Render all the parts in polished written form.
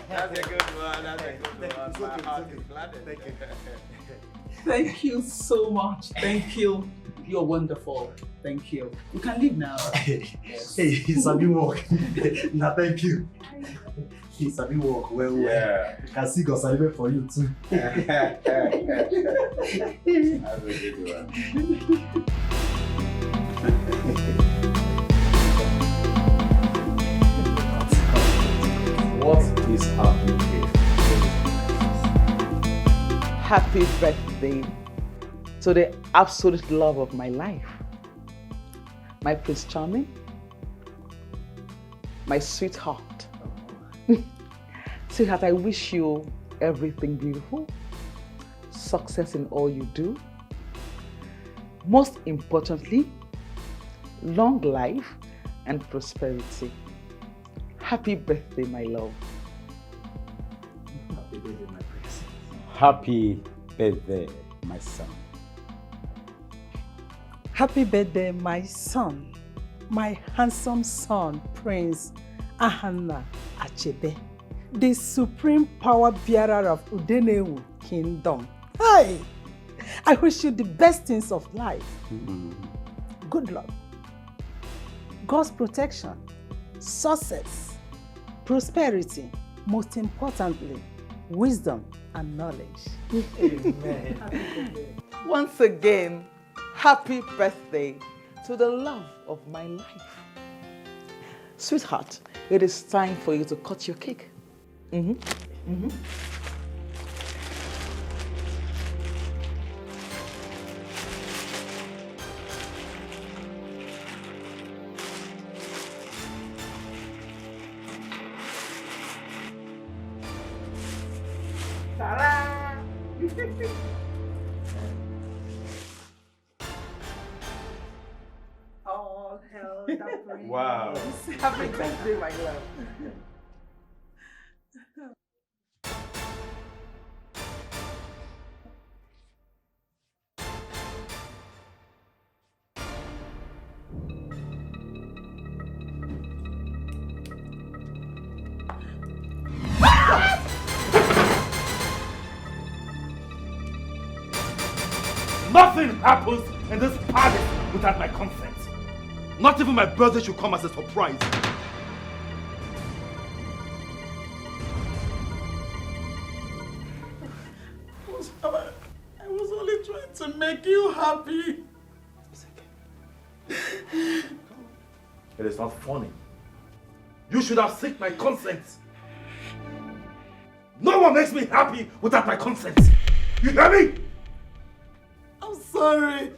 That's a good one. That's a good one. My heart is flattered. Thank you. Thank you so much. Thank you. You're wonderful. Thank you. You can leave now. Yes. Hey, he's a new work. Nah, thank you. He's a new work. Well, yeah. You can see God celebrate for you too. That's a good one. What is happening here? Happy birthday to the absolute love of my life. My Prince Charming. My sweetheart. Sweetheart, I wish you everything beautiful, success in all you do. Most importantly, long life and prosperity. Happy birthday, my love. Happy birthday, my prince. Happy birthday, my son. Happy birthday, my son, my handsome son, Prince Ahana Achebe, the supreme power bearer of Udenewu Kingdom. Hi! I wish you the best things of life. Good luck, God's protection, success, prosperity, most importantly, wisdom and knowledge. Amen. Once again, happy birthday to the love of my life. Sweetheart, it is time for you to cut your cake. Ta-da! All hell the praise. Wow. Happy birthday, my love. Nothing happens in this palace without my consent. Not even my birthday should come as a surprise. I was only trying to make you happy. It is not funny. You should have sought my consent. No one makes me happy without my consent. You hear me? I'm sorry.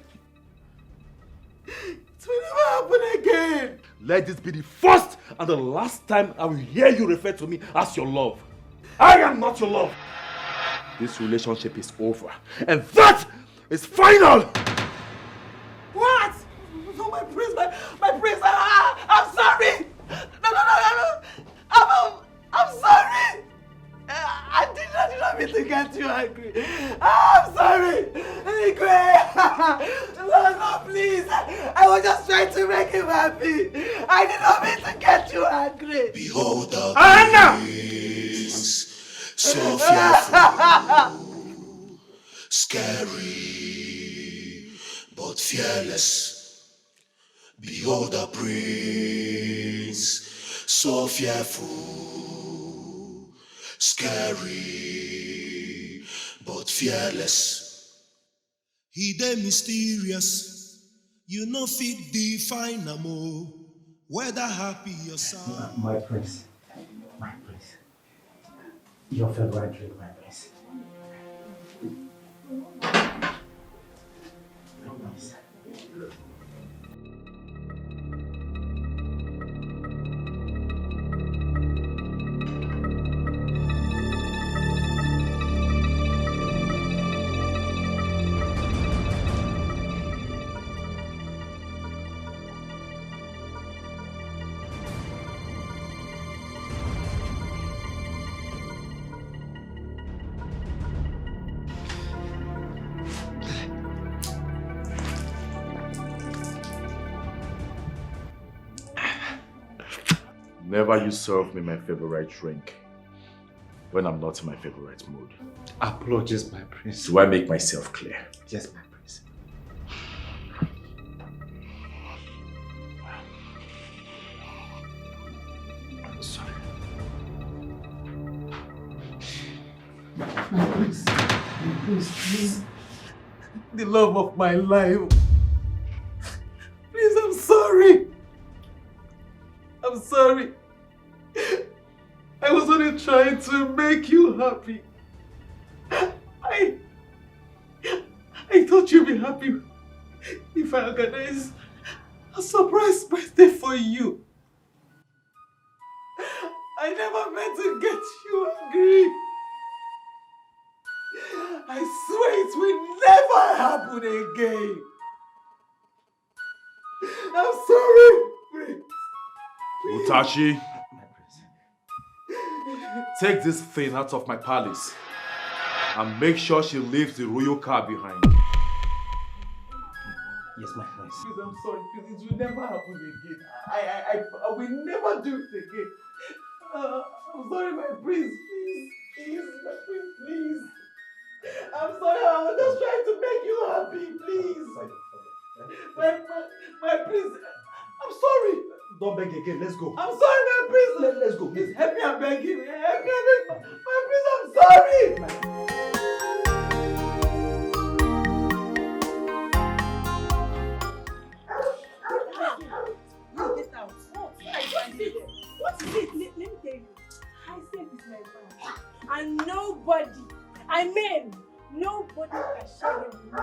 It will never happen again. Let this be the first and the last time I will hear you refer to me as your love. I am not your love. This relationship is over. And that is final! What? No, my prince, my prince, I'm sorry. No. I'm sorry. I did not mean to get you angry. I'm sorry. No, please. I was just trying to make him happy. I did not mean to get you angry. Behold the Anna! prince, so fearful, scary, but fearless. Behold the prince, so fearful, scary, but fearless. He dey mysterious, you no fit define am o, whether happy or sad. My prince. Your favorite drink, my prince. Very nice. Never you serve me my favorite drink. when I'm not in my favorite mood. Apologies, my prince. Do I make myself clear? Yes, my prince. I'm sorry. My prince, please. The love of my life. Please, I'm sorry. I'm sorry. I was only trying to make you happy. I thought you'd be happy if I organized a surprise birthday for you. I never meant to get you angry. I swear it will never happen again. I'm sorry, Prince. Utashi, take this thing out of my palace and make sure she leaves the royal car behind. Yes, my prince. Please, I'm sorry. Please, it will never happen again. I will never do it again. I'm sorry, my prince. Please, my prince, please. I'm sorry. I was just trying to make you happy. Please. My prince. I'm sorry. Don't beg again. Let's go. I'm sorry, my prince. Let's go. Please help me. I'm begging. Help me. My prince. I'm sorry. What is it? Let me tell you. Hyacinth is my man. And nobody can share him with me.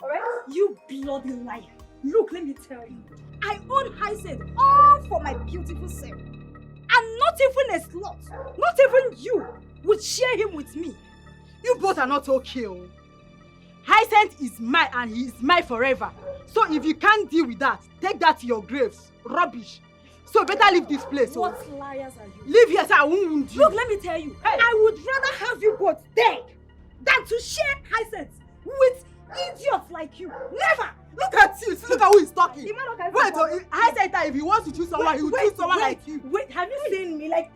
Alright? You bloody liar. Look, let me tell you. I own Hyacinth all for my beautiful self. And not even a slut, not even you, would share him with me. You both are not okay. Hyacinth is mine and he is mine forever. So if you can't deal with that, take that to your graves. Rubbish. So better leave this place. What liars are you? Leave here so I won't wound you. Look, let me tell you. Hey. I would rather have you both dead than to share Hyacinth with idiots like you. Never! Look at you. Look at who is talking. Wait, Hyacinth, if he wants to choose someone, he will choose someone like you. Wait, have you seen me? Like,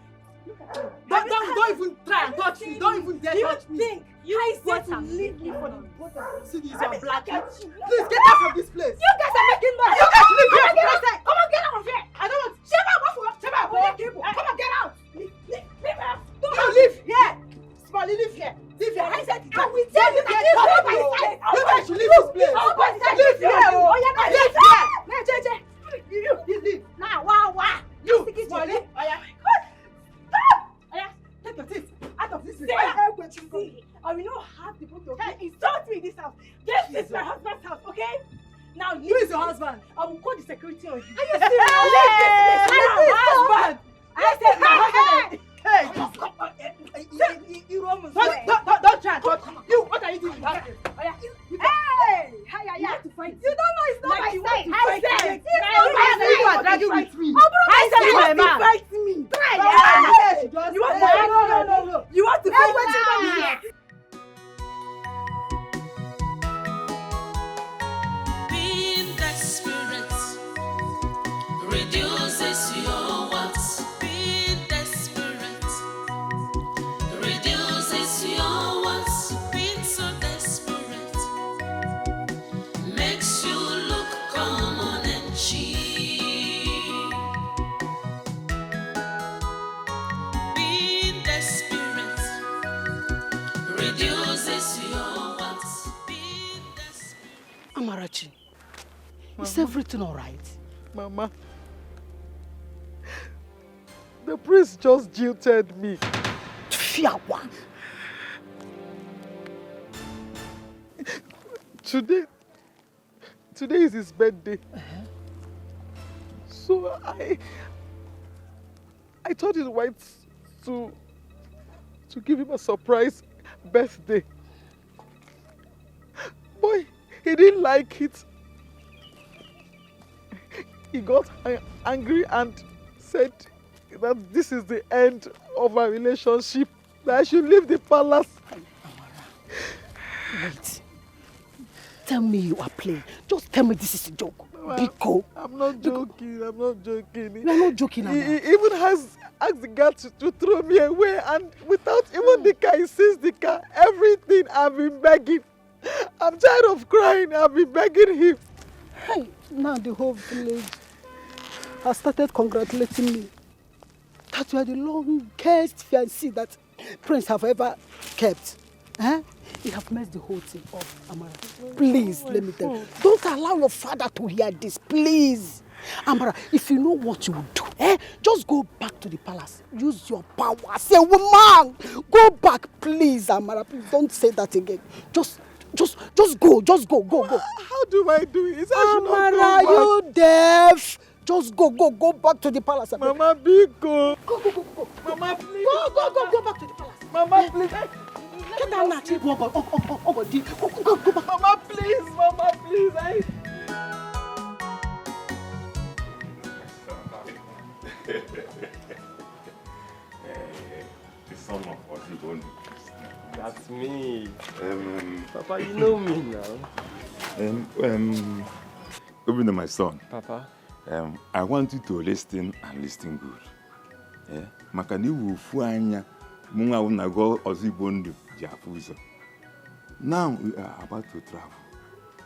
look at me. Don't even try and touch me. Don't even dare touch me. You think Hyacinth will leave me for the both of us? See, these are black. Please get out from this place. You guys are making noise. You guys leave here. Come on, get out of here. I don't want. Shut up. Come on, get out. Leave out. Don't leave here. Smiley, leave here. Leave here. Hyacinth, I will tell you that this is my side. You guys should leave this place. Leave here. Oh, yeah, leave here. Leave. Now, wow. You, Smiley. Oh, yeah. Stop. Oh, yeah. Take your teeth out of this place. I will not have the both of you insult me in this house. This is my husband's house, okay? Now, who is your husband? I will call the security on you. Are you serious? Husband. I said my husband. Hey, don't try and touch me. You, what are you doing? Hey, you have to fight. You don't know it's not my side. I said you are dragging with me. I said you have to fight me. Try. You want to fight? No. You want to fight me? Being desperate reduces your what? Being desperate reduces your what? Being so desperate makes you look common and cheap. Being desperate reduces your what? Being desperate. Amarachi, is everything all right? Mama, the priest just jilted me. Fiawa. Today is his birthday. So I thought it right to give him a surprise birthday. Boy, he didn't like it. He got angry and said that this is the end of our relationship, that I should leave the palace. Wait. tell me you are playing. Just tell me this is a joke. Biko. I'm not joking. I'm not joking. You are not joking, Anna. He even has asked the guard to throw me away, and without even the car, he sees the car. Everything I've been begging. I'm tired of crying. I've been begging him. Hey, now the whole village has started congratulating me that you are the longest fiancé that Prince have ever kept. Eh? You have messed the whole thing up, Amara. Please, let me tell you. Don't allow your father to hear this, please. Amara, if you know what you will do, just go back to the palace. Use your power as a woman. Go back, please, Amara. Please don't say that again. Just go. Go. How do I do it? Amara, you deaf? Just go back to the palace. Mama, Biko. Go. Mama, please. Go back to the palace. Mama, please. Get down now, Chief. Go back. Mama, please. The son of Ozibon. That's me. Papa, you know me now. Even my son. Papa. I want you to listen and listen good. Makani wufuanya munga unago Ozibon jafuzo. Now we are about to travel.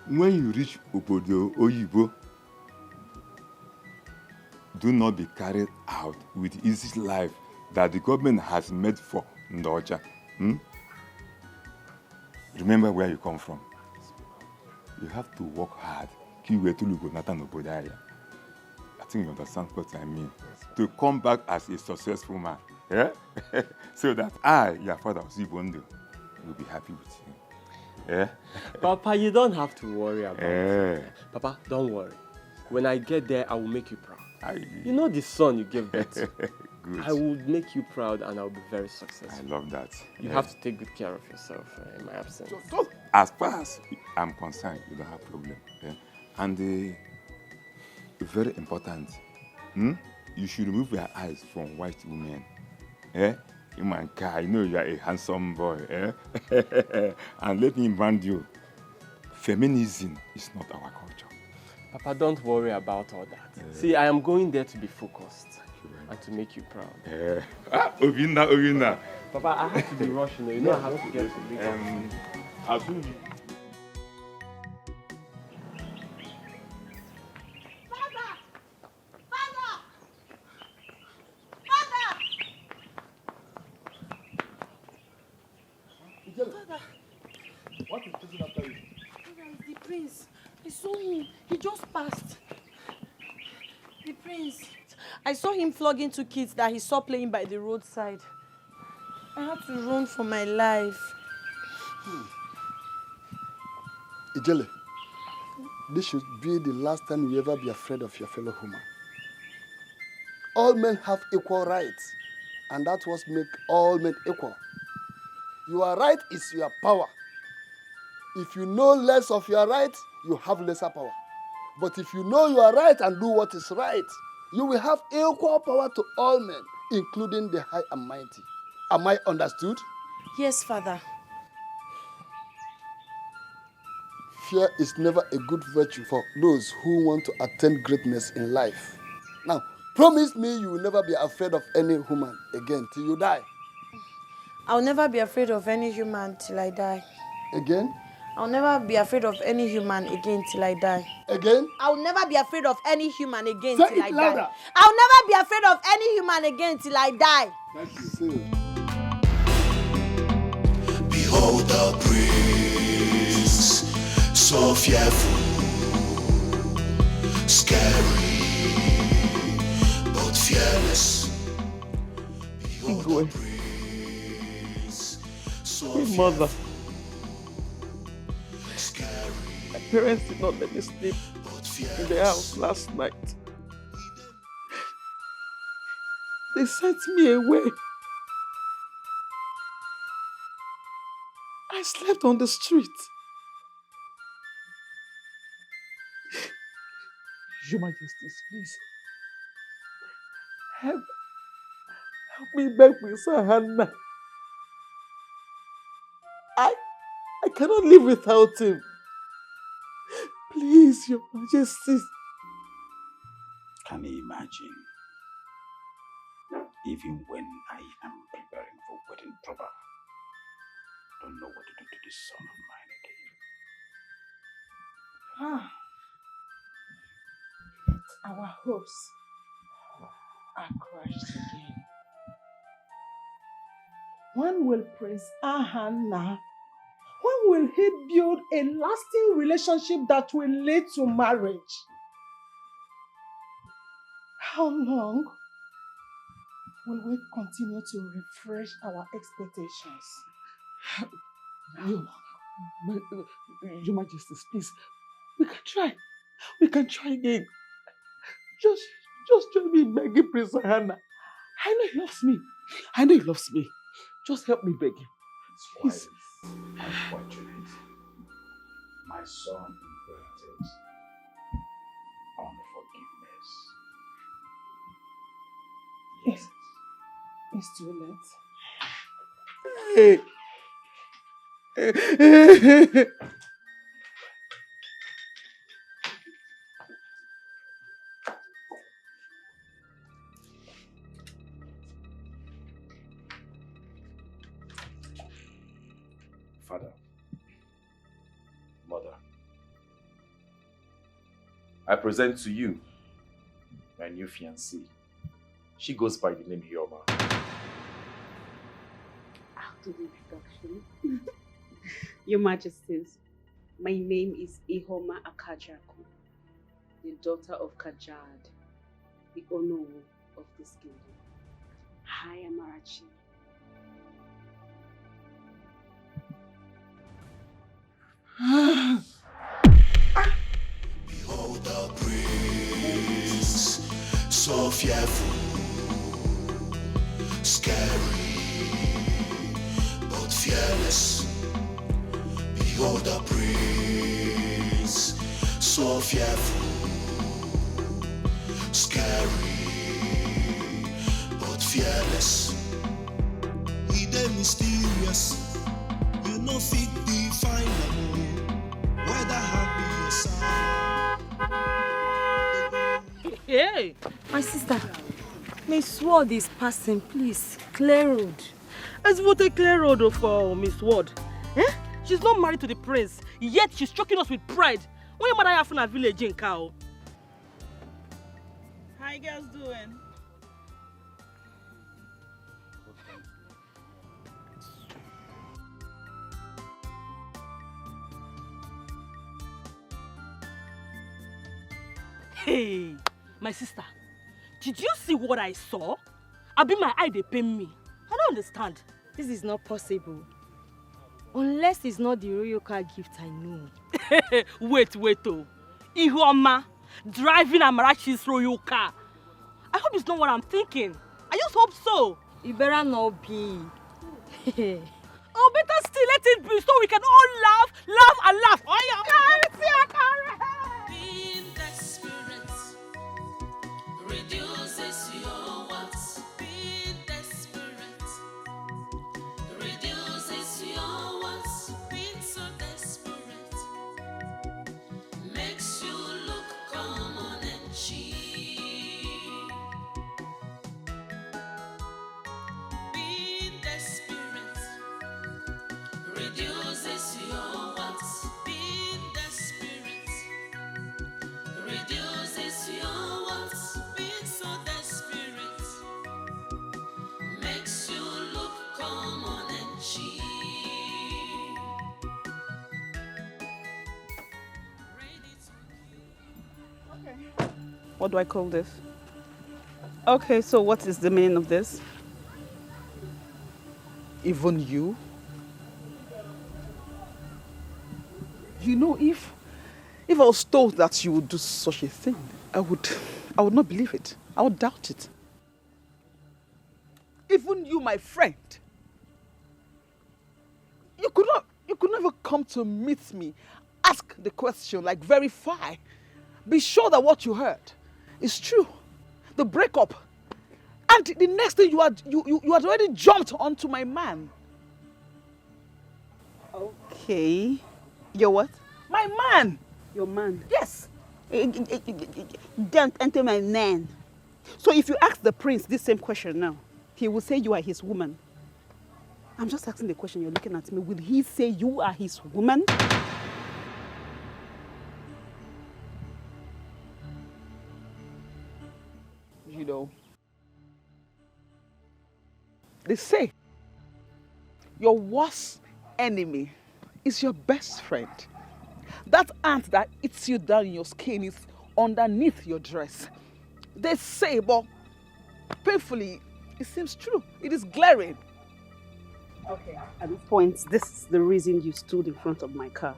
When you reach Obodo Oyibo, do not be carried out with easy life that the government has made for Ndoja. Remember where you come from. You have to work hard. I think you understand what I mean. To come back as a successful man. Yeah? So that your father, Zibondo, will be happy with you. Yeah? Papa, you don't have to worry about it. Papa, don't worry. When I get there, I will make you proud. You know the son you gave birth to. Good. I will make you proud and I will be very successful. I love that. You have to take good care of yourself in my absence. So, as far as I'm concerned, you don't have problem. Yeah? And very important, you should remove your eyes from white women. Yeah? I know you are a handsome boy. Eh? And let me remind you, feminism is not our culture. Papa, don't worry about all that. See, I am going there to be focused and to make you proud. Obina. Papa, I have to be rushing. You know I have to get to the I'll soon be. What is chasing after you? The prince. I saw him. He just passed. The prince. I saw him flogging two kids that he saw playing by the roadside. I had to run for my life. Ijele, this should be the last time you ever be afraid of your fellow human. All men have equal rights, and that's what makes all men equal. Your right is your power. If you know less of your right, you have lesser power. But if you know your right and do what is right, you will have equal power to all men, including the high and mighty. Am I understood? Yes, Father. Fear is never a good virtue for those who want to attain greatness in life. Now, promise me you will never be afraid of any human again till you die. I'll never be afraid of any human till I die. Again? I'll never be afraid of any human again till I die. Again? I'll never be afraid of any human again Say till I it louder. die. I'll never be afraid of any human again till I die. Thank you. Behold the prince, so fearful, scary, but fearless. Behold the prince, so Mother. scary, My parents did not let me sleep in the house last night. They sent me away. I slept on the street. Your Majesties, please. Help me beg with Sir Hannah. I cannot live without him. Please, Your Majesty. Can you imagine? Even when I am preparing for wedding proper, I don't know what to do to this son of mine again. Our hopes are crushed again. When will Prince Ahana, when will he build a lasting relationship that will lead to marriage? How long will we continue to refresh our expectations? Your Majesty, please. We can try. We can try again. Just join me in begging Prince Hannah. I know he loves me. I know he loves me. Just help me beg him. Please. Unfortunate. My son inherited unforgiveness. Yes. It's too late. Father, Mother, I present to you my new fiancée. She goes by the name Yoma. After the introduction, Your Majesties, my name is Ihoma Akajaku, the daughter of Kajad, the Onowu of this kingdom. Hi, Amarachi. Behold the prince, so fearful, scary, but fearless. Behold the prince, so fearful, scary, but fearless. He dey mysterious, you know fit define am. Whether happy or sad. Hey, my sister, Miss Sword is passing, please. Clear road. As what a clear road for Miss Ward. Eh? She's not married to the prince, yet she's choking us with pride. When your mother have in a village in cow. How you guys doing? Hey, my sister, did you see what I saw? I be my eye, they pain me. I don't understand. This is not possible. Unless it's not the royal car gift I know. wait, oh. Ihoma, driving Amarachi's royal car. I hope it's not what I'm thinking. I just hope so. You better not be. Oh, better still let it be so we can all laugh and laugh. Oh, yeah. Being desperate reduces your wants. Being desperate reduces your wants. Being so desperate makes you look common and cheap. Being desperate reduces your wants. Being desperate reduces your wants. Being so desperate makes you look common and cheap. What do I call this? Okay, so what is the meaning of this? Even you? You know, if I was told that you would do such a thing, I would not believe it. I would doubt it. Even you, my friend, you could never come to meet me, ask the question, like verify, be sure that what you heard is true. The breakup, and the next thing you had already jumped onto my man. Okay. Your what? My man. Your man. Yes. Don't enter my man. So if you ask the prince this same question now, he will say you are his woman. I'm just asking the question, you're looking at me. Will he say you are his woman? You know, they say your worst enemy is your best friend. That ant that eats you down in your skin is underneath your dress. They say, but painfully, it seems true. It is glaring. Okay. At this point, this is the reason you stood in front of my car.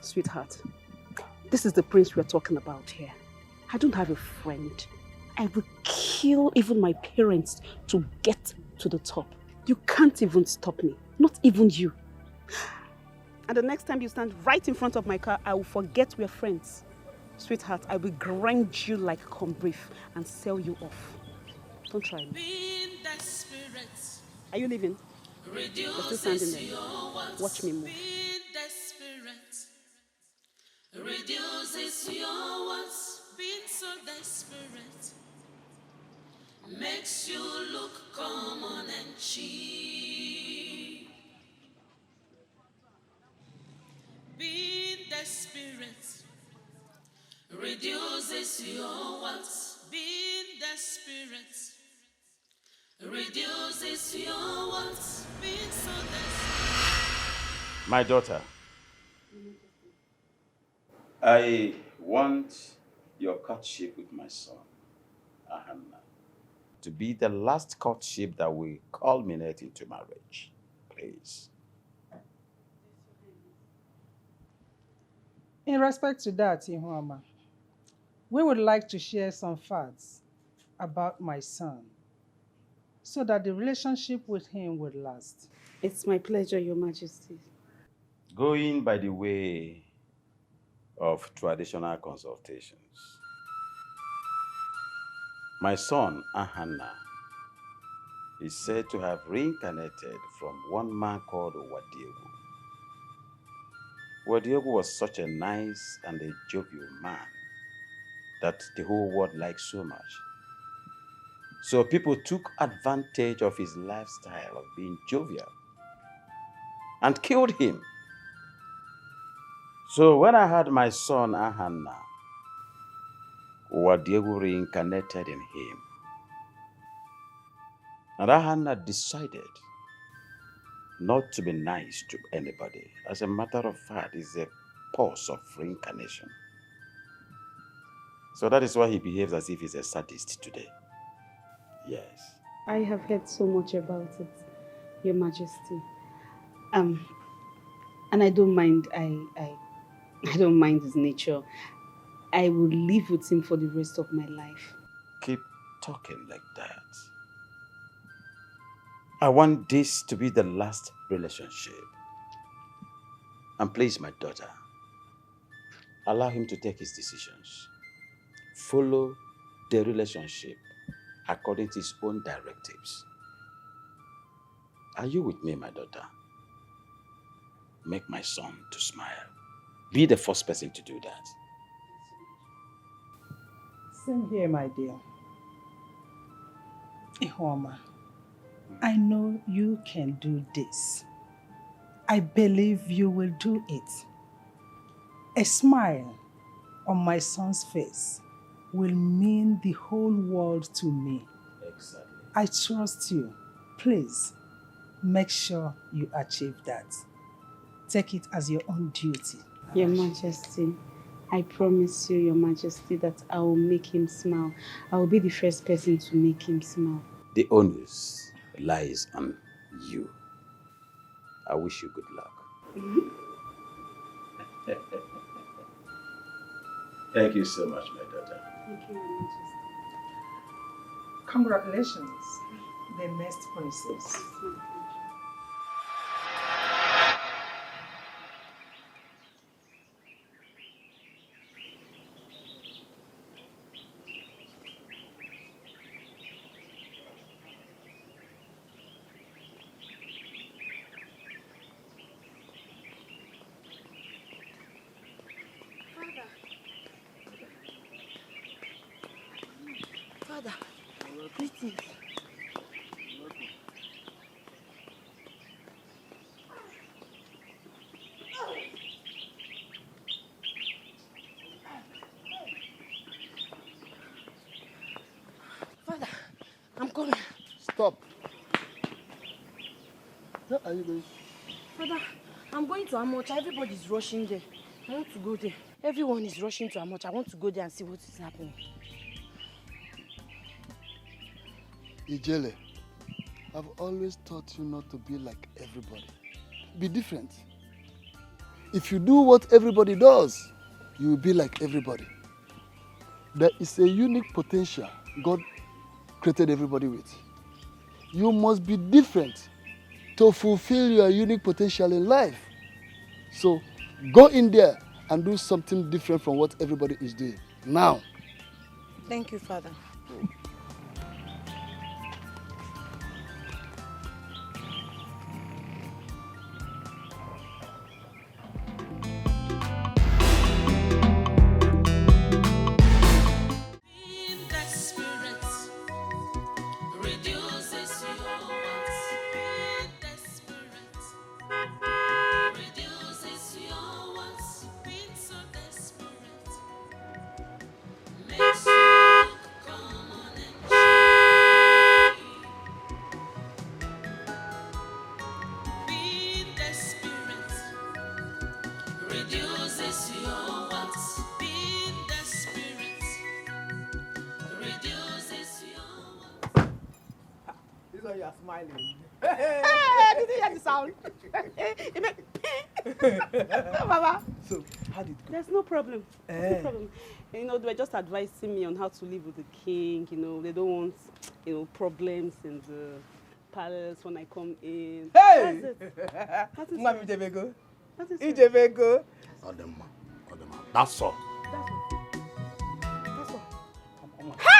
Sweetheart, this is the prince we're talking about here. I don't have a friend. I will kill even my parents to get to the top. You can't even stop me. Not even you. And the next time you stand right in front of my car, I will forget we're friends. Sweetheart, I will grind you like corned beef and sell you off. Don't try me. Are you leaving? You're still standing there. Watch me move. Reduces your wants, being so desperate, makes you look common and cheap. Being desperate reduces your wants, being desperate reduces your wants, being so desperate. My daughter, I want your courtship with my son, Ahanna, to be the last courtship that will culminate into marriage. Please. In respect to that, Ihuama, we would like to share some facts about my son so that the relationship with him would last. It's my pleasure, Your Majesty. Going by the way of traditional consultations, my son, Ahanna, is said to have reincarnated from one man called Wadiegu. Wadiegu was such a nice and a jovial man that the whole world liked so much. So people took advantage of his lifestyle of being jovial and killed him. So when I had my son Ahanna, Wadiegu reincarnated in him. And Ahanna decided not to be nice to anybody. As a matter of fact, it's a pause of reincarnation. So that is why he behaves as if he's a sadist today. Yes. I have heard so much about it, Your Majesty. And I don't mind. I don't mind his nature. I will live with him for the rest of my life. Keep talking like that. I want this to be the last relationship. And please, my daughter, allow him to take his decisions. Follow the relationship according to his own directives. Are you with me, my daughter? Make my son to smile. Be the first person to do that. Same here, my dear. Ihuama, I know you can do this. I believe you will do it. A smile on my son's face will mean the whole world to me. Exactly. I trust you. Please, make sure you achieve that. Take it as your own duty. Your Majesty, I promise you, Your Majesty, that I will make him smile. I will be the first person to make him smile. The onus lies on you. I wish you good luck. Thank you so much, my daughter. Thank you, Your Majesty. Congratulations, the next princess. Father, thieves. Father, I'm coming. Stop. Where are you going? Father, I'm going to Amocha. Everybody's rushing there. I want to go there. Everyone is rushing to Amocha. I want to go there and see what is happening. Ijele, I've always taught you not to be like everybody. Be different. If you do what everybody does, you will be like everybody. There is a unique potential God created everybody with. You must be different to fulfill your unique potential in life. So go in there and do something different from what everybody is doing. Now. Thank you, Father. This one you are smiling. Hey, did you hear the sound? It made Mama. So, how did it go? There's no problem. There's no problem. You know, they were just advising me on how to live with the king. You know, they don't want, problems in the palace when I come in. Hey! That's it. That is Mami all. Ijebego. That is all. Ijebego. Odema. That's all. That's all.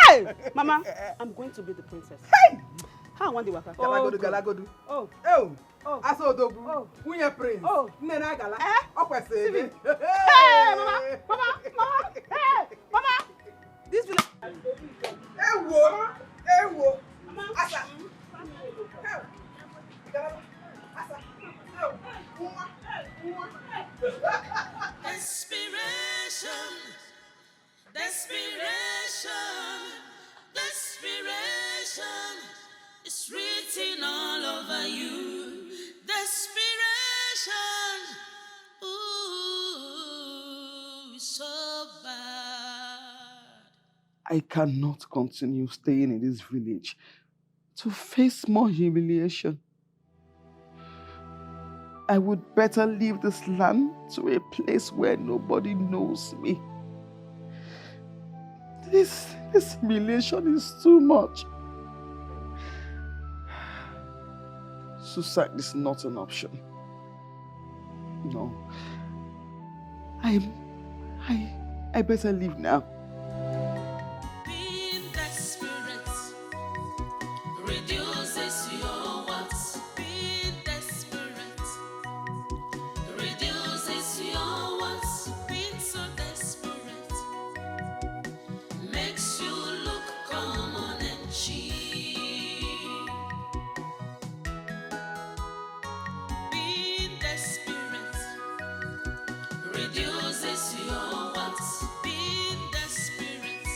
Hey! Mama, I'm going to be the princess. Hey! How I want the waka? Galagodu, Galagodu. Oh. Oh. Oh. Aso Odogwu. Oh. Nwunye prince. Oh. Nne na Agala. Eh? Ọ kwesịrị. Hey, Mama! Hey, Mama! This village. Ewo. Asa. Desperation is written all over you. Desperation, ooh, so bad. I cannot continue staying in this village to face more humiliation. I would better leave this land to a place where nobody knows me. This humiliation is too much. Suicide is not an option. No. I better leave now. Being desperate reduces your what? Being desperate reduces your what? Being so desperate makes you look common and cheap. Being desperate reduces your what? Being desperate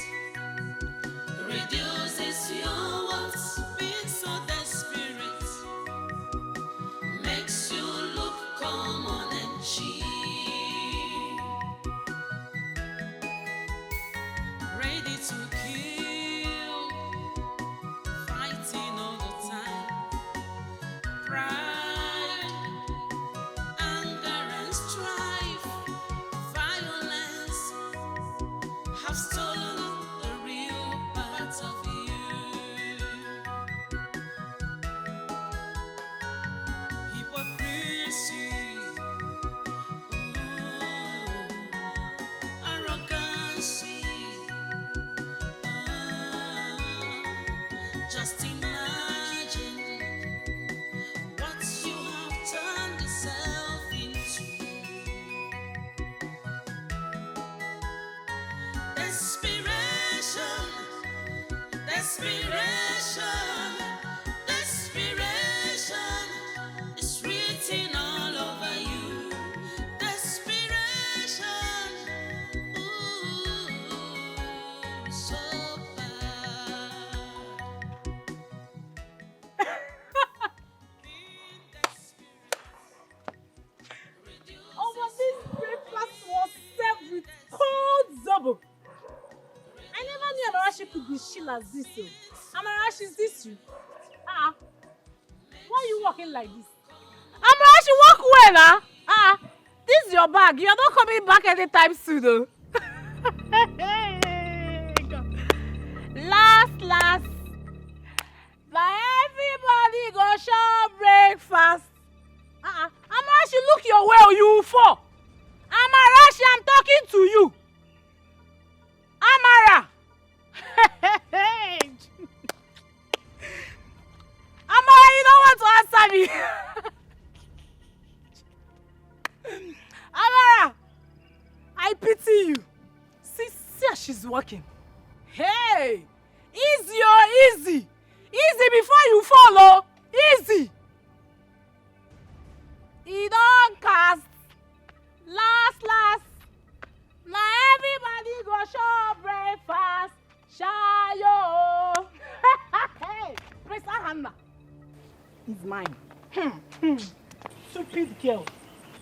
reduces your what? Being so desperate makes you look common and cheap. Ready to kill, fighting all the time. Pride, anger and strife, violence have stolen the real part of you. Hypocrisy, arrogancy, just imagine what you have turned yourself into. Desperation, desperation be chill as this. Amara, is this you? Why are you walking like this? Amara, she walk well, this is your bag. You are not coming back anytime soon, though. Last. Now everybody go show breakfast. Amara, she look your way or you fall. Amara, I'm talking to you. Amara. Amara, you don't want to answer me. Amara, I pity you. See how she's walking. Hey, easy. Easy before you follow. Easy. He don't cast. Last. Now everybody go show breakfast. Shayo. Hey, Mr. Hannah. He's mine. Stupid girl.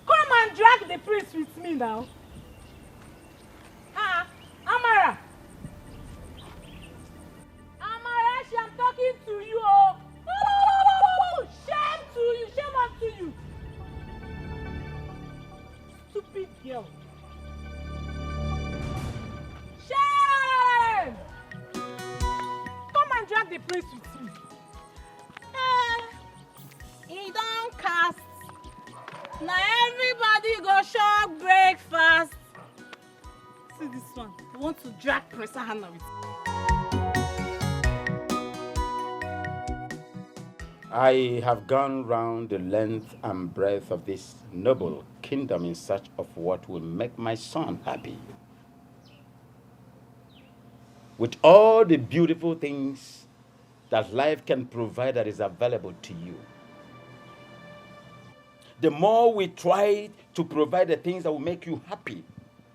Come and drag the prince with me now. Amara. Amara, I'm talking to you. Shame to you. Shame unto you. Stupid girl. Shame! Come and drag the prince with me. He don't cast. Now everybody go shop breakfast. See this one. You want to drag Prince Hannah with me. I have gone round the length and breadth of this noble kingdom in search of what will make my son happy. With all the beautiful things that life can provide that is available to you. The more we try to provide the things that will make you happy,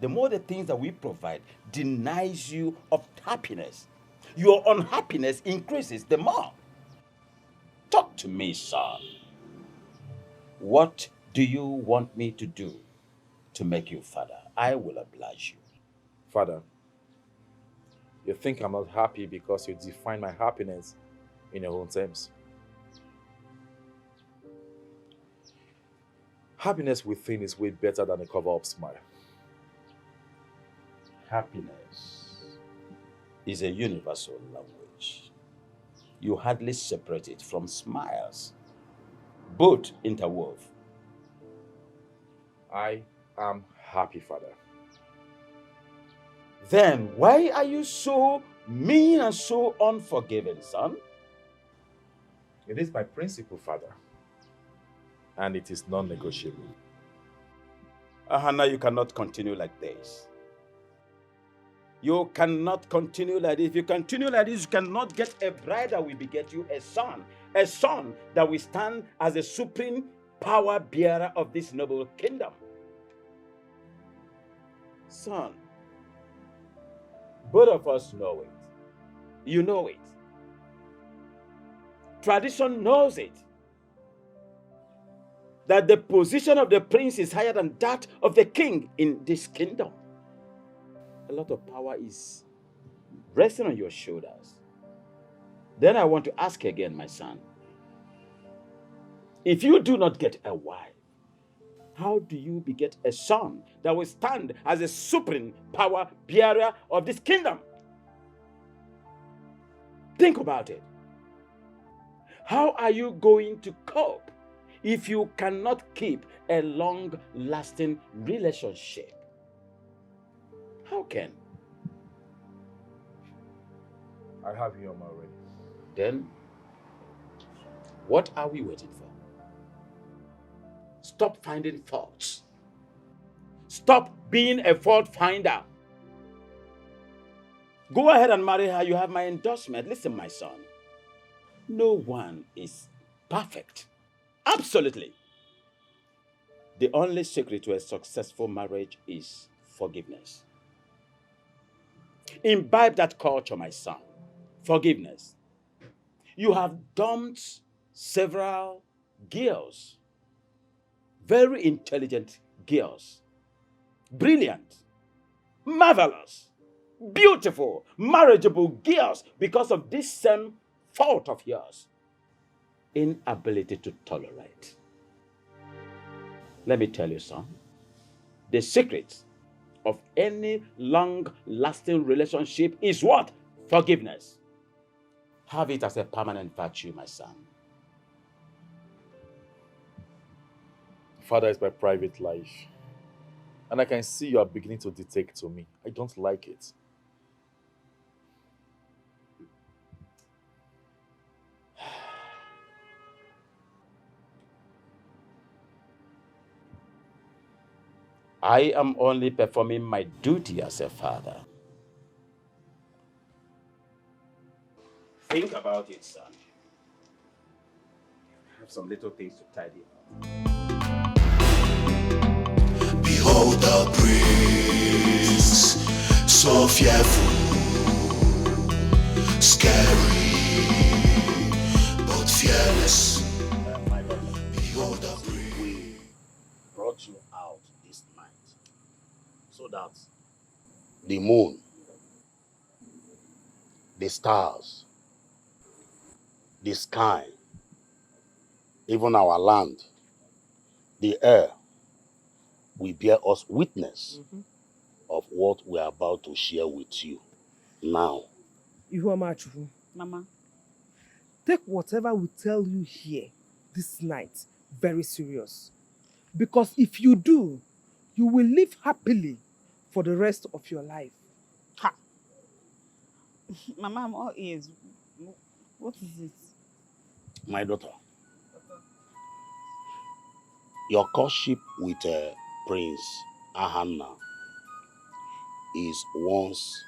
the more the things that we provide denies you of happiness. Your unhappiness increases the more. Talk to me, son. What do you want me to do to make you father? I will oblige you. Father, you think I'm not happy because you define my happiness in your own terms. Happiness within is way better than a cover-up smile. Happiness is a universal language. You hardly separate it from smiles, both interwove. I am happy, Father. Then why are you so mean and so unforgiving, son? It is my principle, Father, and it is non-negotiable. Hannah, you cannot continue like this. You cannot continue like this. If you continue like this, you cannot get a bride that will beget you a son that will stand as a supreme power bearer of this noble kingdom. Son, both of us know it. You know it. Tradition knows it. That the position of the prince is higher than that of the king in this kingdom. A lot of power is resting on your shoulders. Then I want to ask again, my son. If you do not get a wife, how do you beget a son that will stand as a supreme power bearer of this kingdom? Think about it. How are you going to cope if you cannot keep a long-lasting relationship? How can? I have you on my way. Then, what are we waiting for? Stop finding faults. Stop being a fault finder. Go ahead and marry her. You have my endorsement. Listen, my son. No one is perfect. Absolutely. The only secret to a successful marriage is forgiveness. Imbibe that culture, my son. Forgiveness. You have dumped several girls. Very intelligent girls. Brilliant. Marvelous. beautiful, marriageable girls because of this same fault of yours. Inability to tolerate. Let me tell you, son, the secret of any long-lasting relationship is what? Forgiveness. Have it as a permanent virtue, my son. Father, it's my private life. And I can see you are beginning to dictate to me. I don't like it. I am only performing my duty as a father. Think about it, son. I have some little things to tidy up. Behold the prince, so fearful, scary, but fearless. Behold the prince. We brought you out this night so that the moon, the stars, the sky, even our land, the air, will bear us witness of what we are about to share with you now. Mama, take whatever we tell you here this night very serious. Because if you do, you will live happily for the rest of your life. Ha! Mama, I'm all ears. What is it? My daughter, your courtship with Prince Ahanna is once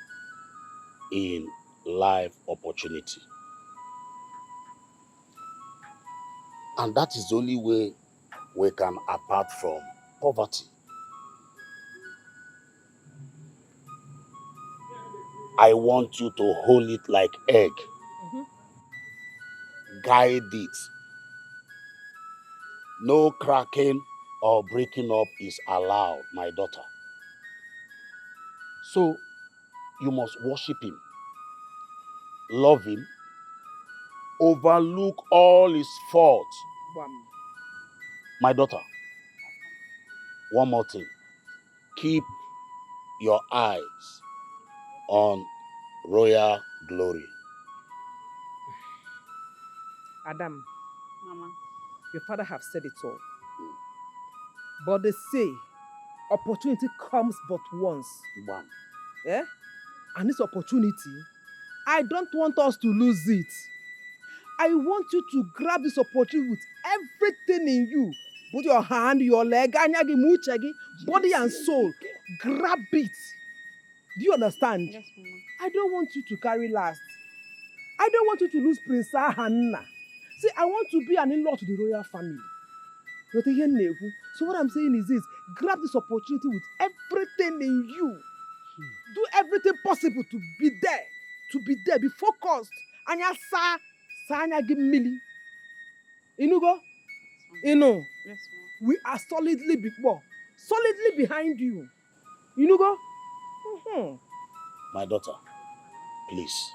in life opportunity. And that is the only way we can apart from poverty. I want you to hold it like egg. Guide it. No cracking or breaking up is allowed, my daughter. So you must worship him, love him, overlook all his faults. My daughter, one more thing. Keep your eyes on royal glory. Adam, Mama, your father have said it all. But they say opportunity comes but once. Bam. Yeah? And this opportunity, I don't want us to lose it. I want you to grab this opportunity with everything in you. Put your hand, your leg, body and soul. Grab it. Do you understand? Yes, Mama. I don't want you to carry last. I don't want you to lose Prince Hannah. See, I want to be an in-law to the royal family. So what I'm saying is this, grab this opportunity with everything in you. Do everything possible to be there, be focused. Anya sa anya give milli. Inugo? Inu. Yes, Mama. We are solidly behind you. Inugo? My daughter, please.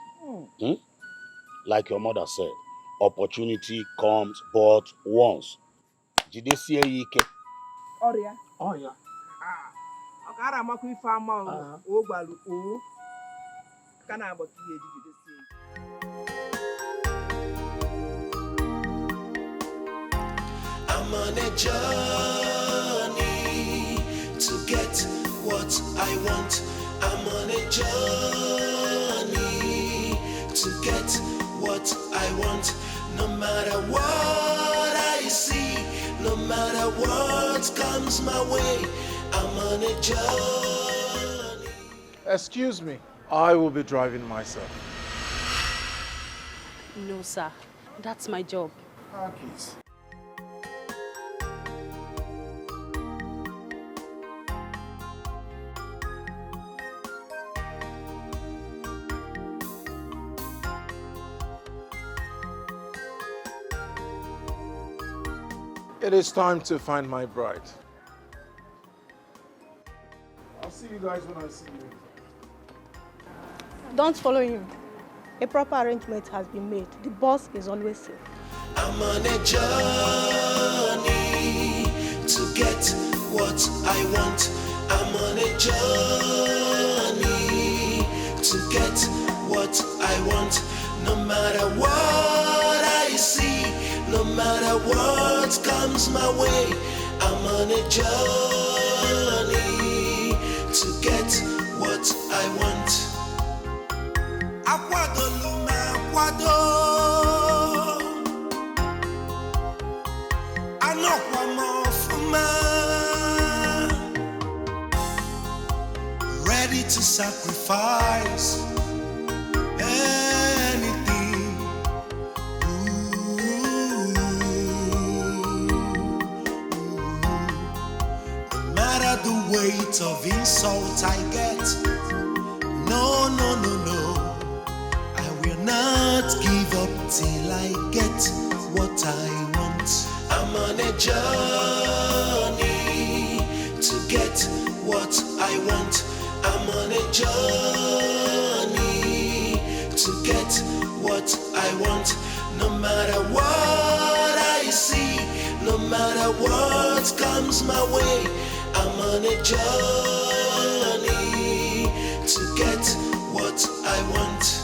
Like your mother said, opportunity comes but once. Jidesie Ike. Oria. Oh, yeah. Ọkara amakwa ife ama o gbalu o. Kana abọtụ ya Jidesie. I'm on a journey to get what I want. I'm on a journey to get what I want. No matter what I see, no matter what comes my way, I'm on a journey. Excuse me, I will be driving myself. No, sir. That's my job. Please. It is time to find my bride. I'll see you guys when I see you. Don't follow him. A proper arrangement has been made. The boss is always safe. I'm on a journey to get what I want. I'm on a journey to get what I want. No matter what I see, no matter what comes my way, I'm on a journey to get what I want. Akwado luma akwado, anokwa mofuma, ready to sacrifice anything. No matter the weight of insult I get, no, no, no, no, I will not give up till I get what I want. I'm on a journey to get what I want. I'm on a journey to get what I want. No matter what I see, no matter what comes my way, I'm on a journey to get what I want.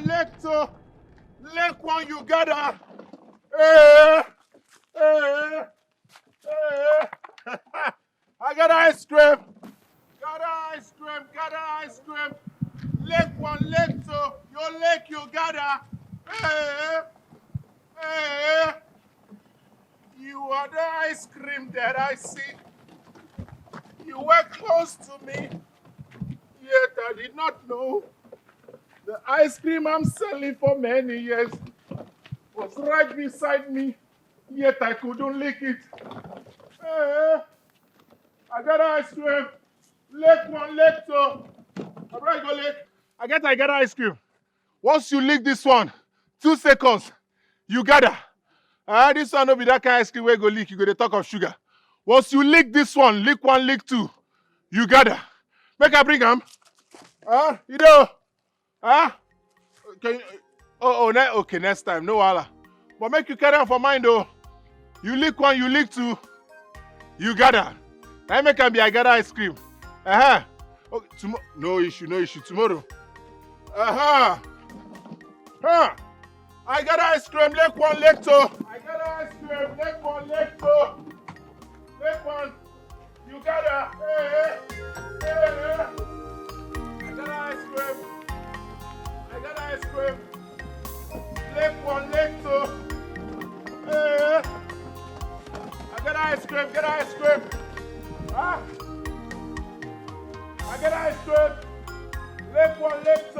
Leg two, leg one, you gotta. I got ice cream. Got ice cream. Got ice cream. Leg one, leg two, your leg, you gotta. You are the ice cream that I see. You were close to me, yet I did not know. The ice cream I'm selling for many years was right beside me, yet I couldn't lick it. I got ice cream. Lick one, lick two. All right, go lick. I got ice cream. Once you lick this one, 2 seconds, you gather. This one will be that kind of ice cream where you go lick, you go to talk of sugar. Once you lick this one, lick 2, you gather. Make I bring them. You know. Can you, okay, next time, no wahala. But make you carry on for mine though. You lick 1, you lick 2, you gather. I make am be I gather ice cream. Okay, no issue. Tomorrow. I got ice cream, lick 1, lick 2. I got ice cream, lick 1, lick 2. Lick 1, you gather. I got ice cream. I got ice cream. Lick 1, lick 2. I got ice cream, get ice cream. I got ice cream. Lick 1, lick 2.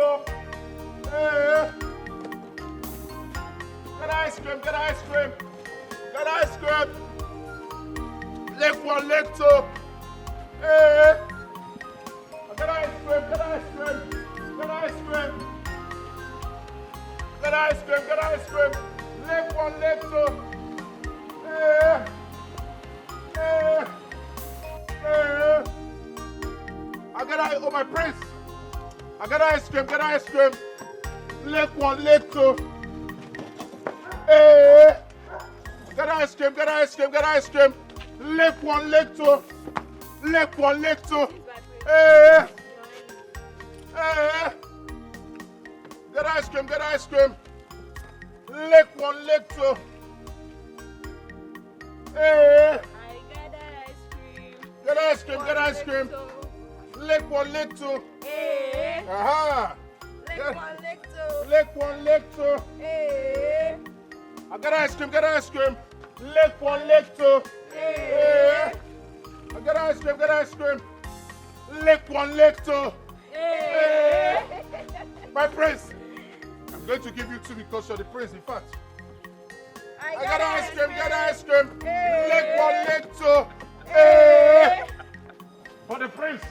Get ice cream, get ice cream. Get ice cream. Lick 1, lick 2. I got ice cream, get ice cream. Get ice cream. Get ice cream, get ice cream. Lick 1, lick 2. I got ice, oh my prince. I got ice cream, get ice cream. Lick 1, lick 2. Get ice cream, get ice cream, get ice cream. Lick 1, lick 2. Lick 1, lick 2. Get ice cream, get ice cream. Lick 1, lick 2. Get ice cream, get ice cream. Lick 1, lick 2. Aha. Lick 1, lick 2. Lick 1, lick 2. I got ice cream, get ice cream. Lick 1, lick 2. I got ice cream, get ice cream. Leg 1, leg 2. My prince, I'm going to give you 2 because you're the prince, in fact. I got ice cream, get ice cream. Leg 1, leg 2. For the prince,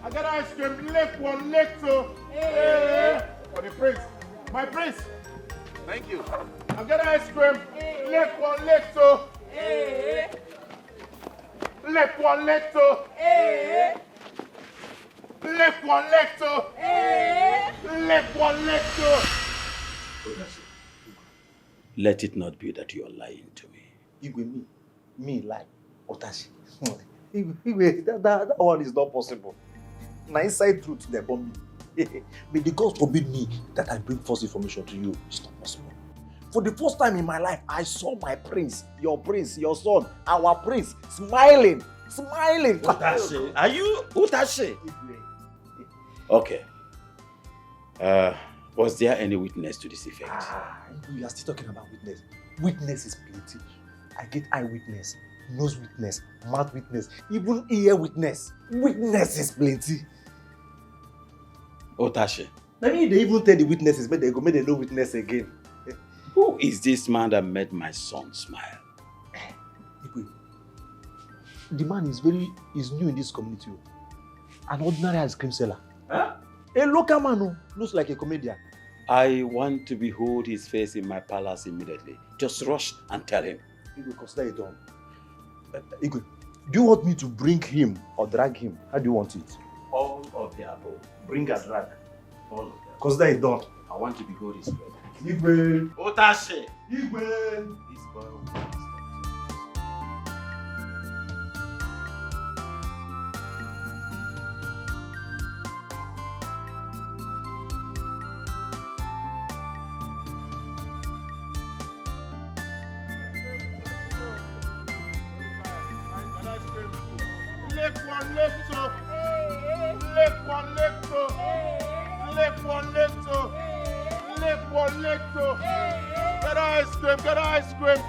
I got ice cream, leg 1, leg 2. For the prince, my prince. Thank you. I got ice cream, leg 1, leg 2. Leg 1, leg 2. Leg 1, leg 2. Leg 1, leg 2. Let it not be that you are lying to me. Igwe, me lie. Otashi. Igwe, that one is not possible. Na inside truth, they bomb me. May the gods forbid me that I bring false information to you. It's not possible. For the first time in my life, I saw my prince, your son, our prince, smiling. Otashi, are you Otashi? Okay. Was there any witness to this effect? You are still talking about witness. Witness is plenty. I get eyewitness, nose witness, mouth witness, even ear witness. Witness is plenty. Otashi. Maybe they even tell the witnesses, but they go make the no witness again. Who is this man that made my son smile? The man is new in this community. An ordinary ice cream seller. Huh? A local man who looks like a comedian. I want to behold his face in my palace immediately. Just rush and tell him. Igwe, consider it done. Igwe, do you want me to bring him or drag him? How do you want it? All of the above. Bring and drag. All of them. Consider it done. I want to behold his face. Igwe. Otashi. Igwe. This boy will be disturbed. Leg 1, leg 2. Leg 1, leg 2. Leg 1, leg 2. Leg 1, leg 2. Get ice cream, get ice cream.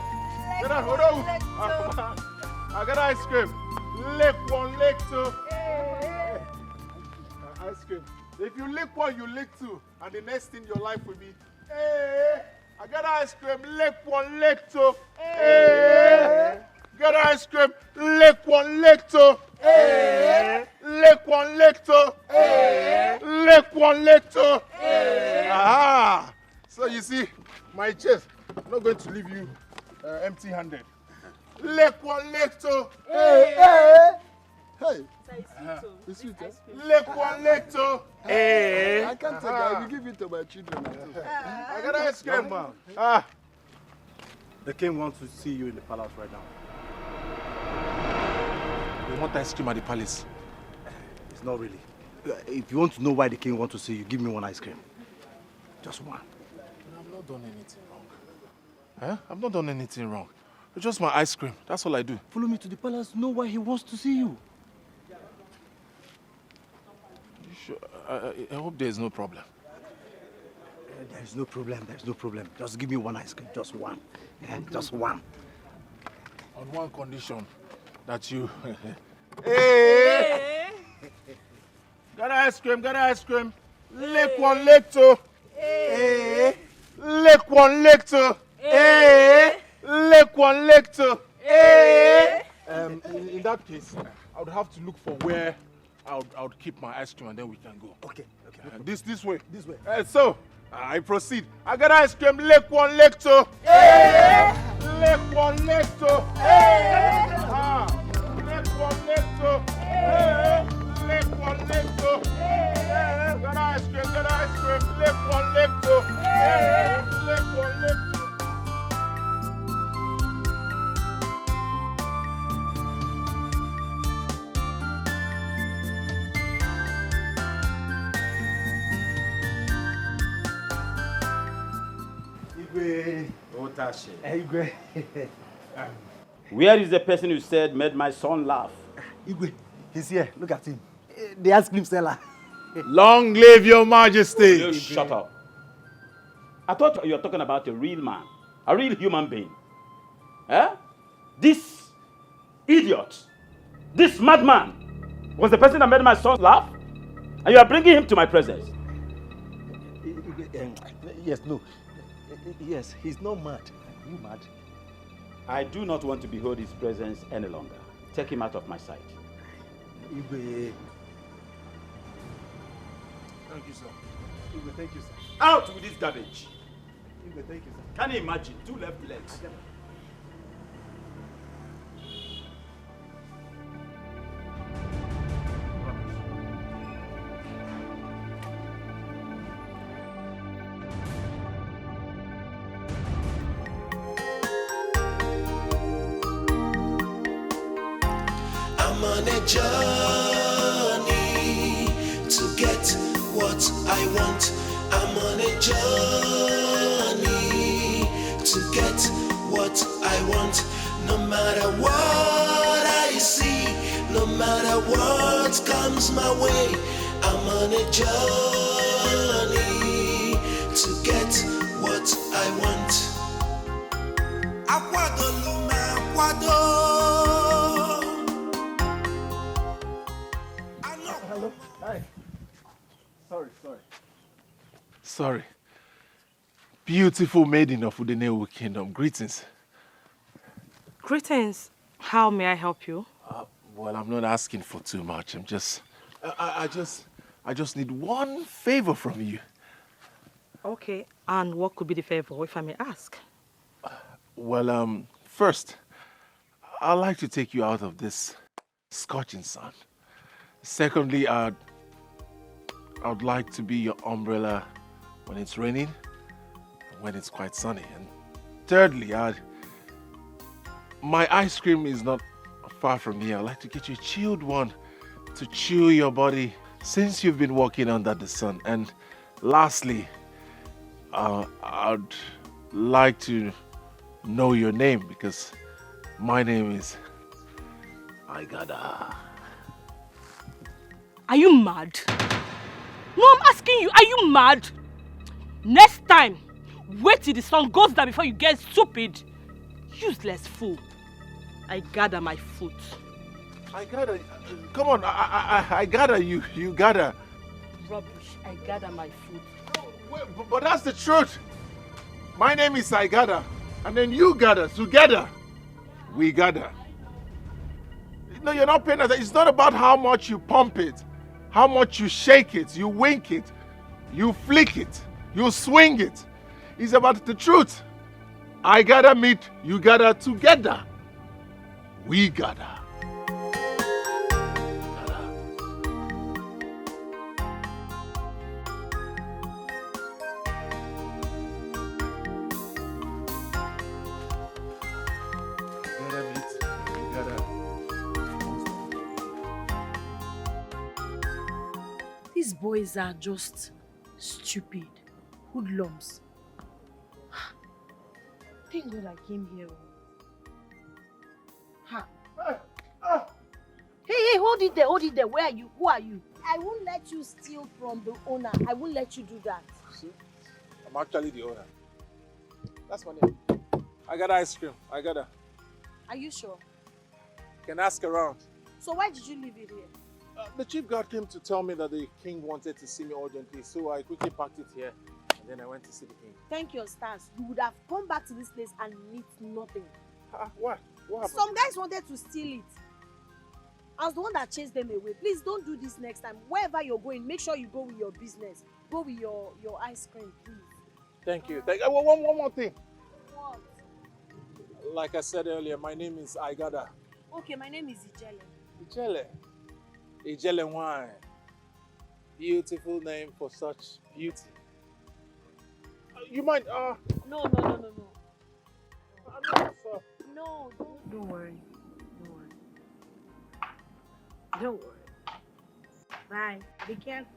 Get ice cream. I got ice cream. Leg 1, leg 2. Ice cream. If you lick 1, you lick 2. And the next thing your life will be, I got ice cream. Leg 1, leg 2. Get ice cream. Leg 1, leg 2. Leg 1, leg 2. Leg 1, leg 2. Ah, so you see, my chest, I'm not going to leave you empty-handed. Leg 1, leg 2. Hey. It's sweet, leg 1, leg 2. I can't take it. I will give it to my children. I got ice cream. The king wants to see you in the palace right now. You want ice cream at the palace? It's not really. If you want to know why the king wants to see you, give me one ice cream. Just one. I've not done anything wrong. Huh? I've not done anything wrong. It's just my ice cream. That's all I do. Follow me to the palace. Know why he wants to see you. You sure? I hope there is no problem. There is no problem. There is no problem. Just give me one ice cream. Just one. Just one. On one condition, that you... Got ice cream, got ice cream. Leg 1, leg 2. Leg 1, leg 2. Leg 1, leg 2. In that case, I would have to look for where I would keep my ice cream and then we can go. Okay. This way. This way. So, I proceed. I got ice cream, leg 1, leg 2. Leg 1, leg 2. Leg 1, leg 2. Leg 1, leg 2. Got ice cream, leg 1, leg 2. Leg 1, leg 2. Otashi. Igwe. Where is the person who said made my son laugh? Igwe, he's here. Look at him. The ice cream seller. Long live your majesty. You shut up. I thought you were talking about a real man, a real human being. Eh? This idiot, this madman, Was the person that made my son laugh? And you are bringing him to my presence. Yes, no. Yes, he's not mad. Are you mad? I do not want to behold his presence any longer. Take him out of my sight. Igwe. Thank you, sir. Igwe, thank you, sir. Out with this garbage. Igwe, thank you, sir. Can you imagine? 2 left legs. I'm on a journey to get what I want. I'm on a journey to get what I want. No matter what I see, no matter what comes my way, I'm on a journey to get what I want. Akwado luma akwado. Hello. Hi. Sorry. Sorry. Beautiful maiden of Udenewu Kingdom. Greetings. Greetings. How may I help you? Well, I'm not asking for too much. I just need one favor from you. Okay. And what could be the favor, if I may ask? Well, first, I'd like to take you out of this scorching sun. Secondly, I'd like to be your umbrella when it's raining and when it's quite sunny. And thirdly, my ice cream is not far from here. I'd like to get you a chilled one to chill your body since you've been walking under the sun. And lastly, I'd like to know your name because my name is Aigada. Are you mad? No, I'm asking you, are you mad? Next time, wait till the sun goes down before you get stupid. Useless fool. I gather my foot. I gotta, come on, I gotta, you gotta. Rubbish, I gather my foot. Wait, but that's the truth. My name is Aigada, and then you gather, together, we gather. No, you're not paying attention. It's not about how much you pump it, how much you shake it, you wink it, you flick it, you swing it. It's about the truth. I gotta meet, you gather together. We gather. These boys are just stupid, hoodlums. Thank God I came here. Ha. Hey, hold it there. Where are you? Who are you? I won't let you steal from the owner. I won't let you do that. See, I'm actually the owner. That's my name. I got ice cream. I got her. Are you sure? You can ask around. So why did you leave it here? The chief guard came to tell me that the king wanted to see me urgently, so I quickly packed it here, and then I went to see the king. Thank your stars. You would have come back to this place and meet nothing. What? What happened? Some guys wanted to steal it. I was the one that chased them away. Please don't do this next time. Wherever you're going, make sure you go with your business. Go with your ice cream, please. Thank you. One more thing. What? Like I said earlier, my name is Aigada. Okay, my name is Ijele. Ijele. Ijele wine. Beautiful name for such beauty. You mind? No. No, don't worry. Don't worry. Bye. Be careful.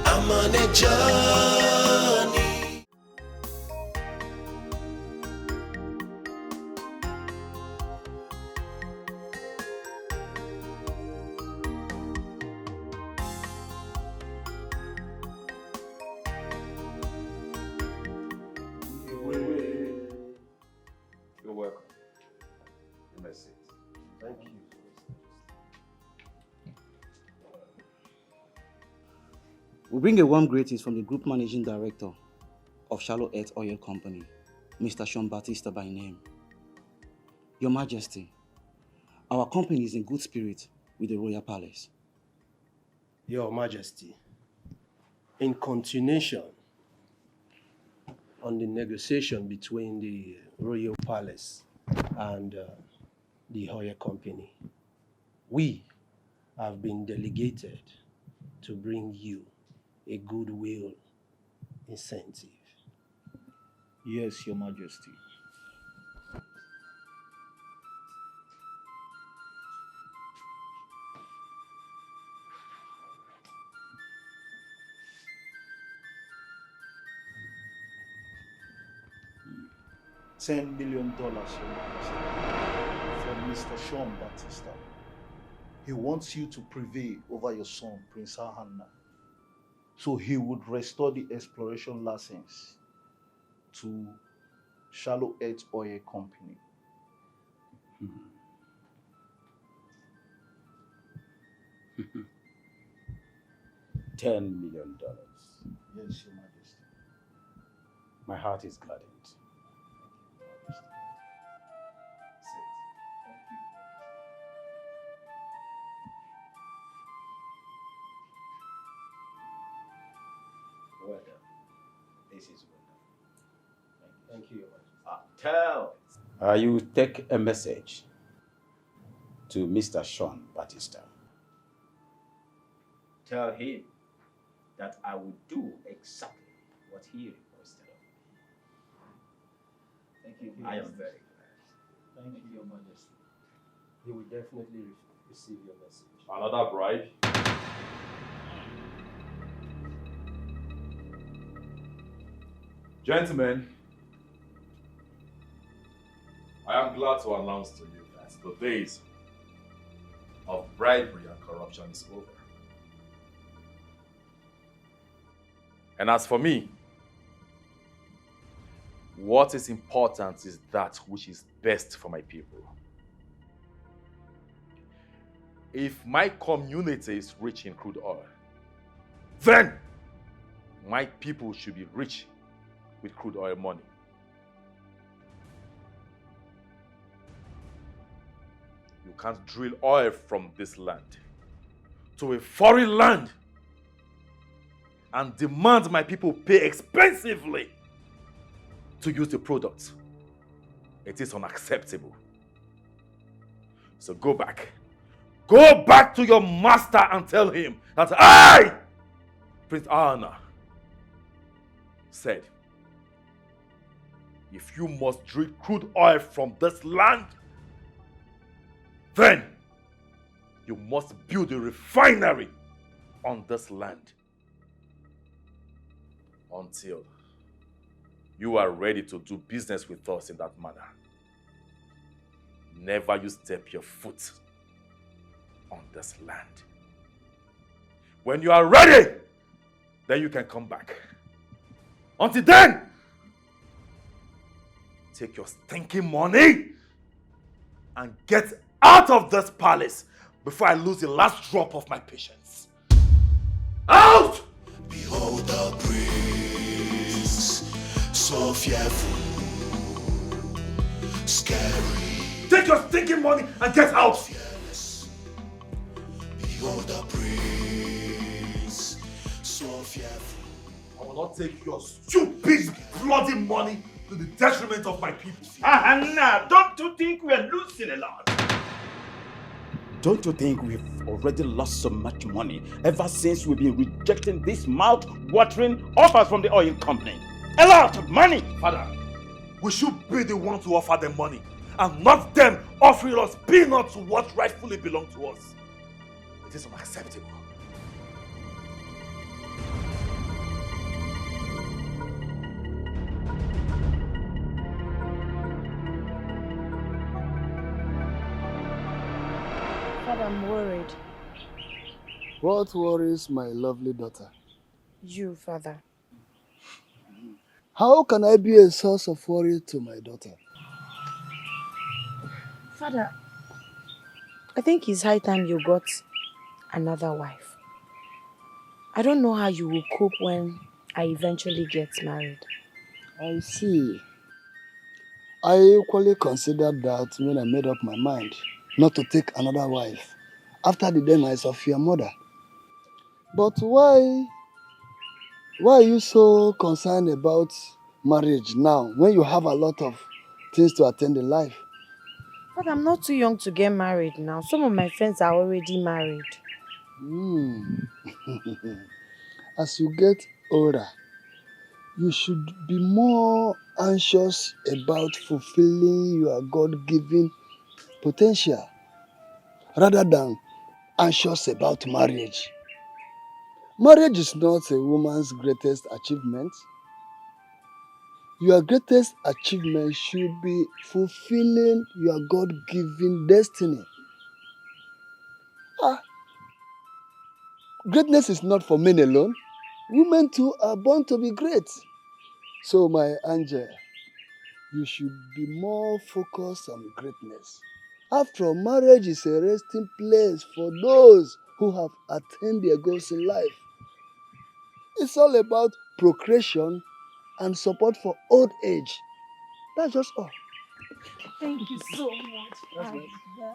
I'm on a journey. We bring a warm greetings from the Group Managing Director of Shallow Earth Oil Company, Mr. Sean Batista by name. Your Majesty, our company is in good spirit with the Royal Palace. Your Majesty, in continuation on the negotiation between the Royal Palace and the Oil Company, we have been delegated to bring you a goodwill incentive. Yes, Your Majesty. $10 million, Your Majesty, from Mr. Sean Batista. He wants you to prevail over your son, Prince Hannah, so he would restore the exploration license to Shallow Earth Oil Company. $10 million. Yes, Your Majesty. My heart is gladdened. Well done. This is wonderful. Thank you, Your Majesty. Tell. You take a message to Mr. Sean Batista. Tell him that I will do exactly what he requested of me. Thank you. I am very glad. Thank you, Your Majesty. He will definitely receive your message. Another bribe? Gentlemen, I am glad to announce to you that the days of bribery and corruption is over. And as for me, what is important is that which is best for my people. If my community is rich in crude oil, then my people should be rich with crude oil money. You can't drill oil from this land to a foreign land and demand my people pay expensively to use the product. It is unacceptable. So go back. Go back to your master and tell him that I, Prince Anna, said, if you must drill crude oil from this land, then you must build a refinery on this land until you are ready to do business with us in that manner. Never you step your foot on this land. When you are ready, then you can come back. Until then, take your stinking money and get out of this palace before I lose the last drop of my patience. Out! Behold the prince, so fearful, scary. Take your stinking money and get out! Behold the prince, so fearful. I will not take your stupid, bloody money to the detriment of my people. Hannah, don't you think we are losing a lot? Don't you think we've already lost so much money ever since we've been rejecting these mouth-watering offers from the oil company? A lot of money! Father, we should be the ones to offer them money and not them offering us peanuts to what rightfully belongs to us. It is unacceptable. Father, I'm worried. What worries my lovely daughter? You, Father. How can I be a source of worry to my daughter? Father, I think it's high time you got another wife. I don't know how you will cope when I eventually get married. I see. I equally considered that when I made up my mind not to take another wife after the demise of your mother. But why are you so concerned about marriage now when you have a lot of things to attend in life? But I'm not too young to get married now. Some of my friends are already married. As you get older, you should be more anxious about fulfilling your God-given potential rather than anxious about marriage. Marriage is not a woman's greatest achievement. Your greatest achievement should be fulfilling your God-given destiny. Greatness is not for men alone. Women too are born to be great. So, my angel, you should be more focused on greatness. After all, marriage is a resting place for those who have attained their goals in life. It's all about procreation and support for old age. That's just all. Thank you so much, That's Father.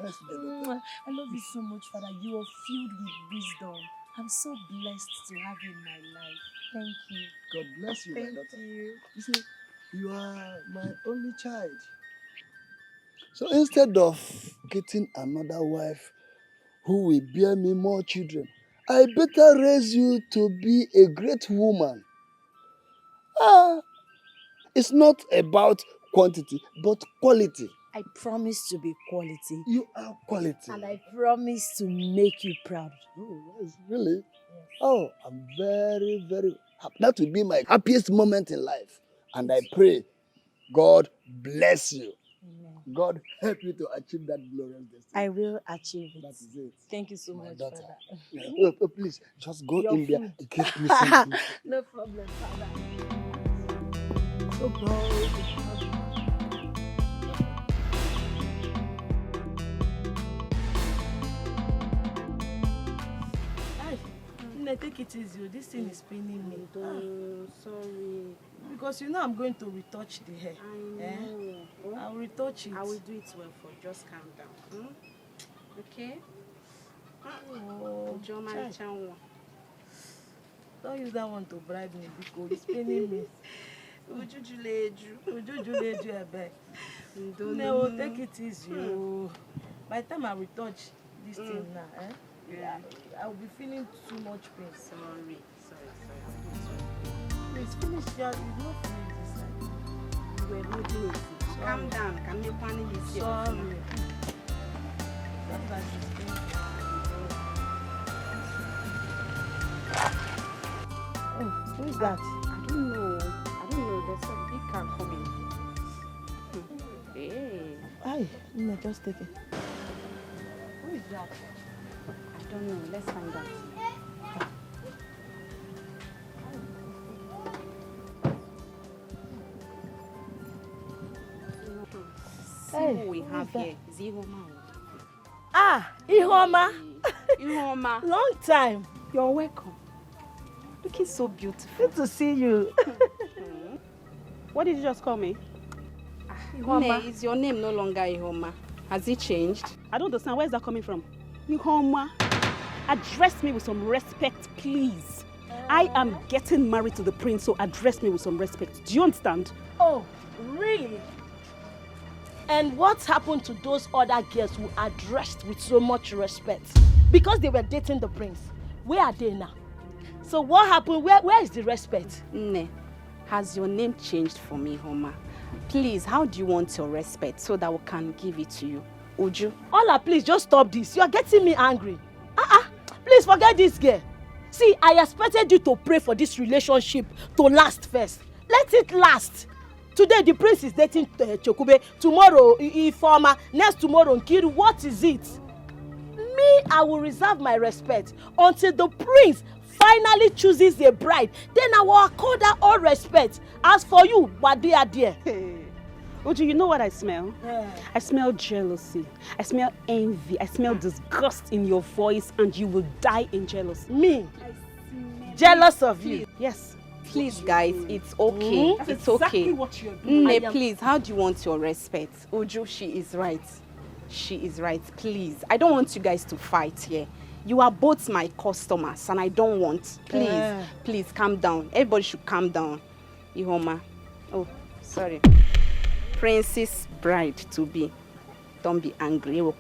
that's I love you so much, Father. You are filled with wisdom. I'm so blessed to have you in my life. Thank you. God bless you, my daughter. Thank you. You see, you are my only child. So instead of getting another wife who will bear me more children, I better raise you to be a great woman. It's not about quantity, but quality. I promise to be quality. You are quality. And I promise to make you proud. Oh, yes, really? Yes. Oh, I'm very, very happy. That will be my happiest moment in life. And I pray God bless you. Amen. God help you to achieve that glorious destiny. I will achieve it. That is it. Thank you so My much, daughter. Father. Please, just go Your in there food. and get me something. No problem, Father. So proud. Take it easy. This thing is paining me. Sorry. Because you know I'm going to retouch the hair. I know. I'll retouch it. I will do it well for you. Just calm down. Okay? Oh, don't use that one to bribe me because it's paining me. Ujujuleju, I beg. No, take it easy. By the time I retouch this thing now, yeah, I'll be feeling too much pain. Sorry. Please finish your. It's not finished this side. You were holding it. Calm down. Can you panic this? Sorry. Sometimes it's painful. Oh, who is that? I don't know. There's a big car coming. Hey. Aye, no, just take it. Who is that? I don't know. Let's find out. See who we have here. Is Ihoma? Ihoma. Ihoma. Long time. You're welcome. Looking so beautiful. Good to see you. What did you just call me? Ihoma. Is your name no longer Ihoma? Has it changed? I don't understand. Where is that coming from? Ihoma, address me with some respect, please. I am getting married to the prince, so address me with some respect. Do you understand? Oh, really? And what happened to those other girls who are dressed with so much respect? Because they were dating the prince. Where are they now? So what happened? Where is the respect? Nne, has your name changed for me, Homa? Please, how do you want your respect so that we can give it to you? Uju? Ola, please, just stop this. You are getting me angry. Please forget this girl. See, I expected you to pray for this relationship to last first. Let it last. Today, the prince is dating Chokube. Tomorrow, Ifeoma. Next tomorrow, Nkiru. What is it? Me, I will reserve my respect until the prince finally chooses a bride. Then I will accord her all respect. As for you, what they are there. Uju, you know what I smell? Yeah. I smell jealousy. I smell envy. I smell disgust in your voice, and you will die in jealousy. Me? I Jealous of you. Yes. Please, guys, it's okay. That's It's exactly okay. what you're doing. Nne, please, how do you want your respect? Uju, she is right. She is right. Please, I don't want you guys to fight here. You are both my customers, and I don't want. Please, please, calm down. Everybody should calm down. Ihoma. Oh, sorry. Princess bride to be. Don't be angry. Oh,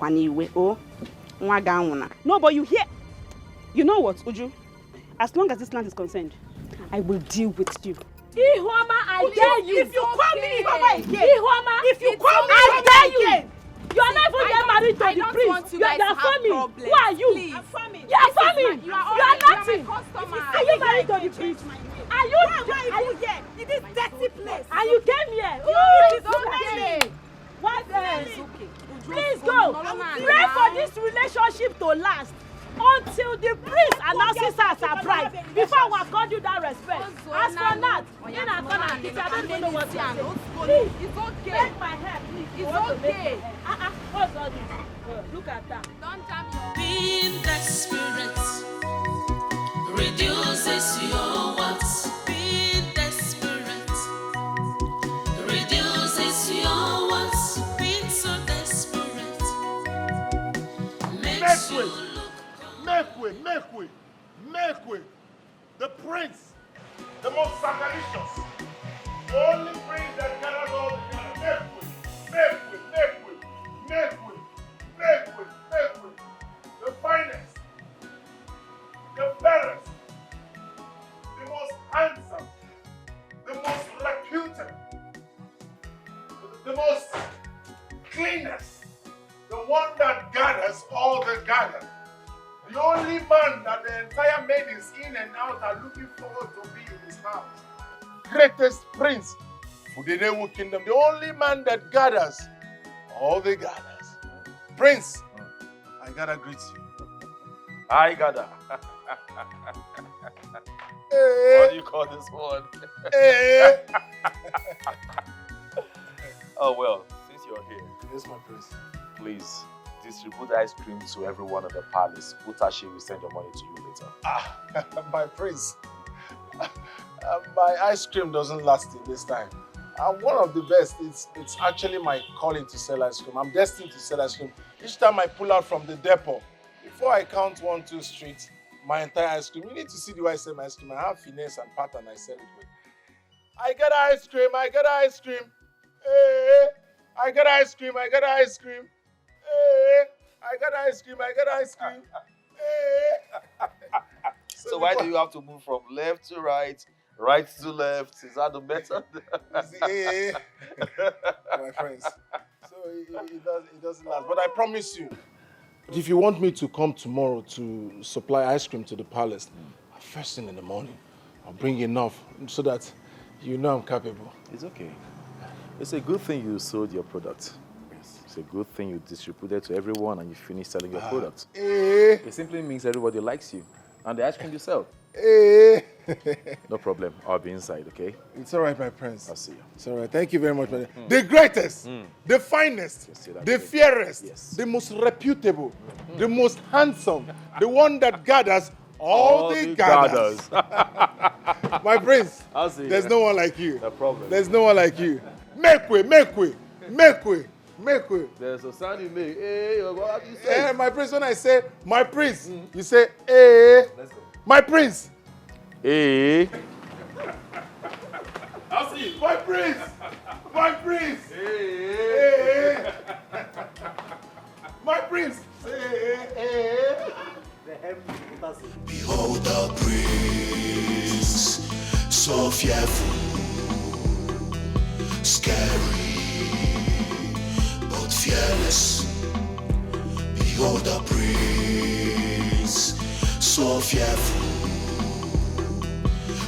no, but you hear. You know what, Uju? As long as this land is concerned, I will deal with you. Ihoma, I dare you. If you call me Ihoma again, Ihoma, if you call me I dare you. again, you are not even getting married to the prince. You are family. Who are you? You are family. You are nothing. Are you married to the prince? Are you? Are you here? In this dirty place. And you came here. Oh, it's okay. What else? Please go. Pray for this relationship to last until the prince announces her as a bride. Before I will accord you that respect. As for that, I don't even know what to say. Please, it's okay. Take my hair, please. It's okay. What's all this? Look at that. Don't jam your. Being desperate reduces your wants. Being desperate reduces your wants. Being so desperate makes you look. Make way. The prince, the most sacrificious, the only prince that gathers all the gathers. Make way. The finest, the fairest, the most handsome, the most reputed, the most cleanest, the one that gathers all the gathered. The only man that the entire maidens in and out are looking forward to be in his house. Greatest prince for the Nollywood kingdom. The only man that gathers all the gathers. Prince, I gotta greet you. I gotta. Hey. What do you call this one? Hey. Oh well, since you're here, Yes, my prince. please distribute ice cream to everyone at the palace. Utashi will send your money to you later. My prince. My ice cream doesn't last in this time. I'm one of the best. It's actually my calling to sell ice cream. I'm destined to sell ice cream. Each time I pull out from the depot, before I count 1, 2 streets, my entire ice cream. You need to see the way I sell my ice cream. I have finesse and pattern I sell it with. I got ice cream. Hey, I got ice cream. Hey, I got ice cream. Hey. So why do you have to move from left to right, right to left? Is that the method? Hey, my friends. So it doesn't last. But I promise you, if you want me to come tomorrow to supply ice cream to the palace, first thing in the morning, I'll bring enough so that you know I'm capable. It's okay. It's a good thing you sold your product. It's a good thing you distributed to everyone and you finished selling your product. It simply means everybody likes you. And the ice cream you sell. No problem. I'll be inside, okay? It's all right, my prince. I'll see you. It's all right. Thank you very much, brother. The greatest, the finest, the fairest, the most reputable, the most handsome, the one that gathers all the gathers. My prince, I'll see you. There's no one like you. No problem. There's no one like you. Make way. There's a sound you make. Hey, what do you say? My prince, when I say my prince, you say, hey. Let's go. My prince. Hey. I'll see you. My prince. Hey. My prince. Hey. Behold the prince, so fearful, scary, but fearless. Behold the prince, so fearful,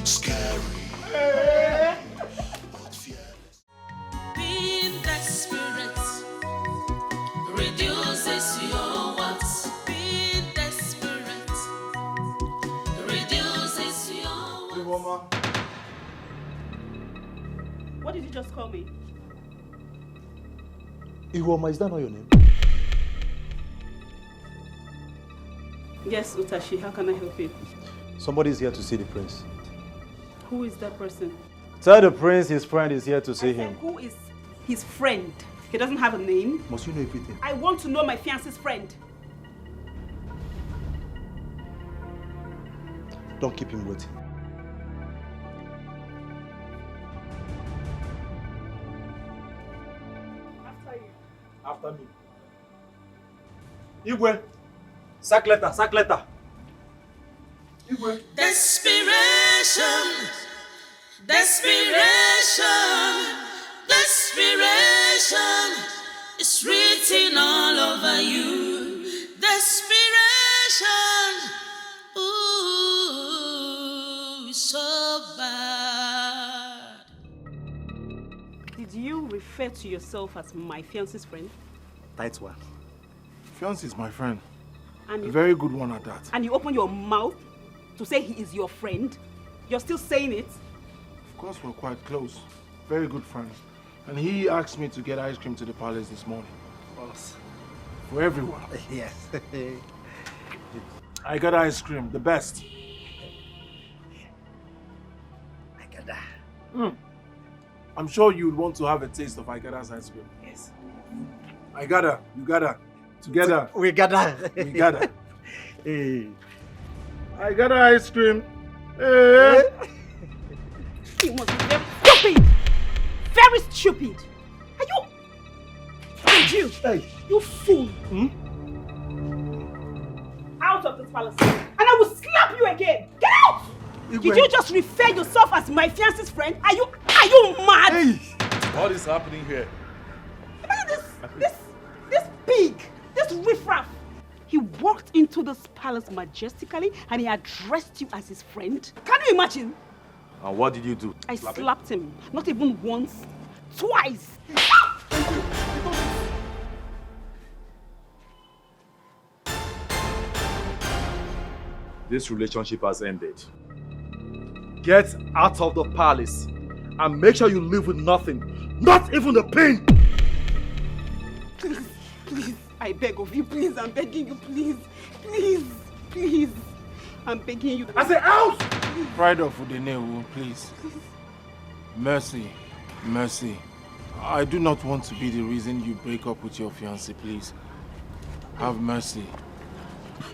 scary, but fearless. Being desperate reduces your wants. Being desperate reduces your wants. What did you just call me? Iwoma, is that not your name? Yes, Utashi, how can I help you? Somebody's here to see the prince. Who is that person? Tell the prince his friend is here to see him. Who is his friend? He doesn't have a name. Must you know everything? I want to know my fiance's friend. Don't keep him waiting. After you. After me. Igwe. Sack letter, sack letter. Igwe. Desperation, desperation, desperation is written all over you. Desperation, ooh, so bad. Did you refer to yourself as my fiance's friend? Tight one. Fiancé is my friend. And A very good one at that. And you open your mouth to say he is your friend? You're still saying it? Of course, we're quite close. Very good friends. And he asked me to get ice cream to the palace this morning. Boss. For everyone. Yes. I got ice cream, the best. I got that. I'm sure you'd want to have a taste of Igada's ice cream. Yes. I gotta, you gotta. Together. We gotta. We gotta. Hey. I got ice cream. Hey. He must be very stupid! Very stupid! Are you... Hey, you! Hey. You fool! Out of this palace, and I will slap you again! Get out! Did you just refer yourself as my fiance's friend? Are you mad? Hey. What is happening here? This pig! This riffraff! He walked into this palace majestically and he addressed you as his friend. Can you imagine? And what did you do? I slapped him. Not even once. Twice. This relationship has ended. Get out of the palace and make sure you live with nothing. Not even the pain! Please, please. I beg of you, please. I'm begging you, please. Please, please. I'm begging you. I say out! Pride of Udenewu, please. Mercy, mercy. I do not want to be the reason you break up with your fiancé, please. Have mercy.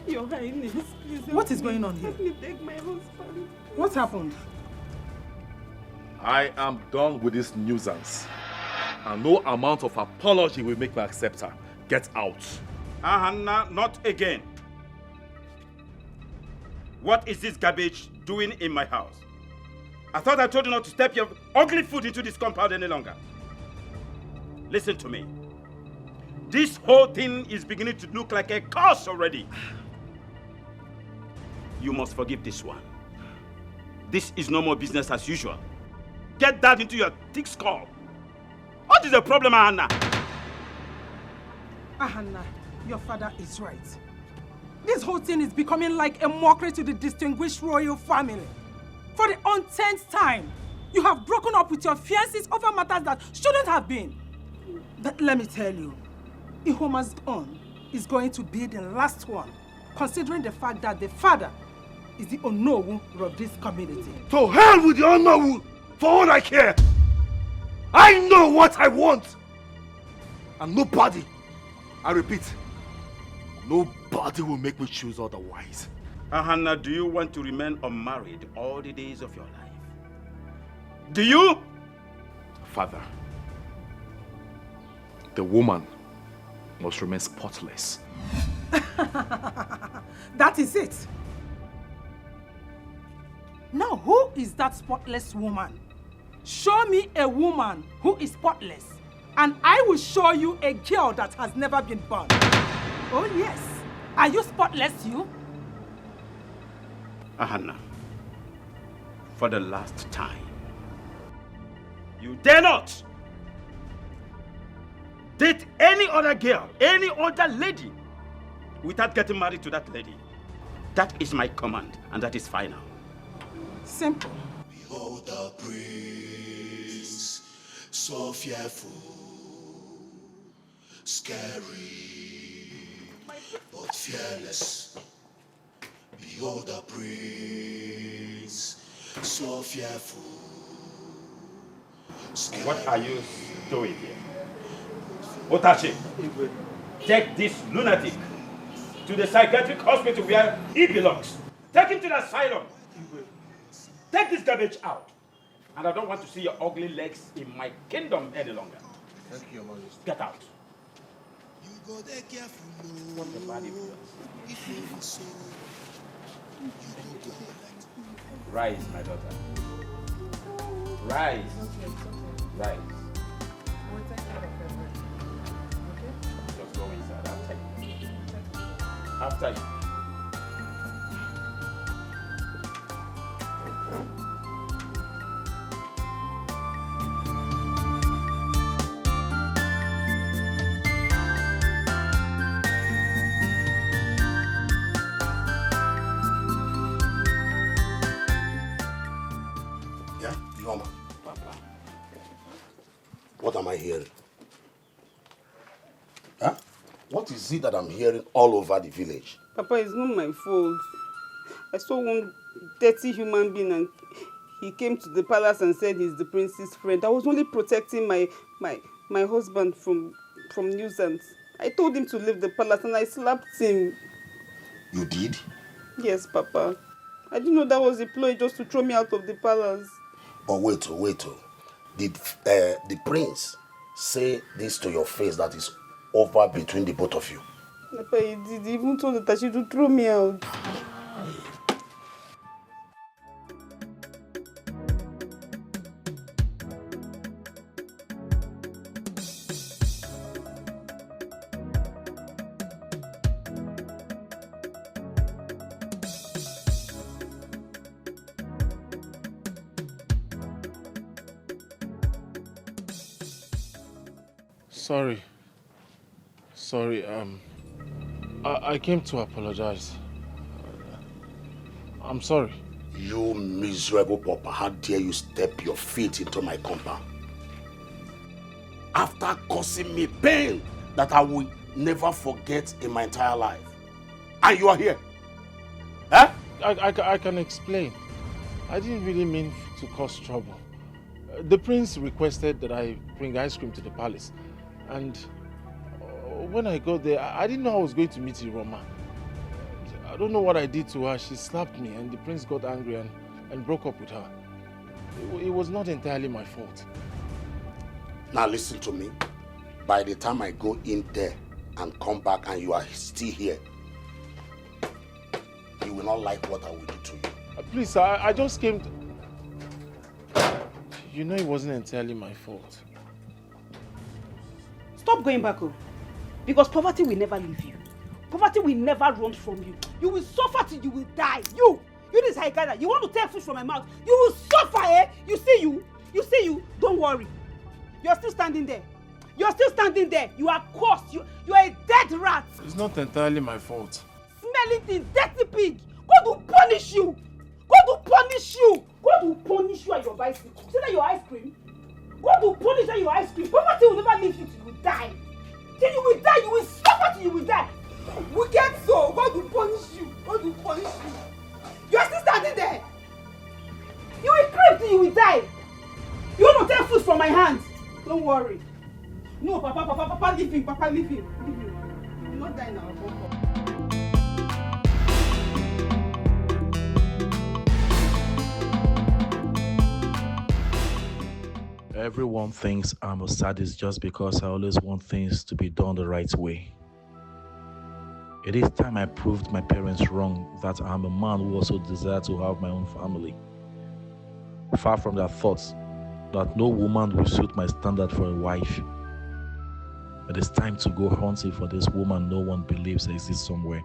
Your Highness, please. What is going on here? Let me beg my husband. What happened? I am done with this nuisance. And no amount of apology will make me accept her. Get out. Hannah, not again. What is this garbage doing in my house? I thought I told you not to step your ugly foot into this compound any longer. Listen to me. This whole thing is beginning to look like a curse already. You must forgive this one. This is no more business as usual. Get that into your thick skull. What is the problem, Hannah? Hannah, your father is right. This whole thing is becoming like a mockery to the distinguished royal family. For the umpteenth time, you have broken up with your fiancés over matters that shouldn't have been. But let me tell you, Ihoma's own is going to be the last one, considering the fact that the father is the Onowu of this community. To hell with the Onowu! For all I care! I know what I want! And nobody, I repeat, nobody will make me choose otherwise. Hannah, do you want to remain unmarried all the days of your life? Do you? Father, the woman must remain spotless. That is it. Now, who is that spotless woman? Show me a woman who is spotless, and I will show you a girl that has never been born. Oh yes. Are you spotless, you? Hannah, for the last time, you dare not date any other girl, any other lady, without getting married to that lady. That is my command, and that is final. Simple. Behold the prince, so fearful, scary, but fearless. Behold the prince, so fearful. What are you doing here? Otachi, take this lunatic to the psychiatric hospital where he belongs. Take him to the asylum. Take this garbage out. And I don't want to see your ugly legs in my kingdom any longer. Thank you, Your Majesty. Get out. What a bad influence. Rise, my daughter. Rise. Rise. Just go inside. After you. Yeah, Yoma. What am I hearing? Huh? What is it that I'm hearing all over the village? Papa, it's not my fault. I saw one dirty human being and he came to the palace and said he's the prince's friend. I was only protecting my husband from nuisance. I told him to leave the palace and I slapped him. You did? Yes, Papa. I didn't know that was a ploy just to throw me out of the palace. But wait. Did the prince say this to your face that is over between the both of you? Papa, he did. He even told Tashi to throw me out. Sorry, I came to apologize. I'm sorry. You miserable papa, how dare you step your feet into my compound? After causing me pain that I will never forget in my entire life. And you are here. Huh? I can explain. I didn't really mean to cause trouble. The prince requested that I bring ice cream to the palace. And when I got there, I didn't know I was going to meet Iroma. I don't know what I did to her. She slapped me and the prince got angry and broke up with her. It was not entirely my fault. Now listen to me. By the time I go in there and come back and you are still here, you will not like what I will do to you. Please, I just came to... You know it wasn't entirely my fault. Stop going back home. Because poverty will never leave you. Poverty will never run from you. You will suffer till you will die. You this Haikada, you want to take food from my mouth. You will suffer, eh? You see you. Don't worry. You're still standing there. You are cursed. You are a dead rat. It's not entirely my fault. Smelling thing, dirty pig. God will punish you. God will punish you at your bicycle. See that your ice cream? God will punish you at your ice cream. Poverty will never leave you till you die. Till you will die, you will suffer till you will die. Wicked soul, God will punish you. You are still standing there. You will creep till you will die. You want to take food from my hands? Don't worry. No, Papa, leave him. Leave him. You will not die now. Everyone thinks I'm a sadist just because I always want things to be done the right way. It is time I proved my parents wrong that I'm a man who also desires to have my own family. Far from their thoughts that no woman will suit my standard for a wife. It is time to go hunting for this woman no one believes exists somewhere.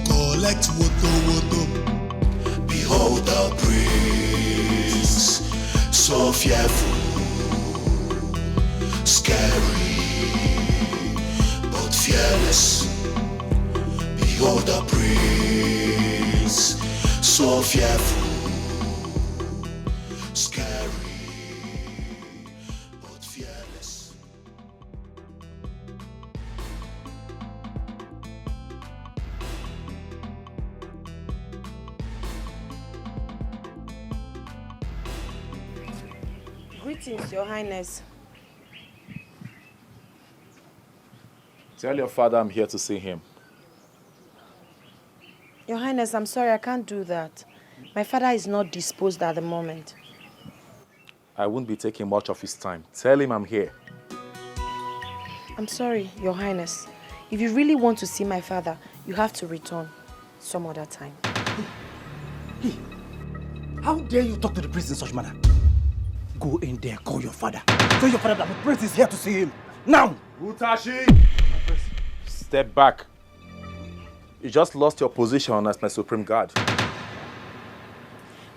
Collect woto. Behold the prince, so fearful, scary, fearless. Behold the prince, so fearful, scary, but fearless. Greetings, Your Highness. Tell your father I'm here to see him. Your Highness, I'm sorry, I can't do that. My father is not disposed at the moment. I won't be taking much of his time. Tell him I'm here. I'm sorry, Your Highness. If you really want to see my father, you have to return some other time. How dare you talk to the priest in such manner? Go in there, call your father. Tell your father that the priest is here to see him. Now! Utashi! Step back. You just lost your position as my supreme guard.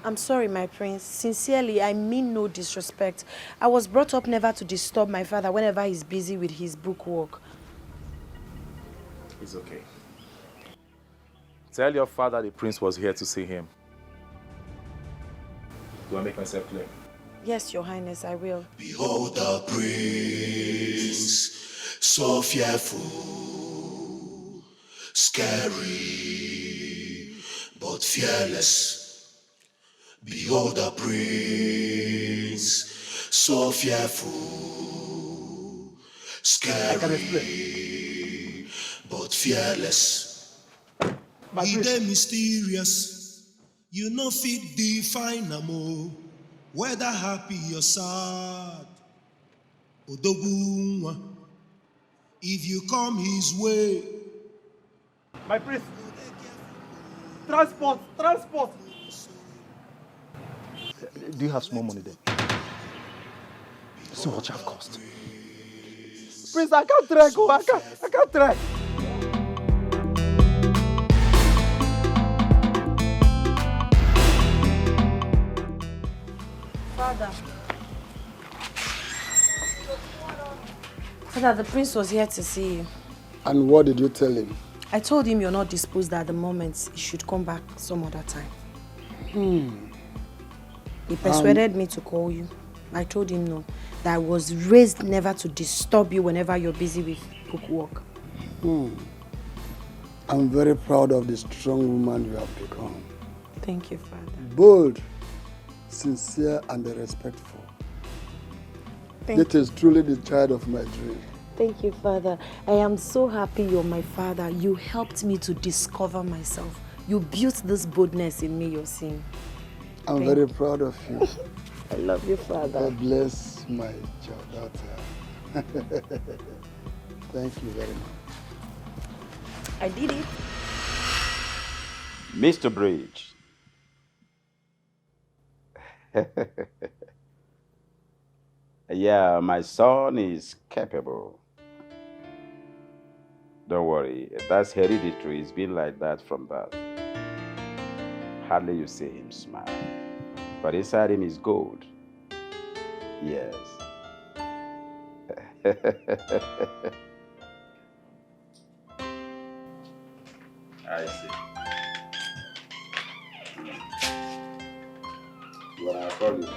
I'm sorry, my prince. Sincerely, I mean no disrespect. I was brought up never to disturb my father whenever he's busy with his book work. It's okay. Tell your father the prince was here to see him. Do I make myself clear? Yes, Your Highness, I will. Behold the prince, so fearful, scary, but fearless. Behold the prince, so fearful, scary, but fearless. He dey mysterious, you no fit define am o, whether happy or sad. Odogunwa, if you come his way. My priest! Transport! Transport! Do you have small money there? So much have cost. Prince, I can't trek, oh, I can't trek. Father. Father, the prince was here to see you. And what did you tell him? I told him you're not disposed at the moment. He should come back some other time. He persuaded me to call you. I told him no, that I was raised never to disturb you whenever you're busy with book work. I'm very proud of the strong woman you have become. Thank you, Father. Bold, sincere, and respectful. It is truly the child of my dream. Thank you, Father. I am so happy you're my father. You helped me to discover myself. You built this boldness in me you're seeing. I'm very proud of you. I love you, Father. God bless my daughter. Thank you very much. I did it. Mr. Bridge. Yeah, my son is capable. Don't worry, that's hereditary. It's been like that from birth. Hardly you see him smile. But inside him is gold. Yes. I see. Well, I'll call you later.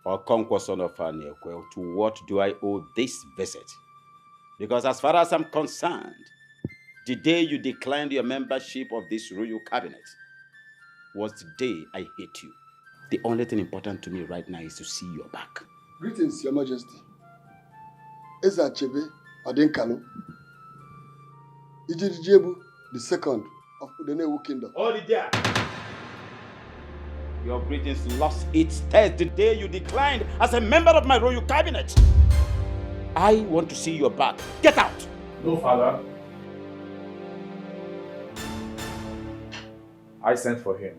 Okonkwo, son of Aniekwe, to what do I owe this visit? Because as far as I'm concerned, the day you declined your membership of this royal cabinet was the day I hate you. The only thing important to me right now is to see your back. Greetings, Your Majesty. Eza Chebe Odinkalu, Ijirijebu, the second of Udenewu Kingdom. Hold it there. Your greetings lost its taste the day you declined as a member of my royal cabinet. I want to see your back. Get out! No, Father. I sent for him.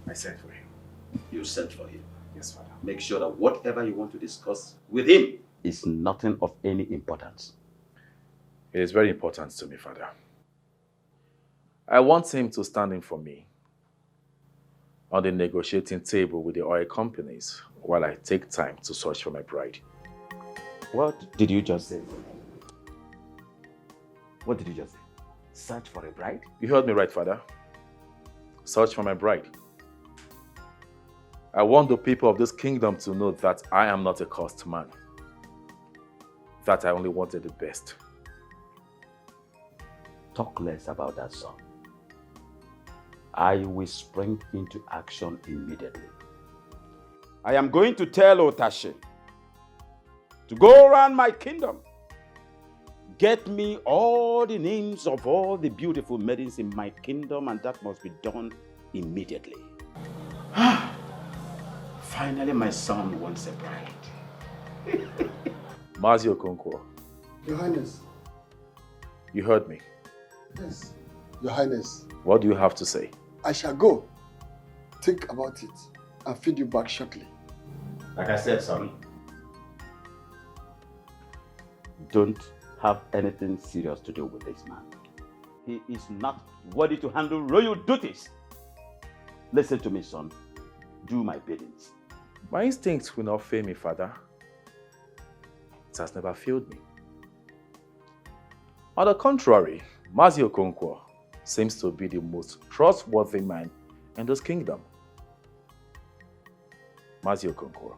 I sent for him. You sent for him. Yes, Father. Make sure that whatever you want to discuss with him is nothing of any importance. It is very important to me, Father. I want him to stand in for me on the negotiating table with the oil companies while I take time to search for my bride. What did you just say? What did you just say? Search for a bride? You heard me right, Father. Search for my bride. I want the people of this kingdom to know that I am not a cursed man. That I only wanted the best. Talk less about that, son. I will spring into action immediately. I am going to tell Otashe to go around my kingdom. Get me all the names of all the beautiful maidens in my kingdom, and that must be done immediately. Finally, my son wants a bride. Mazi Okonkwo. Your Highness. You heard me. Yes, Your Highness. What do you have to say? I shall go. Think about it and feed you back shortly. Like I said, son, don't have anything serious to do with this man. He is not worthy to handle royal duties. Listen to me, son. Do my biddings. My instincts will not fail me, Father. It has never failed me. On the contrary, Mazi Okonkwo seems to be the most trustworthy man in this kingdom. Mazi Okonkwo,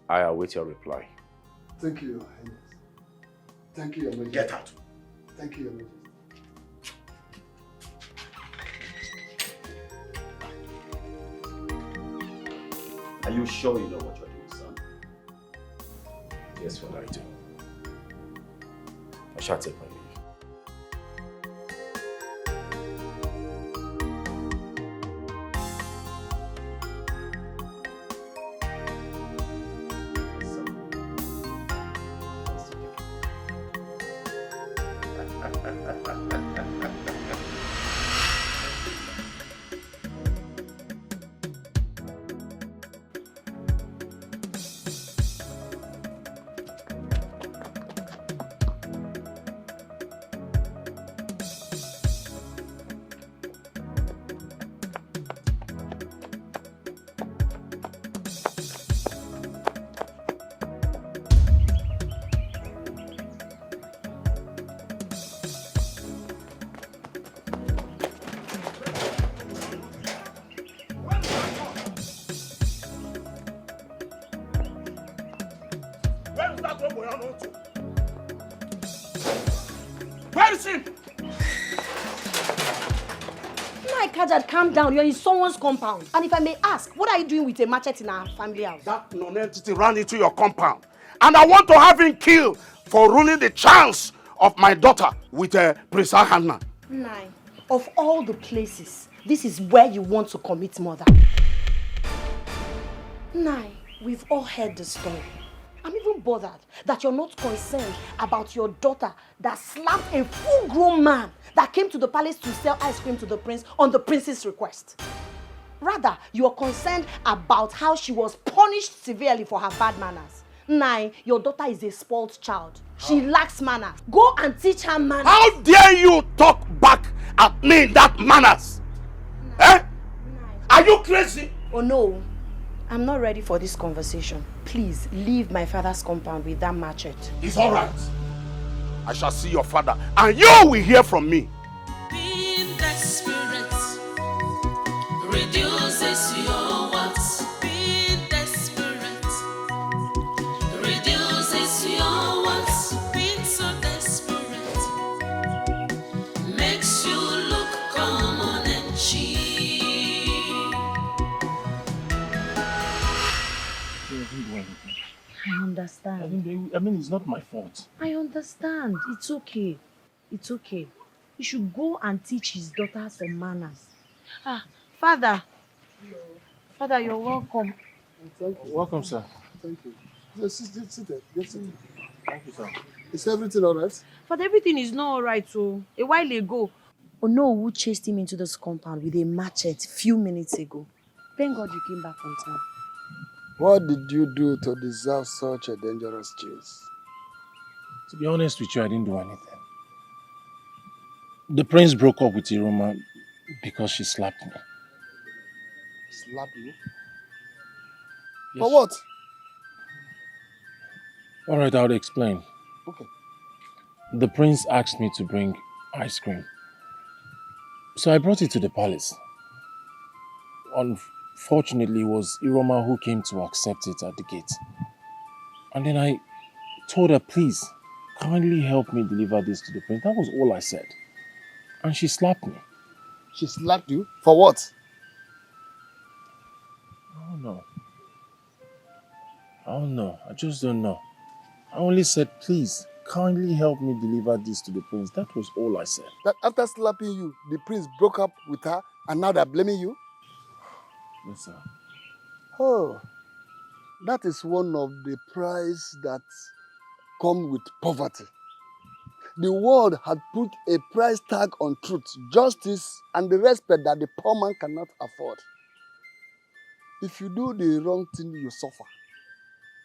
I await your reply. Thank you, Your Highness. Thank you, Your Majesty. Get out. Thank you, Your Majesty. Are you sure you know what you're doing, son? Yes, Father, I do. I shall take my leave. Where is him? My Kajad, calm down. You're in someone's compound. And if I may ask, what are you doing with a machete in our family house? That non-entity ran into your compound. And I want to have him killed for ruining the chance of my daughter with Prince Hannah. Nine. Of all the places, this is where you want to commit murder. Nine. We've all heard the story. I'm even bothered that you're not concerned about your daughter that slapped a full-grown man that came to the palace to sell ice cream to the prince on the prince's request. Rather, you are concerned about how she was punished severely for her bad manners. Nine, your daughter is a spoiled child. She lacks manners. Go and teach her manners. How dare you talk back at me in that manners? Eh? Are you crazy? Oh no, I'm not ready for this conversation. Please, leave my father's compound with that machete. It's all right. I shall see your father and you will hear from me. Being desperate reduces your what? Being desperate reduces your what? Being so desperate makes you look common and cheap. I understand. I mean, it's not my fault. I understand. It's okay. It's okay. You should go and teach his daughter some manners. Ah, Father. Father, you're welcome. Thank you. Welcome, sir. Thank you. Just sit there. Just sit there. Thank you, sir. Is everything all right? Father, everything is not all right. So, a while ago, Onowu chased him into this compound with a machete few minutes ago. Thank God you came back on time. What did you do to deserve such a dangerous chase? To be honest with you, I didn't do anything. The prince broke up with Iroma because she slapped me. Slap you? Yes. For what? All right, I'll explain. Okay. The prince asked me to bring ice cream. So I brought it to the palace. Unfortunately, it was Iroma who came to accept it at the gate. And then I told her, please, kindly help me deliver this to the prince. That was all I said. And she slapped me. She slapped you? For what? I don't know. I don't know. I just don't know. I only said, please, kindly help me deliver this to the prince. That was all I said. That after slapping you, the prince broke up with her and now they're blaming you? Yes, sir. Oh, that is one of the price that come with poverty. The world had put a price tag on truth, justice, and the respect that the poor man cannot afford. If you do the wrong thing, you suffer.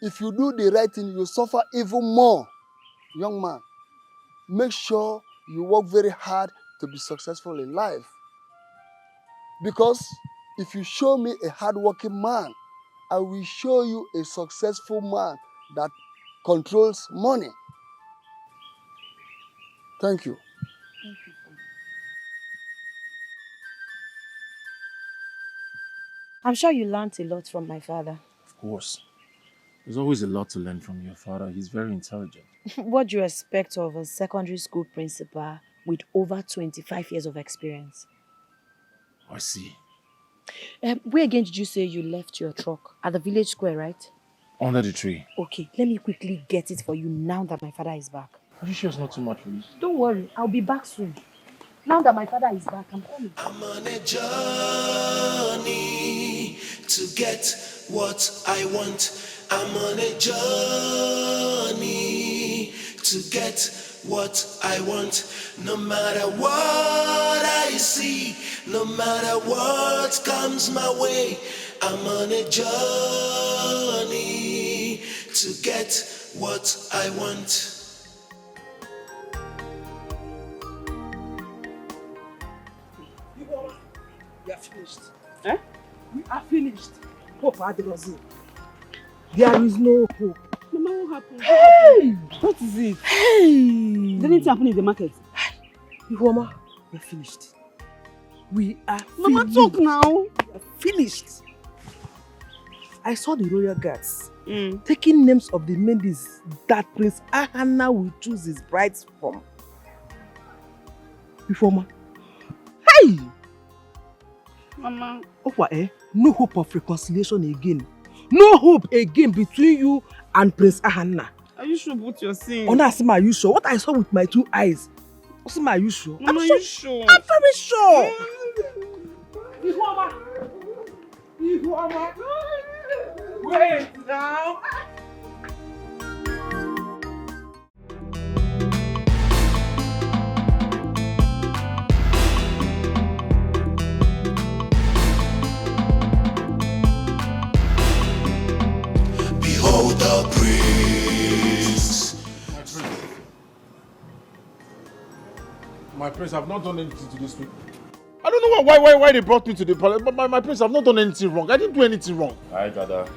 If you do the right thing, you suffer even more. Young man, make sure you work very hard to be successful in life. Because if you show me a hardworking man, I will show you a successful man that controls money. Thank you. I'm sure you learned a lot from my father. Of course. There's always a lot to learn from your father. He's very intelligent. What do you expect of a secondary school principal with over 25 years of experience? I see. Where again did you say you left your truck? At the village square, right? Under the tree. Okay, let me quickly get it for you now that my father is back. Are you sure it's not too much for you? Don't worry, I'll be back soon. Now that my father is back, I'm coming. I'm on a journey to get what I want. I'm on a journey to get what I want. No matter what I see, no matter what comes my way, I'm on a journey to get what I want. We are finished. Eh? We are finished. Hope Adelazi. There is no hope. Mama, what happened? Hey! What is it? Hey! Did anything happen in the market? Mama, we are finished. We are Mama, finished. talk now. We are finished. I saw the royal guards taking names of the ladies that Prince Ahana will choose his brides from. Mama. Hey! Mama. No hope of reconciliation again. No hope again between you and Prince Ahana. Are you sure what you're saying? Onasima, are you sure? What I saw with my 2 eyes. Osima, are you sure? Mama, are you sure? I'm very sure. Wait now. Behold the prince. My prince, I've not done anything to these people. I don't know why they brought me to the palace, but my prince, I've not done anything wrong. I didn't do anything wrong. Alright, Dada.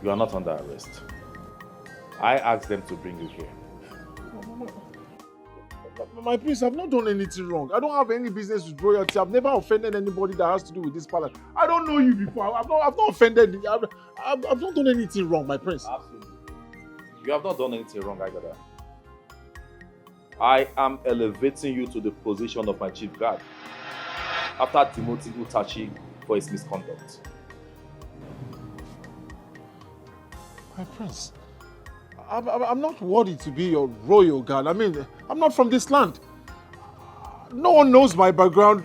You are not under arrest. I asked them to bring you here. My prince, I've not done anything wrong. I don't have any business with royalty. I've never offended anybody that has to do with this palace. I don't know you before. I've not offended. I've not done anything wrong, my prince. Absolutely. You have not done anything wrong, Agada. I am elevating you to the position of my chief guard after demoting Utachi for his misconduct. My prince, I'm not worthy to be your royal guard. I mean, I'm not from this land. No one knows my background.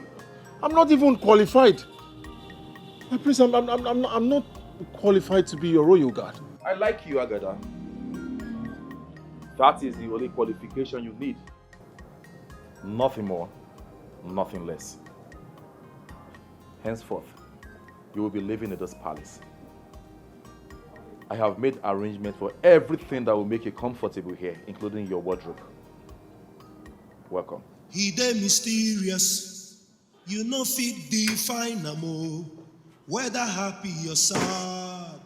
I'm not even qualified. My prince, I'm not qualified to be your royal guard. I like you, Agada. That is the only qualification you need. Nothing more, nothing less. Henceforth, you will be living in this palace. I have made arrangements for everything that will make you comfortable here, including your wardrobe. Welcome. He dey mysterious. You know fit define am whether happy or sad.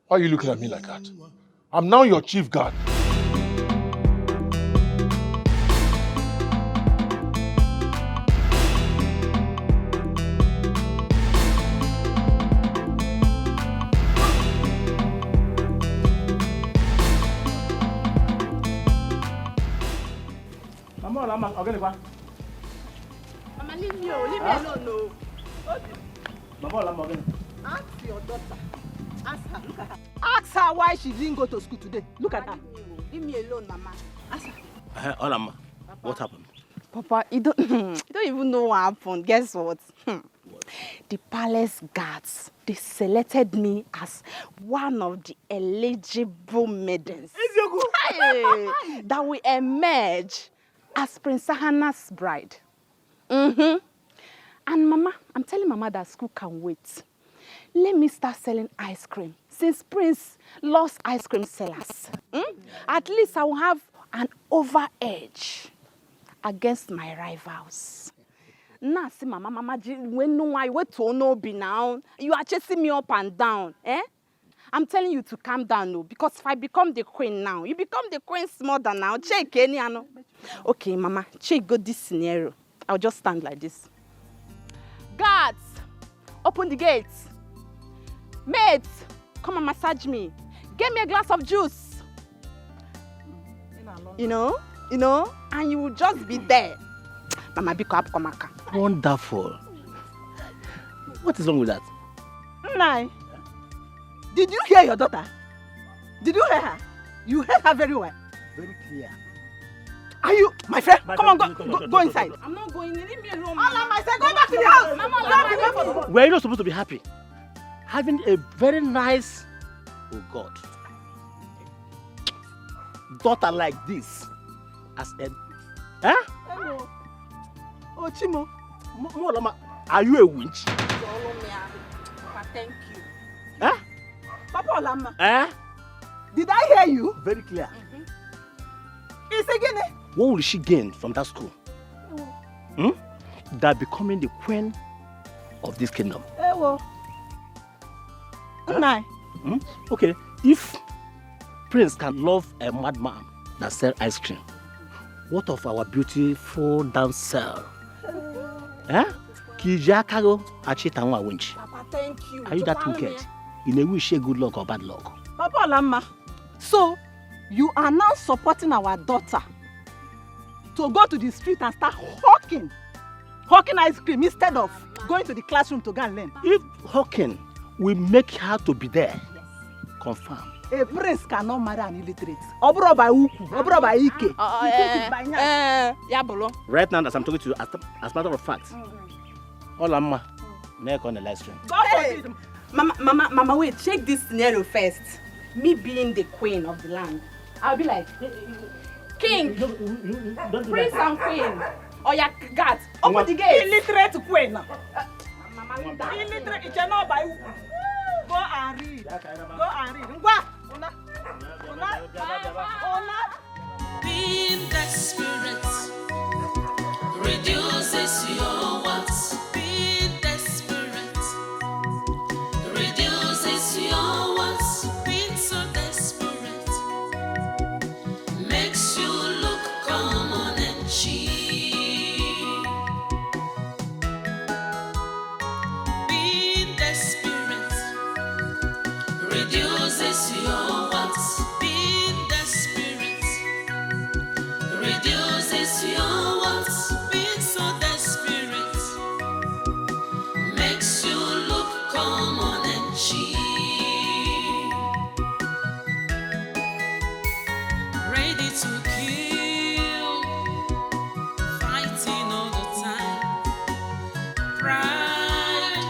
Why are you looking at me like that? I'm now your chief guard. Mama, leave me alone, no. Ask your daughter. Ask her. Look at her. Ask her why she didn't go to school today. Look at her. Leave me alone, Mama. Ask her. Olama, what happened? Papa, you don't even know what happened. Guess what? The palace guards, they selected me as one of the eligible maidens that will emerge as Prince Hannah's bride. And Mama, I'm telling Mama that school can wait. Let me start selling ice cream since Prince lost ice cream sellers. At least I will have an over edge against my rivals. Now, see, Mama, when no I wait to no be now, you are chasing me up and down, eh? I'm telling you to calm down, no, because if I become the queen now, you become the queen smarter now. Check any, no. Okay, Mama, check go this scenario. I'll just stand like this. Guards, open the gates. Maids, come and massage me. Get me a glass of juice. You know, and you will just be there. Mama, be up, Komaka. Wonderful. What is wrong with that? Nai, did you hear your daughter? Did you hear her? You heard her very well. Very clear. Are you, my friend? Come on, go inside. I'm not going. Leave me alone. I said, go back to the house. Mama, We're not supposed to be happy. Having a very nice, oh God, daughter like this as a, huh? Hello. Oh, Chimo. Molama, are you a winch? Papa, thank you. Huh? Papa Olama. Eh? Did I hear you? Very clear. It's again. What will she gain from that school? That becoming the queen of this kingdom. Well. Nai. Okay, if Prince can love a madman that sells ice cream, what of our beautiful damsel? Kijakago Achitangwa Winch. Papa, thank you. Are you that wicked? In a wish, good luck or bad luck? Papa Olama, so you are now supporting our daughter to go to the street and start hawking ice cream instead of going to the classroom to go and learn. If hawking will make her to be there, confirm. A prince cannot marry an illiterate. Obro by Uku, Obro by Ike. Right now, as I'm talking to you, as a matter of fact, Olama, make on the live stream. Hey. Mama, wait, check this scenario first. Me being the queen of the land, I'll be like, king, prince and queen. Oh yeah, God, open the gate. Illiterate queen. Illiterate, it's not by Uku. Go and read. Being desperate reduces your wants. Being desperate reduces your wants. Being so desperate makes you look common and cheap. Being desperate reduces your wants. Being desperate reduces your wants. Being so desperate makes you look common and cheap. Ready to kill, fighting all the time. Pride,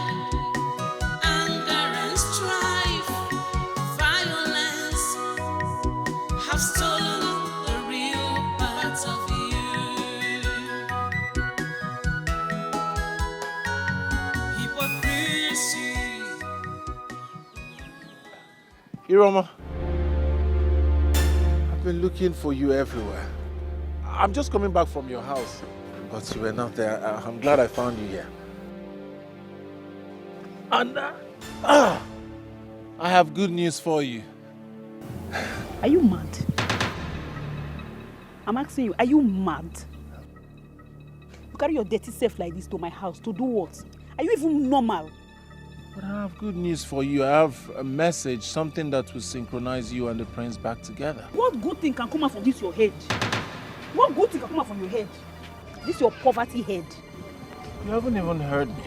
anger and strife, violence have stolen the real part of you. Hypocrisy. Iroma, I've been looking for you everywhere. I'm just coming back from your house. but you were not there. I'm glad I found you here. And I have good news for you. Are you mad? I'm asking you, are you mad? You carry your dirty self like this to my house to do what? Are you even normal? But I have good news for you. I have a message, something that will synchronize you and the prince back together. What good thing can come out from this your head? What good thing can come out from your head? This your poverty head. You haven't even heard me.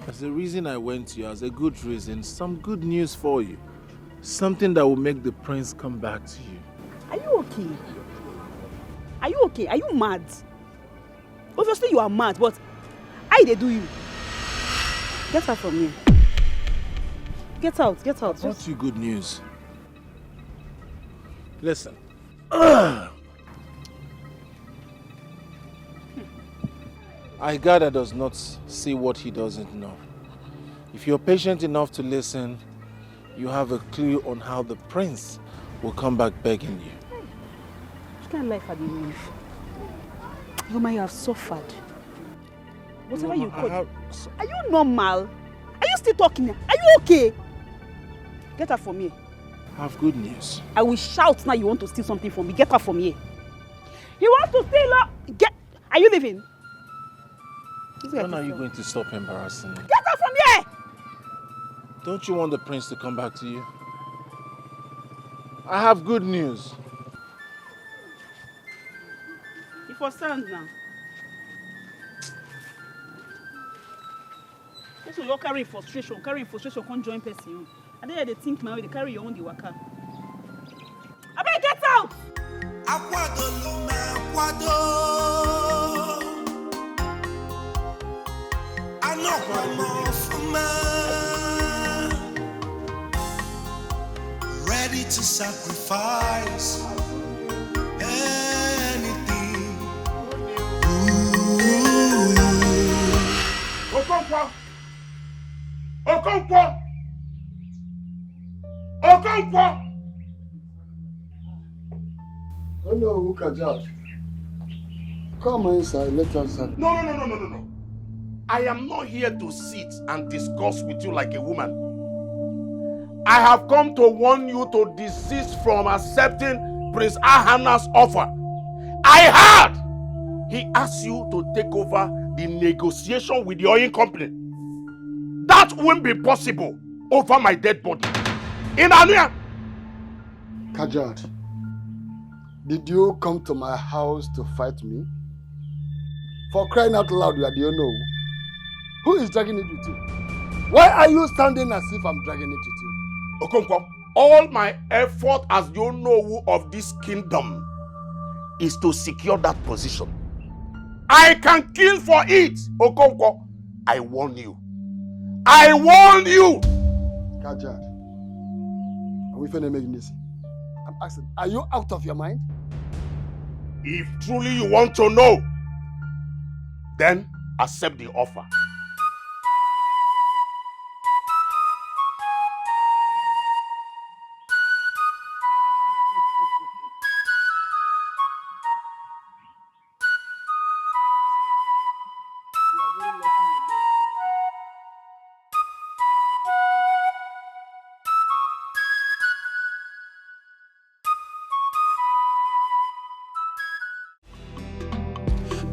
There's a reason I went to you, as a good reason, some good news for you. Something that will make the prince come back to you. Are you okay? Are you okay? Are you mad? Obviously you are mad, but how they do you? Get out from here. Get out, get out. I brought you good news. Listen. Igada does not see what he doesn't know. If you're patient enough to listen, you have a clue on how the prince will come back begging you. What kind of life are you living? Yoma, you have suffered. Whatever you call it. Are you normal? Are you still talking? Are you okay? Get out from here. I have good news. I will shout now you want to steal something from me. Get out from here. You want to steal? Get. Are you leaving? When are you going to stop embarrassing me? Get out from here! Don't you want the prince to come back to you? I have good news. You for stand now. Also, you're carrying frustration, can't join person. And then they think my way, they carry your own the waka. I better get out! Ready to sacrifice anything. Okonkwo! Okonkwo! Okonkwo! Hello, Kajat. Come inside, let us have... No. I am not here to sit and discuss with you like a woman. I have come to warn you to desist from accepting Prince Ahana's offer. I heard he asked you to take over the negotiation with the oil company. That won't be possible over my dead body. In Anuya! Kajat, did you come to my house to fight me? For crying out loud, you are the owner. Who is dragging it with you? Why are you standing as if I'm dragging it with you? Okonkwo, all my effort as the owner of this kingdom is to secure that position. I can kill for it, Okonkwo. I warn you. I warn you! Kajat, are we finna make this? I'm asking, are you out of your mind? If truly you want to know, then accept the offer.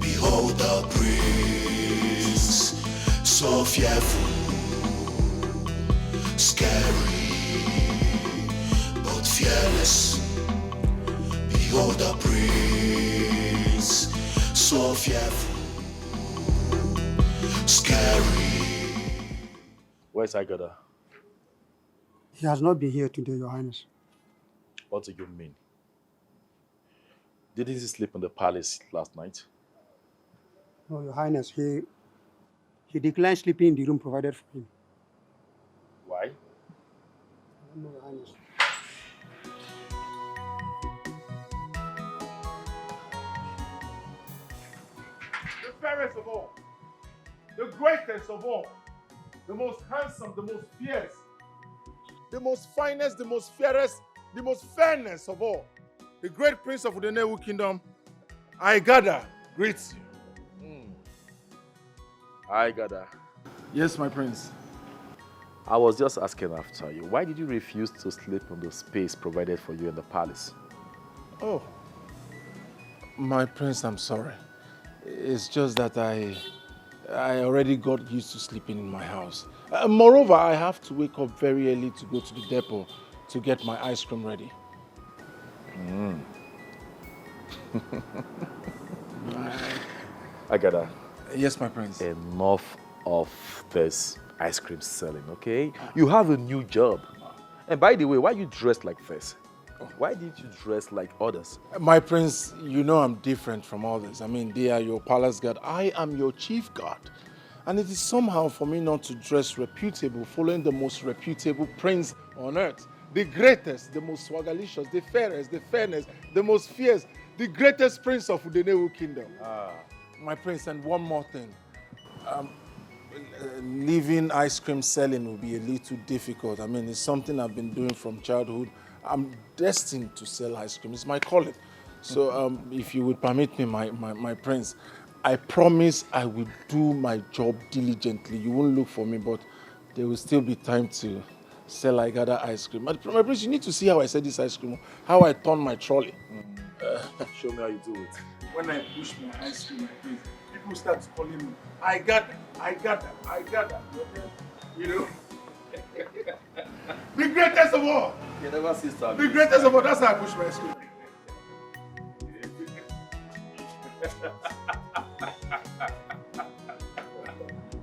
Behold the prince, so fearful, scary, but fearless. Behold the prince, so fearful, scary. Where's Igada? He has not been here today, Your Highness. What do you mean? Didn't he sleep in the palace last night? No, Your Highness, he declined sleeping in the room provided for him. Why? No, Your Highness. The fairest of all, the greatest of all, the most handsome, the most fierce, the most finest, the most fairest, the most fairness of all, the great prince of the Nollywood kingdom, Igada greets you. I got that. Yes, my prince. I was just asking after you. Why did you refuse to sleep on the space provided for you in the palace? Oh, my prince, I'm sorry. It's just that I already got used to sleeping in my house. Moreover, I have to wake up very early to go to the depot to get my ice cream ready. I got that. Yes, my prince. Enough of this ice cream selling, okay? You have a new job. And by the way, why you dressed like this? Why didn't you dress like others? My prince, you know I'm different from others. I mean, they are your palace guard. I am your chief guard. And it is somehow for me not to dress reputable, following the most reputable prince on earth. The greatest, the most swagalicious, the fairest, the fairness, the most fierce, the greatest prince of Udenewu kingdom. My prince, and one more thing. Leaving ice cream selling will be a little difficult. I mean, it's something I've been doing from childhood. I'm destined to sell ice cream. It's my calling. So if you would permit me, my prince, I promise I will do my job diligently. You won't look for me, but there will still be time to sell Igada ice cream. My prince, you need to see how I sell this ice cream, how I turn my trolley. Show me how you do it. When I push my ice cream, my prince, people start calling me, I got that. You know? The greatest of all. You never see something. The greatest of all. That's how I push my ice cream.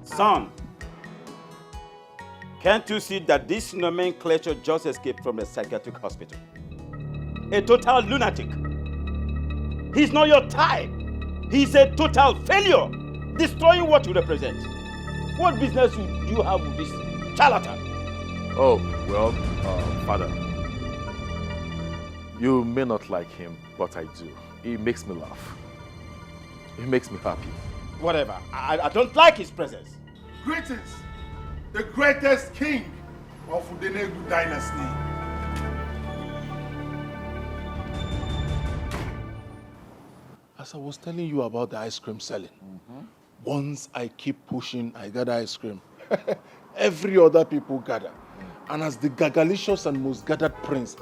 Son, can't you see that this nomenclature just escaped from a psychiatric hospital? A total lunatic. He's not your type. He's a total failure, destroying what you represent. What business do you have with this charlatan? Oh, well, Father, you may not like him, but I do. He makes me laugh. He makes me happy. Whatever. I don't like his presence. Greetings, the greatest king of Udenegu dynasty. As I was telling you about the ice cream selling, once I keep pushing, I gather ice cream. Every other people gather. And as the gagalicious and most gathered prince,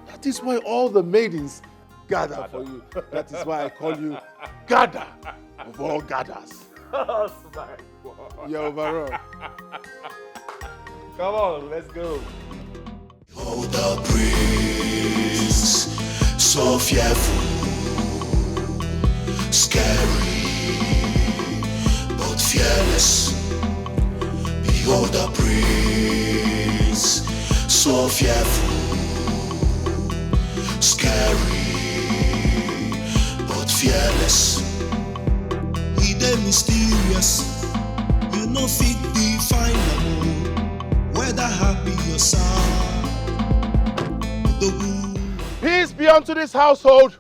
that is why all the maidens gather for you. That is why I call you Gather of all gathers. You're overall. Come on, let's go. Oh, the prince, so fearful, scary, but fearless. Behold the prince, so fearful, scary, but fearless. He dey mysterious, you no fit define am, whether happy or sad. Peace be unto this household.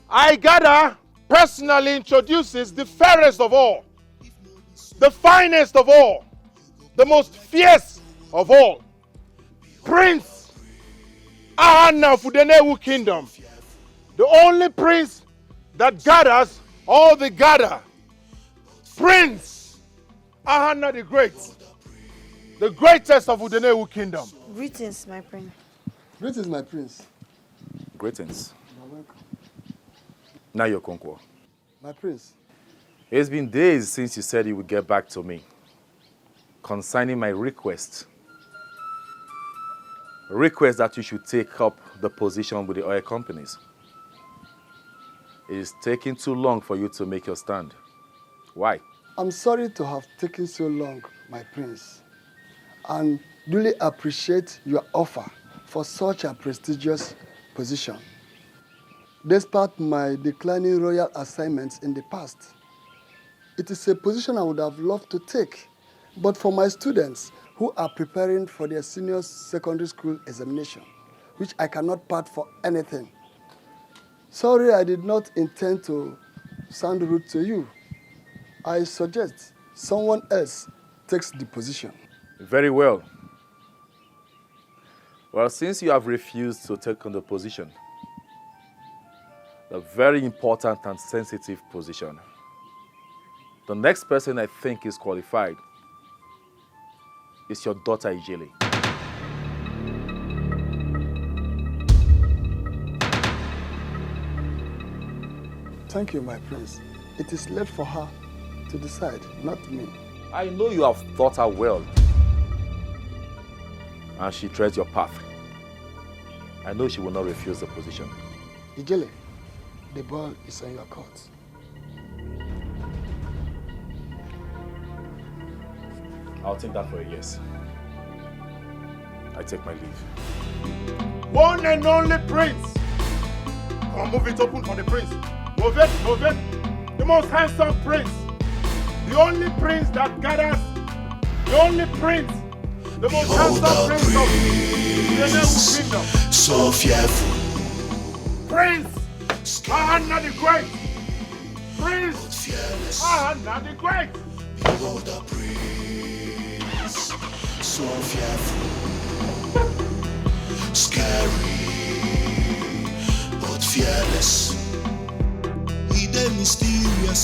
I gather personally introduces the fairest of all, the finest of all, the most fierce of all, Prince Ahana of Udenewu Kingdom, the only prince that gathers all the gather, Prince Ahana the Great, the greatest of Udenewu Kingdom. Greetings, my prince. Greetings, my prince. Greetings. You're welcome. Now you're Conqueror. My prince. It's been days since you said you would get back to me concerning my request. Request that you should take up the position with the oil companies. It is taking too long for you to make your stand. Why? I'm sorry to have taken so long, my prince, and duly appreciate your offer for such a prestigious position. Despite my declining royal assignments in the past, it is a position I would have loved to take, but for my students who are preparing for their senior secondary school examination, which I cannot part for anything. Sorry, I did not intend to sound rude to you. I suggest someone else takes the position. Very well. Well, since you have refused to take on the position, a very important and sensitive position, The next person I think is qualified is your daughter, Ijele. Thank you, my prince. It is left for her to decide, not me. I know you have thought her well. And she treads your path. I know she will not refuse the position. Ijele, the ball is on your court. I'll take that for a yes. I take my leave. One and only prince. Come on, move it open for the prince. Move it, move it. The most handsome prince. The only prince that gathers. The only prince. The most handsome prince of the Nollywood kingdom. So fearful. Prince Ahana the Great. Prince Ahana the Great. Behold the prince. So fearful. Scary. But fearless. He dey mysterious.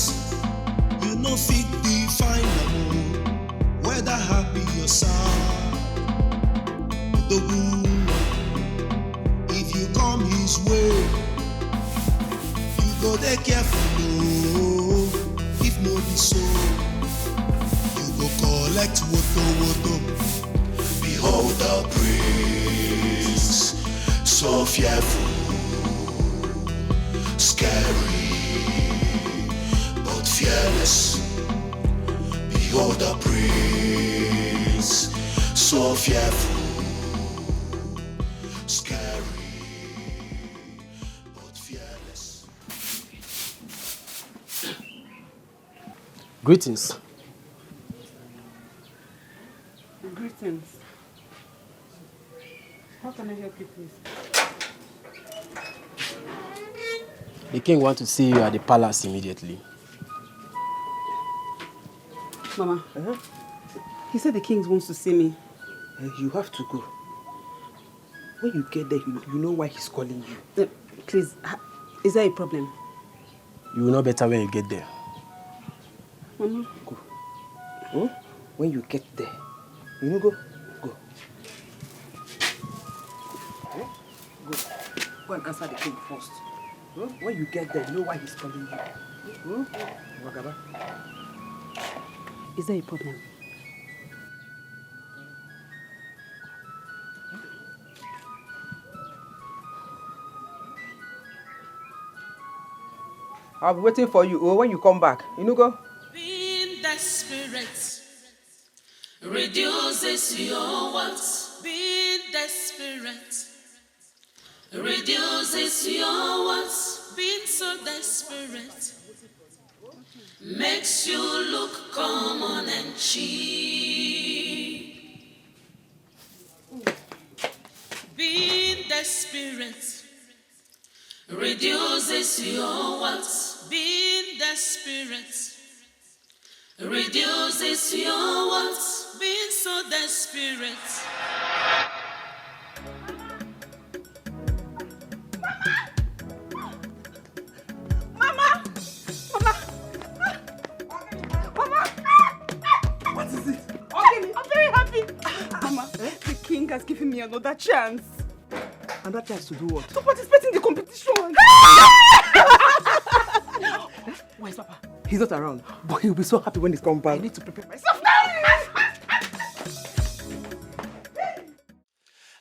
You know fit define am. Whether happy or sad. The woman. If you come his way, you go dey careful. Oh. If no be so, you go collect woto. Behold the prince, so fearful, scary, but fearless. Behold the prince, so fearful. Greetings. Greetings. How can I help you, please? The king wants to see you at the palace immediately. Mama, he said the king wants to see me. You have to go. When you get there, you know why he's calling you. Please, is there a problem? You will know better when you get there. Mama. Go. Hmm? When you get there, you know, go. Go. Go. Go and answer the king first. Hmm? When you get there, you know why he's calling you. Wagaba. Is there a problem? I'll be waiting for you. Oh, when you come back, you know, go. Being desperate reduces your wants. Being desperate reduces your wants. Being so desperate makes you look common and cheap. Being desperate reduces your wants. Being desperate reduces your wants. Being so desperate. Mama! Mama! Mama! What is it? Okay, I'm very happy. Mama, the king has given me another chance. Another chance to do what? To participate in the competition. Where's Papa? He's not around, but he'll be so happy when he's come back. I need to prepare myself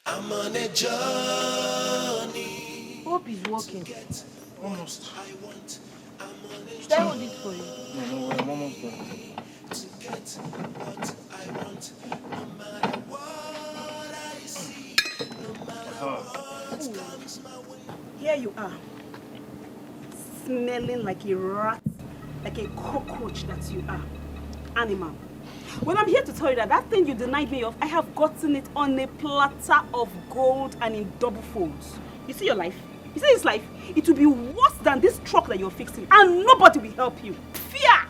I'm on a journey. Hope is working. Almost. Should I hold it for you? No, I'm almost done. To get what I want, no matter what I see, no matter what comes my way. Here you are, smelling like a rat, like a cockroach that you are. Animal. Well, I'm here to tell you that that thing you denied me of, I have gotten it on a platter of gold and in double folds. You see your life? You see this life? It will be worse than this truck that you're fixing, and nobody will help you. Fear!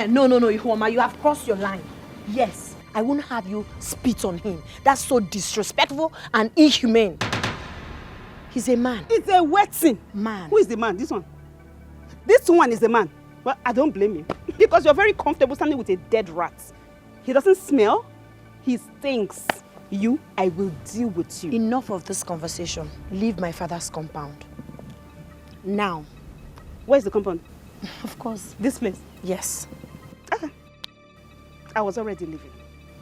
No, Ihoma, you have crossed your line. Yes, I won't have you spit on him. That's so disrespectful and inhumane. He's a man. It's a wet thing. Man. Who is the man? This one. This one is the man. Well, I don't blame you. Because you're very comfortable standing with a dead rat. He doesn't smell, he stinks. I will deal with you. Enough of this conversation. Leave my father's compound. Now. Where's the compound? Of course. This place? Yes. Okay. I was already leaving.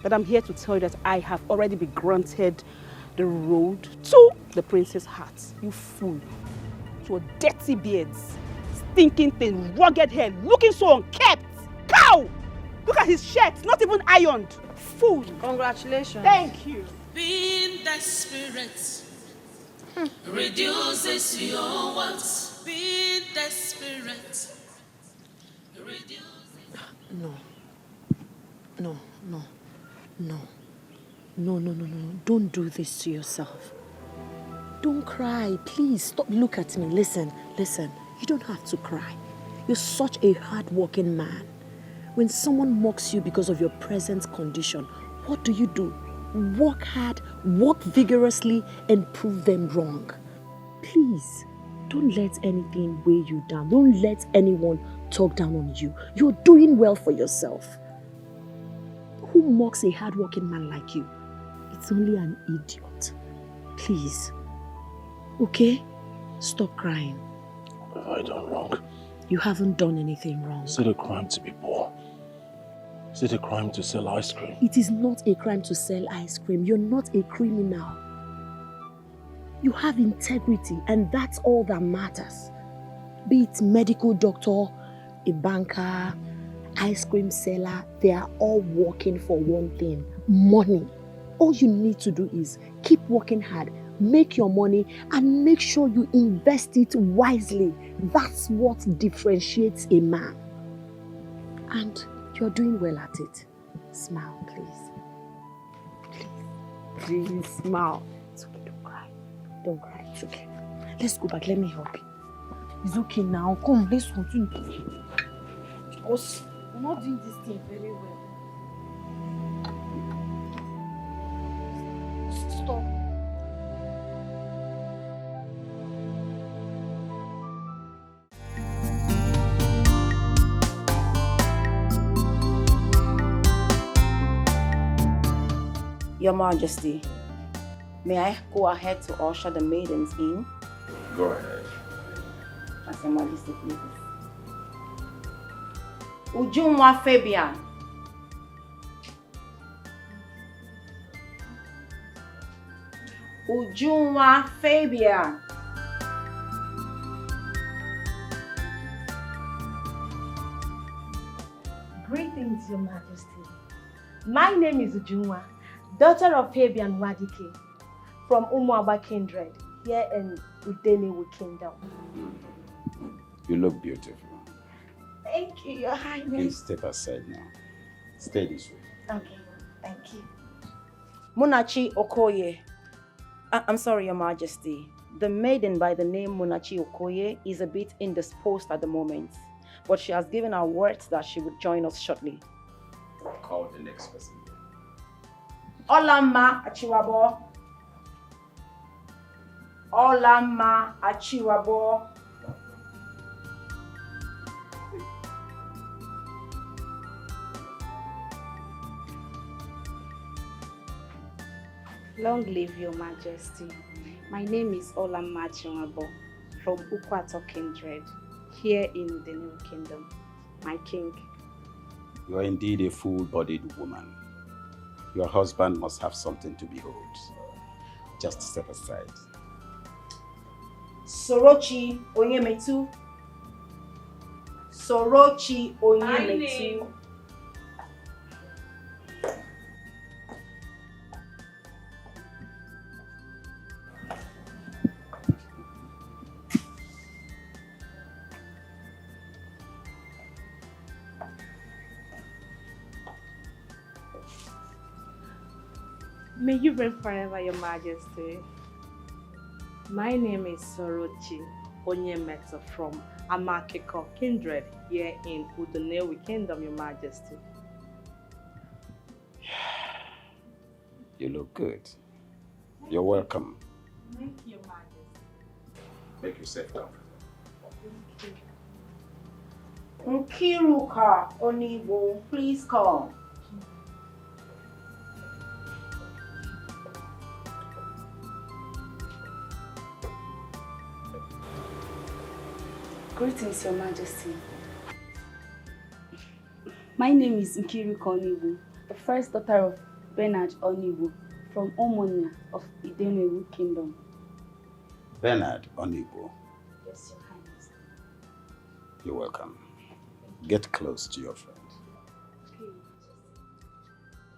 But I'm here to tell you that I have already been granted the road to the prince's heart. You fool. Your dirty beards, stinking thing, rugged hair, looking so unkempt. Cow! Look at his shirt, not even ironed. Fool. Congratulations. Thank you. Being desperate reduces your wants. Being desperate reduces. No. Don't do this to yourself. Don't cry. Please stop. Look at me. Listen. You don't have to cry. You're such a hard-working man. When someone mocks you because of your present condition, what do? Work hard, work vigorously, and prove them wrong. Please, don't let anything weigh you down. Don't let anyone talk down on you. You're doing well for yourself. Who mocks a hard-working man like you? It's only an idiot. Please. Okay? Stop crying. What have I done wrong? You haven't done anything wrong. Is it a crime to be poor? Is it a crime to sell ice cream? It is not a crime to sell ice cream. You're not a criminal. You have integrity, and that's all that matters. Be it medical doctor, a banker, ice cream seller, they are all working for one thing: money. All you need to do is keep working hard, make your money, and make sure you invest it wisely. That's what differentiates a man. And you're doing well at it. Smile, please. Please smile. It's okay, don't cry. Don't cry, it's okay. Let's go back, let me help you. It's okay now, come, let's continue. Because we're not doing this thing very well. Stop. Your Majesty, may I go ahead to usher the maidens in? Go ahead. As Your Majesty pleases. Ujunwa Fabian. Ujunwa Fabian. Greetings, Your Majesty. My name is Ujunwa, daughter of Fabian Wadike, from Umuaba Kindred, here in Udenewu Kingdom. You look beautiful. Thank you, Your Highness. Please step aside now. Stay this way. Okay, thank you. Munachi Okoye. I'm sorry, Your Majesty. The maiden by the name Munachi Okoye is a bit indisposed at the moment, but she has given her words that she would join us shortly. Call the next person. Olama Achiwabo. Olama Achiwabo. Long live Your Majesty. My name is Olamma Achiwabo from Ukwato Kindred, here in the New Kingdom. My king. You are indeed a full-bodied woman. Your husband must have something to behold. Just step aside. Sorochi Onyemetu. Sorochi Onyemetu. May you reign forever, Your Majesty. My name is Sorochi Onyemetu from Amakeko Kindred, here in Udenewu Kingdom, Your Majesty. You look good. You're welcome. Thank you, Your Majesty. Make yourself comfortable. Thank you. Nkiruka Onibo, please come. Greetings, Your Majesty. My name is Nkiruka Onibo, the first daughter of Bernard Onibo from Omonia of Idenwewu Kingdom. Bernard Onibo, Yes, Your Highness. you're welcome. Get close to your friend.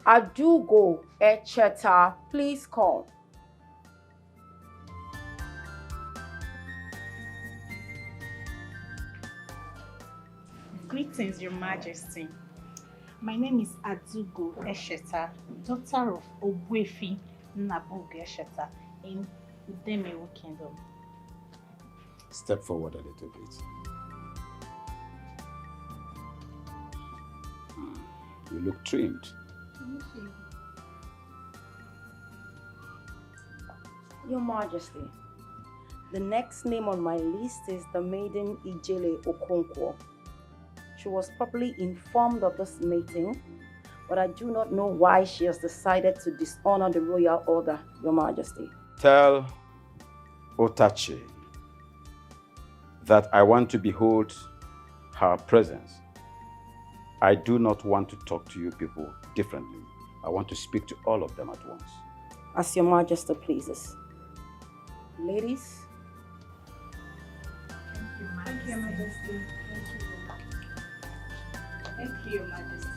Adugo Echeta, please come. Greetings, Your Majesty. My name is Adugo Esheta, daughter of Ogwefi Nabug Esheta in Udemewu Kingdom. Step forward a little bit. You look trimmed. Thank you. Your Majesty, the next name on my list is the maiden Ijele Okonkwo. She was properly informed of this meeting, but I do not know why she has decided to dishonor the royal order, Your Majesty. Tell Otachi that I want to behold her presence. I do not want to talk to you people differently. I want to speak to all of them at once. As Your Majesty pleases. Ladies. Thank you, Your Majesty. Thank you, Your Majesty.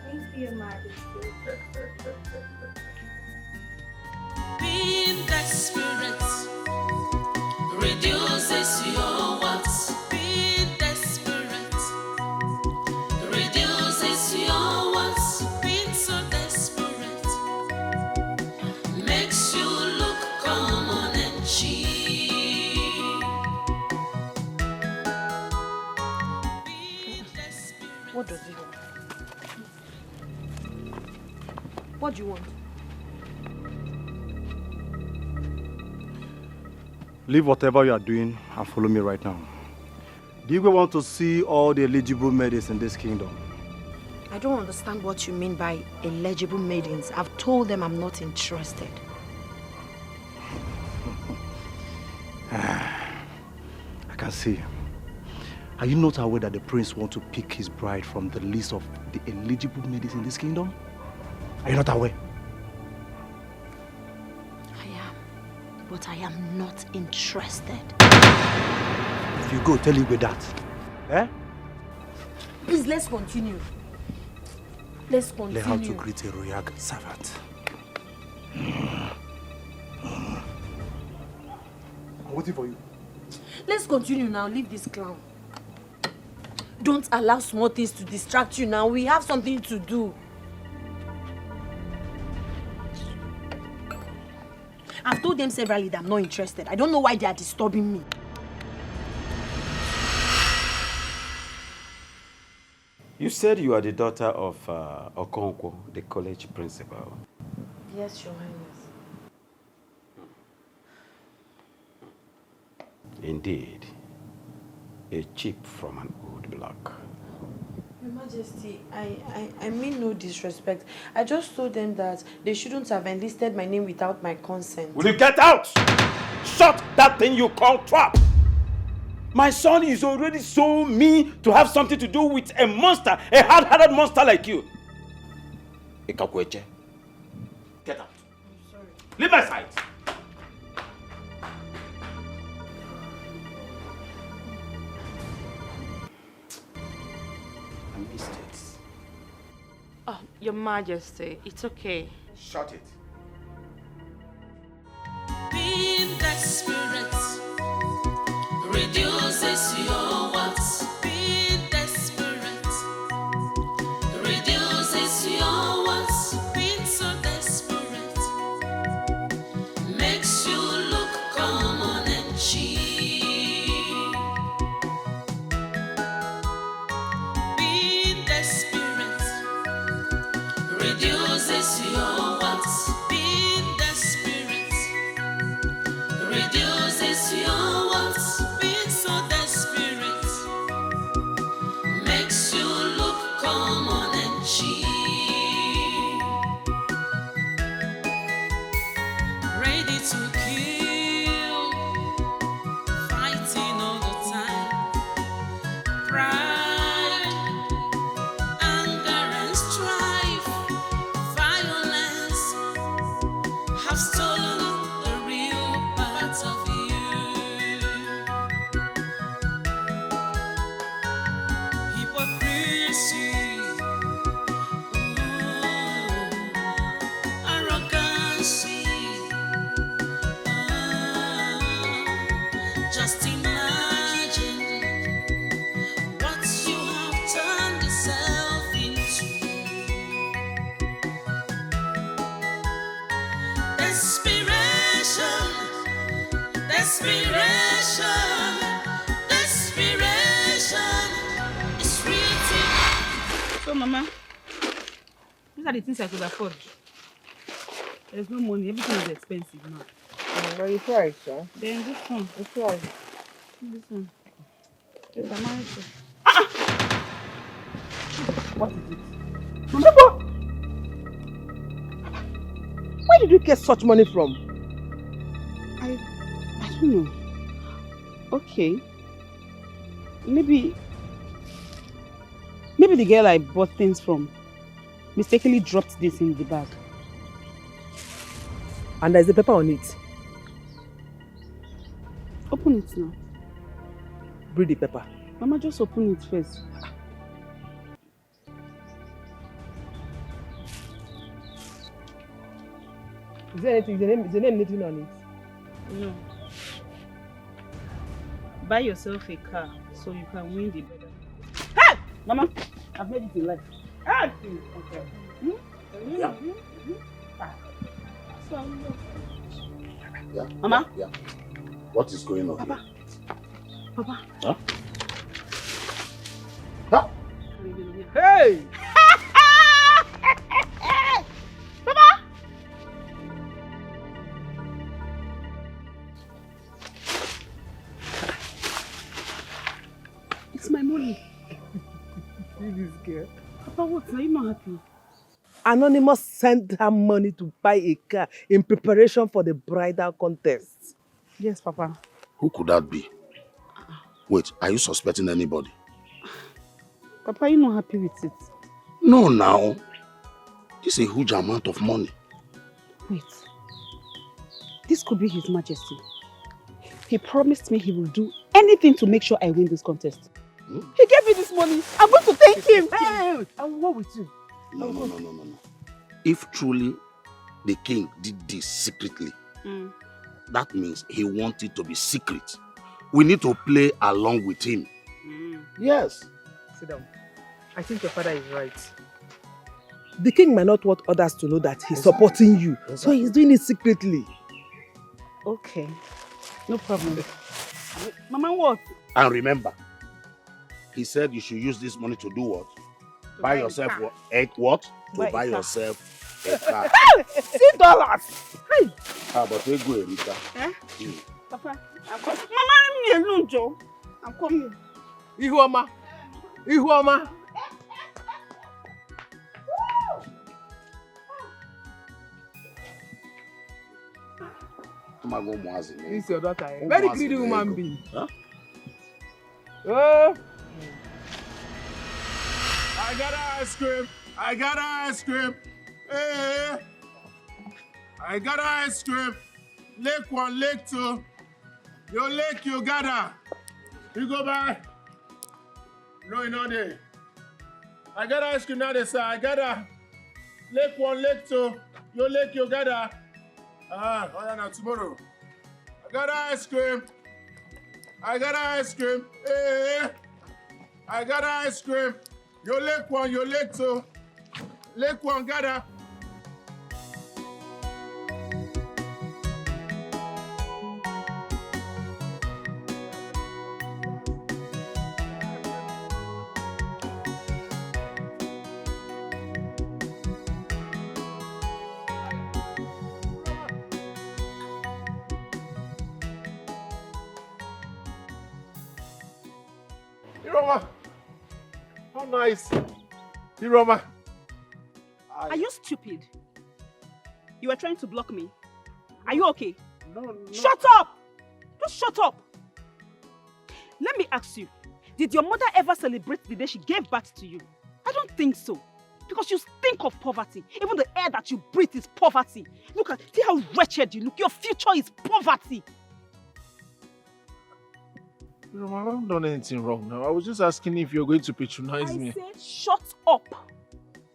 Thank you, Your Majesty. Being desperate reduces your wants. Being desperate reduces your wants. Being so desperate makes you look common and cheap. What does he want? What do you want? Leave whatever you are doing and follow me right now. Do you want to see all the eligible maidens in this kingdom? I don't understand what you mean by eligible maidens. I've told them I'm not interested. I can see. Are you not aware that the prince wants to pick his bride from the list of the eligible maidens in this kingdom? Are you not aware? But I am not interested. If you go, tell him with that. Eh? Please, let's continue. Let's continue. Learn how to greet a royal servant. I'm waiting for you. Let's continue now. Leave this clown. Don't allow small things to distract you now. We have something to do. I've told them severally that I'm not interested. I don't know why they are disturbing me. You said you are the daughter of Okonkwo, the college principal. Yes, Your Highness. Indeed, a chip from an old block. Your Majesty, I mean no disrespect. I just told them that they shouldn't have enlisted my name without my consent. Will you get out? Shut that thing you call trap! My son is already so mean to have something to do with a monster, a hard-hearted monster like you. Ikakweche. Get out. I'm sorry. Leave my sight. I missed it. Oh, Your Majesty, it's okay. Shut it. Being desperate reduces your wants. Being desperate reduces your wants. Being so desperate makes you look common and cheap. Being desperate reduces your wants. Being desperate reduces your she ready to kill, fighting all the time. Pride, anger and strife, violence have stolen the real part of you. Hypocrisy, arrogancy, just imagine what you have turned yourself into. Desperation, desperation, desperation is written. So, Mama, these are the things I could afford. There's no money. Everything is expensive now. But you tried, sir. Then this one. You tried. This one. Yes, I'm married to. What is it? Mama, where did you get such money from? I don't know. Okay. Maybe the girl I bought things from mistakenly dropped this in the bag. And there's a paper on it. Open it now. Read the paper. Mama, just open it first. Is there anything? Is the name written on it? No. Buy yourself a car so you can win the better. Hey! Mama, I've made it in life. Ah! Okay. Yeah. Yeah. Mama? Yeah. What is going on? Papa. Papa. Huh? Huh? Hey! Papa! It's my money. See this girl. Papa, what? Are you not happy? Anonymous sent her money to buy a car in preparation for the bridal contest. Yes, Papa. Who could that be? Wait, are you suspecting anybody? Papa, are you not happy with it? No, now. This is a huge amount of money. Wait. This could be His Majesty. He promised me he will do anything to make sure I win this contest. Hmm? He gave me this money. I'm going to thank him. Hey, I will go with you. No. If truly the king did this secretly, that means he wanted to be secret. We need to play along with him. Yes. Sit down. I think your father is right. The king might not want others to know that he's supporting you, so he's doing it secretly. Okay. No problem. Mama, what? And remember, he said you should use this money to do what? Buy yourself what? What? To buy yourself a car. $6. Hey. But we go, Rita. Papa, Mama, leave me alone, Joe. I'm coming. Ihuoma. Ihuoma. This is your daughter. Very greedy woman being. Huh? Oh. I got ice cream. I got ice cream. Hey. I got ice cream. Lake 1, Lake 2. Your lake, you gather. You go by. No, you know there. I got ice cream now, they say. I got Lake 1, Lake 2. Your lake, you gather. Oh yeah, now tomorrow. I got ice cream. I got ice cream. Hey. I got ice cream. Your lake 1, your lake 2. Lake 1, gather. Iroma, how nice. Iroma, Are you stupid? You were trying to block me. Are you okay? No. Shut up! Just shut up! Let me ask you, did your mother ever celebrate the day she gave birth to you? I don't think so. Because you stink of poverty. Even the air that you breathe is poverty. See how wretched you look. Your future is poverty. I haven't done anything wrong now. I was just asking if you're going to patronize me. I said shut up.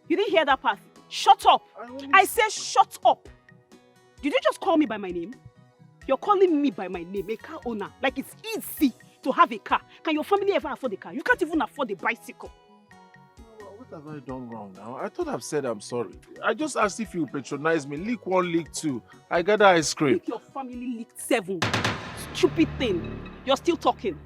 You didn't hear that part? Shut up. I said shut up. Did you just call me by my name? You're calling me by my name, a car owner. Like it's easy to have a car. Can your family ever afford a car? You can't even afford a bicycle. What have I done wrong now? I thought I've said I'm sorry. I just asked if you patronize me. Lick 1, lick 2. I got ice cream. Lick your family licked 7. Stupid thing. You're still talking.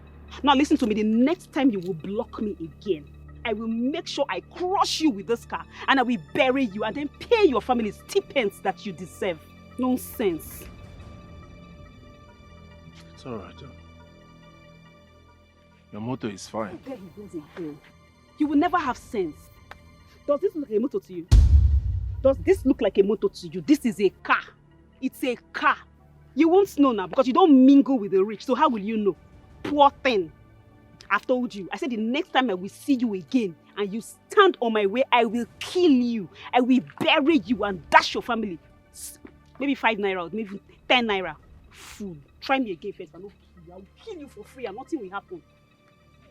Now listen to me. The next time you will block me again, I will make sure I crush you with this car and I will bury you and then pay your family stipends that you deserve. Nonsense. It's alright. Your motor is fine. There he goes again. You will never have sense. Does this look like a motor to you? Does this look like a motor to you? This is a car. It's a car. You won't know now because you don't mingle with the rich. So how will you know? Poor thing. I've told you. I said the next time I will see you again and you stand on my way, I will kill you. I will bury you and dash your family. Maybe 5 naira or maybe 10 naira. Fool. Try me again first. I will kill you for free and nothing will happen.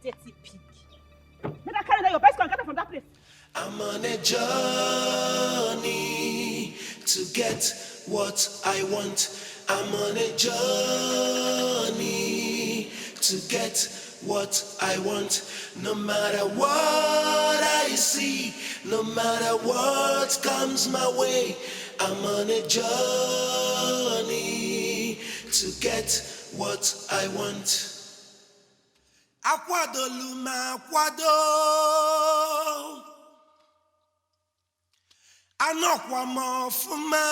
Dirty pig. Better carry that your bicycle and get it from that place. I'm on a journey to get what I want. I'm on a journey to get what I want. No matter what I see, no matter what comes my way, I'm on a journey to get what I want. Akwado luma akwado, anokwa mofuma.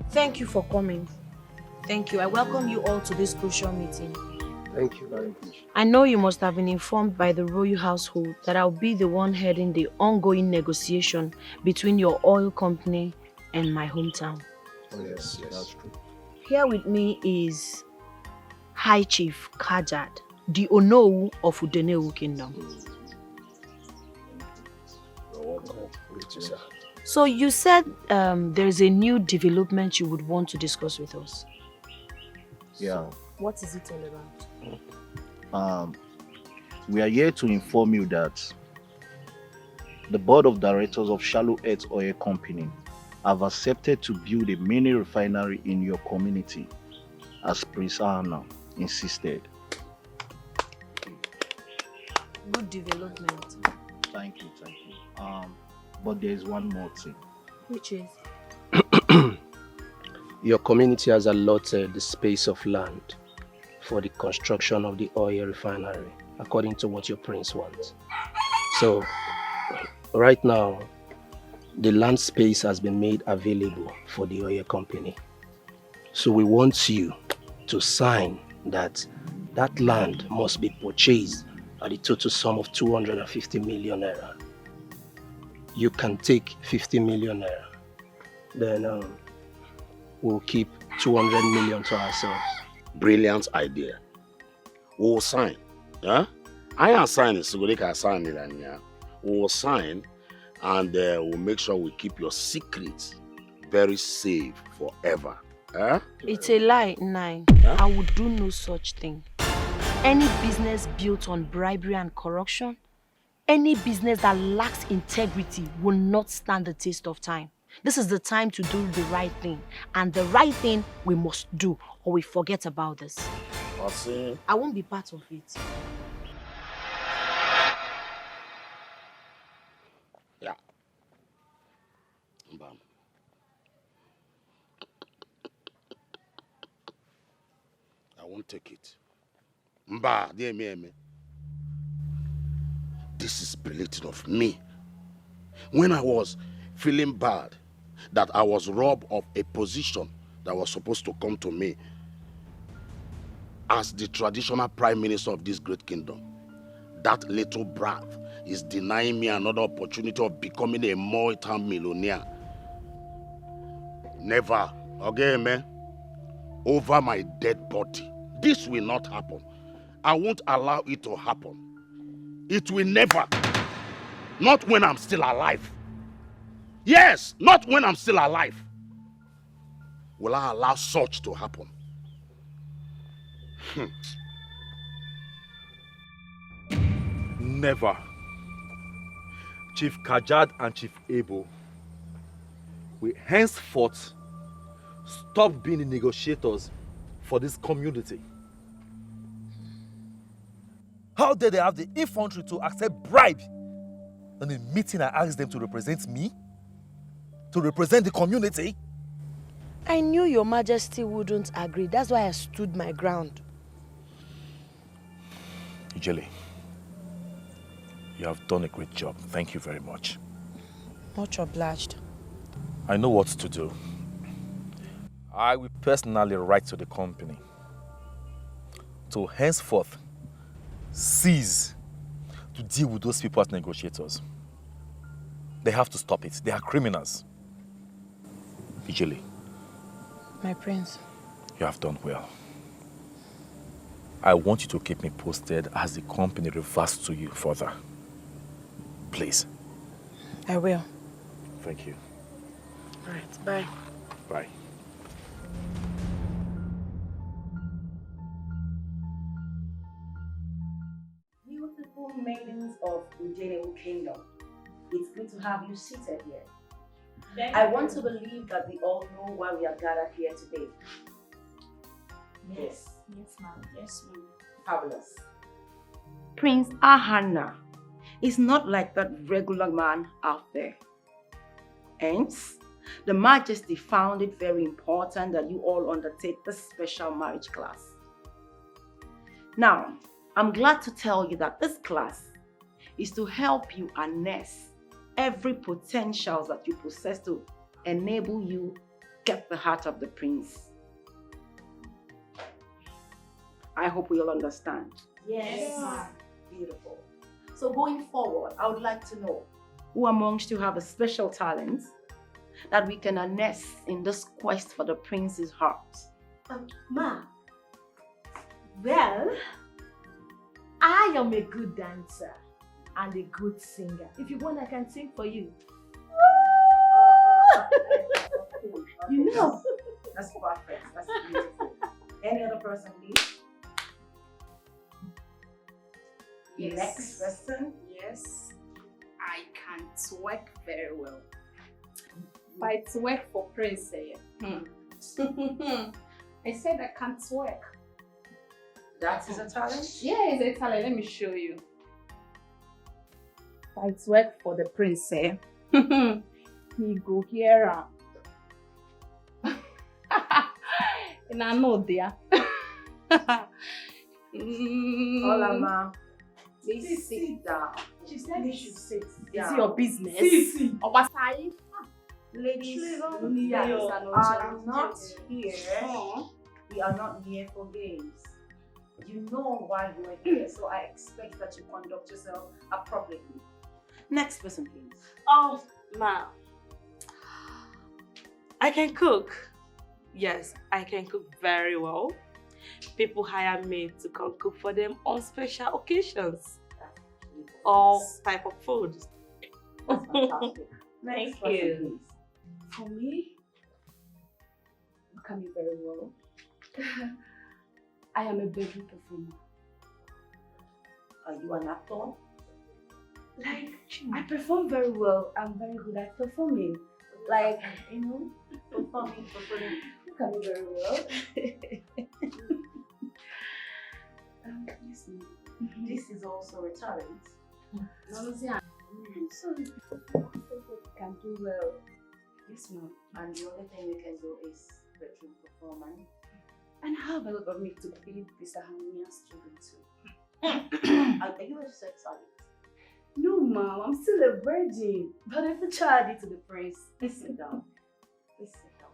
Thank you for coming. Thank you. I welcome you all to this crucial meeting. Thank you very much. I know you must have been informed by the royal household that I'll be the one heading the ongoing negotiation between your oil company and my hometown. Oh, yes, that's true. Here with me is High Chief Kajad, the Onowu of Udenewu Kingdom. So you said there's a new development you would want to discuss with us. Yeah. What is it all about? We are here to inform you that the board of directors of Shallow Earth Oil Company have accepted to build a mini refinery in your community, as Prince Ahana insisted. Good development. Thank you. But there is one more thing. Which is? Your community has allotted the space of land for the construction of the oil refinery, according to what your prince wants. So, right now, the land space has been made available for the oil company. So we want you to sign that land must be purchased at the total sum of 250 million naira. You can take 50 million naira. Then we'll keep 200 million to ourselves. Brilliant idea. We'll sign. Yeah? I am signing, so we can sign it. We'll sign and we'll make sure we keep your secrets very safe forever. Eh? It's a lie, Nine. Huh? I would do no such thing. Any business built on bribery and corruption, any business that lacks integrity will not stand the test of time. This is the time to do the right thing. And the right thing we must do, or we forget about this. I won't be part of it. Yeah. Bam. I won't take it. Mba, dear me. This is belittling of me. When I was feeling bad that I was robbed of a position that was supposed to come to me, as the traditional prime minister of this great kingdom, that little brat is denying me another opportunity of becoming a multi-millionaire. Never, okay, man, over my dead body. This will not happen. I won't allow it to happen. It will never. Not when I'm still alive. Yes, not when I'm still alive. Will I allow such to happen? Never. Chief Kajad and Chief Abel will henceforth stop being the negotiators for this community. How dare they have the infantry to accept bribe? In a meeting, I asked them to represent me? To represent the community? I knew your majesty wouldn't agree. That's why I stood my ground. Ijele, you have done a great job. Thank you very much. Much obliged. I know what to do. I will personally write to the company to henceforth cease to deal with those people as negotiators. They have to stop it. They are criminals. Ijele, My prince. you have done well. I want you to keep me posted as the company reverts to you further. Please. I will. Thank you. All right, bye. Bye. Beautiful maidens of Nollywood Kingdom, it's good to have you seated here. I want to believe that we all know why we are gathered here today. Yes. Yes, ma'am. Yes, ma'am. Fabulous. Prince Ahana is not like that regular man out there. Hence, the Majesty found it very important that you all undertake this special marriage class. Now, I'm glad to tell you that this class is to help you harness every potential that you possess to enable you get the heart of the prince. I hope we all understand. Yes, ma'am. Beautiful. So going forward, I would like to know who amongst you have a special talent that we can harness in this quest for the prince's heart. Ma, well, I am a good dancer and a good singer. If you want, I can sing for you. You know. That's perfect. That's beautiful. Any other person, please? Yes. Next person. Yes, I can twerk very well. If I twerk for Prince, I said I can twerk. That is a talent? Yeah, it's a talent. Let me show you. If I twerk for the Prince, he go here. And I know there. Hola, ma. Please sit down. She said you should sit. Yeah. Is it your business? Sit. Obasai. Ladies, Ladies, I'm not here. We are not here for games. You know why you are here, so I expect that you conduct yourself appropriately. Next person, please. Oh, ma. I can cook. Yes, I can cook very well. People hire me to come cook for them on special occasions. All type of food. That's fantastic. Thank Next person, you. please. For me, you can be very well. I am a bedroom performer. Are you an actor? Like, I perform very well. I'm very good at performing. Like, you know, performing. You can be very well. Listen, this is also a talent. So, people can do well. Yes, ma'am. And the only thing you can do is bedroom performance. And how have a lot of me to feed this harmonious children too? Are you a sex addict? No, ma'am. I'm still a virgin. But I put charity to the prince. Please sit down. Please sit down.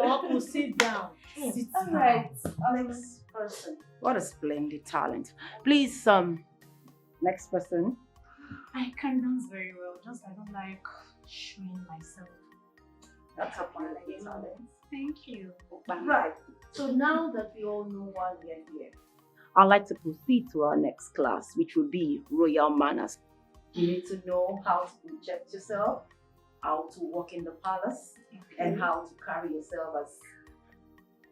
Uncle, sit down. Sit All down. right. Next person. What a splendid talent. Please, next person. I can dance very well, just I don't like showing myself. That's a splendid talent. Thank you. Right. So now that we all know why we are here, I'd like to proceed to our next class, which will be royal manners. You need to know how to project yourself, how to walk in the palace, and how to carry yourself as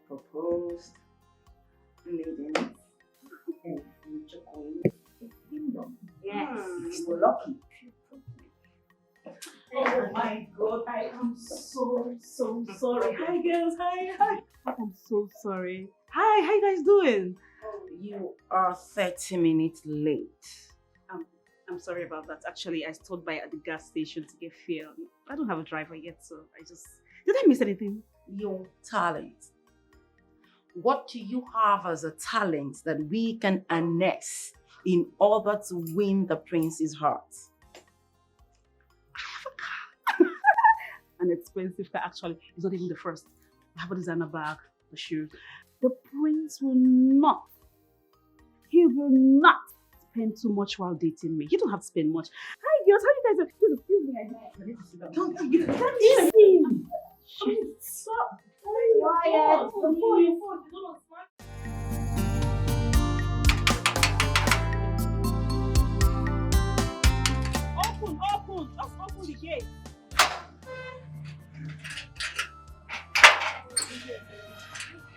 proposed, maiden, and future queen of the kingdom. Yes, you're lucky. Oh my God, I am so sorry. Hi girls, hi. I'm so sorry. Hi, how you guys doing? You are 30 minutes late. I'm sorry about that. Actually, I stopped by at the gas station to get fuel. I don't have a driver yet, so Did I miss anything? Your talent. What do you have as a talent that we can harness in order to win the prince's heart? An expensive car, actually. It's not even the first. I have a designer bag, the shoe. The prince will not. He will not spend too much while dating me. You don't have to spend much. Hi girls, how you guys are? Excuse me, I need to sit down. Don't you stop. Quiet. Your phone. You don't smart. Open. Just open the gate.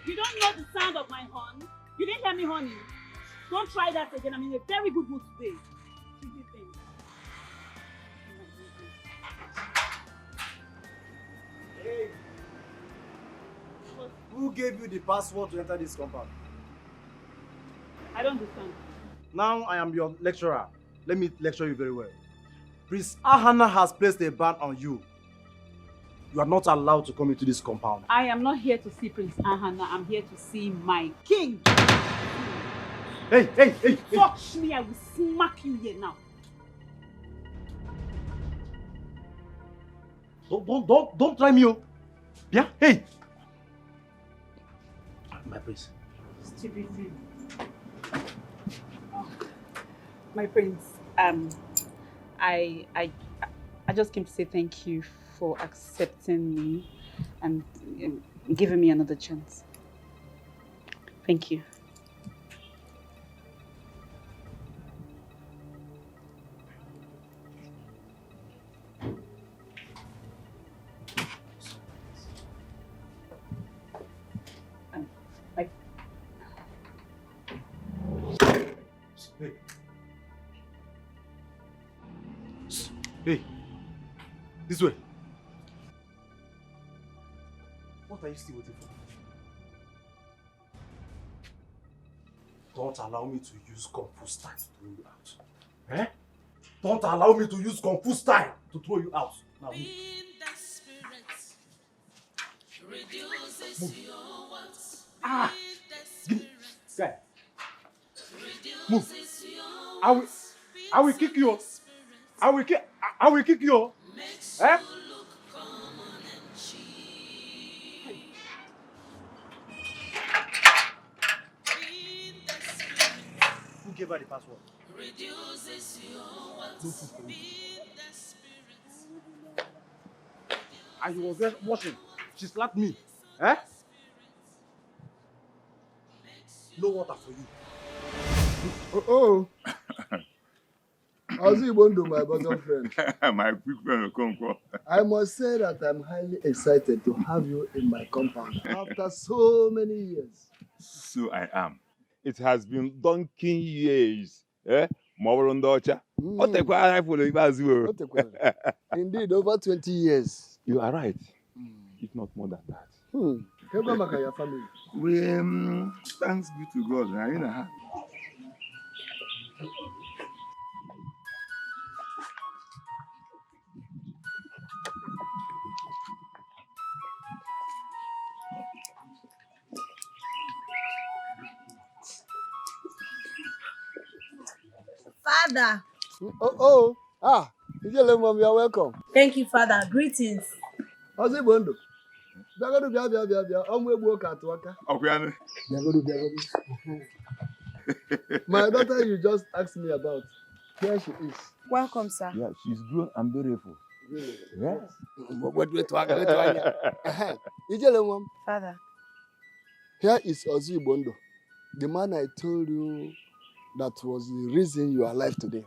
You don't know the sound of my horn? You didn't hear me honey? Don't try that again. I'm in a very good mood today. Hey. Who gave you the password to enter this compound? I don't understand. Now I am your lecturer. Let me lecture you very well. Prince Ahana has placed a ban on you. You are not allowed to come into this compound. I am not here to see Prince Ahana. I'm here to see my king. Hey! Touch me, I will smack you here now. Don't try me, oh. Yeah? Hey! My prince. Stupid thing. Oh. My prince, I just came to say thank you for accepting me and giving me another chance. Thank you. Hey, this way. What are you still waiting for? Don't allow me to use Kung Fu style to throw you out. Eh? Don't allow me to use Kung Fu style to throw you out. Now move. Move. Ah! Give me. Guy. Move. I will kick you. I will kick you. Eh? Who gave her the password? No food for you. And you was there watching. She slapped me. Eh? No water for you. Oh. How's it going to my bosom friend? My quick friend, come. I must say that I'm highly excited to have you in my compound after so many years. So I am. It has been donkey years. Eh? Indeed, over 20 years. You are right. If not more than that. Your family. We thanks be to God. Father. Ijele mom, you are welcome. Thank you, Father. Greetings. How's it going? My daughter you just asked me about. Here she is. Welcome, sir. Yeah, she's grown and beautiful. Really? Yes. Wait, Ijele, Mom. Father. Here is Ozzy Bondo, the man I told you that was the reason you are alive today.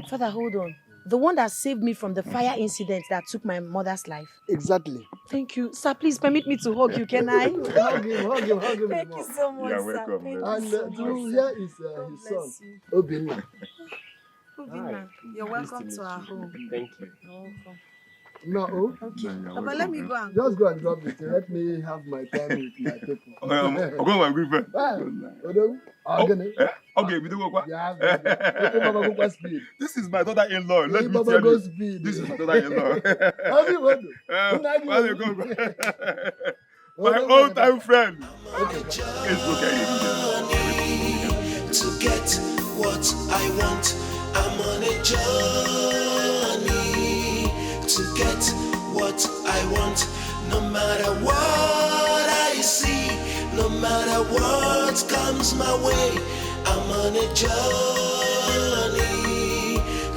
Father, hold on. The one that saved me from the fire incident that took my mother's life. Exactly. Thank you. Sir, please permit me to hug you, can I? Hug him. Thank you so much, You're sir. welcome. Thank And you so much, here is his son, Obinna. Obinna, you're welcome to our home. Thank you. You're welcome. No, Okay. But let me go and just go and drop it. Let me have my time with my people. I'm going my good friend. Okay, we do what? This is my daughter-in-law. Let me tell you. This is my daughter-in-law. My old-time friend. It's okay. To get what I want, I'm on a journey. To get what I want, no matter what I see, no matter what comes my way, I'm on a journey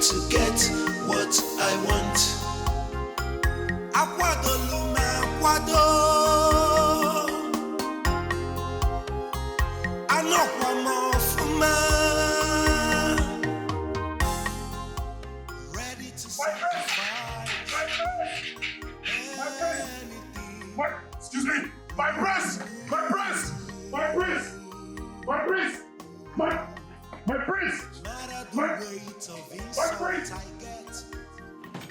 to get what I want. Akwado luma akwado, anokwa mofuma. Ready to sacrifice anything. Excuse me, my prince, my prince, my prince, my prince, my prince,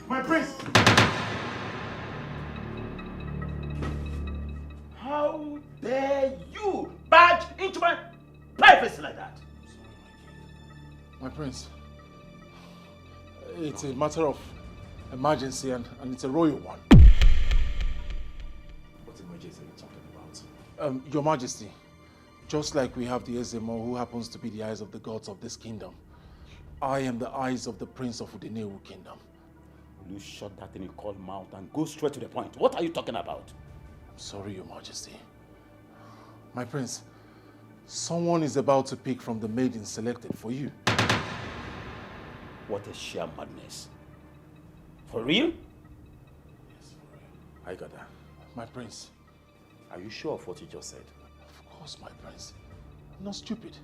my prince. How dare you barge into my privacy like that? My prince, it's a matter of emergency and it's a royal one. What emergency are you talking about? Your Majesty, just like we have the Ezemo who happens to be the eyes of the gods of this kingdom, I am the eyes of the Prince of Udenewu Kingdom. Will you shut that in your cold mouth and go straight to the point? What are you talking about? I'm sorry, Your Majesty. My prince, someone is about to pick from the maidens selected for you. What a sheer madness. For real? Yes, for real. I got that. My prince. Are you sure of what you just said? Of course, my prince. I'm not stupid.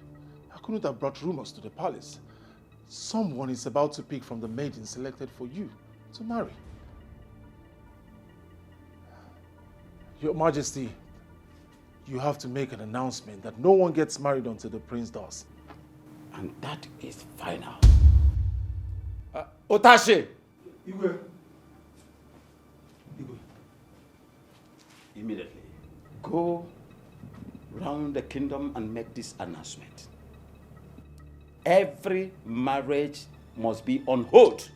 I couldn't have brought rumors to the palace. Someone is about to pick from the maidens selected for you to marry. Your Majesty, you have to make an announcement that no one gets married until the prince does. And that is final. Otashe! Igwe. Immediately, go round the kingdom and make this announcement. Every marriage must be on hold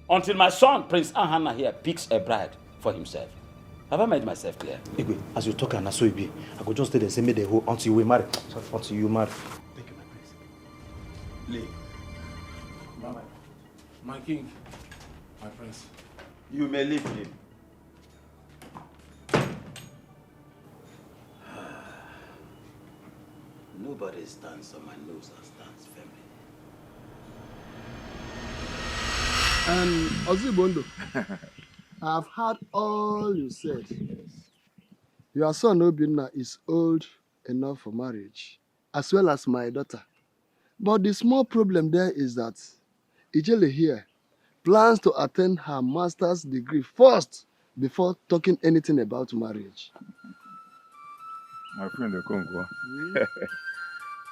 until my son, Prince Ahana here, picks a bride for himself. Have I made myself clear? Igwe, as you talk and so it be, I go just stay there, say me the whole until we marry. Until you marry. Thank you, my prince. Lee. My king, my prince. You may leave him. Nobody stands on my nose and stands firmly. Ozibondo, I've heard all you said. Your son Obinna is old enough for marriage, as well as my daughter. But the small problem there is that Ijele here plans to attend her master's degree first before talking anything about marriage. My friend Okonkwo,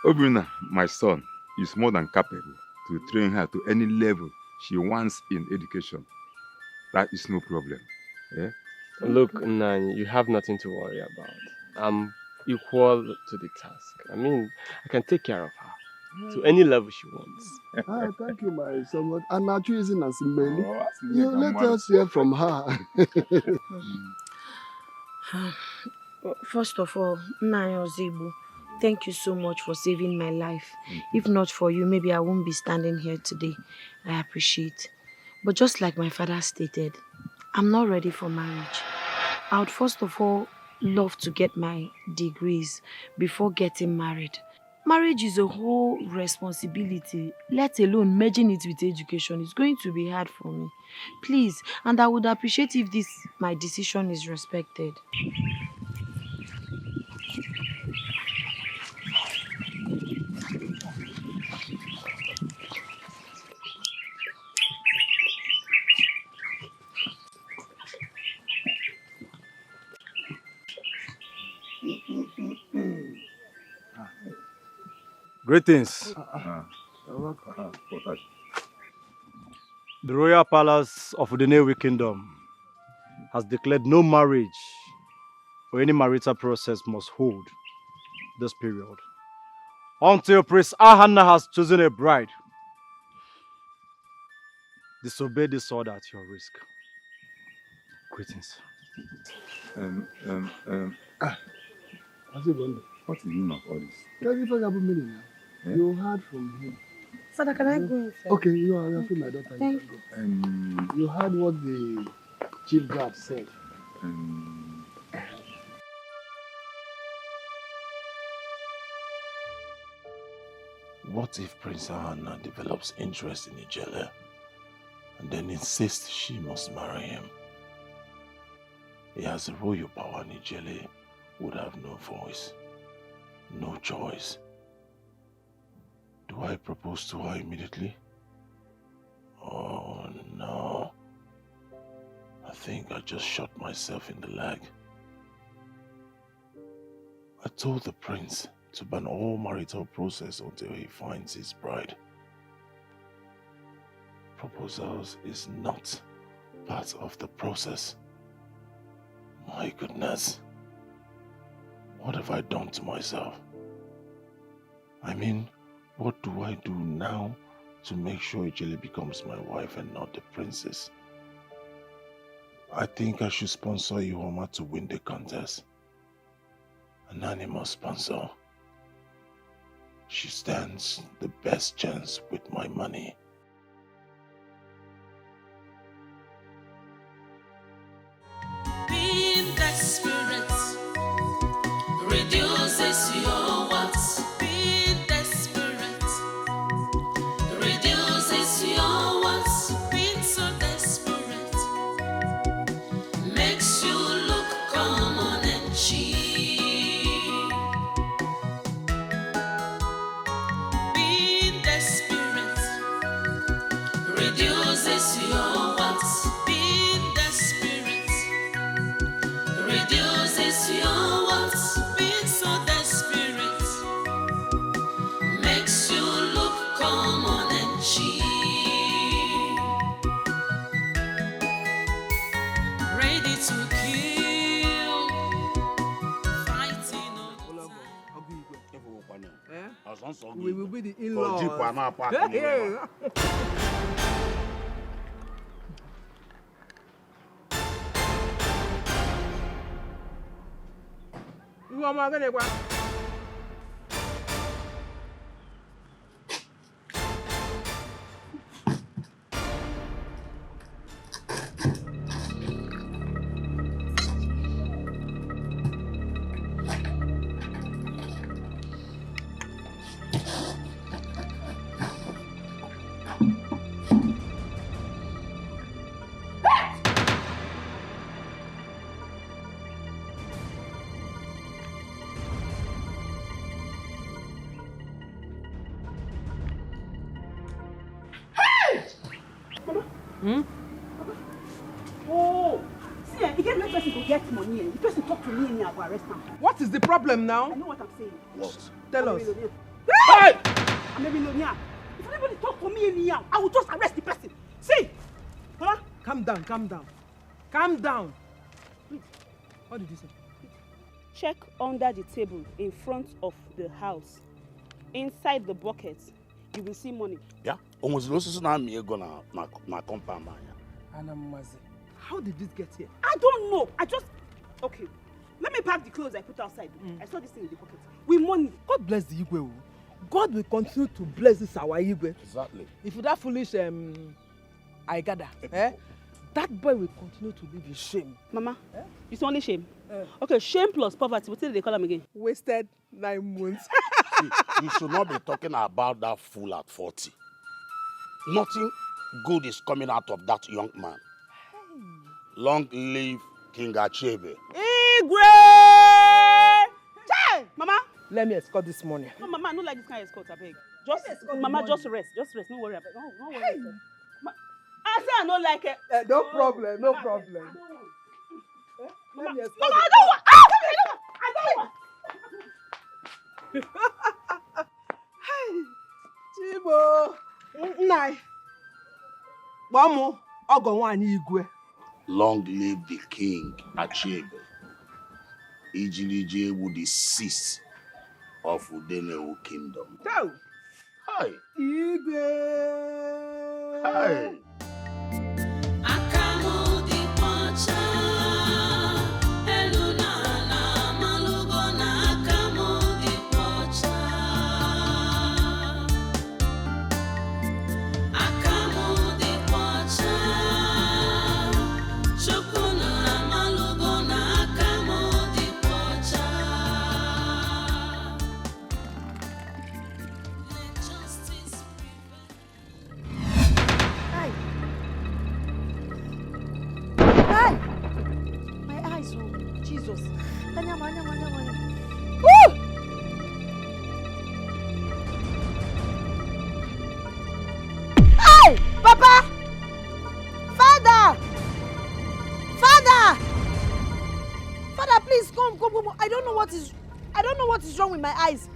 Obinna, my son, is more than capable to train her to any level she wants in education. That is no problem. Yeah? Look, Nan, you have nothing to worry about. I'm equal to the task. I mean, I can take care of her to any level she wants. Thank you, my son. And now choosing as Meli. Let us hear from her. First of all, Naya Ozibu, thank you so much for saving my life. If not for you, maybe I won't be standing here today. I appreciate. But just like my father stated, I'm not ready for marriage. I would first of all love to get my degrees before getting married. Marriage is a whole responsibility, let alone merging it with education. It's going to be hard for me. Please, and I would appreciate if my decision is respected. Greetings. The royal palace of the Nollywood kingdom has declared no marriage or any marital process must hold this period until Prince Ahanna has chosen a bride. Disobey this order at your risk. Greetings. What is the meaning of all this? You heard from him. Father, can I go inside? Okay, you are free, my daughter. Thank you can go. You heard what the chief guard said. What if Prince Ahanna develops interest in Ijele and then insists she must marry him? He has the royal power and Ijele would have no voice, no choice. Do I propose to her immediately? Oh no. I think I just shot myself in the leg. I told the prince to ban all marital process until he finds his bride. Proposals is not part of the process. My goodness. What have I done to myself? I mean, what do I do now to make sure Ijele becomes my wife and not the princess? I think I should sponsor Ihoma to win the contest. An animal sponsor. She stands the best chance with my money. Being desperate reduces your wants. Being desperate reduces your wants. Being so desperate makes you look common and cheap. Being desperate reduces your wants. Being desperate reduces your wants. Being so desperate makes you look common and cheap. Ready to kill, fighting all the time. We will be the in-laws. Oh, see, he gave me person to get money. The person talk to me and I will arrest him. What is the problem now? I know what I'm saying. What? Tell us. Hey! I'm a millionaire. If anybody talk to me anyhow, I will just arrest the person. See? Huh? Calm down, calm down. Calm down. What did you say? Check under the table in front of the house. Inside the bucket, you will see money. Yeah? Almost lost na me go na compound man. Anamazi. How did this get here? I don't know. Okay. Let me pack the clothes I put outside. I saw this thing in the pocket. With money. God bless the Igwe. God will continue to bless this our Igwe. Exactly. If that foolish I gather, that boy will continue to live in shame. Mama, it's only shame. Okay, shame plus poverty. What did they call him again? Wasted 9 months. See, you should not be talking about that fool at 40. Nothing good is coming out of that young man. Long live King Achebe. Igwe! Chai! Mama! Let me escort this morning. No, Mama, I don't like this kind of escort, I beg. Mama, just rest. Just rest. Don't worry about it. Don't worry. Hey. I say I don't like it. No problem. No problem. Mama, Let me escort Mama, I don't want. I don't want. Hey, Chibo. Nai. Mamo, Ogo nwanyị Igwe. Long live the king Achebe. Ijilije would the cease of Udenewu kingdom. Go. Hi. Igwe. Hi. Hey, Papa! Father! Father, please come. I don't know what is wrong with my eyes.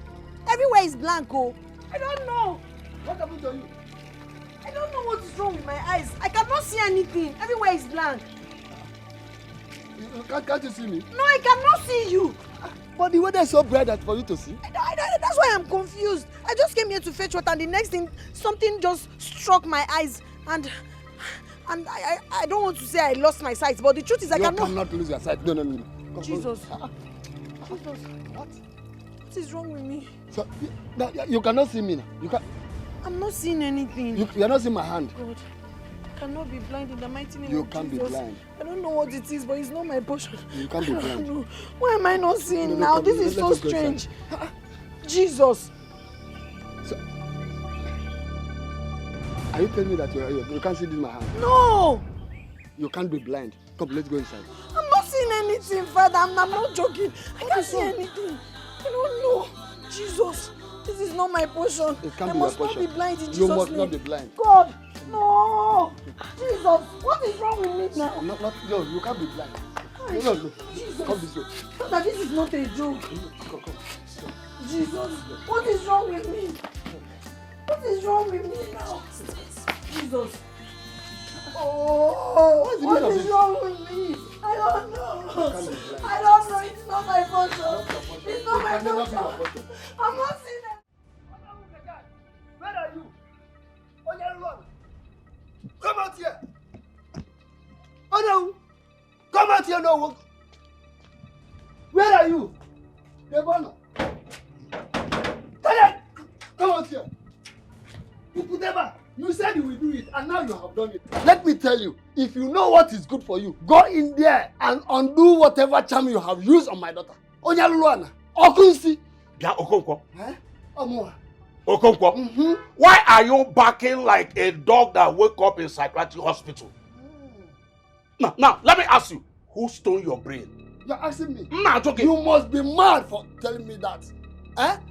Everywhere is blank, oh. I don't know. What happened to you? I don't know what is wrong with my eyes. I cannot see anything. Everywhere is blank. Can't you see me? No, I cannot see you. But the weather is so bright that for you to see. That's why I'm confused. I just came here to fetch water, and the next thing, something just struck my eyes, and I don't want to say I lost my sight, but the truth is I cannot. You cannot lose your sight. No. Come, Jesus. Come. Jesus. What is wrong with me? So you cannot see me now. You can. I'm not seeing anything. You are not seeing my hand. God, I cannot be blind in the mighty name You of can't Jesus. be blind. I don't know what it is, but it's not my portion. You can't be blind. No. Why am I not seeing now? Come, This is so let's go strange. inside. Jesus. Are you telling me that you can't see this in my hand? No. You can't be blind. Come, let's go inside. I'm not seeing anything, Father. I'm not joking. I can't see anything. I don't know. Jesus, this is not my portion. It can't I be must your not portion. be blind in Jesus' You must name. not be blind. God, no. Jesus, what is wrong with me now? No, you can't be blind. No. Jesus. Come this way. Father, this is not a joke. Come. Jesus, what is wrong with me? What is wrong with me now? Jesus. Oh, what is wrong with me? I don't know. I don't know. It's not my portion. It's not my portion. I'm not seeing it. Where are you? Run. Come out here. Oh no. Come out here now. Where are you? Devano. Come out here. You said you will do it, and now you have done it. Let me tell you, if you know what is good for you, go in there and undo whatever charm you have used on my daughter. Onyaluana, Okunsi. Yeah, Okonkwo. Omoa. Okonkwo. Why are you barking like a dog that woke up in psychiatric hospital? Now, let me ask you, who stole your brain? You're asking me? Nah, okay. You must be mad for telling me that.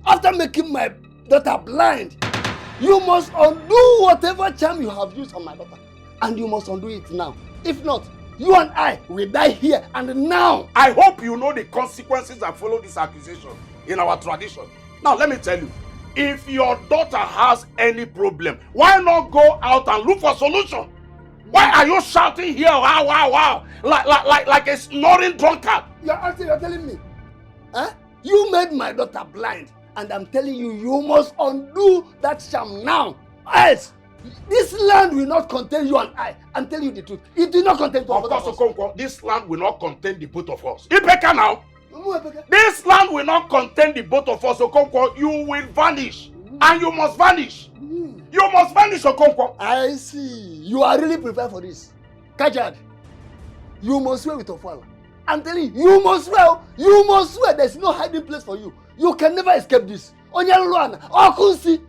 After making my daughter blind, you must undo whatever charm you have used on my daughter. And you must undo it now. If not, you and I will die here and now. I hope you know the consequences that follow this accusation in our tradition. Now, let me tell you, if your daughter has any problem, why not go out and look for solution? Why are you shouting here, wow, like a snoring drunkard? You're telling me, you made my daughter blind. And I'm telling you, you must undo that charm now. Else, this land will not contain you and I. I'm telling you the truth. It will not contain both of us. Of course, Okonkwo, this land will not contain the both of us. Ipeka now. This land will not contain the both of us, Okonkwo. You will vanish. And you must vanish. You must vanish, Okonkwo. I see. You are really prepared for this. Kajad, you must swear with Ofala. I'm telling you, you must swear. You must swear. There's no hiding place for you. You can never escape this. Onyaluan, Okunsi.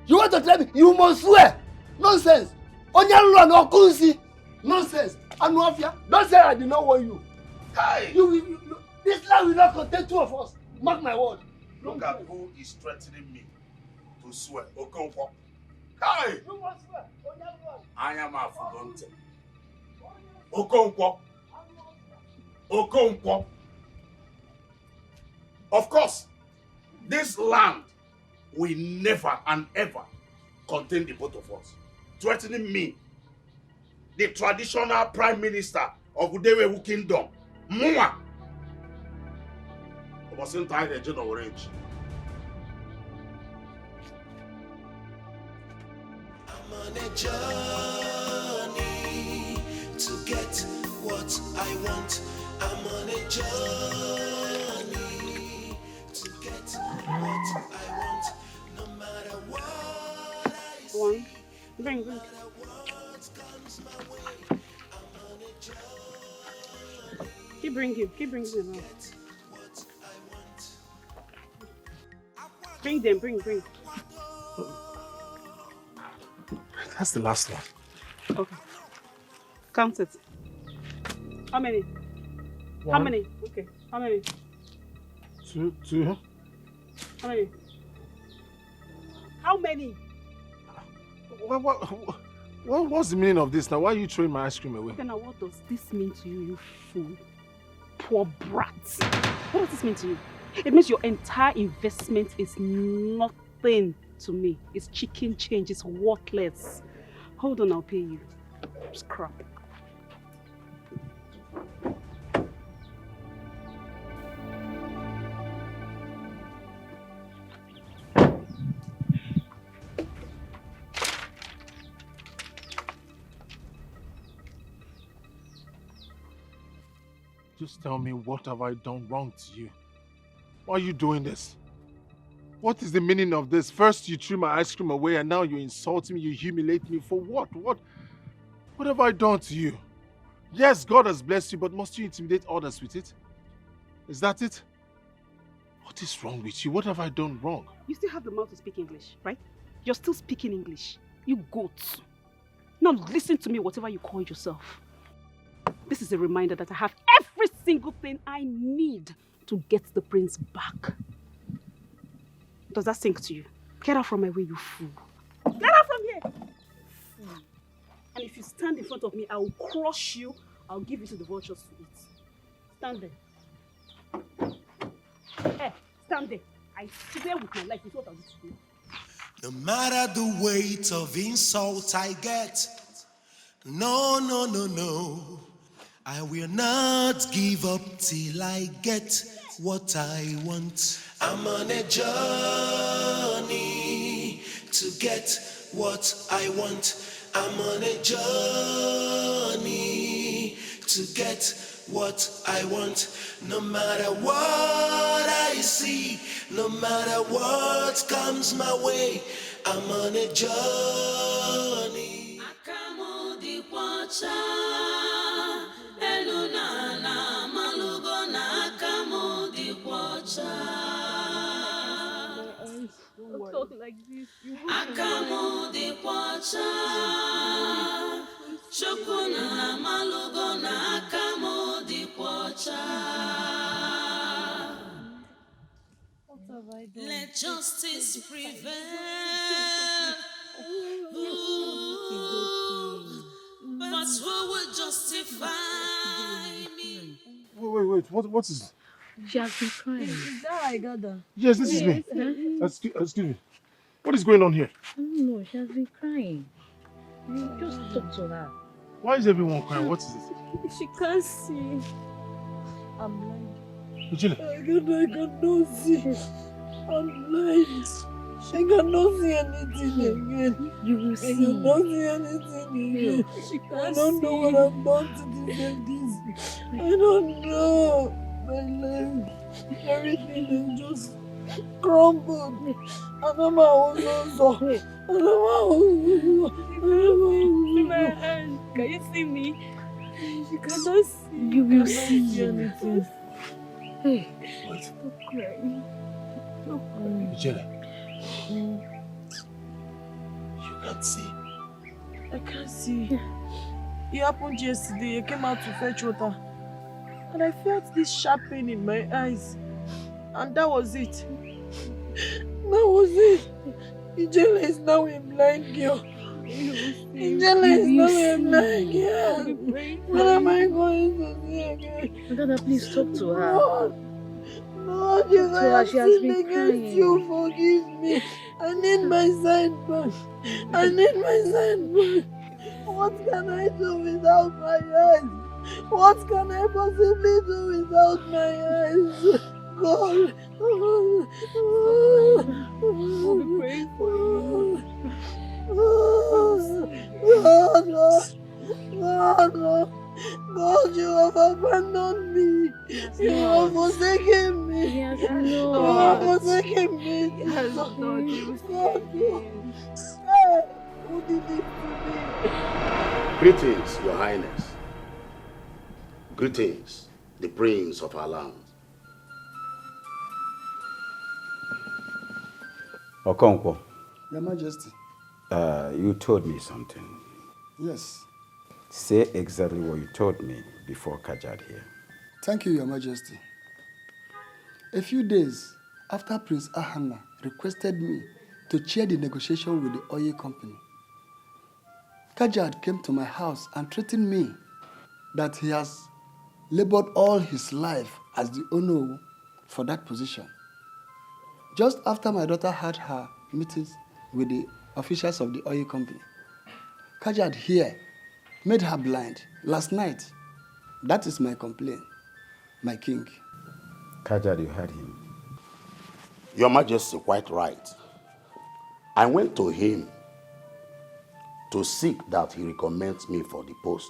You want to tell me? You must swear. Nonsense. Onyaluan, Okunsi. Nonsense. Anuafia, don't say I did not want you. Hey! This land will not contain two of us. Mark my word. Look at who is threatening me to swear. Okonkwo. Hey! You must swear. Onyaluan. I am a Confronting. Okonkwo. Okonkwo. Of course, this land will never and ever contain the both of us. Threatening me, the traditional prime minister of Udewewu Kingdom, Mwa. It was entire region of Orange. I'm on a journey to get what I want. I'm on a journey to get what I want. No matter what I see, One. Bring. what comes my way. I'm on a journey. Keep bringing them out. Bring them, bring. That's the last one. Okay. Count it. How many? One. How many? Okay. How many? Two. How many? How many? What's the meaning of this now? Why are you throwing my ice cream away? Okay, now what does this mean to you, you fool? Poor brat. What does this mean to you? It means your entire investment is nothing to me. It's chicken change. It's worthless. Hold on, I'll pay you. Scrap. Just tell me, what have I done wrong to you? Why are you doing this? What is the meaning of this? First you threw my ice cream away and now you insult me, you humiliate me. For what? What have I done to you? Yes, God has blessed you, but must you intimidate others with it? Is that it? What is wrong with you? What have I done wrong? You still have the mouth to speak English, right? You're still speaking English. You goat. Now listen to me, whatever you call yourself. This is a reminder that I have every single thing I need to get the prince back. Does that sink to you? Get out from my way, you fool. Get out from here! Fool. And if you stand in front of me, I will crush you. I'll give you to the vultures to eat. Stand there. Hey, stand there. I swear with my life, it's what I'll do to you. No matter the weight of insult I get, no, I will not give up till I get what I want. I'm on a journey to get what I want. I'm on a journey to get what I want. No matter what I see, no matter what comes my way, I'm on a journey. Don't talk like this. Let justice prevail. But who will justify me? Wait, what is... She has been crying. Is that I got that? Yes, this is me. Excuse me. What is going on here? I don't know, she has been crying. You just talk to her. Why is everyone crying? What is it? She can't see. I'm blind. Ujile. I cannot see. I'm blind. I cannot see anything again. You will see. I cannot see anything again. I don't know what I'm about to deserve this. I don't know. My life, everything is just crumbled. I don't know how to do. See my hand. Can you see me? You cannot see. You will see. Anything. Hey. Stop crying. Stop crying. Ijele, you can't see. I can't see. It happened yesterday. I came out to fetch water. And I felt this sharp pain in my eyes. And that was it. That was it. Ijele is now a blind girl. Ijele is now a blind girl. What am I going to do again? Dada, please talk to her. Lord, if I have sinned against you, forgive me. I need my sight back. I need my sight back. What can I do without my eyes? What can I possibly do without my eyes? God. We'll be praying for you. God, you have abandoned me. You have forsaken me. Yes, You have forsaken me. Yes, Lord, you Hey, who did it to me? Greetings, Your Highness. Greetings, the prince of our land. Okonkwo, Your Majesty. you told me something. Yes. Say exactly what you told me before Kajad here. Thank you, Your Majesty. A few days after Prince Ahana requested me to chair the negotiation with the oil company, Kajad came to my house and threatened me that he has labored all his life as the Ono for that position. Just after my daughter had her meetings with the officials of the oil company, Kajad here made her blind last night. That is my complaint, my king. Kajad, you heard him. Your Majesty, quite right. I went to him to seek that he recommends me for the post,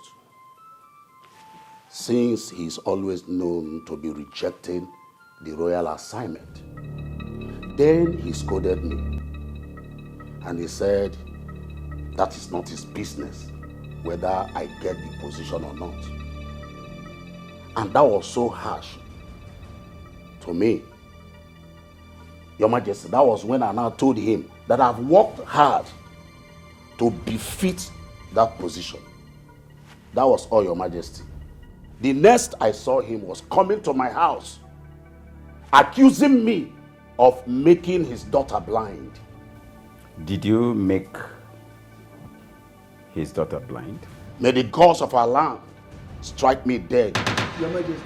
since he is always known to be rejecting the royal assignment. Then he scolded me, and he said that is not his business whether I get the position or not. And that was so harsh to me. Your Majesty, that was when I now told him that I've worked hard to befit that position. That was all, Your Majesty. The next I saw him was coming to my house, accusing me of making his daughter blind. Did you make his daughter blind? May the gods of our land strike me dead. Your Majesty,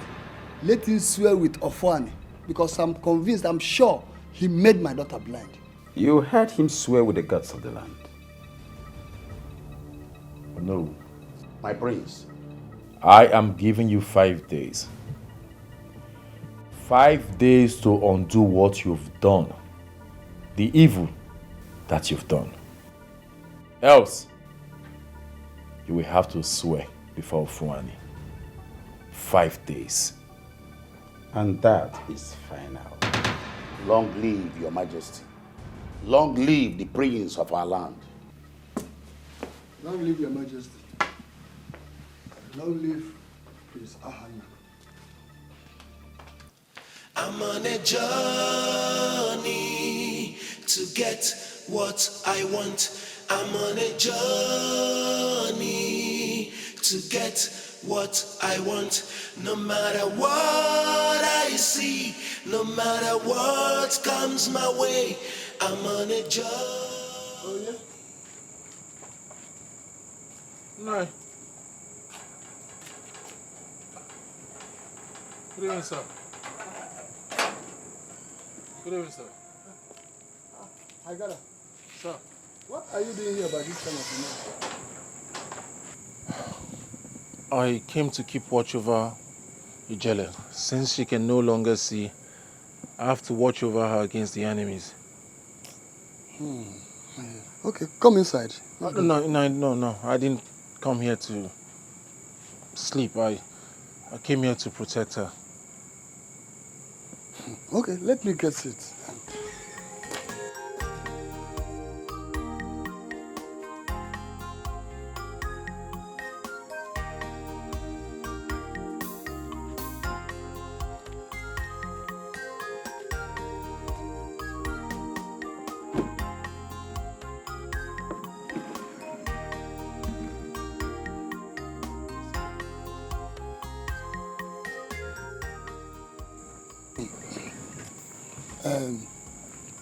let him swear with Ofwani, because I'm convinced, I'm sure he made my daughter blind. You heard him swear with the gods of the land. No. My prince. I am giving you 5 days. 5 days to undo what you've done. The evil that you've done. Else, you will have to swear before Fuani. 5 days. And that is final. Long live Your Majesty. Long live the prince of our land. Long live Your Majesty. Long live Prince Ahana. I'm on a journey to get what I want. I'm on a journey to get what I want. No matter what I see, no matter what comes my way, I'm on a journey. Oh, yeah? No. Good evening, sir. Good evening, sir. I got it. Sir. What are you doing here by this time of the night? I came to keep watch over Ijele. Since she can no longer see, I have to watch over her against the enemies. Okay, come inside. No. I didn't come here to sleep. I came here to protect her. Okay, let me get it.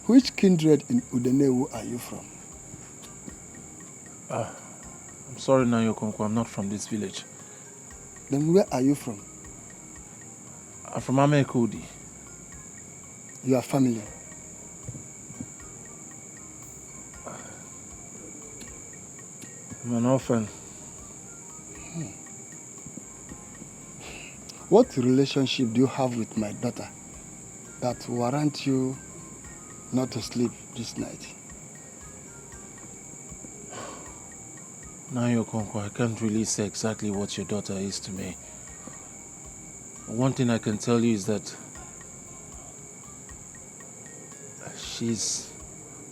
Which kindred in Udenewu are you from? I'm sorry, Nayokonko, I'm not from this village. Then where are you from? I'm from Amekudi. You are family. I'm an orphan. What relationship do you have with my daughter that warrant you not to sleep this night? Nayokonko, I can't really say exactly what your daughter is to me. One thing I can tell you is that she's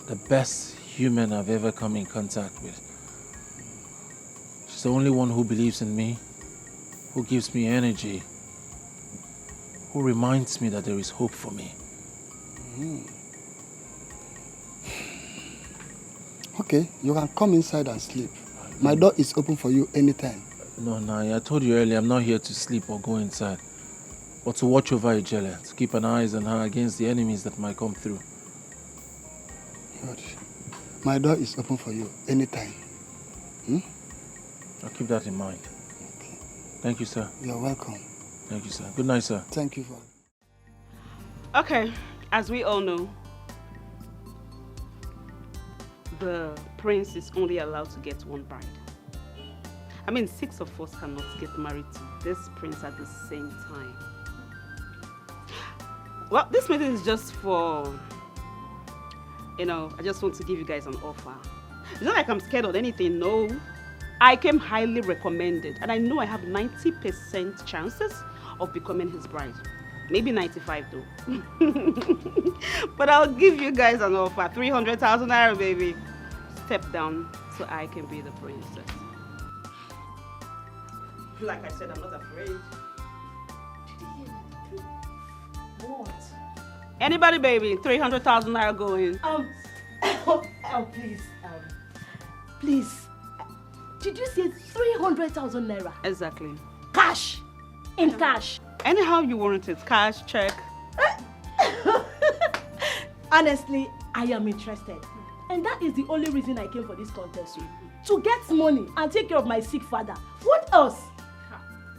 the best human I've ever come in contact with. She's the only one who believes in me, who gives me energy, who reminds me that there is hope for me. Okay, you can come inside and sleep. My door is open for you anytime. No, I told you earlier, I'm not here to sleep or go inside, but to watch over Ijele, to keep an eye on her against the enemies that might come through. Good. My door is open for you anytime. I'll keep that in mind. Okay. Thank you, sir. You're welcome. Thank you, sir. Good night, sir. Thank you for... Okay, as we all know, the prince is only allowed to get one bride. I mean, 6 of us cannot get married to this prince at the same time. Well, this meeting is just for, I just want to give you guys an offer. It's not like I'm scared of anything, no. I came highly recommended, and I know I have 90% chances of becoming his bride. Maybe 95 though. But I'll give you guys an offer, 300,000 naira, baby. Step down so I can be the princess. Like I said, I'm not afraid. What? Anybody, baby, 300,000 naira going. Please. Did you say 300,000 naira? Exactly. Cash. In cash. Anyhow you want it, cash, check. Honestly, I am interested. And that is the only reason I came for this contest. To get money and take care of my sick father. What else?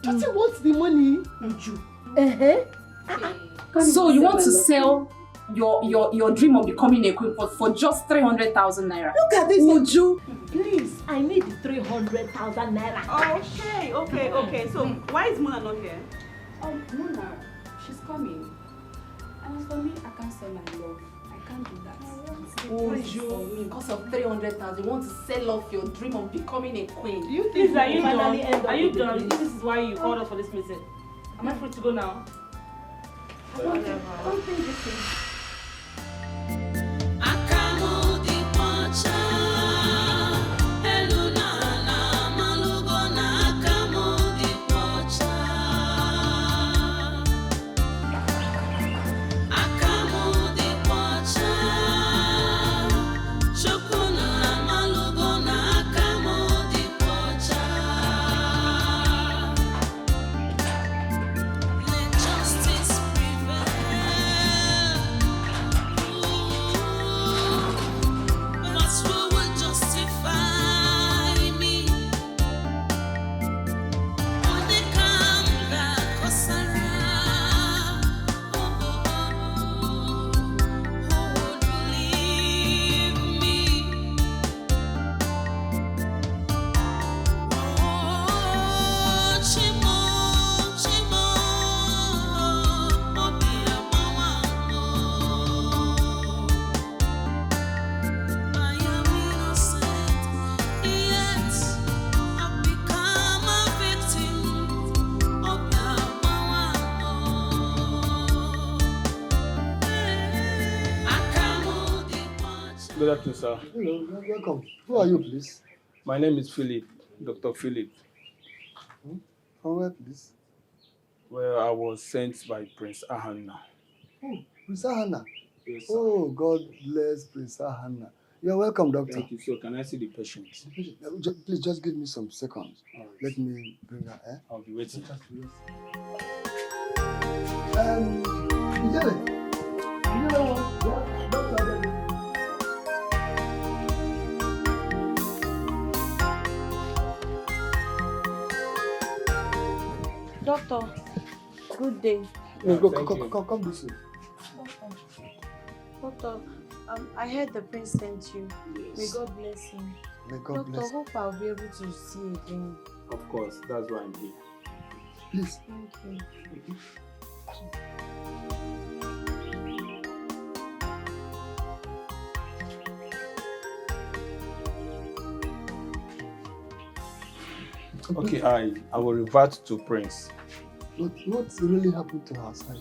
Don't you want the money? So you want to sell your dream of becoming a queen for just 300,000 naira? Look at this, Uju. Please, I need the 300,000 naira. Okay. So why is Mona not here? Mona, she's coming. And as for me, I can't sell my love. I can't do that. Uju, because of 300,000, you want to sell off your dream of becoming a queen. Do you think Please, are you finally end up Are you with done? it? This is why you called us for this meeting. Am I free to go now? Don't think this thing. Good afternoon, sir. Hello, welcome. Who are you, please? My name is Philip, Dr. Philip. From where, please? Well, I was sent by Prince Ahana. Oh, Prince Ahana. Yes, sir. Oh, God bless Prince Ahana. You're welcome, doctor. Thank you. So, can I see the patient? Please just give me some seconds. Right. Let me bring her. I'll be waiting. Ijele, Doctor, good day. No, come this way. Doctor, I heard the prince sent you. Yes. May God bless him. May God Doctor, bless. hope I'll be able to see you again. Of course, that's why I'm here. Please. Thank you. Okay, I will revert to Prince. What's really happened to her side?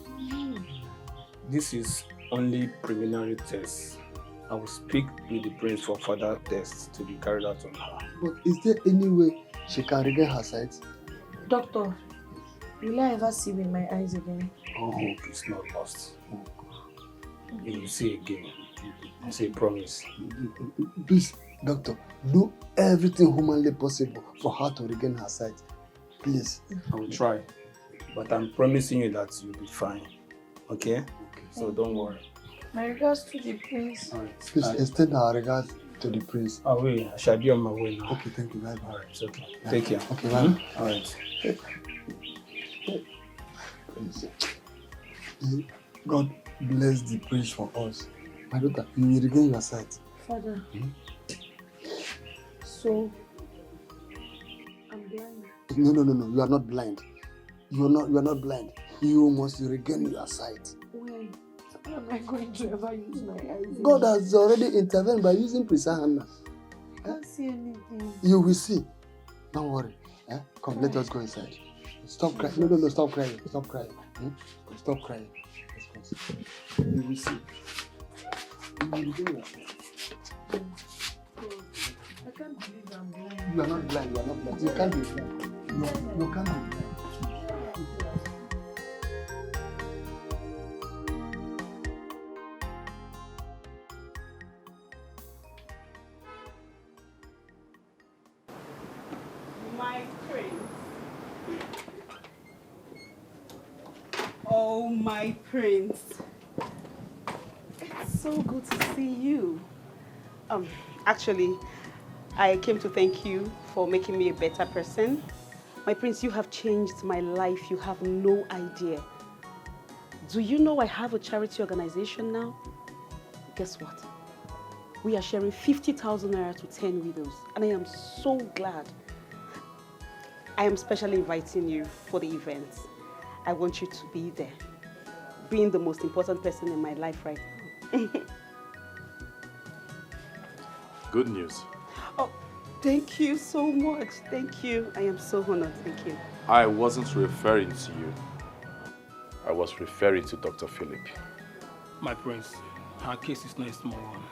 This is only preliminary test. I will speak with the Prince for further tests to be carried out on her. But is there any way she can regain her sight? Doctor, will I ever see with my eyes again? All hope is not lost. You will see again. I say promise. Please, doctor, do everything humanly possible for her to regain her sight. Please. I will try. But I'm promising you that you'll be fine. Okay? So don't worry. My regards to the prince. Please extend our regards to the prince. Oh, wait. I shall be on my way now. Okay, thank you. Bye bye. Alright, it's okay. Yeah. Take care. Okay, bye. All right. God bless the prince for us. My daughter, you will regain your sight. Father, so I'm blind. No. You are not blind. You are not blind. You must regain your sight. When am I going to ever use my eyes? God has already intervened by using Prince Hannah. I can't see anything. You will see. Don't worry. Come, let us go inside. Stop crying. No, stop crying. Stop crying. Stop crying. Let's go. You will see. You will regain your sight. I can't believe I'm blind. You are not blind. You are not blind. You can't be blind. You can't be blind. My prince. Oh, my prince. It's so good to see you. Actually, I came to thank you for making me a better person. My prince, you have changed my life. You have no idea. Do you know I have a charity organization now? Guess what? We are sharing 50,000 naira to 10 widows, and I am so glad. I am specially inviting you for the event. I want you to be there, being the most important person in my life right now. Good news. Oh, thank you so much. Thank you. I am so honored. Thank you. I wasn't referring to you. I was referring to Dr. Philip. My prince, her case is not a small one.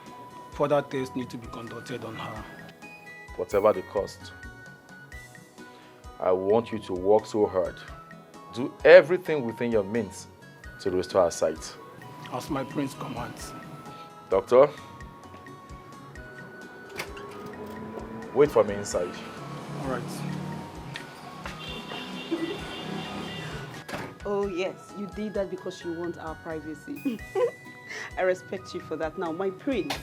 Further tests need to be conducted on her. Whatever the cost, I want you to work so hard. Do everything within your means to restore her sight. As my prince commands. Doctor, wait for me inside. All right. Oh, yes. You did that because you want our privacy. I respect you for that. Now, my prince.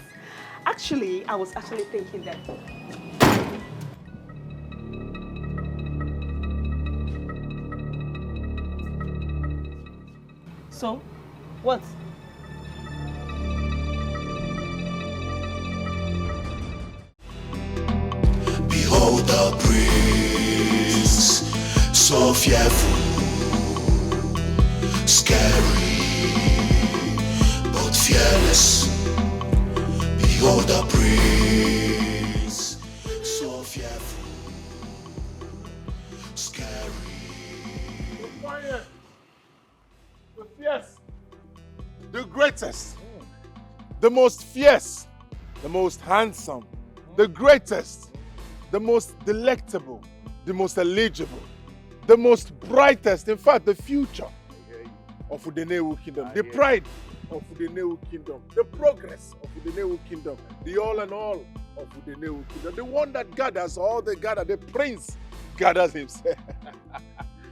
Actually, I was actually thinking that... So, what? Behold the prince, so fearful, scary, but fearless. Behold the prince, so fearful, scary. The quiet, the fierce, the greatest, the most fierce, the most handsome, the greatest, the most delectable, the most eligible, the most brightest, in fact, the future of Udenewu Kingdom, the pride of Udenewu Kingdom, the progress of Udenewu Kingdom, the all and all of Udenewu Kingdom, the one that gathers all the gather, the prince gathers himself.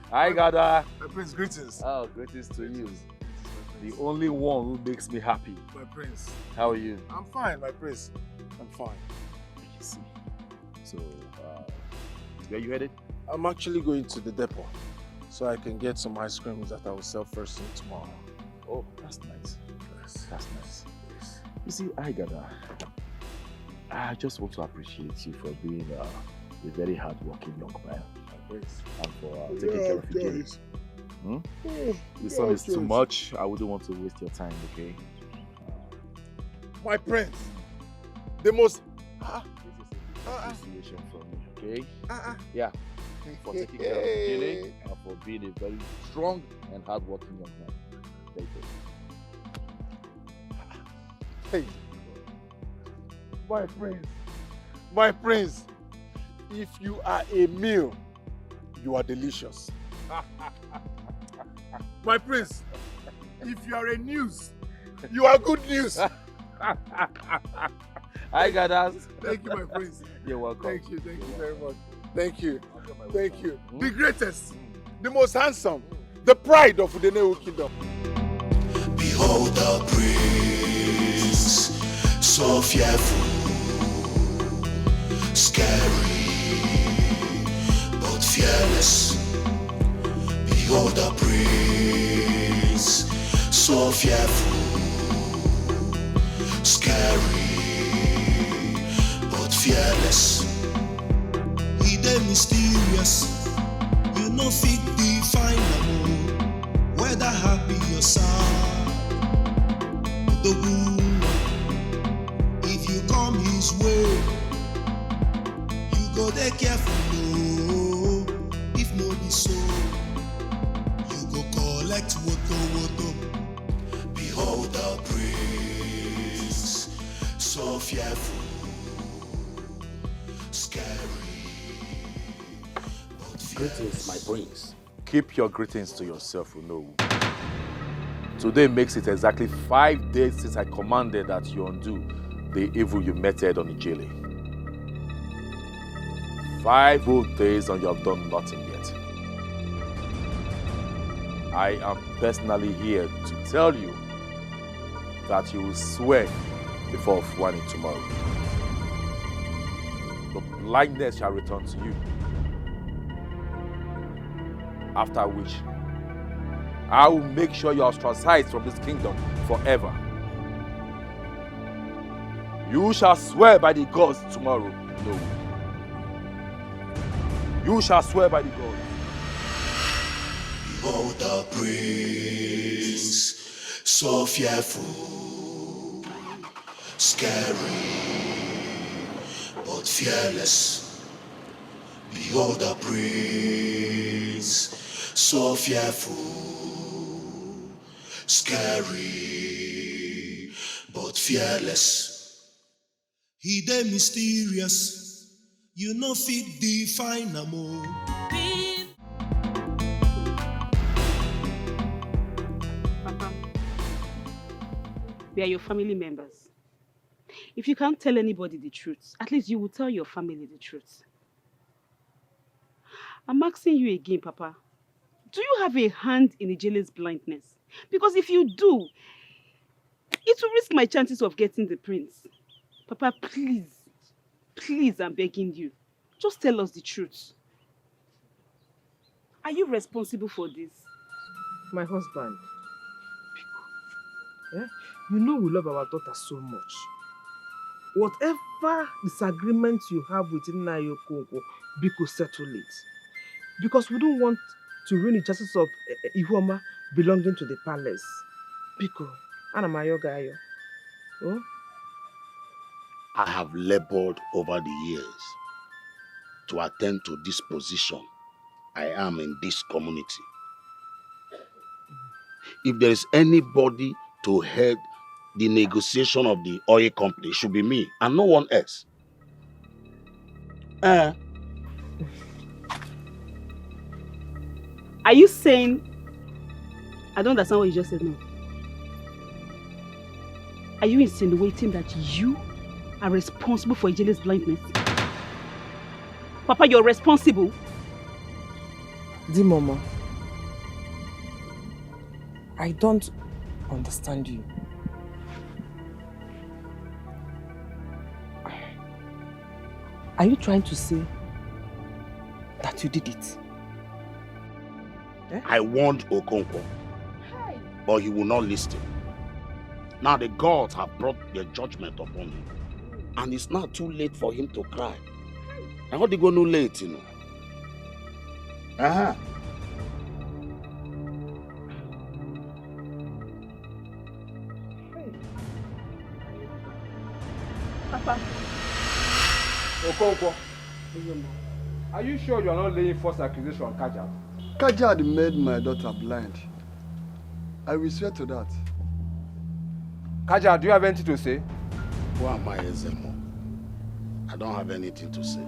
Hi, Gada. My prince, greetings. Oh, greetings to you. The only one who makes me happy. My prince. How are you? I'm fine, my prince. I'm fine. I see. So, where you headed? I'm actually going to the depot. so I can get some ice creams that I will sell first thing tomorrow. Oh, that's nice. Yes. That's nice. Yes. You see, I just want to appreciate you for being a very hard-working young man. And for taking care of your kids. The sun is too much. I wouldn't want to waste your time, okay? My prince, the most... appreciation from me, okay? Yeah. For taking care of the killing and for being a very strong and hard-working young man. Thank you. Hey, my prince, if you are a meal, you are delicious. My prince, if you are a news, you are good news. I got us. Thank you, my prince. You're welcome. Thank you very much. Thank you. The greatest, the most handsome, the pride of the Nollywood kingdom. Behold the prince, so fearful, scary, but fearless. Behold the prince, so fearful, scary, but fearless. He dey mysterious, you no fit define am, whether happy or sad. The woman, if you come his way, you go dey careful, no. If no be so, you go collect woto. Behold the prince, so fearful, scary. Greetings, my prince. Keep your greetings to yourself, Today makes it exactly 5 days since I commanded that you undo the evil you meted on Ijele. 5 whole days and you have done nothing yet. I am personally here to tell you that you will swear before Fuani tomorrow. The blindness shall return to you. After which, I will make sure you are ostracized from this kingdom forever. You shall swear by the gods tomorrow. No. You shall swear by the gods. Behold the prince, so fearful, scary, but fearless. Behold the prince, so fearful, scary, but fearless. He dey mysterious, you no fit define am o. Papa, we are your family members. If you can't tell anybody the truth, at least you will tell your family the truth. I'm asking you again, Papa. Do you have a hand in Ijele's blindness? Because if you do, it will risk my chances of getting the prince. Papa, please, I'm begging you. Just tell us the truth. Are you responsible for this? My husband. Yeah? You know we love our daughter so much. Whatever disagreement you have with Nnayo Konko, Biko, settle it. Because we don't want to ruin the chances of Ihoma belonging to the palace. Biko, Anamayo Gayo. Oh? I have labored over the years to attend to this position I am in this community. If there is anybody to head the negotiation of the oil company, it should be me and no one else. Are you saying... I don't understand what you just said now. Are you insinuating that you are responsible for Ijele's blindness? Papa, you're responsible? Di Mama, I don't understand you. Are you trying to say that you did it? I warned Okonkwo, but he will not listen. Now the gods have brought their judgment upon him. And it's now too late for him to cry. And what they go no late, you know? Uh-huh. Papa. Okonkwo, are you sure you are not laying false accusation on Kajad? Kajad made my daughter blind. I will swear to that. Kajad, do you have anything to say? Who am I, Ezemo? I don't have anything to say.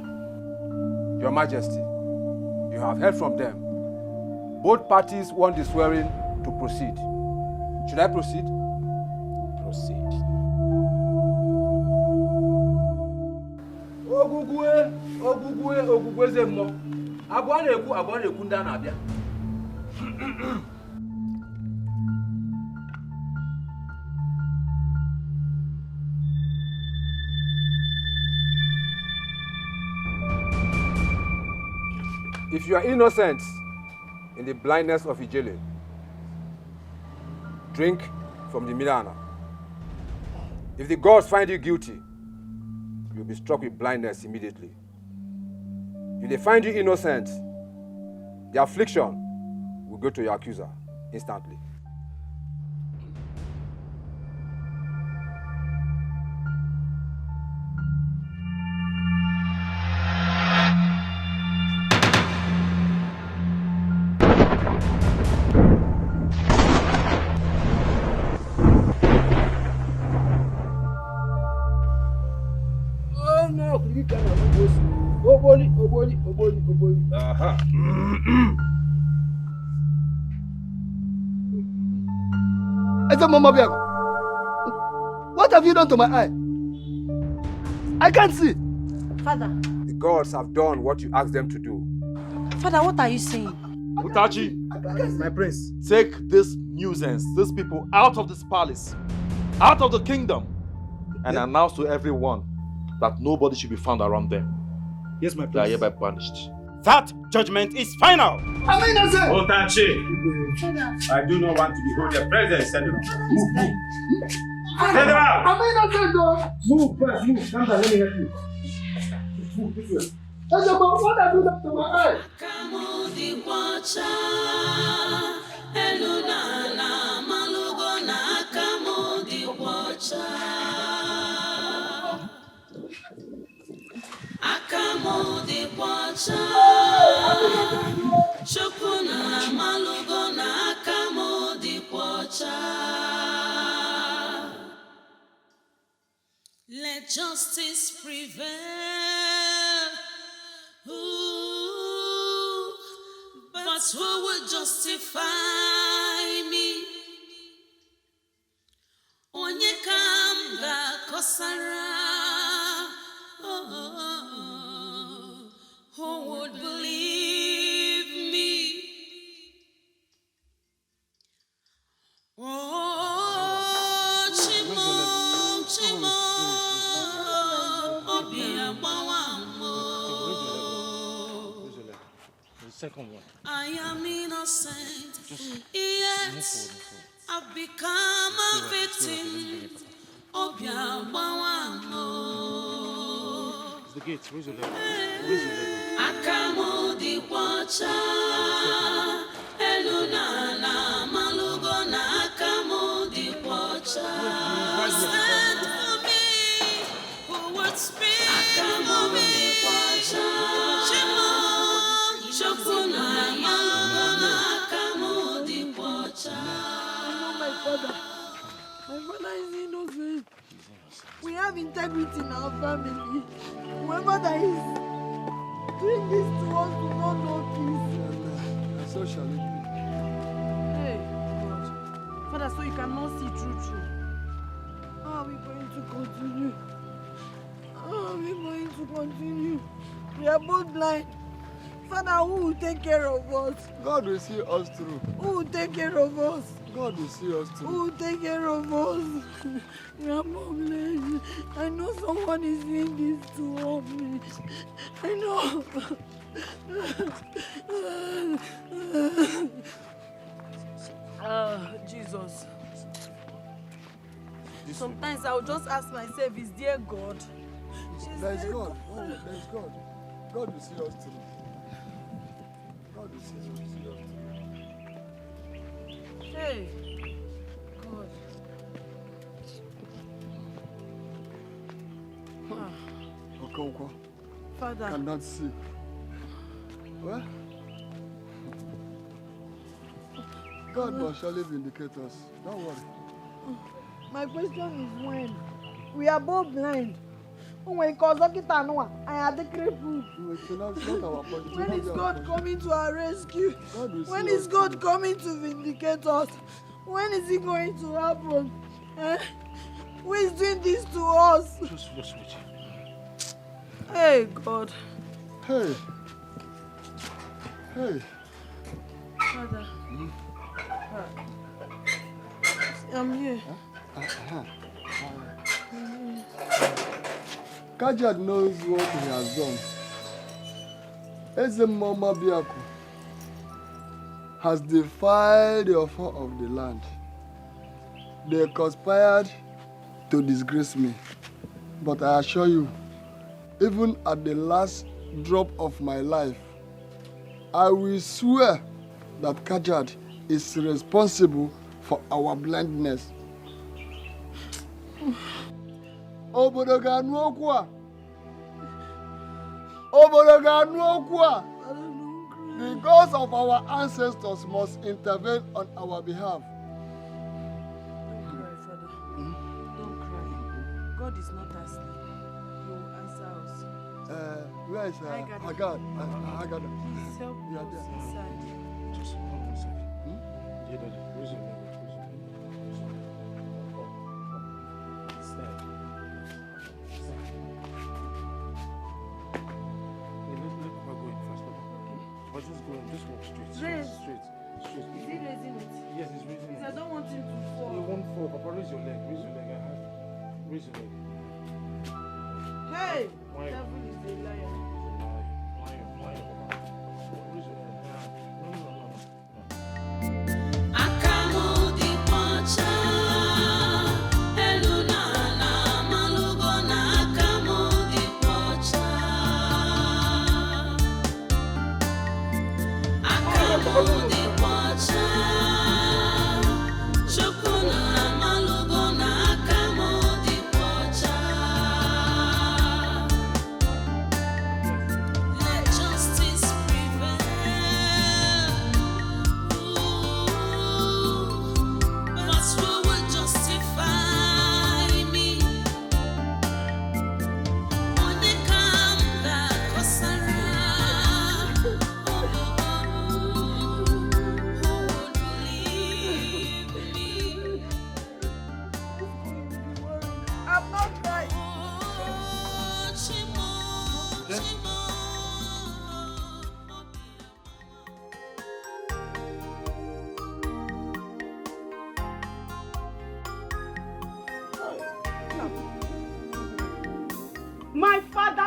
Your Majesty, you have heard from them. Both parties want the swearing to proceed. Should I proceed? Proceed. Ogugwe Zemo. Agwane kunda na abia. If you are innocent in the blindness of Ijele, drink from the Milana. If the gods find you guilty, you'll be struck with blindness immediately. If they find you innocent, the affliction will go to your accuser instantly. What have you done to my eye? I can't see. Father. The gods have done what you asked them to do. Father, what are you saying? Utachi, my prince, take this nuisance, these people out of this palace, out of the kingdom, and announce to everyone that nobody should be found around them. Yes, my prince. They are hereby punished. That judgment is final. Otachi, I do not want to behold your presence anymore. Send them out. Move first, move. Come down, let me help you. Move this way. What have you done to my eye? Let justice prevail. Ooh, but who will justify me? Onye kamga kosara. Who would believe me? Oh, Chimo, Chimo, Obia Bawamo. The second one. I am innocent, yet I've become a victim. Obia Bawamo. It's the gate. Raise your leg. Raise your leg. Akamo di wacha, elunana malugo na akamo di wacha. Stand for me, who would speak? Akamo di wacha, chimo, chokuna malugo na akamo di wacha. My father is innocent. We have integrity in our family. Whoever that is doing this to us do not know peace. And so shall it be. Hey, God. Father, so you cannot see true. How are we going to continue? How are we going to continue? We are both blind. Father, who will take care of us? God will see us through. Who will take care of us? God will see us through. Who will take care of us? We are blind. I know someone is doing this to help me. I know. Jesus. Sometimes I'll just ask myself, is there God? There's God. Oh, there's God. God will see us through. God will see us through. Hey, God. Okonkwo. Father. Cannot see. What? God will surely vindicate us. Don't worry. My question is when? We are both blind. When God is not our When is God coming to our rescue? When is God coming to vindicate us? When is it going to happen? Who is doing this to us? Just wait. Hey, God. Hey. Father. I'm here. Kajad knows what he has done. Eze Mama Biaku has defied the offer of the land. They conspired to disgrace me. But I assure you, even at the last drop of my life, I will swear that Kajad is responsible for our blindness. Obodoga nuokwa. The gods of our ancestors must intervene on our behalf. Don't cry, Father. Don't cry. God is not asleep. He will answer us. Where is Hagar? Hagar. Please help us inside. Just hold on a second. Yeah, Daddy. Where's your leg? Just walk straight. Raise. Straight. Is he raising it? Yes, he's raising it. I don't want him to fall. He won't fall. Papa, raise your leg. Raise your leg. Raise your leg. Hey! Why? Devil is a liar. Why, Papa? Raise your leg. No.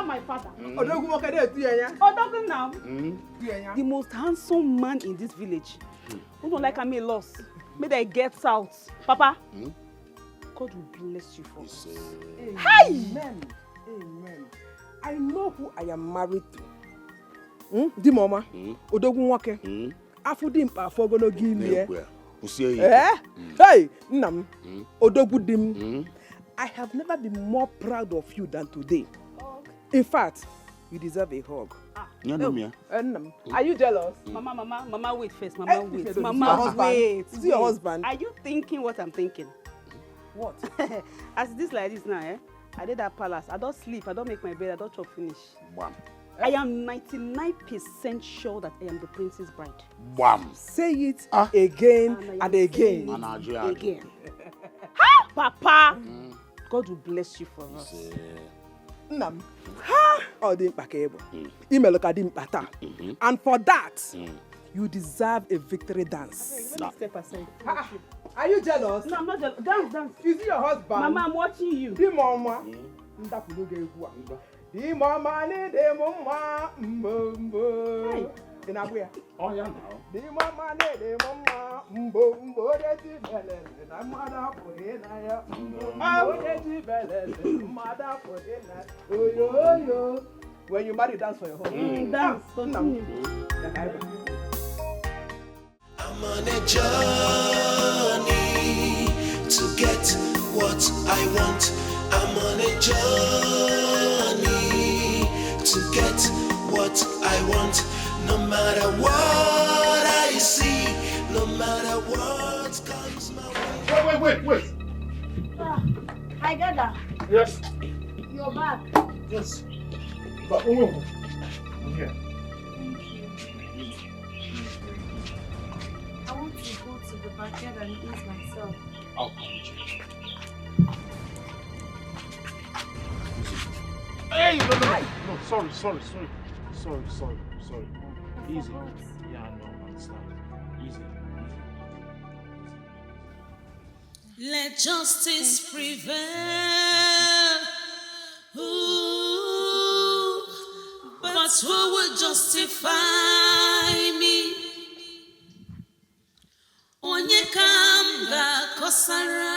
My father. Odogun now. The most handsome man in this village. Who don't like me lost? May they get out. Papa, God will bless you for us. Amen. Amen. I know who I am married to. Di mama. Odogun wake. Afudim pa fogono give me. Hey, Nam. Odogu dim. I have never been more proud of you than today. In fact, you deserve a hug. Are you jealous? Mama, wait first. Mama, wait. Is it your husband? Are you thinking what I'm thinking? What? As this like this now, I did that palace. I don't sleep. I don't make my bed. I don't chop finish. I am 99% sure that I am the prince's bride. Say it again and again. Again. Ha, Papa! God will bless you for us. Nam. Ha! And for that, you deserve a victory dance. Step aside. Are you jealous? No, I'm not jealous. Dance. Is he your husband? Mama, I'm watching you. Di mama. Hey, In Abuya. Oh, yeah, now. The mama, the mama, mbo, the bellen, and I'm mother for him. Mother for him. Oh, yo. When you marry, dance for your home. Dance. I'm on a journey to get what I want. I'm on a journey to get what I want. No matter what I see, no matter what comes my way. Wait. Hi, Dada. Yes. You're back. Yes. But I'm here. Thank you. I want to go to the backyard and ease myself. I'll come with you. Hey, no. Sorry. Easy. Yeah, no, understand. Easy. Let justice prevail. Ooh, but who will justify me? Onye kamga kosara.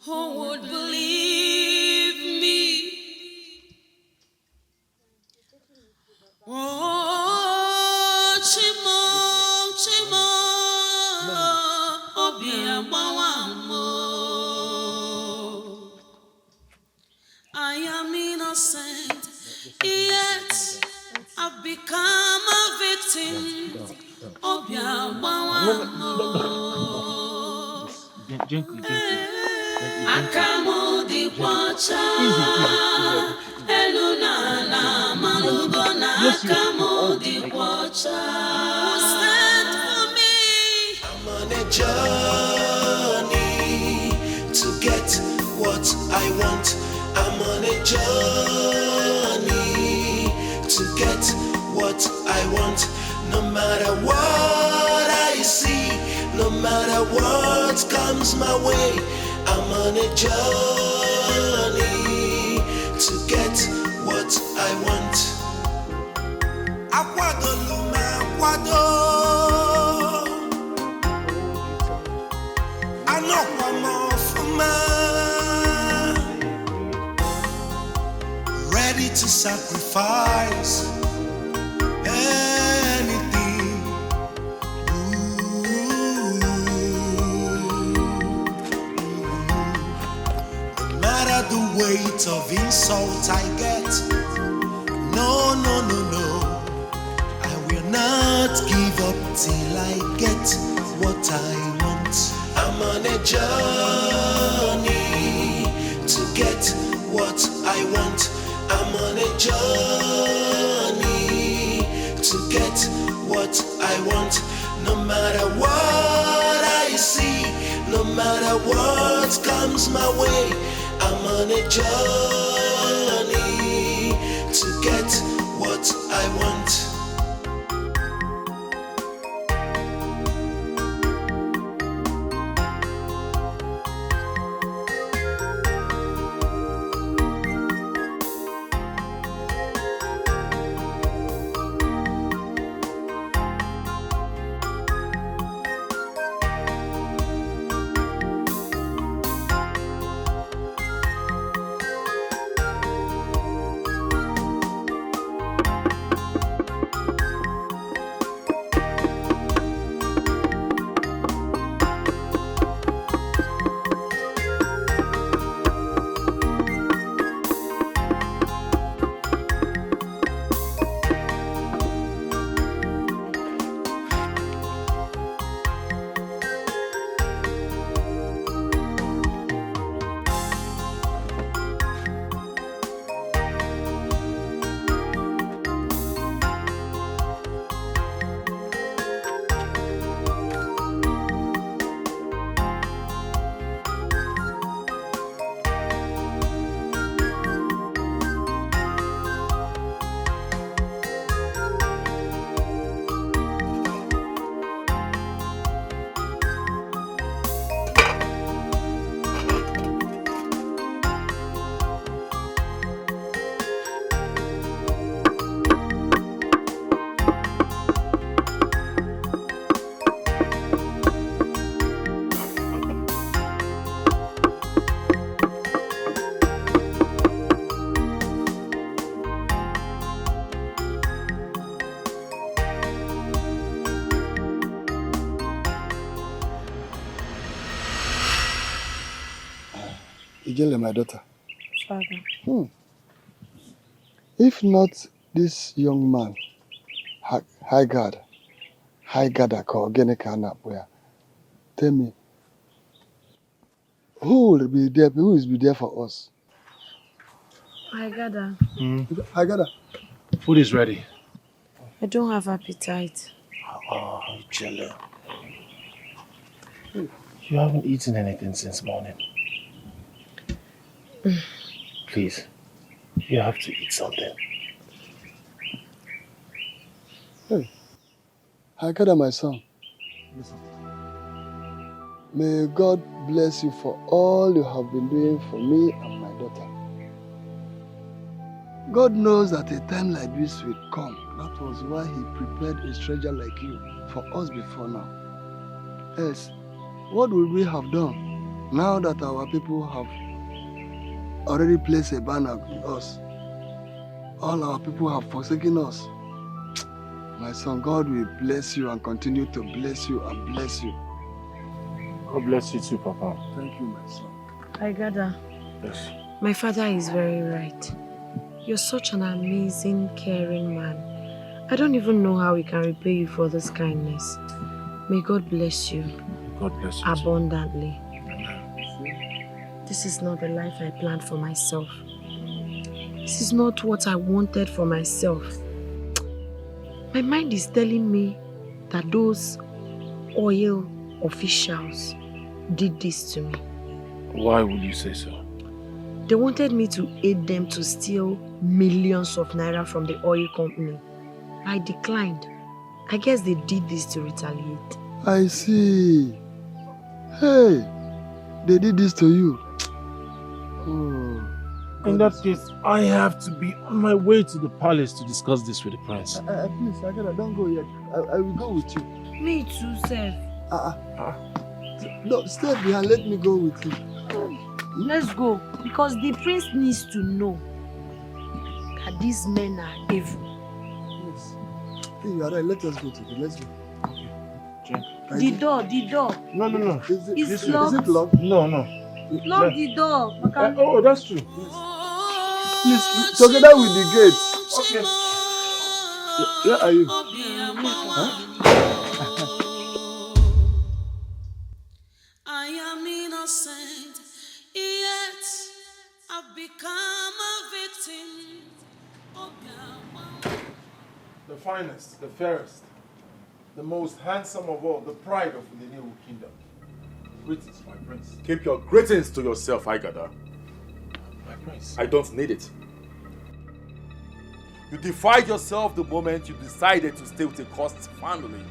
Who would believe me? Oh, Chimo, Obi Amawamo. I am innocent, yet I've become a victim. Obi Amawamo. Gently. Akamudi kwacha Elunana Malugona Akamudi kwacha. Stand for me. I'm on a journey to get what I want. I'm on a journey to get what I want. No matter what I see, no matter what comes my way, I'm on a journey to get what I want. I know I'm off ready to sacrifice anything. No matter the weight of insult I get, no. I will not give up till I get what I want. I'm on a journey to get what I want. I'm on a journey to get what I want. No matter what I see, no matter what comes my way, I'm on a journey to get what I want. Ijele, my daughter. Father. If not this young man, high God, tell me, who will be there? Who will be there for us? I gather. Food is ready. I don't have appetite. Oh, Jelle. You haven't eaten anything since morning. Please, you have to eat something. Hey, Hagada, my son. Listen. May God bless you for all you have been doing for me and my daughter. God knows that a time like this will come. That was why He prepared a stranger like you for us before now. Else, what would we have done now that our people have already placed a ban on us? All our people have forsaken us. My son, God will bless you and continue to bless you and bless you. God bless you too, Papa. Thank you, my son. I gather. Yes. My father is very right. You're such an amazing, caring man. I don't even know how we can repay you for this kindness. May God bless you. God bless you abundantly. This is not the life I planned for myself. This is not what I wanted for myself. My mind is telling me that those oil officials did this to me. Why would you say so? They wanted me to aid them to steal millions of naira from the oil company. I declined. I guess they did this to retaliate. I see. Hey, they did this to you. Oh. In that case, I have to be on my way to the palace to discuss this with the prince. Please, Agada, don't go yet. I will go with you. Me too, sir. No, stay behind. Let me go with you. Let's go, because the prince needs to know that these men are evil. Yes. Hey, you are right. Let us go together. Let's go. The door. No. It's locked. Is it locked? No. Lock the door. Oh, that's true. Please, together with the gate. Okay. Where are you? I am innocent, yet I've become a victim. The finest, the fairest, the most handsome of all, the pride of the Nollywood kingdom. Greetings, my prince. Keep your greetings to yourself, Igada. My prince. I don't need it. You defied yourself the moment you decided to stay with a cursed family.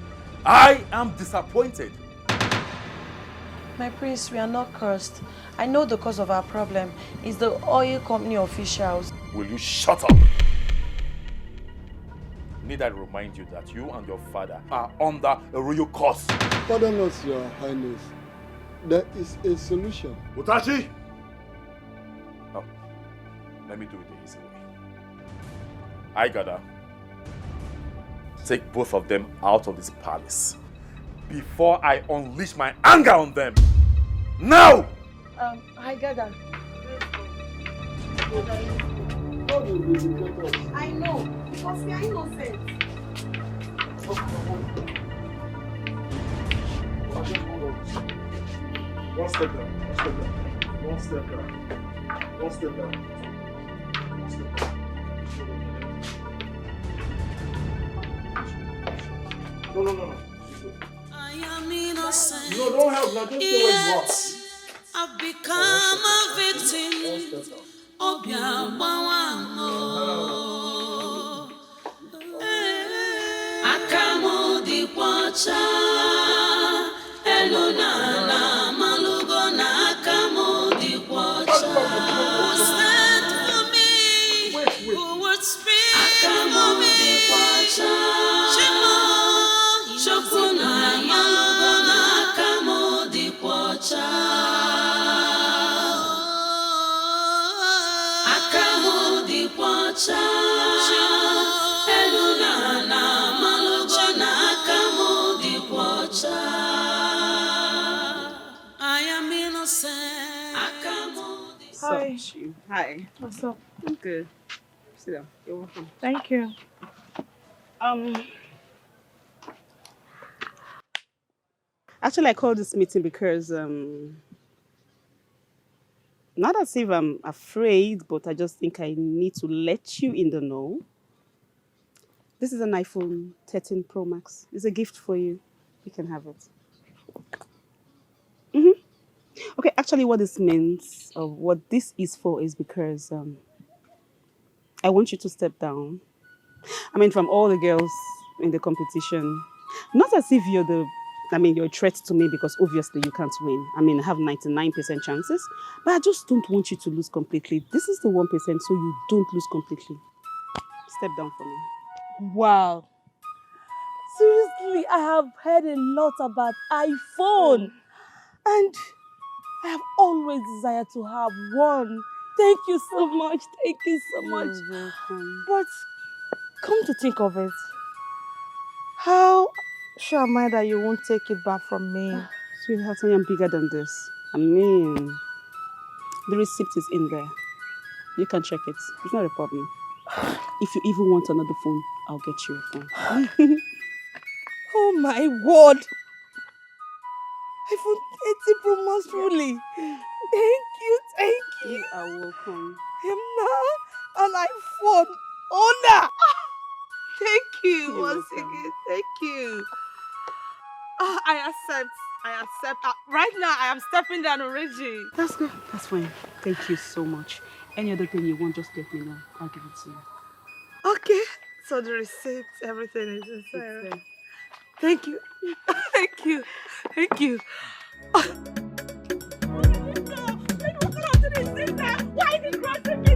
I am disappointed. My prince, we are not cursed. I know the cause of our problem is the oil company officials. Will you shut up? Need I remind you that you and your father are under a royal curse? Pardon us, Your Highness. There is a solution. Utachi! No. Let me do it the easy way. Igada, take both of them out of this palace before I unleash my anger on them. Now! I gather. I know, because we are innocent. One step down. One step down. No. I am innocent. No, don't help. Now just stay where you are. I've become a victim. Akamu di kwacha elunana malugo na akamu di kwacha. Who stand for me? Who would speak for me? Shimo shokuna malugo na akamu di kwacha. Akamu di kwacha. I am innocent. Hi. Hi. What's up? I'm good. Sit down. You're welcome. Thank you. Actually, I called this meeting because not as if I'm afraid, but I just think I need to let you in the know. This is an iPhone 13 Pro Max. It's a gift for you. You can have it. Okay, actually what this means, or what this is for, is because I want you to step down. I mean, from all the girls in the competition, not as if you're a threat to me, because obviously you can't win. I mean, I have 99% chances, but I just don't want you to lose completely. This is the 1%, so you don't lose completely. Step down for me. Wow. Seriously, I have heard a lot about iPhone. And I have always desired to have one. Thank you so much. Thank you so much. You're welcome. But come to think of it, how sure am I that you won't take it back from me? Sweetheart, I am bigger than this. I mean, the receipt is in there. You can check it. It's not a problem. If you even want another phone, I'll get you a phone. Oh my word! iPhone 13 Pro Max truly. Thank you. You are welcome. I am now an iPhone owner. Thank you once again. Thank you. I accept. Right now, I am stepping down already. That's good. That's fine. Thank you so much. Any other thing you want, just let me know. I'll give it to you. Okay. So the receipt, everything is inside. It's, Thank you. Thank you. Thank you. Why is it crossing me?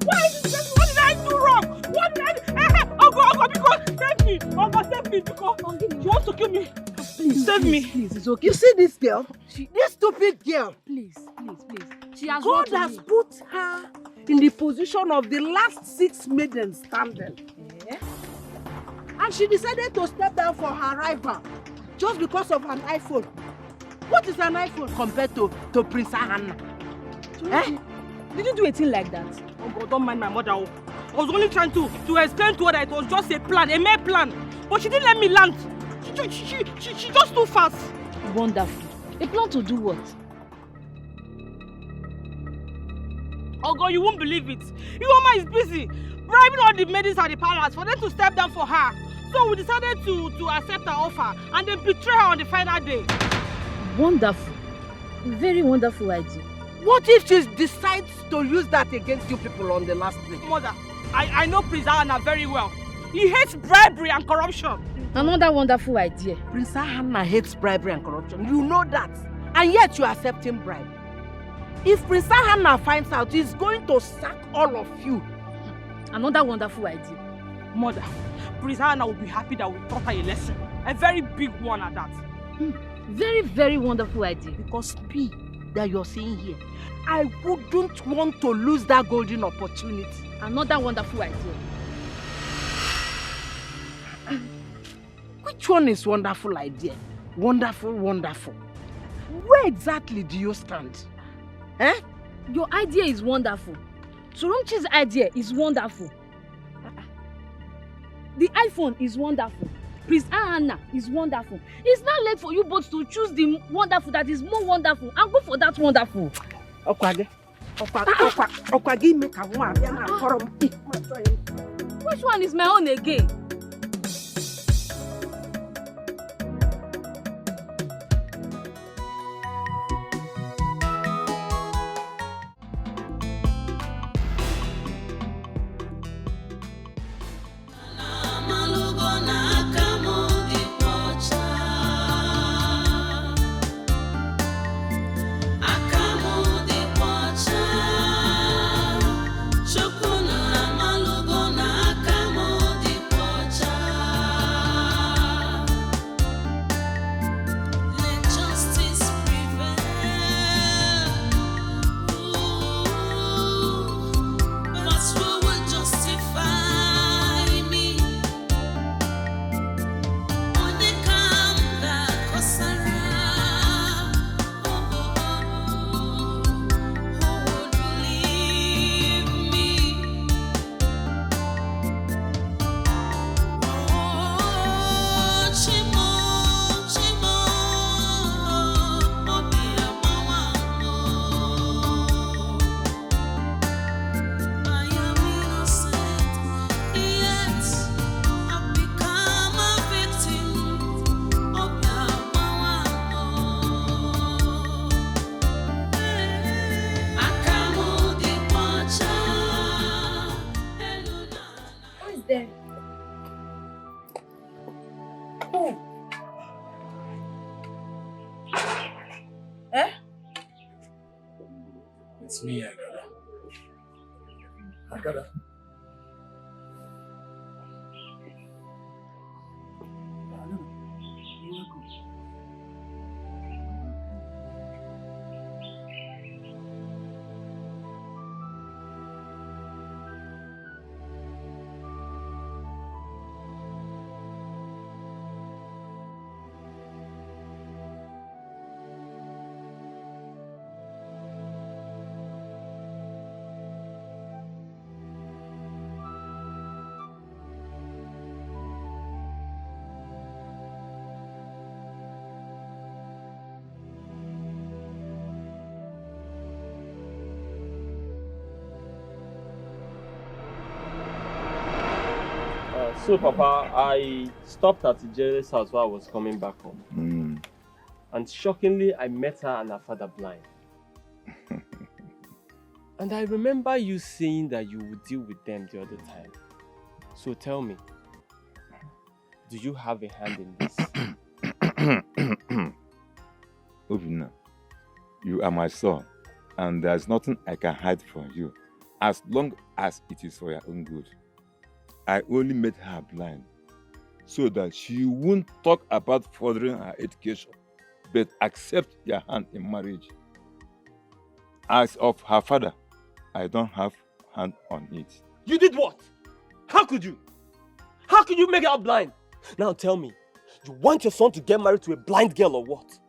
Why is this? What did I do wrong? What did I do? Uncle, because save me. Uncle, save me because she wants to kill me. Please, save me. Please, it's okay. You see this girl? This stupid girl. Please. She has God has put her in the position of the last 6 maidens standing. And she decided to step down for her rival just because of an iPhone. What is an iPhone compared to Prince Hannah? Did you do a thing like that? Oh God, don't mind my mother. I was only trying to explain to her that it was just a plan, a mere plan. But she didn't let me land. She just too fast. Wonderful. A plan to do what? Oh God, you won't believe it. Iwoma is busy bribing all the maidens at the palace for them to step down for her. So we decided to accept her offer and then betray her on the final day. Wonderful. Very wonderful idea. What if she decides to use that against you people on the last day? Mother, I know Prince Hannah very well. He hates bribery and corruption. Another wonderful idea. Prince Hannah hates bribery and corruption. You know that. And yet you accept him bribe. If Prince Hannah finds out, he's going to sack all of you. Another wonderful idea. Mother, Prince Hannah will be happy that we taught her a lesson. A very big one at that. Very, very wonderful idea. Because P that you're seeing here, I wouldn't want to lose that golden opportunity. Another wonderful idea. Which one is wonderful idea? Wonderful. Where exactly do you stand? Your idea is wonderful. Surumchi's idea is wonderful. The iPhone is wonderful. Prince Hannah is wonderful. It's not late for you both to choose the wonderful that is more wonderful and go for that wonderful. Okwage, make a one. Which one is my own again? It's me, Agada. So, Papa, I stopped at Ijele's house while I was coming back home. And shockingly, I met her and her father blind. And I remember you saying that you would deal with them the other time. So tell me, do you have a hand in this? Obina, you are my son, and there's nothing I can hide from you, as long as it is for your own good. I only made her blind so that she won't talk about furthering her education, but accept your hand in marriage. As of her father, I don't have hand on it. You did what? How could you? How could you make her blind? Now tell me, you want your son to get married to a blind girl or what?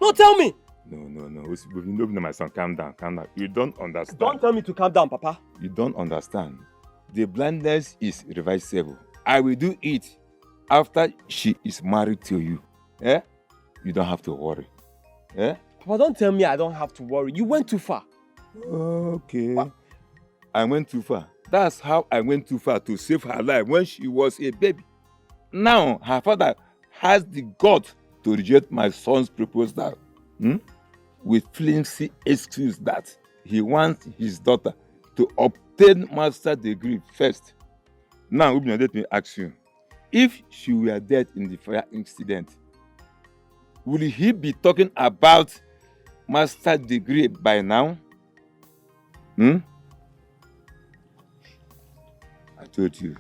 No, tell me! No, my son, calm down. You don't understand. Don't tell me to calm down, Papa. You don't understand. The blindness is reversible. I will do it after she is married to you. Eh? You don't have to worry. Eh? Papa, don't tell me I don't have to worry. You went too far. Okay. What? I went too far. That's how I went too far to save her life when she was a baby. Now, her father has the guts to reject my son's proposal with flimsy excuse that he wants his daughter to obtain master's degree first. Now, Ubina, let me ask you, if she were dead in the fire incident, will he be talking about master's degree by now? I told you,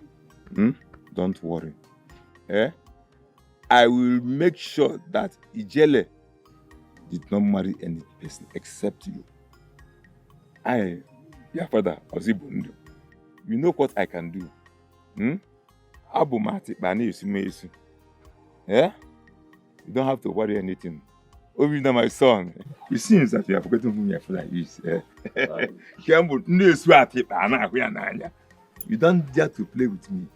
don't worry. I will make sure that Ijele did not marry any person except you. Your father, Ozibundu, you know what I can do. You don't have to worry anything. Obina, my son, it seems that you have forgotten who your father is. You don't dare to play with me.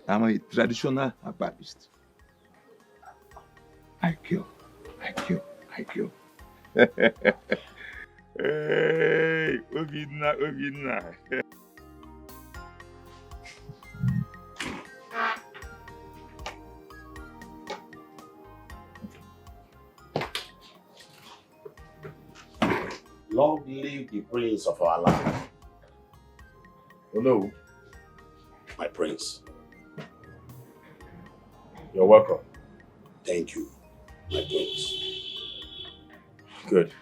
I'm a traditional herbalist. I kill. Hey, Obina. Long live the prince of our land. Hello. My prince. You're welcome. Thank you, my prince. Good.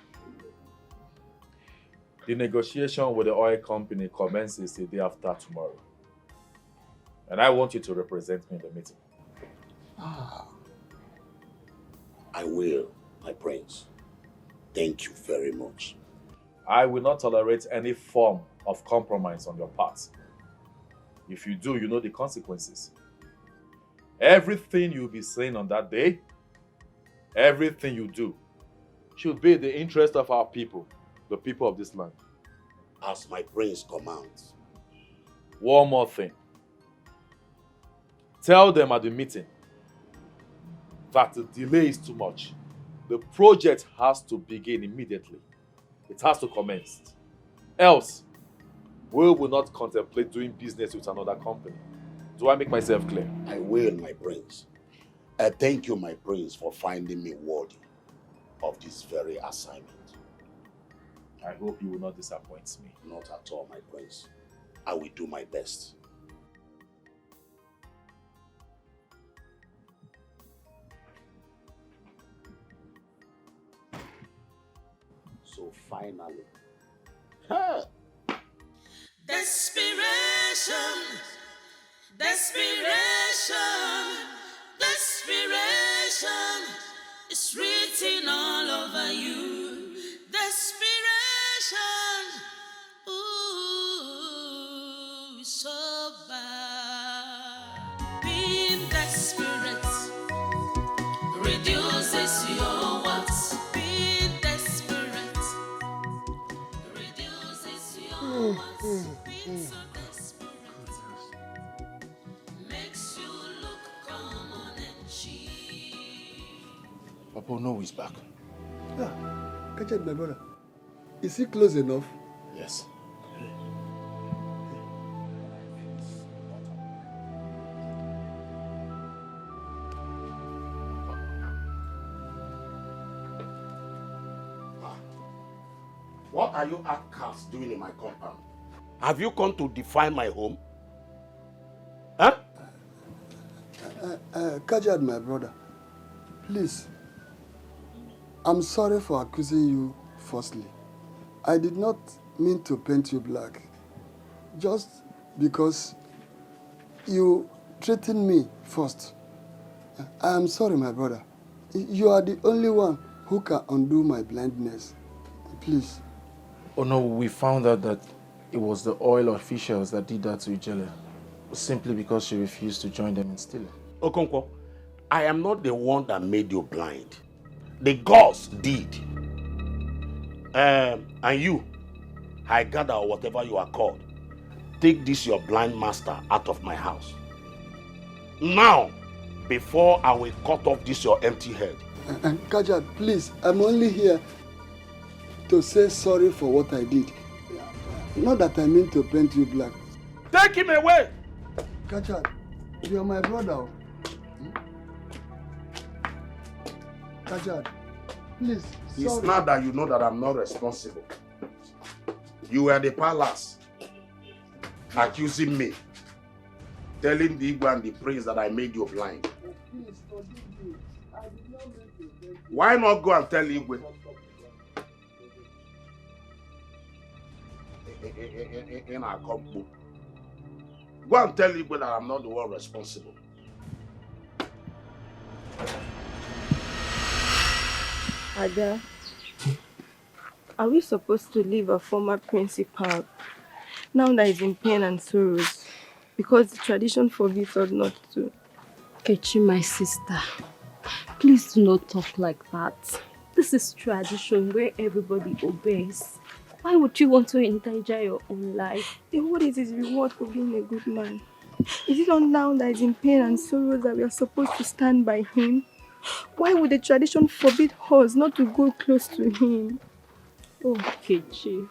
The negotiation with the oil company commences the day after tomorrow. And I want you to represent me in the meeting. I will, my prince. Thank you very much. I will not tolerate any form of compromise on your part. If you do, you know the consequences. Everything you'll be saying on that day, everything you do, should be the interest of our people, the people of this land. As my prince commands. One more thing. Tell them at the meeting that the delay is too much. The project has to begin immediately. It has to commence. Else, we will not contemplate doing business with another company. Do I make myself clear? I will, my prince. Thank you, my prince, for finding me worthy of this very assignment. I hope you will not disappoint me. Not at all, my prince. I will do my best. So, So finally. Hey. Desperation, desperation, desperation is written all over you. Desperation, ooh, so bad. Being desperate reduces your what? Being desperate reduces your what? Being so desperate makes you look common and cheap. Papa, no, he's back. Ah, catch it, my brother. Is he close enough? Yes. What are you outcasts doing in my compound? Have you come to define my home? Huh? Kajad, my brother, please. I'm sorry for accusing you falsely. I did not mean to paint you black. Just because you threatened me first. I am sorry, my brother. You are the only one who can undo my blindness. Please. Oh no, we found out that it was the oil officials that did that to Ijele, simply because she refused to join them in stealing. Okonkwo, I am not the one that made you blind. The gods did. And you, I gather, or whatever you are called, take this your blind master out of my house. Now, before I will cut off this your empty head. And Kajad, please, I'm only here to say sorry for what I did. Not that I mean to paint you black. Take him away! Kajad, you are my brother. Kajad, please, It's sorry. not that you know that I'm not responsible. You were the palace, accusing me, telling the Igbo and the prince that I made you blind. Please forgive me. I did not mean to paint you. Why not go and tell Igwe? In our company. Go and tell Igwe that I'm not the one responsible. Ada, are we supposed to leave a former principal now that he's in pain and sorrows because the tradition forbids us not to? Kechi, my sister, please do not talk like that. This is tradition where everybody obeys. Why would you want to endanger your own life? Then what is his reward for being a good man? Is it not now that he's in pain and sorrows that we are supposed to stand by him? Why would the tradition forbid us not to go close to him? Oh, Kechi.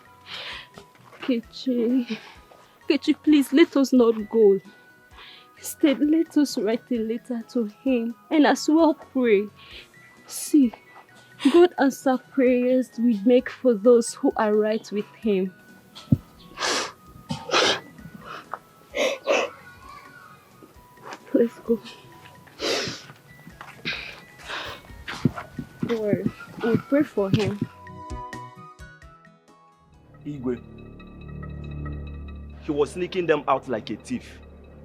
Kechi, please let us not go. Instead, let us write a letter to him and as well pray. See, God answers prayers we make for those who are right with him. Let's go. Don't worry, we'll pray for him. Igwe. He was sneaking them out like a thief.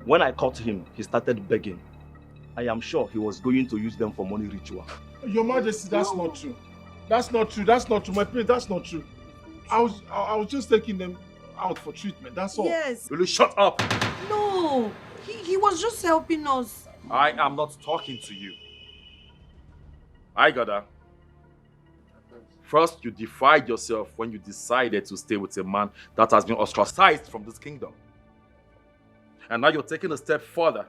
When I caught him, he started begging. I am sure he was going to use them for money ritual. Your Majesty, that's not true. That's not true. That's not true. My prince, that's not true. I was just taking them out for treatment. That's all. Yes. Will you shut up? No, he was just helping us. I am not talking to you. I got that. First, you defied yourself when you decided to stay with a man that has been ostracized from this kingdom. And now you're taking a step further.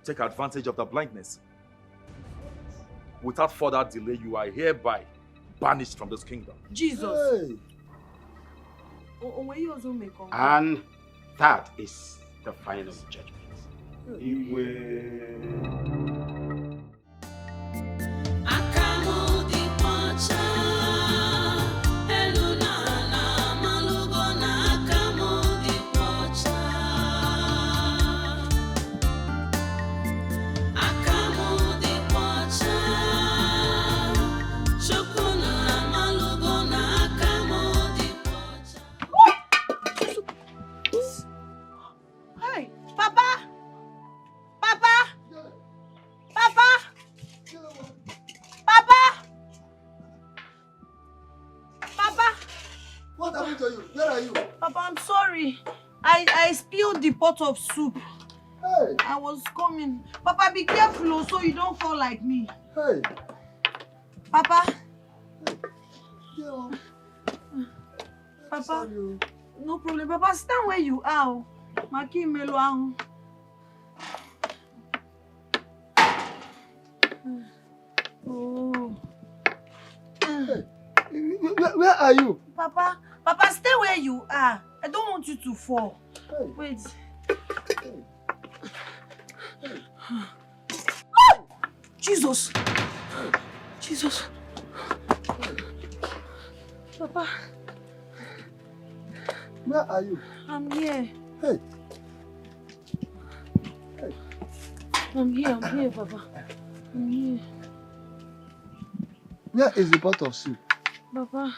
Take advantage of the blindness. Without further delay, you are hereby banished from this kingdom. Jesus. Hey. And that is the final judgment. Chukuna malugo happened to you? Where are you? Papa, I'm sorry. I spilled the pot of soup. Hey. I was coming. Papa, be careful oh, so you don't fall like me. Hey. Papa. Yeah. Papa. No problem. Papa, stand where you are. Maki melo. Oh. Hey. Where are you? Papa, stay where you are. I don't want you to fall. Hey. Wait. Hey. Jesus. Jesus. Papa. Where are you? I'm here. Hey. I'm here, Papa. I'm here. Where is the pot of soup? Papa.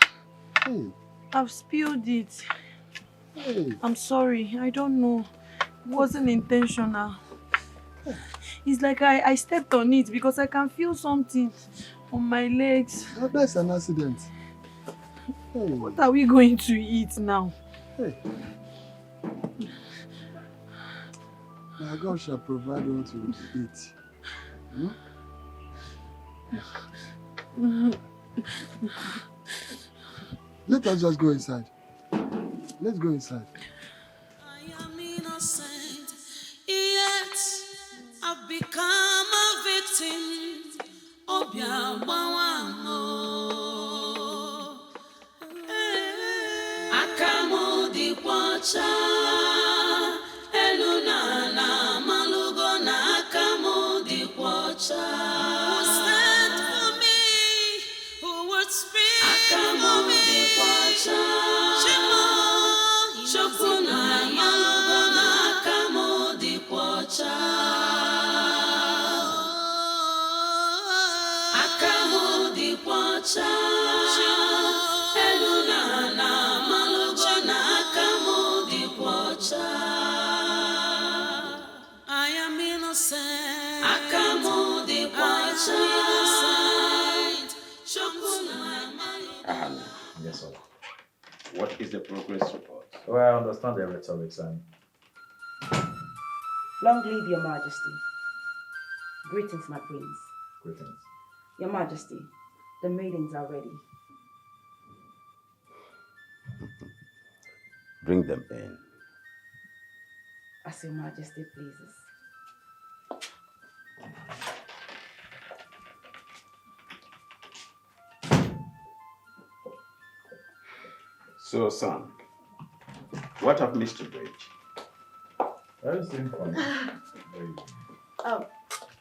Hey. I've spilled it. Hey. I'm sorry. I don't know. It wasn't intentional. It's like I stepped on it because I can feel something on my legs. Oh, that's an accident. Hey. What are we going to eat now? Hey. My God shall provide what you eat. Let us just go inside. Let's go inside. I am innocent, yet I've become a victim of your Akamu di kwacha, eluna na malugo na akamu di kwacha. Who stand for me? Who would speak akamu di kwacha? Shokuna malugo na akamu di kwacha. Akamu di kwacha. I am innocent. Yes, sir. What is the progress report? Well, I understand the rhetorics and... Long live your majesty. Greetings, my prince. Greetings. Your majesty, the maidens are ready. Bring them in. As your majesty pleases. So, son, what of Mr. Bridge? Very simple.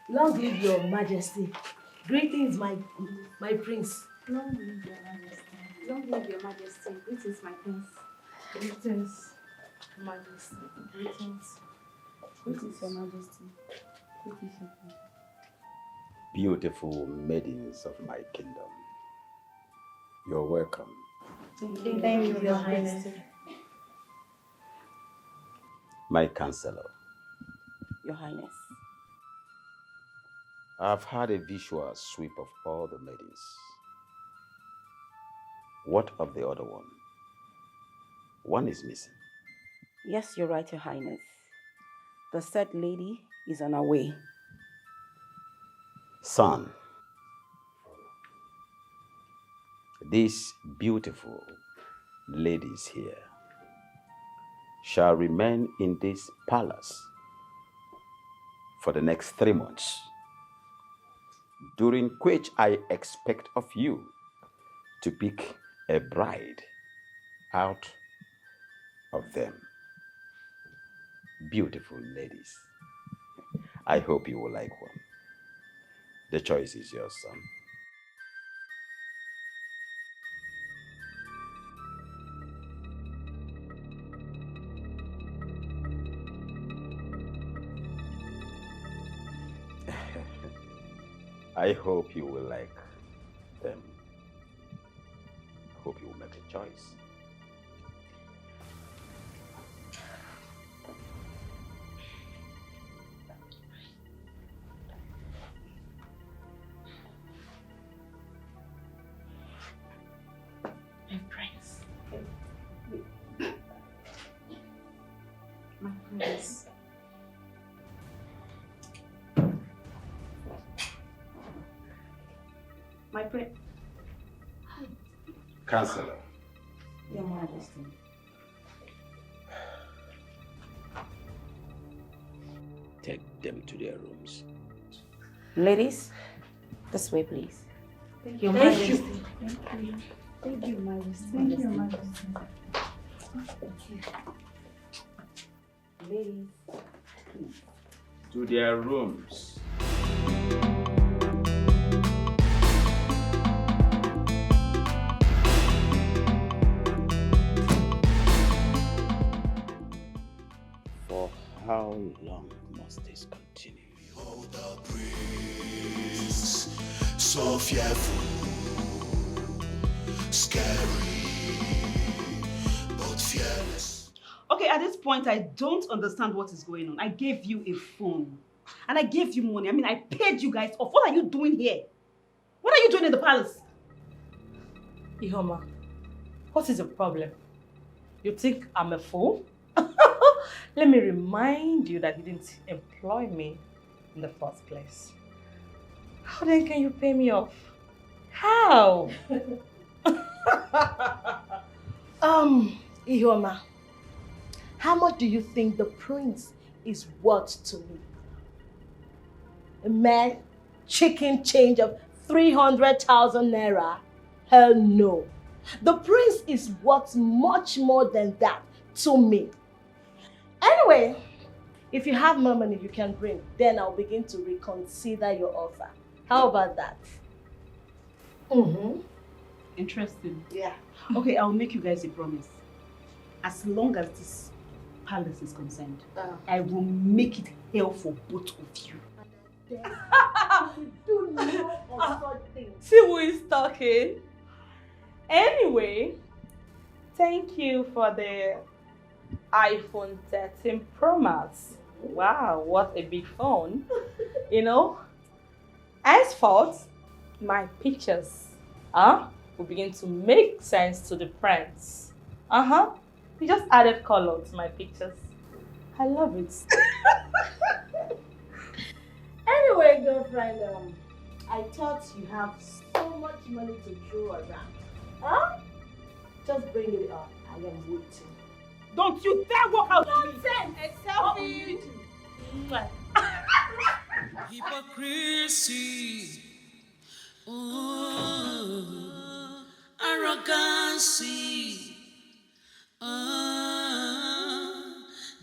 Long live your majesty. Greetings, my prince. Long live your majesty. Long live your majesty. Greetings, my prince. Greetings, majesty. Greetings. Greetings, your majesty. Greetings, your majesty. Beautiful maidens of my kingdom, you're welcome. Thank you, your highness. My counselor, Your highness. I've had a visual sweep of all the maidens. What of the other one? One is missing. Yes, you're right, your highness. The said lady is on her way. Son, these beautiful ladies here shall remain in this palace for the next 3 months, during which I expect of you to pick a bride out of them. Beautiful ladies. I hope you will like one. The choice is yours, son. I hope you will like them. I hope you will make a choice. My prince. Yes. My prince. Counselor. Your Majesty. Take them to their rooms. Ladies, this way, please. Thank you, Thank Majesty. you. Thank you. Thank you, Majesty. Thank you, Majesty. Ladies, To their rooms. For how long must this continue? So fearful, scary, but fearless. Okay, at this point, I don't understand what is going on. I gave you a phone. And I gave you money. I mean, I paid you guys off. What are you doing here? What are you doing in the palace? Ihoma, what is the problem? You think I'm a fool? Let me remind you that you didn't employ me in the first place. How then can you pay me off? How? Ihoma, how much do you think the prince is worth to me? A mere chicken change of 300,000 naira? Hell no. The prince is worth much more than that to me. Anyway, if you have more money you can bring, then I'll begin to reconsider your offer. How about that? Interesting. Yeah. Okay, I'll make you guys a promise. As long as this palace is concerned, I will make it hell for both of you. Do no such thing. See who is talking? Anyway, thank you for the iPhone 13 Pro Max. Wow, what a big phone. You know, henceforth, my pictures will begin to make sense to the prince. You just added color to my pictures. I love it. Anyway, girlfriend, I thought you have so much money to throw around. Just bring it up. I am waiting. Don't you dare walk out! Nonsense! A selfie! Hypocrisy, arrogancy.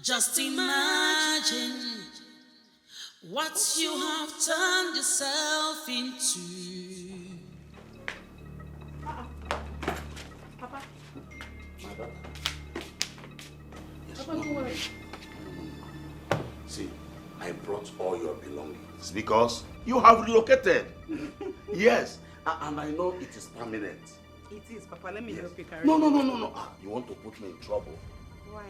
Just imagine what you have turned yourself into. Papa. Mother? Yes, Papa, don't worry. See, I brought all your belongings because you have relocated. Yes, and I know it is permanent. It is, Papa. Let me help you carry No. it. You want to put me in trouble. Why?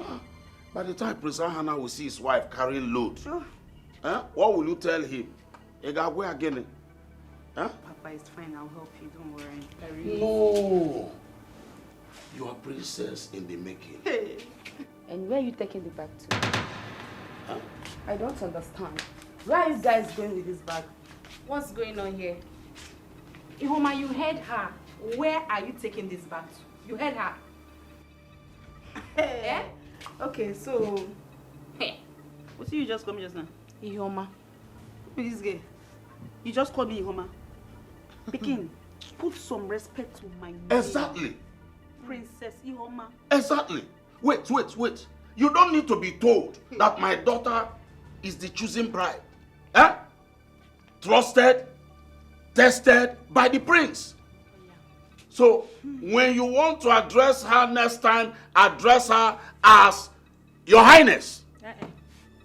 By the time Prince Hannah will see his wife carrying load, what will you tell him? Egagwe again? Papa, it's fine. I'll help you. Don't worry. Carry it. No. You are princess in the making. Hey. And where are you taking the bag to? Huh? I don't understand. Where are you guys going with this bag? What's going on here? Ihoma, you heard her. Where are you taking this bag to? You heard her. Eh? Okay, so... Hey. What did you just call me just now? Ihoma. Who is this girl? You just called me Ihoma. Pekin, put some respect to my name. Exactly. Princess Ihoma. Exactly. Wait. You don't need to be told that my daughter is the chosen bride. Trusted, tested by the prince. So, when you want to address her next time, address her as Your Highness.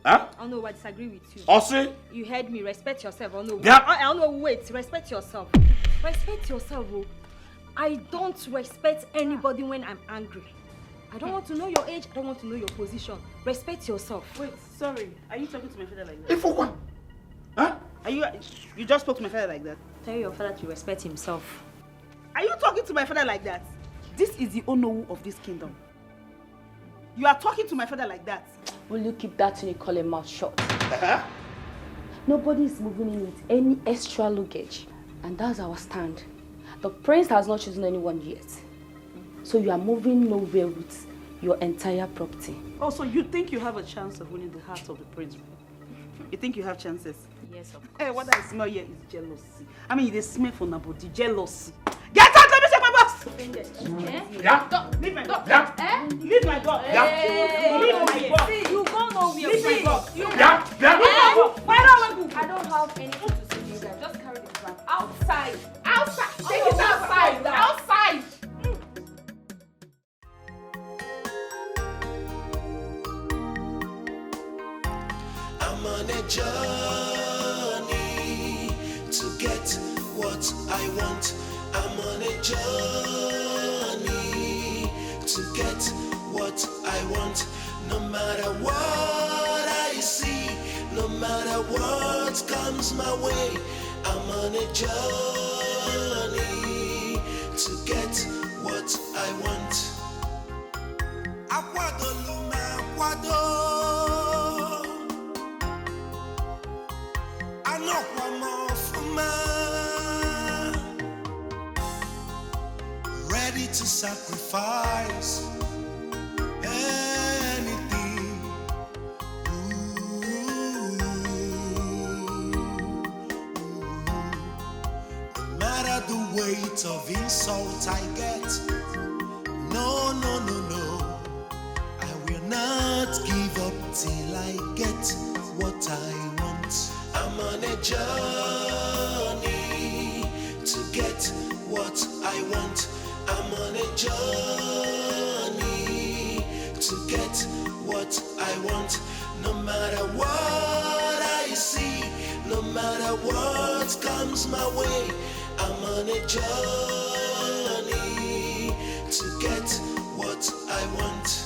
Oh no, I disagree with you. Ossi? You heard me. Respect yourself. Oh no. Yeah. I don't know. Wait. Respect yourself. Respect yourself, bro. I don't respect anybody when I'm angry. I don't want to know your age. I don't want to know your position. Respect yourself. Wait, sorry. Are you talking to my father like that? If what? Are you just spoke to my father like that? Tell your father to respect himself. Are you talking to my father like that? This is the Onowu of this kingdom. You are talking to my father like that? Will you keep that thing you call a mouth shut? Nobody is moving in with any extra luggage. And that's our stand. The prince has not chosen anyone yet. So you are moving nowhere with your entire property. Oh, so you think you have a chance of winning the heart of the prince? You think you have chances? Yes, of course. Hey, what I smell here is jealousy. I mean, they smell for nobody. Jealousy. Get out! Let me check my box! Yeah? Leave my box. Yeah? Leave my box. Yeah? Leave my box. See, you go nowhere. Leave my box. Yeah? Yeah? Leave my box. Why don't I don't have anything to say to you guys. Just carry this bag outside. Outside. Take it outside. Outside. I'm on a journey to get what I want. I'm on a journey to get what I want. No matter what I see, no matter what comes my way, I'm on a journey to get what I want. Akwado luma akwado, anokwa mofuma, ready to sacrifice anything. No matter the weight of insult I get, no, no, no, no, I will not give up till I get what I want. I'm on a journey to get what I want. I'm on a journey to get what I want. No matter what I see, no matter what comes my way, I'm on a journey to get what I want.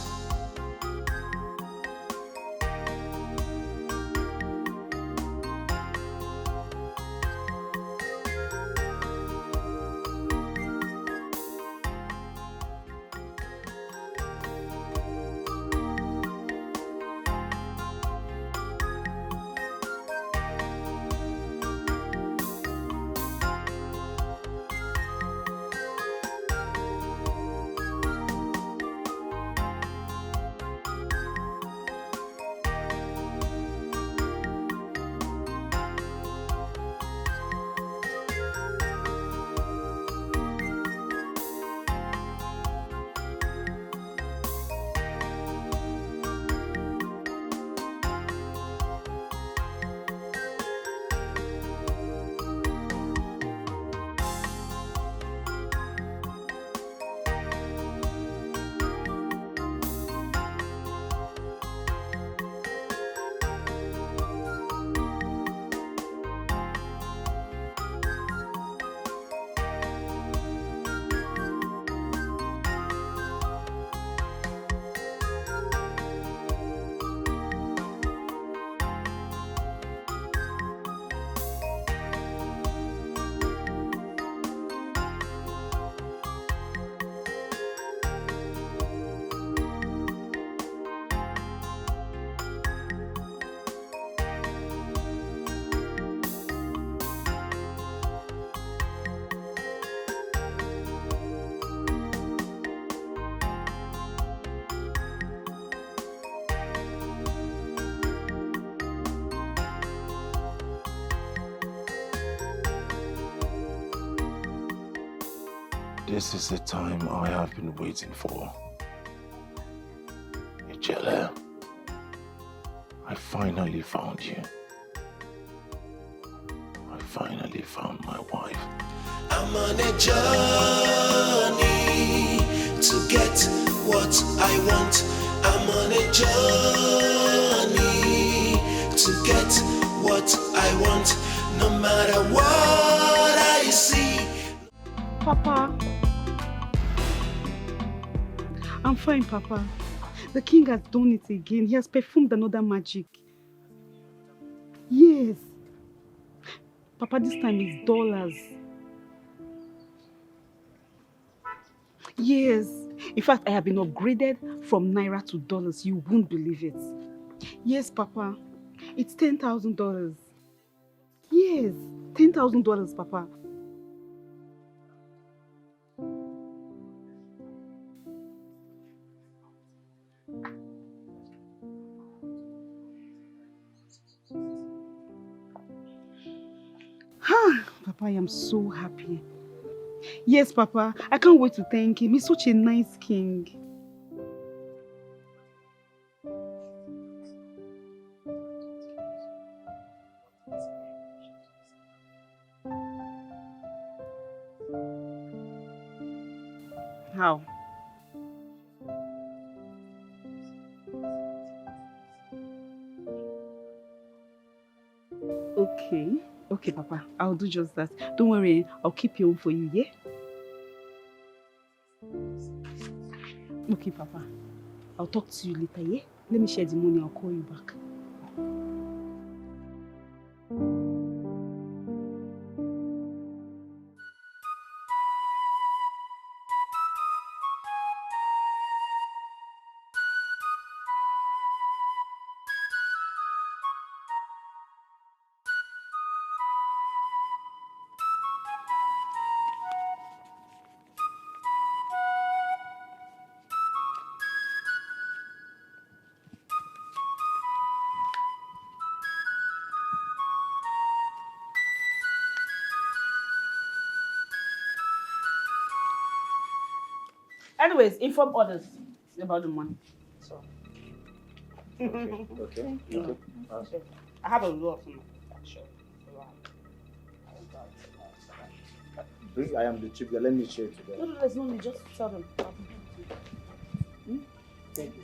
This is the time I have been waiting for. Ijele, I finally found you. I finally found my wife. I'm on a journey to get what I want. I'm on a journey to get what I want. No matter what I see. Papa. I'm fine, Papa. The king has done it again. He has performed another magic. Yes. Papa, this time it's dollars. Yes. In fact, I have been upgraded from naira to dollars. You won't believe it. Yes, Papa. It's $10,000. Yes, $10,000, Papa. Papa, I am so happy. Yes, Papa. I can't wait to thank him. He's such a nice king. How? Okay. Okay, Papa. I'll do just that. Don't worry. I'll keep you home for you, yeah? Okay, Papa. I'll talk to you later, yeah? Let me share the money. I'll call you back. Anyways, inform others about the money. So. Okay. I have a lot of money. Sure. I am the chief. Let me share today. No, there's no need. Just tell them. Thank you.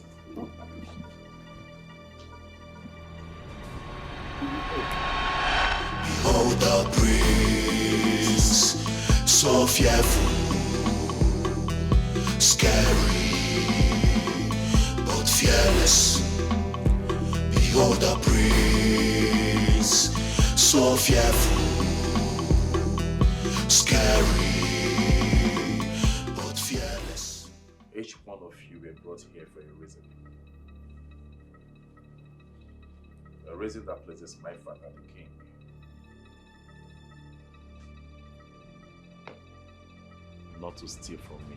Behold the prince, so fearful, scary, but fearless. Behold the prince, so fearful, scary, but fearless. Each one of you were brought here for a reason. A reason that pleases my father, the king. Not to steal from me.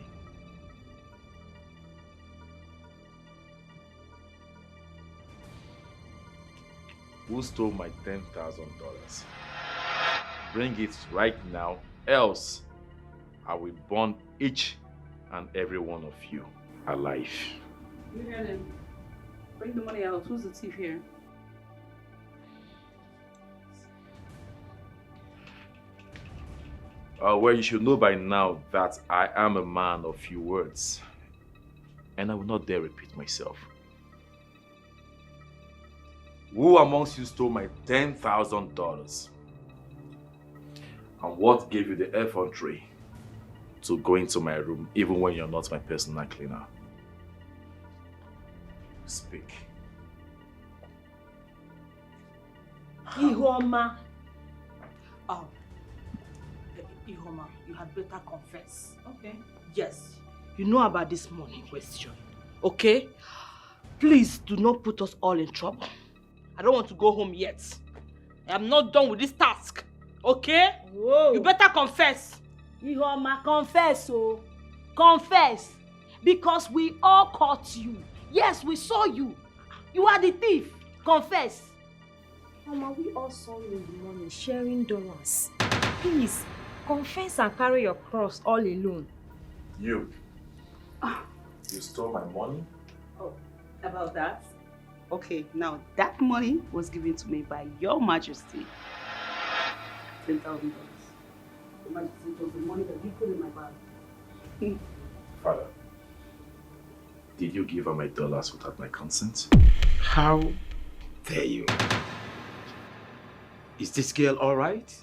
Who stole my $10,000? Bring it right now, else I will burn each and every one of you alive. You hear them? Bring the money out. Who's the thief here? Well, you should know by now that I am a man of few words. And I will not dare repeat myself. Who amongst you stole my $10,000? And what gave you the effrontery to go into my room even when you're not my personal cleaner? Speak. Ihoma. Oh. Ihoma, you had better confess. Okay. Yes. You know about this money question. Okay? Please do not put us all in trouble. I don't want to go home yet. I am not done with this task. Okay? Whoa. You better confess. Ihoma, confess, oh. Confess. Because we all caught you. Yes, we saw you. You are the thief. Confess. Mama, we all saw you in the morning sharing dollars. Please, confess and carry your cross all alone. You. You stole my money? Oh, about that? Okay, now that money was given to me by Your Majesty. $10,000. Your Majesty, it was the money that you put in my bag. Father, did you give her my dollars without my consent? How dare you? Is this girl all right?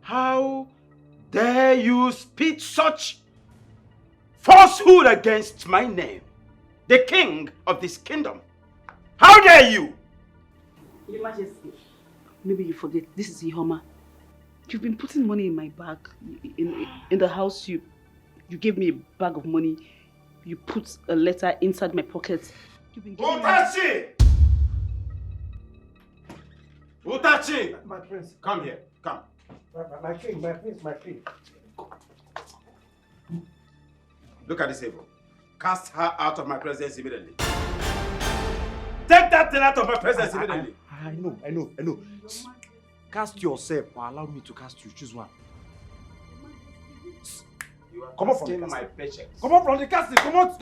How dare you speak such falsehood against my name, the king of this kingdom? How dare you? Your Majesty, maybe you forget, this is Ihoma. You've been putting money in my bag, in the house you You gave me a bag of money. You put a letter inside my pocket. You've been giving Utachi! Utachi! My prince. Come here. Come. My king, my prince, my king. Look at this table. Cast her out of my presence immediately. Take that thing out of my presence immediately. I know. Cast yourself or allow me to cast you. Choose one. Come on from my patience. Come on from the casting. Come on.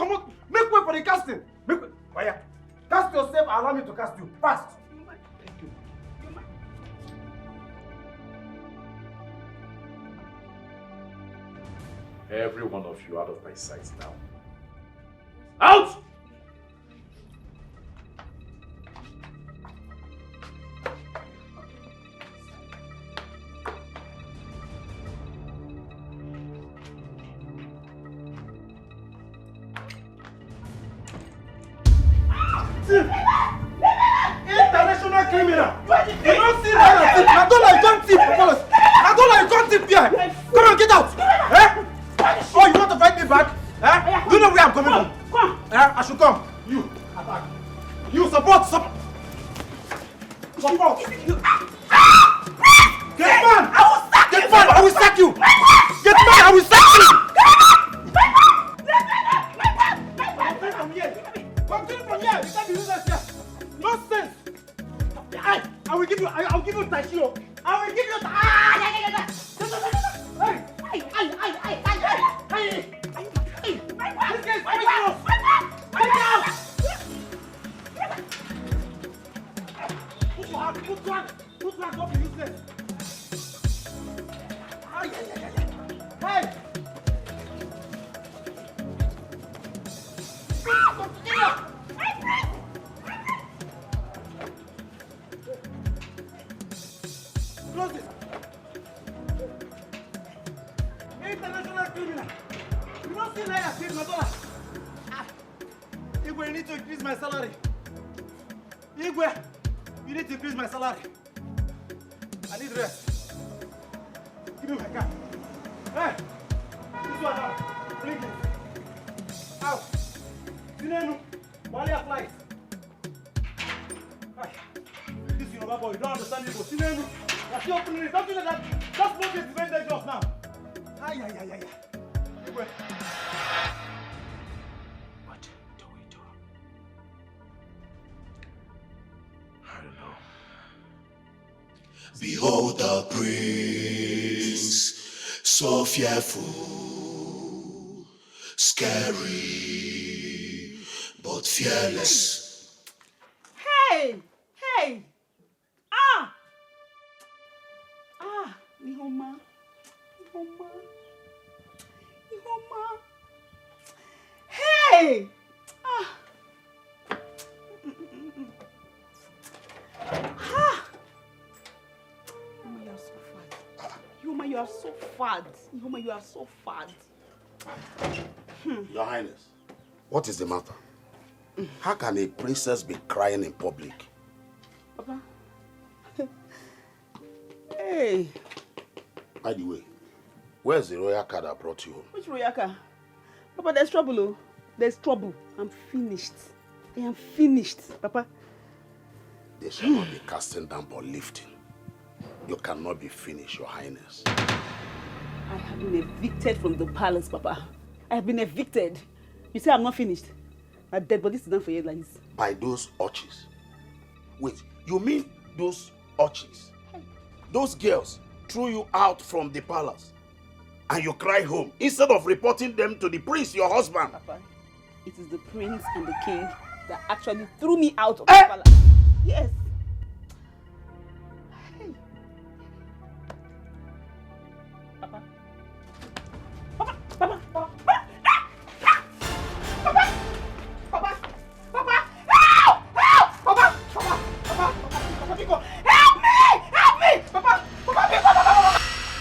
Make way for the casting. Make way. Why? Cast yourself and allow me to cast you. Fast. Thank you. Every one of you out of my sight now. Out! International criminal! You don't see that? I don't like gun tip, fellas. I don't like gun tip here. Come on, get out! Eh? Oh, you want to fight me back? Eh? You know where I'm coming from? Come! I should come. You attack. You support. Support. Get man! I will sack you! Get man! I will sack you! Continue from here! You can't be useless here! Nonsense! I will give you Tashio! I will give you This guy is poisonous! Take it out! Put your hand! Don't be useless! Hey! Close it! International criminal! You don't see like a $6. Igwe, you need to increase my salary. Igwe, you need to increase my salary. I need rest. Give me my car. Hey! This one out. Bring it. Out. Sinenu, while you flies. This Yoruba boy, you don't understand Igbo. Sinenu, you're still opening it. Don't do that. That smoke is very dangerous now. Ay. Igwe. What do we do? I don't know. Behold the prince, so fearful, scary, but fearless. Hey! Ihoma. Hey! Ihoma, you are so fat. Ihoma, you are so fat. Your Highness, what is the matter? How can a princess be crying in public? Papa. Hey. By the way, where's the royal car that brought you home? Which royal car? Papa, there's trouble, oh. There's trouble. I'm finished. I am finished, Papa. They shall not be casting down but lifting. You cannot be finished, Your Highness. I have been evicted from the palace, Papa. I have been evicted. You say I'm not finished? My dead body is done for you like this. By those urchins. Wait, you mean those urchins? Those girls threw you out from the palace and you cry home instead of reporting them to the prince, your husband. Papa, it is the prince and the king that actually threw me out of the palace. Yes. Hey. Papa.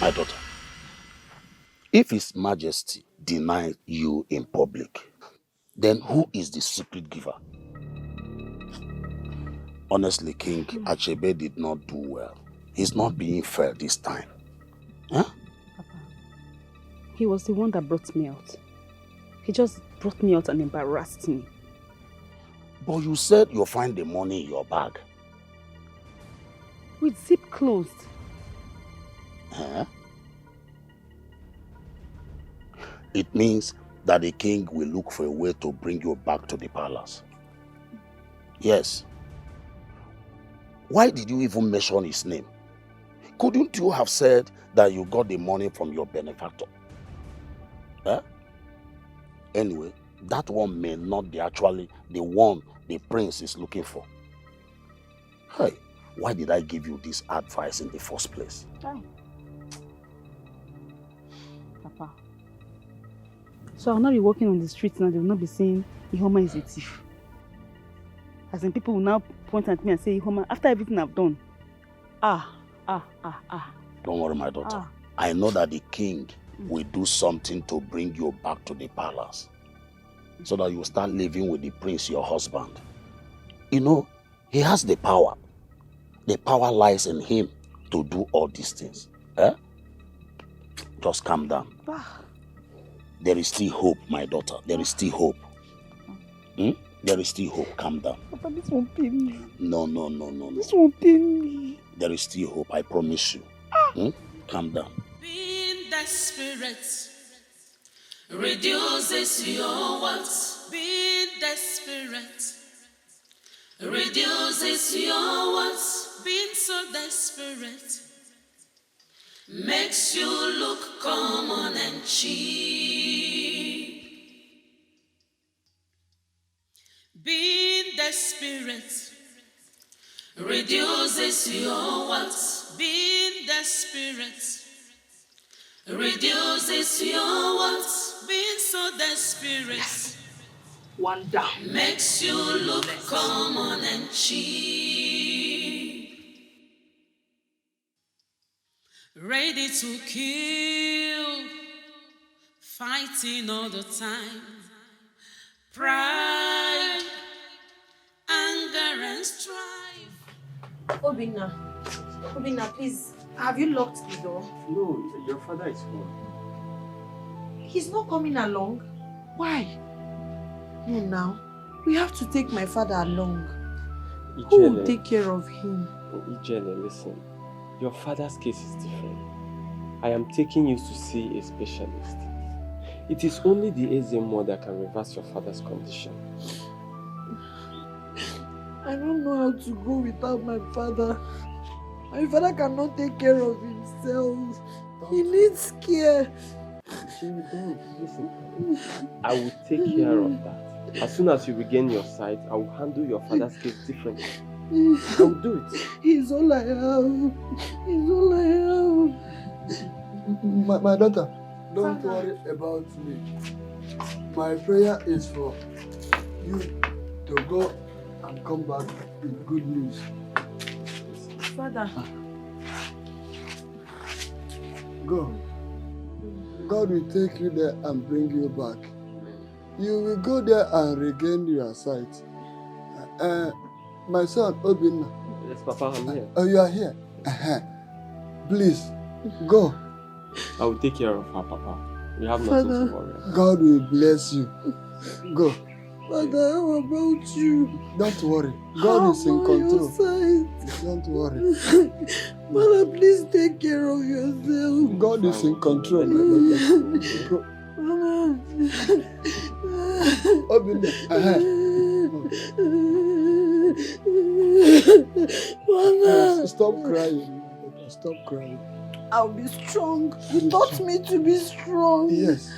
My daughter, if His Majesty denied you in public, then who is the secret giver? Honestly, King Achebe did not do well. He's not being fair this time. Huh? Papa, He was the one that brought me out. He just brought me out and embarrassed me. But you said you'll find the money in your bag. With zip closed. Huh? It means that the king will look for a way to bring you back to the palace. Yes. Why did you even mention his name? Couldn't you have said that you got the money from your benefactor? Huh? Anyway, that one may not be actually the one the prince is looking for. Hey, why did I give you this advice in the first place? Papa. So I'll not be walking on the streets now, they will not be saying Ihoma is a thief. As in, people will now point at me and say, Ihoma, after everything I've done. Don't worry, my daughter. I know that the king will do something to bring you back to the palace, so that you start living with the prince, your husband. You know, he has the power. The power lies in him to do all these things. Eh? Just calm down. There is still hope, my daughter. There is still hope. There is still hope. Calm down. Papa, this won't pain me. No. This won't pain me. There is still hope, I promise you. Calm down. Being desperate reduces your what? Being desperate reduces your what? Being so desperate makes you look common and cheap. Being desperate reduces your what? Being desperate reduces your what? Being so desperate. One down. Makes you look common and cheap. Ready to kill, fighting all the time. Pride, anger and strife. Obinna, please, have you locked the door? No, your father is home. He's not coming along. Why? No, now. We have to take my father along. Who will take care of him? Ijele, listen. Your father's case is different. I am taking you to see a specialist. It is only the Ezemo that can reverse your father's condition. I don't know how to go without my father. My father cannot take care of himself. He needs care. Listen, I will take care of that. As soon as you regain your sight, I will handle your father's case differently. I will do it. He's all I have. He's all I have. My daughter, don't worry about me. My prayer is for you to go and come back with good news. Father. Go. God will take you there and bring you back. You will go there and regain your sight. My son, Obinna. Yes, Papa, I'm here. Oh, you are here? Please, go. I will take care of her, Papa. You have nothing to worry about. God will bless you. Go. Father, how about you? Don't worry. God is in control. Don't worry. Father, please take care of yourself. God is in control. Obinna. Stop crying. Stop crying. I'll be strong. You taught me to be strong. Yes.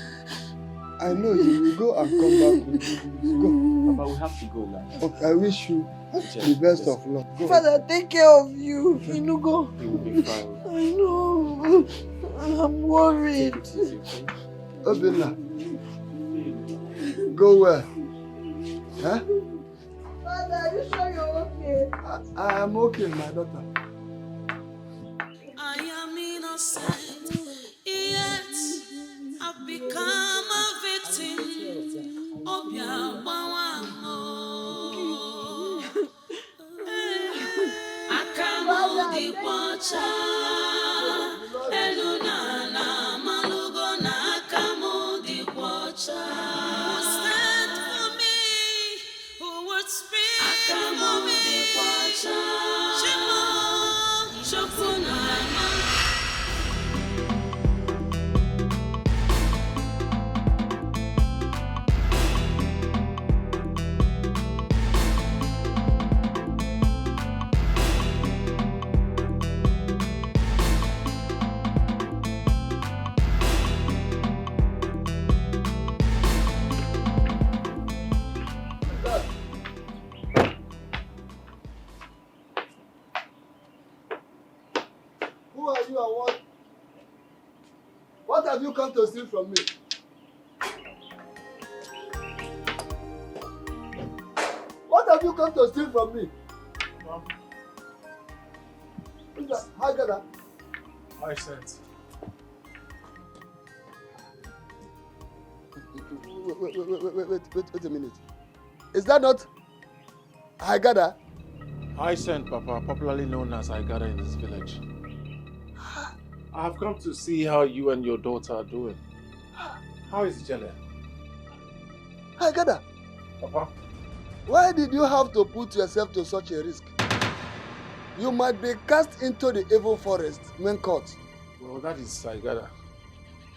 I know you will go and come back with good news. Go. Papa, we have to go now. Okay, I wish you the best of luck. Go. Father, take care of you. Inugo. You will be fine. I know. I'm worried. Obinna. Go where? Huh? Father, are you sure you're okay? I am okay, my daughter. I am innocent, yet I've become a victim. Akamu di kwacha, eluna na malugo na aka. you come to steal from me? What have you come to steal from me? Mom. Who's that? Hagada? Hyacinth. Wait a minute. Is that not Hagada? Hyacinth, Papa, popularly known as Hagada in this village. I have come to see how you and your daughter are doing. How is Jelle? Hagada? Papa? Why did you have to put yourself to such a risk? You might be cast into the evil forest when caught. Well, that is Hagada,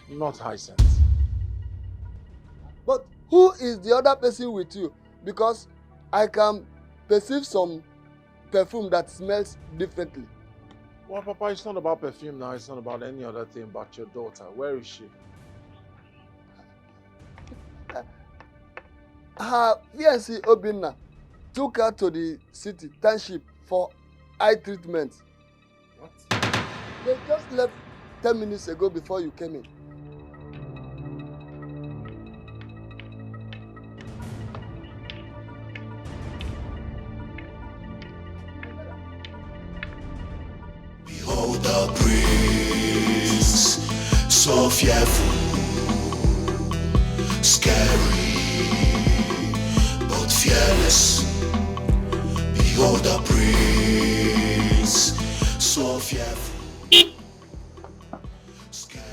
not Hyacinth. But who is the other person with you? Because I can perceive some perfume that smells differently. Well, Papa, it's not about perfume now. It's not about any other thing but your daughter. Where is she? Her fiancé Obinna took her to the city township for eye treatment. What? They just left 10 minutes ago before you came in. Behold the prince, so fearful, scary, but fearless. Behold the prince, so fearful, scary,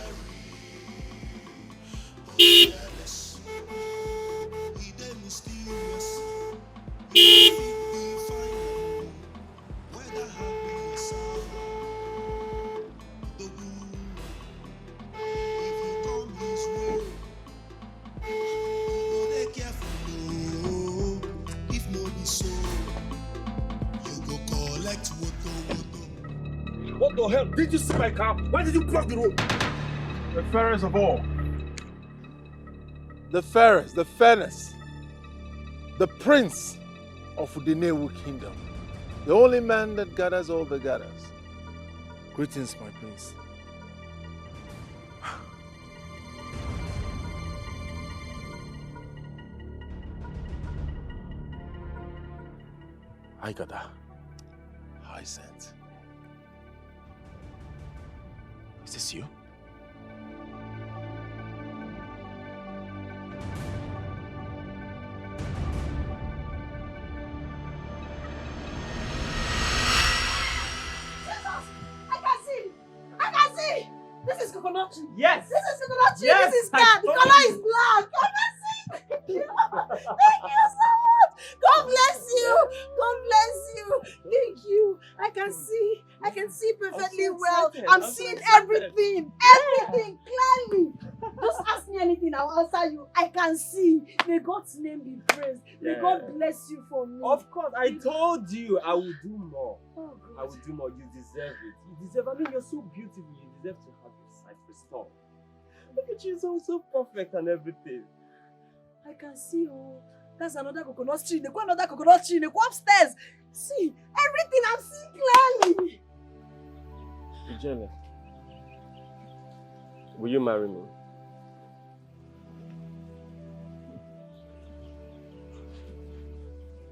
but fearless. He then mysterious. He be final, whether happy or sad. The wound, if you come his way, you go dey careful, no. If no be so, you go collect woto. What the hell? Did you see my car? Why did you block the road? The fairest of all. The fairest, the fairness. The prince of the Nollywood kingdom. The only man that gathers all the gathers. Greetings, my prince. Hagada. Hyacinth. Is this you? This is coconut tree. Yes. This is coconut tree. Yes, This is I cat. The told color you. is black. Come and see. Thank you. Thank you so much. God bless you. God bless you. Thank you. I can see. I can see perfectly well. I'm seeing everything. Everything clearly. Just ask me anything. I'll answer you. I can see. May God's name be praised. May Yeah. God bless you for me. Of course, I told you I will do more. Oh, I will do more. You deserve it. You deserve. I mean, you're so beautiful. You deserve to have your sight restored. Look at you, so perfect and everything. I can see. Oh, that's another coconut tree. They go another coconut tree. They go upstairs. See everything. I'm seeing clearly. Ijele, will you marry me?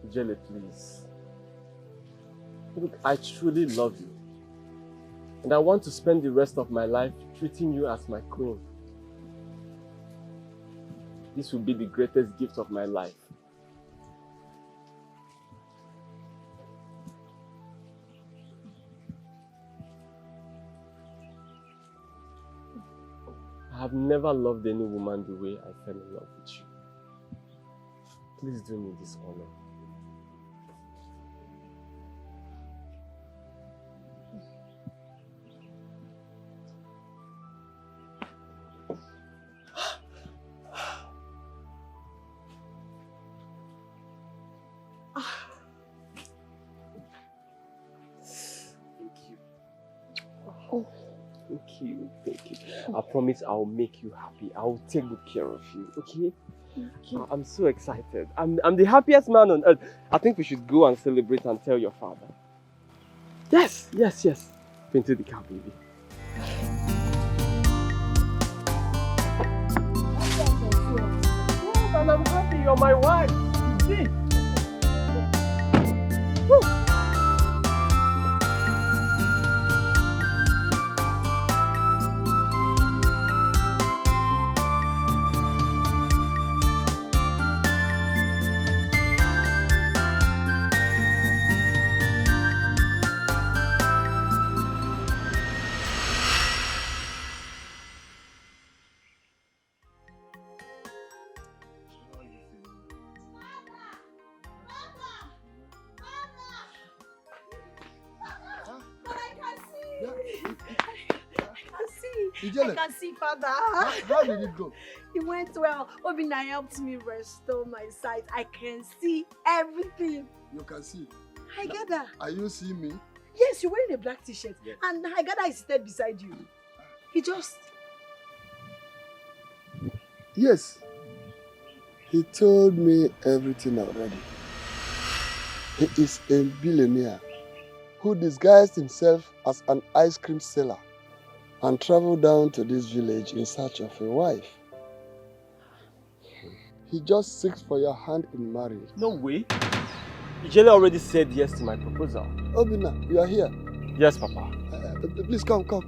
Ijele, please. Look, I truly love you. And I want to spend the rest of my life treating you as my queen. This will be the greatest gift of my life. I have never loved any woman the way I fell in love with you. Please do me this honor. Thank you. I promise I'll make you happy. I'll take good care of you, okay? I'm so excited. I'm the happiest man on earth. I think we should go and celebrate and tell your father. Yes. Into the car, baby. and I'm happy you're my wife. See? I can see, Father. How did it go? It went well. Obina helped me restore my sight. I can see everything. You can see. Haigada. Are you seeing me? Yes, you're wearing a black t-shirt. Yes. And Haigada is seated beside you. He just... Yes. He told me everything already. He is a billionaire who disguised himself as an ice cream seller and traveled down to this village in search of a wife. He just seeks for your hand in marriage. No way. Ijele already said yes to my proposal. Obina, you are here. Yes, Papa. Please come. Come.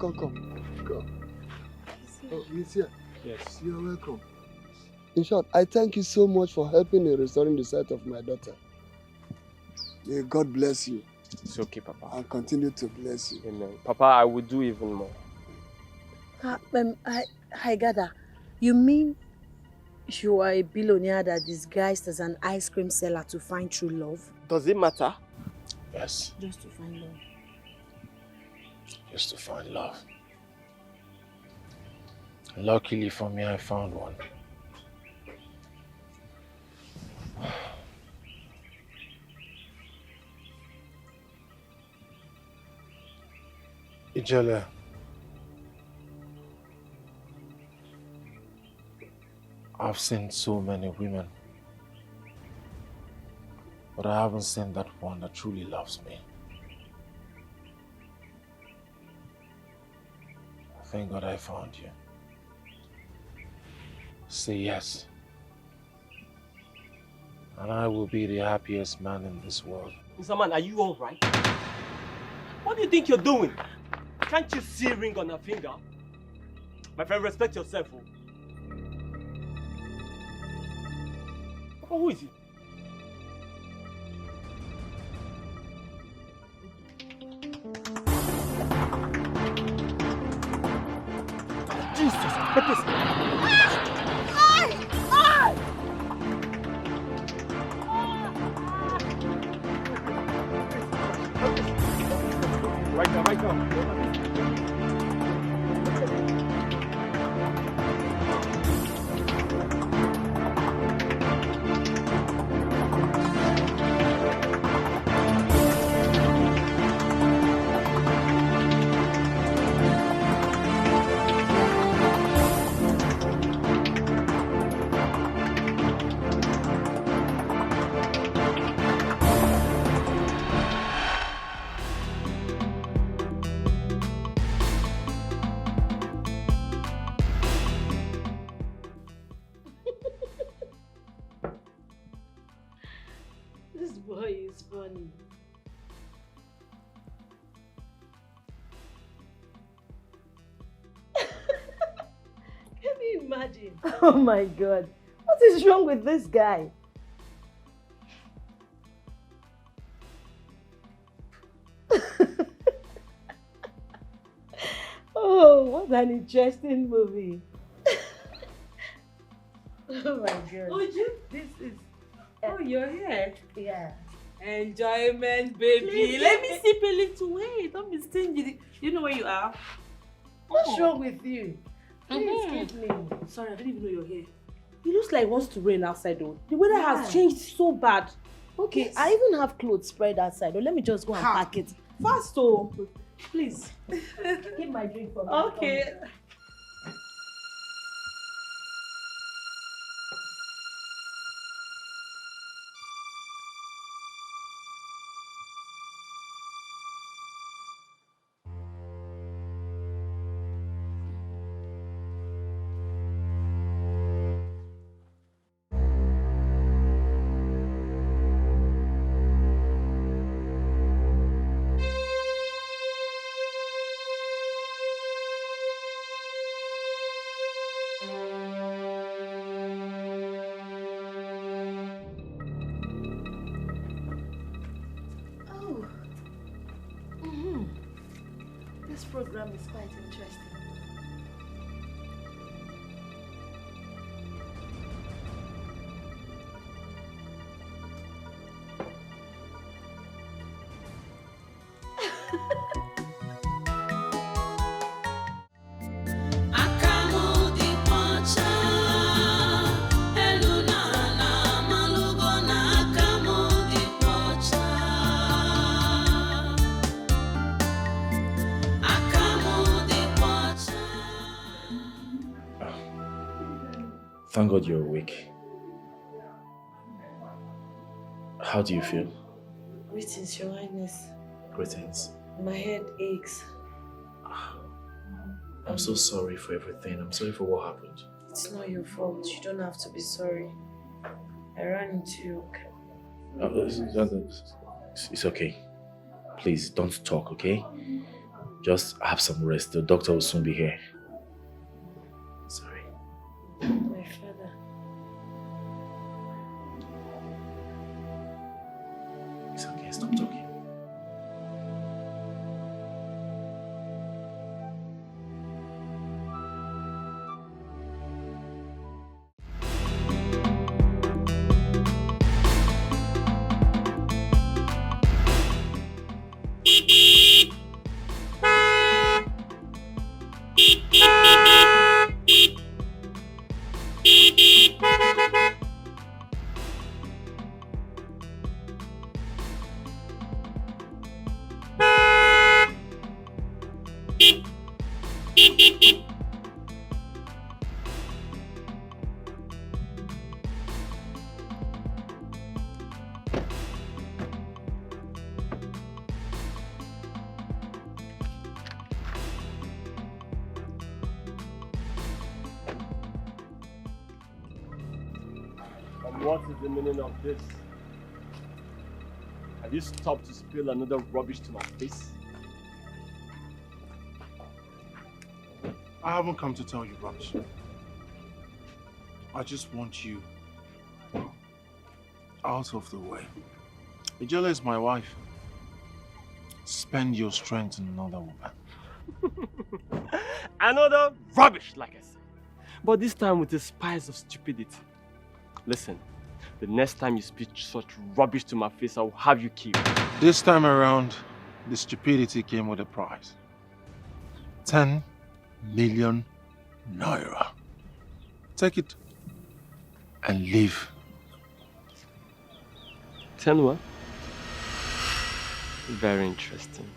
Oh, he's here. Yes. You're welcome. In short, I thank you so much for helping in restoring the sight of my daughter. May God bless you. It's okay, Papa. And continue to bless you. Amen. Papa, I will do even more. Haigada, you mean you are a billionaire that disguised as an ice cream seller to find true love? Does it matter? Yes. Just to find love. Just to find love. Luckily for me, I found one. Ijele. I've seen so many women, but I haven't seen that one that truly loves me. Thank God I found you. Say yes, and I will be the happiest man in this world. Mr. Man, are you alright? What do you think you're doing? Can't you see a ring on her finger? My friend, respect yourself. Oh. Papa, who is he? Jesus, purpose. Right now. This boy is funny. Can you imagine? Oh my God. What is wrong with this guy? Oh, what an interesting movie. Oh my God. Uju, this is... Oh, you're here? Yeah. Enjoyment, baby. Please, Let me sip a little. Wait, don't be stingy. You know where you are? What's wrong with you? Please give me. Sorry, I didn't even know you're here. It looks like it wants to rain outside though. The weather has changed so bad. Okay, Yes. I even have clothes spread outside. Oh, let me just go and pack it. Fast oh. Please. Keep my drink for me. Okay. program is quite interesting. Thank God you're awake. How do you feel? Greetings, Your Highness. Greetings. My head aches. I'm so sorry for everything. I'm sorry for what happened. It's not your fault. You don't have to be sorry. I ran into you. It's okay. Please don't talk, okay? Just have some rest. The doctor will soon be here. Sorry. My father. It's okay. Stop talking. What is the meaning of this? Have you stopped to spill another rubbish to my face? I haven't come to tell you rubbish. I just want you out of the way. Ijele is my wife. Spend your strength on another woman. Another rubbish, like I said. But this time with a spice of stupidity. Listen, the next time you speak such rubbish to my face, I will have you killed. This time around, the stupidity came with a price. 10 million naira. Take it and leave. 10 what? Very interesting.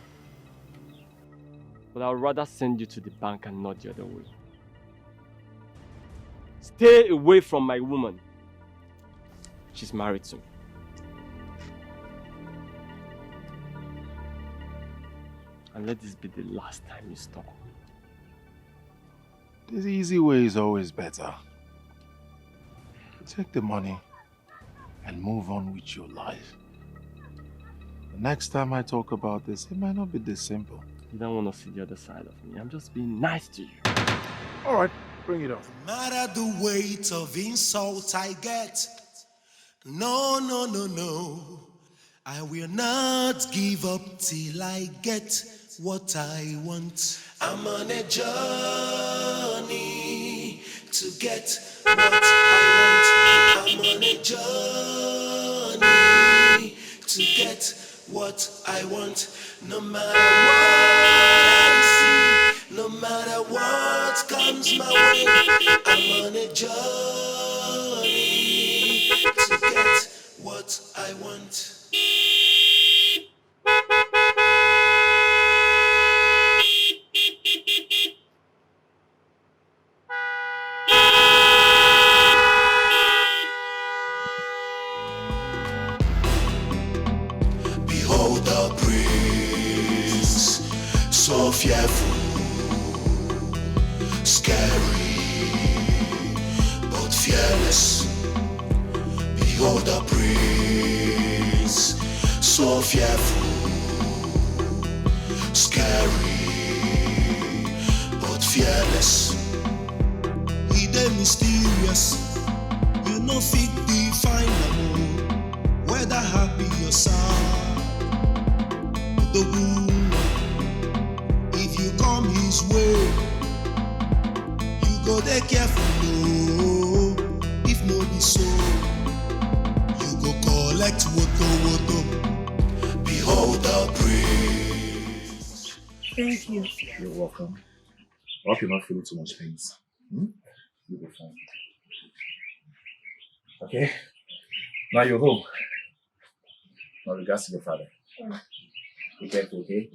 But I would rather send you to the bank and not the other way. Stay away from my woman. She's married to me. And let this be the last time you stop me. The easy way is always better. Take the money and move on with your life. The next time I talk about this, it might not be this simple. You don't want to see the other side of me. I'm just being nice to you. All right, bring it on. No matter the weight of insult I get, no, no, no, no, I will not give up till I get what I want. I'm on a journey to get what I want. I'm on a journey to get what I want. No matter what I see, no matter what comes my way, I'm on a journey to get what I want. Behold the prince, so fearful, scary, but fearless. Behold the prince, so fearful, scary, but fearless. He dey mysterious, you no fit define am, whether happy or sad. The woman, if you come go dey careful, no. If no be so, you go collect woto. Behold the praise. Thank you. You're welcome. I hope you're not feeling too much pain. You'll be fine. Okay? Now you're home. Now regards to your father. Be careful, okay?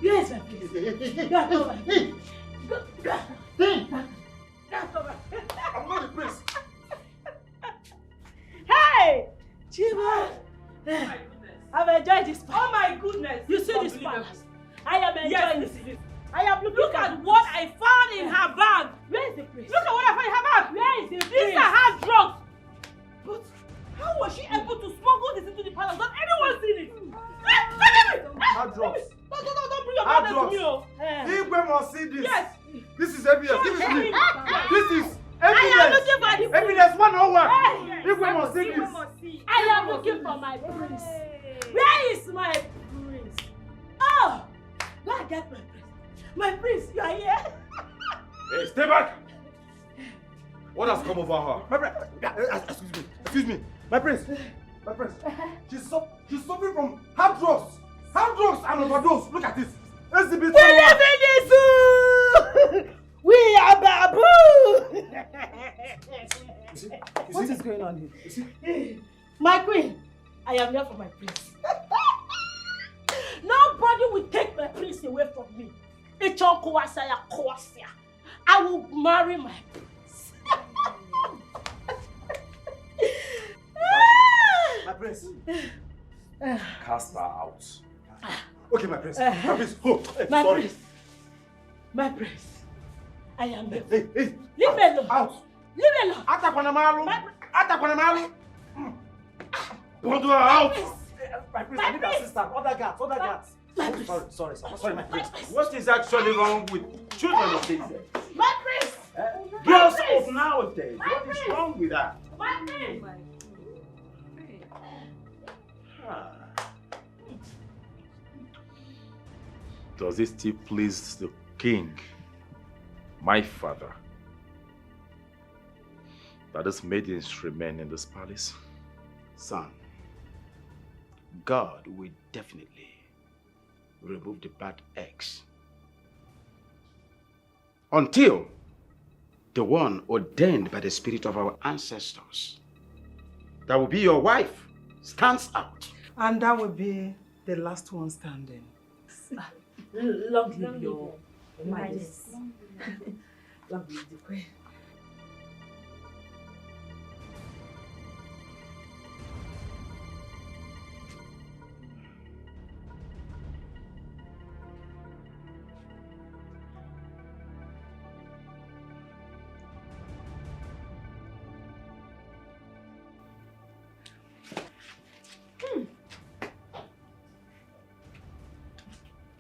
Yes, my please. Go over. I'm not the prince. Hey! Chiba! I've enjoyed this palace. Oh my goodness! You see this palace? I am enjoying this. I am looking Look at what I found in her bag. Where is the prince? Look at what I found in her bag. Where is the These prince? are her drugs. But how was she able to smuggle this into the palace? Not anyone seen it. Hard drugs. Don't bring your Hard brother to me. drugs. Oh. Igwe must see this. Yes. This is evidence. Give it to me. This is I am evidence. looking for the Evidence 101. Hey. Igwe must see this. I am looking for my prince. Where is my prince? Oh! Where I get my prince? My prince, you are here? Hey, stay back. What has come over her? My prince. Excuse me. My prince. She's suffering from hard drugs and overdose. Look at this. Exhibit. We live in this zoo. We are babu. What is going on here? My queen, I am here for my prince. Nobody will take my prince away from me. I will marry my prince. My prince. Cast her out. Okay, my prince. My prince. Oh, hey, My sorry. prince. My prince. I am here. Hey. Leave me alone. Out. Leave me alone. Atakwanamalu. Bundle her out. My prince, I need assistance. Other guards. Sorry, my prince. What is actually wrong with children of these days? My prince. Girls of nowadays, what is wrong with that? My prince. Does it still please the king, my father, that these maidens remain in this palace? Son, God will definitely remove the bad eggs until the one ordained by the spirit of our ancestors, that will be your wife, stands out. And that will be the last one standing. Long live your majesty. Long live the queen.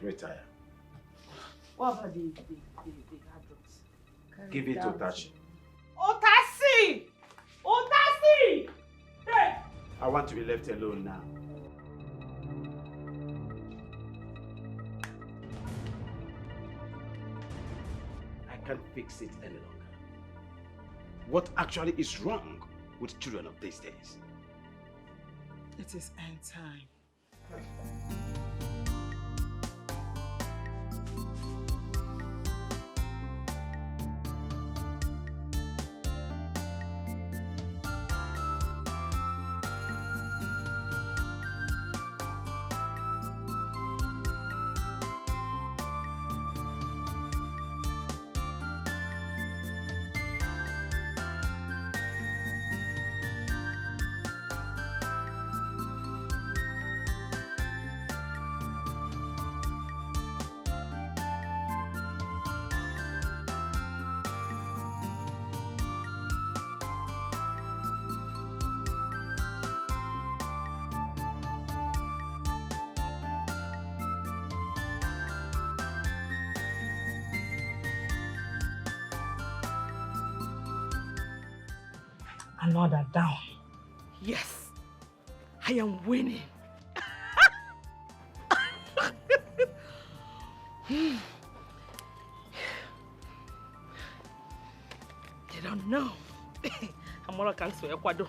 Retire. What about the hard drugs? Give it to Tachi. Otasi! Otasi! Hey! I want to be left alone now. I can't fix it any longer. What actually is wrong with children of these days. It is end time. Another down. Yes, I am winning. They don't know. I'm all cancel Ecuador.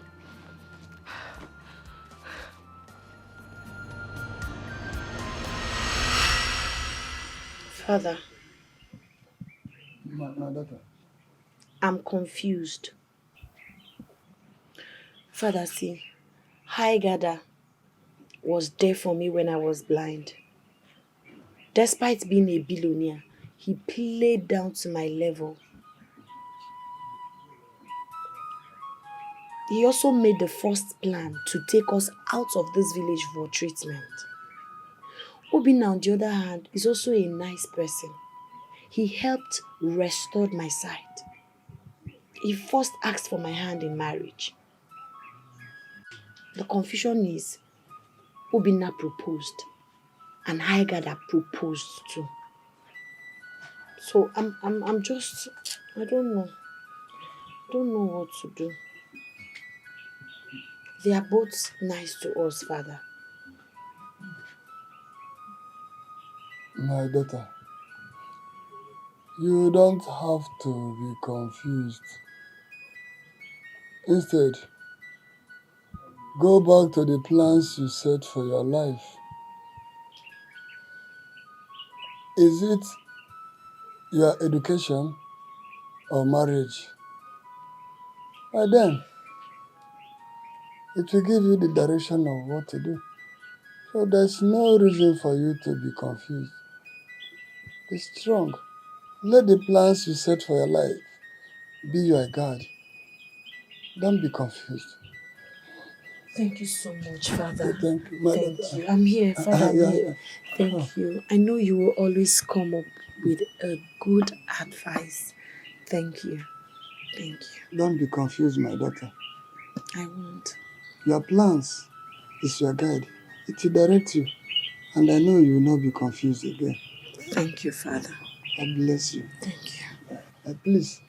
Father, My daughter. I'm confused. Father, see, Haigada was there for me when I was blind. Despite being a billionaire, he played down to my level. He also made the first plan to take us out of this village for treatment. Obina, on the other hand, is also a nice person. He helped restore my sight. He first asked for my hand in marriage. The confusion is, Obina proposed, and Haigada proposed too. So I'm just, I don't know what to do. They are both nice to us, Father. My daughter, you don't have to be confused. Instead, go back to the plans you set for your life. Is it your education or marriage? And then, it will give you the direction of what to do. So there's no reason for you to be confused. Be strong. Let the plans you set for your life be your guide. Don't be confused. Thank you so much, Father. Thank you, my Thank daughter. you. I'm here, Father. I'm Yeah, here. yeah. Thank you. I know you will always come up with a good advice. Thank you. Thank you. Don't be confused, my daughter. I won't. Your plans is your guide. It will direct you. And I know you will not be confused again. Thank you, Father. I bless you. Thank you. Please,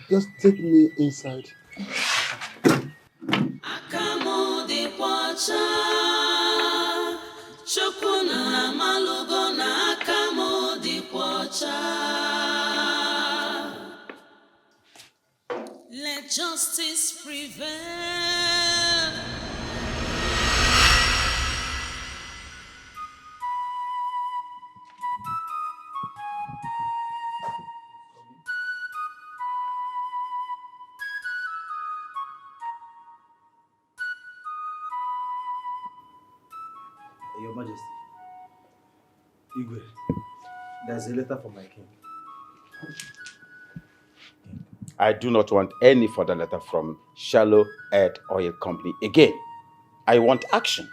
just take me inside. Akamo dịkwa ọcha, Chukwu na amalugo na akamo dịkwa ọcha. Let justice prevail. Your Majesty, Igwe, there's a letter from my king. I do not want any further letter from Shallow Earth Oil Company again. I want action.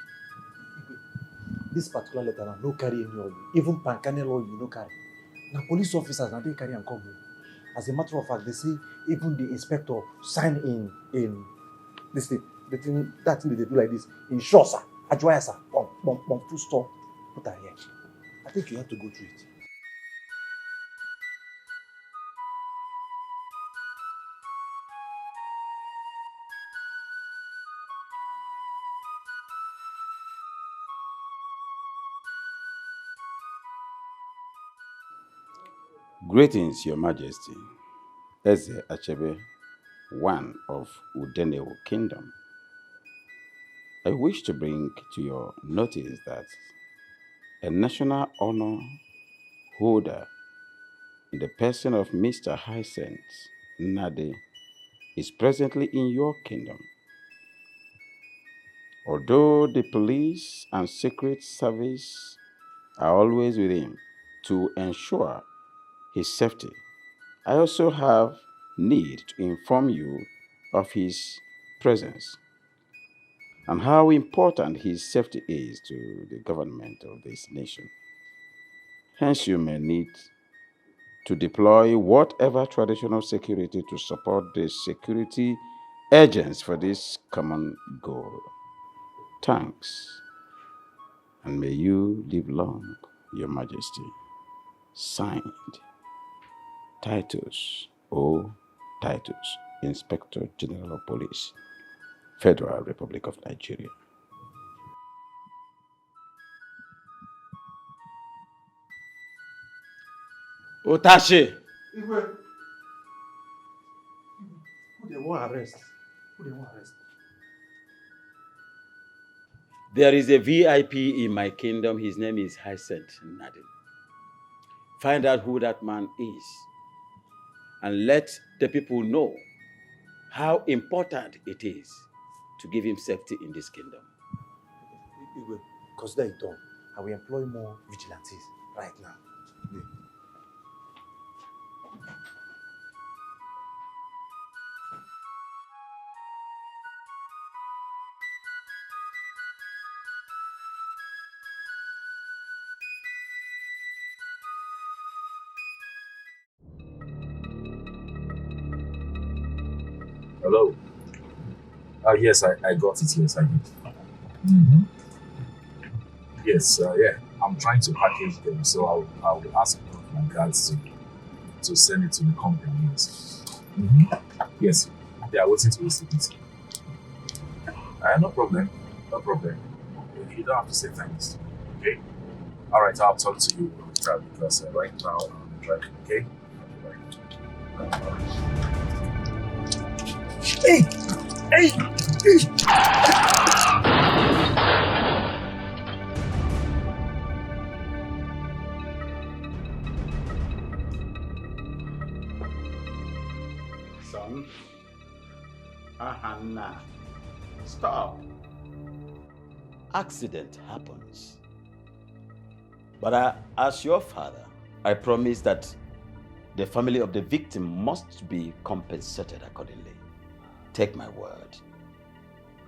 This particular letter, no carry any oil. Even Pankanel oil, you no carry. Now police officers, now they carry and come. As a matter of fact, they say even the inspector sign in this thing. The thing that thing they do like this in short, sir. Ajwaya, sir. Full stop. Put her here. I think you have to go through it. Greetings, Your Majesty. Eze Achebe, one of Udenewo Kingdom, I wish to bring to your notice that a national honor holder in the person of Mr. Hyacinth Nade is presently in your kingdom. Although the police and secret service are always with him to ensure his safety, I also have need to inform you of his presence and how important his safety is to the government of this nation. Hence, you may need to deploy whatever traditional security to support the security agents for this common goal. Thanks, and may you live long, Your Majesty. Signed, Titus O. Titus, Inspector General of Police, Federal Republic of Nigeria. Otashi! Igwe. Who they want arrest? Who they want arrest? There is a VIP in my kingdom. His name is Hyacinth Nade. Find out who that man is and let the people know how important it is to give him safety in this kingdom. Igwe, consider it done. I will employ more vigilantes right now. Hello. Yes, I got it. Yes, I did. Yes, yeah. I'm trying to package them, so I will ask one of my guards to send it to the company. Yes. Yes, they are waiting to receive it. No problem. No problem. You don't have to say thanks. Okay. All right. I'll talk to you later because right now I'm driving. Okay. Hey! Hey! Son, Hannah, stop. Accident happens. But as your father, I promise that the family of the victim must be compensated accordingly. Take my word.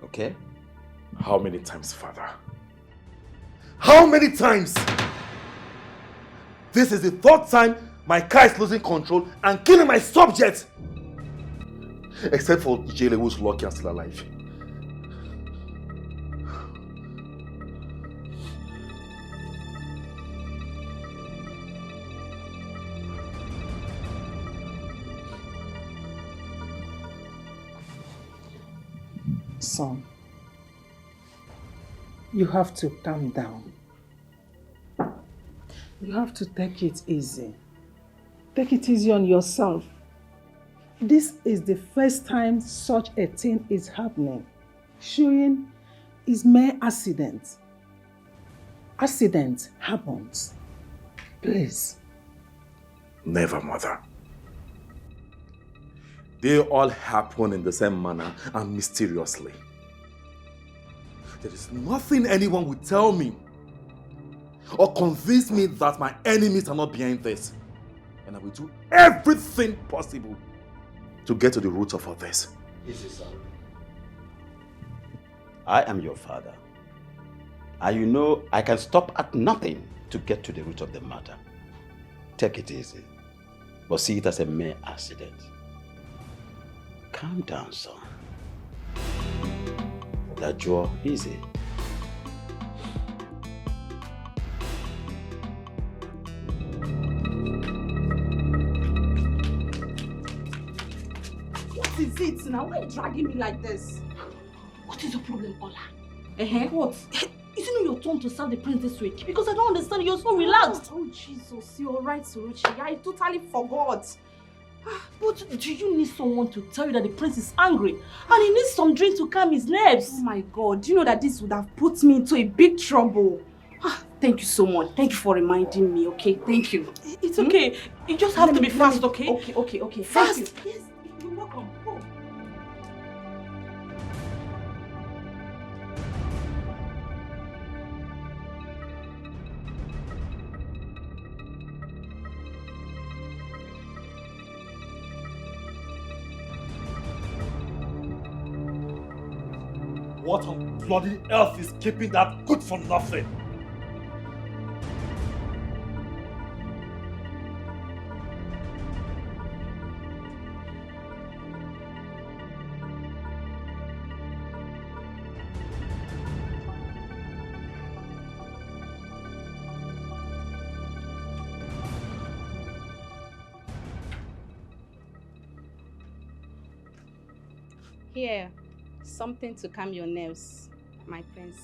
Okay? How many times, Father? How many times? This is the third time my car is losing control and killing my subjects. Except for Jele, who's lucky and still alive. Son, you have to calm down. You have to take it easy. Take it easy on yourself. This is the first time such a thing is happening. Showing is mere accident. Accident happens. Please. Never, Mother. They all happen in the same manner and mysteriously. There is nothing anyone would tell me or convince me that my enemies are not behind this. And I will do everything possible to get to the root of all this. Easy, son. I am your father. And you know I can stop at nothing to get to the root of the matter. Take it easy, but see it as a mere accident. Calm down, son. That you're easy. What is it now? Why are you dragging me like this? What is your problem, Ola? What? Is it not your turn to serve the prince this week? Because I don't understand. You're so relaxed. Oh, Jesus. You're right, Suruchi. I totally forgot. But do you need someone to tell you that the prince is angry and he needs some drink to calm his nerves? Oh my God, do you know that this would have put me into a big trouble? Thank you so much. Thank you for reminding me, okay? Thank you. It's okay. You just have to be fast, okay? Okay. Fast! Thank you. Yes, you're welcome. Go. What on bloody earth is keeping that good for nothing? Here, something to calm your nerves, my prince.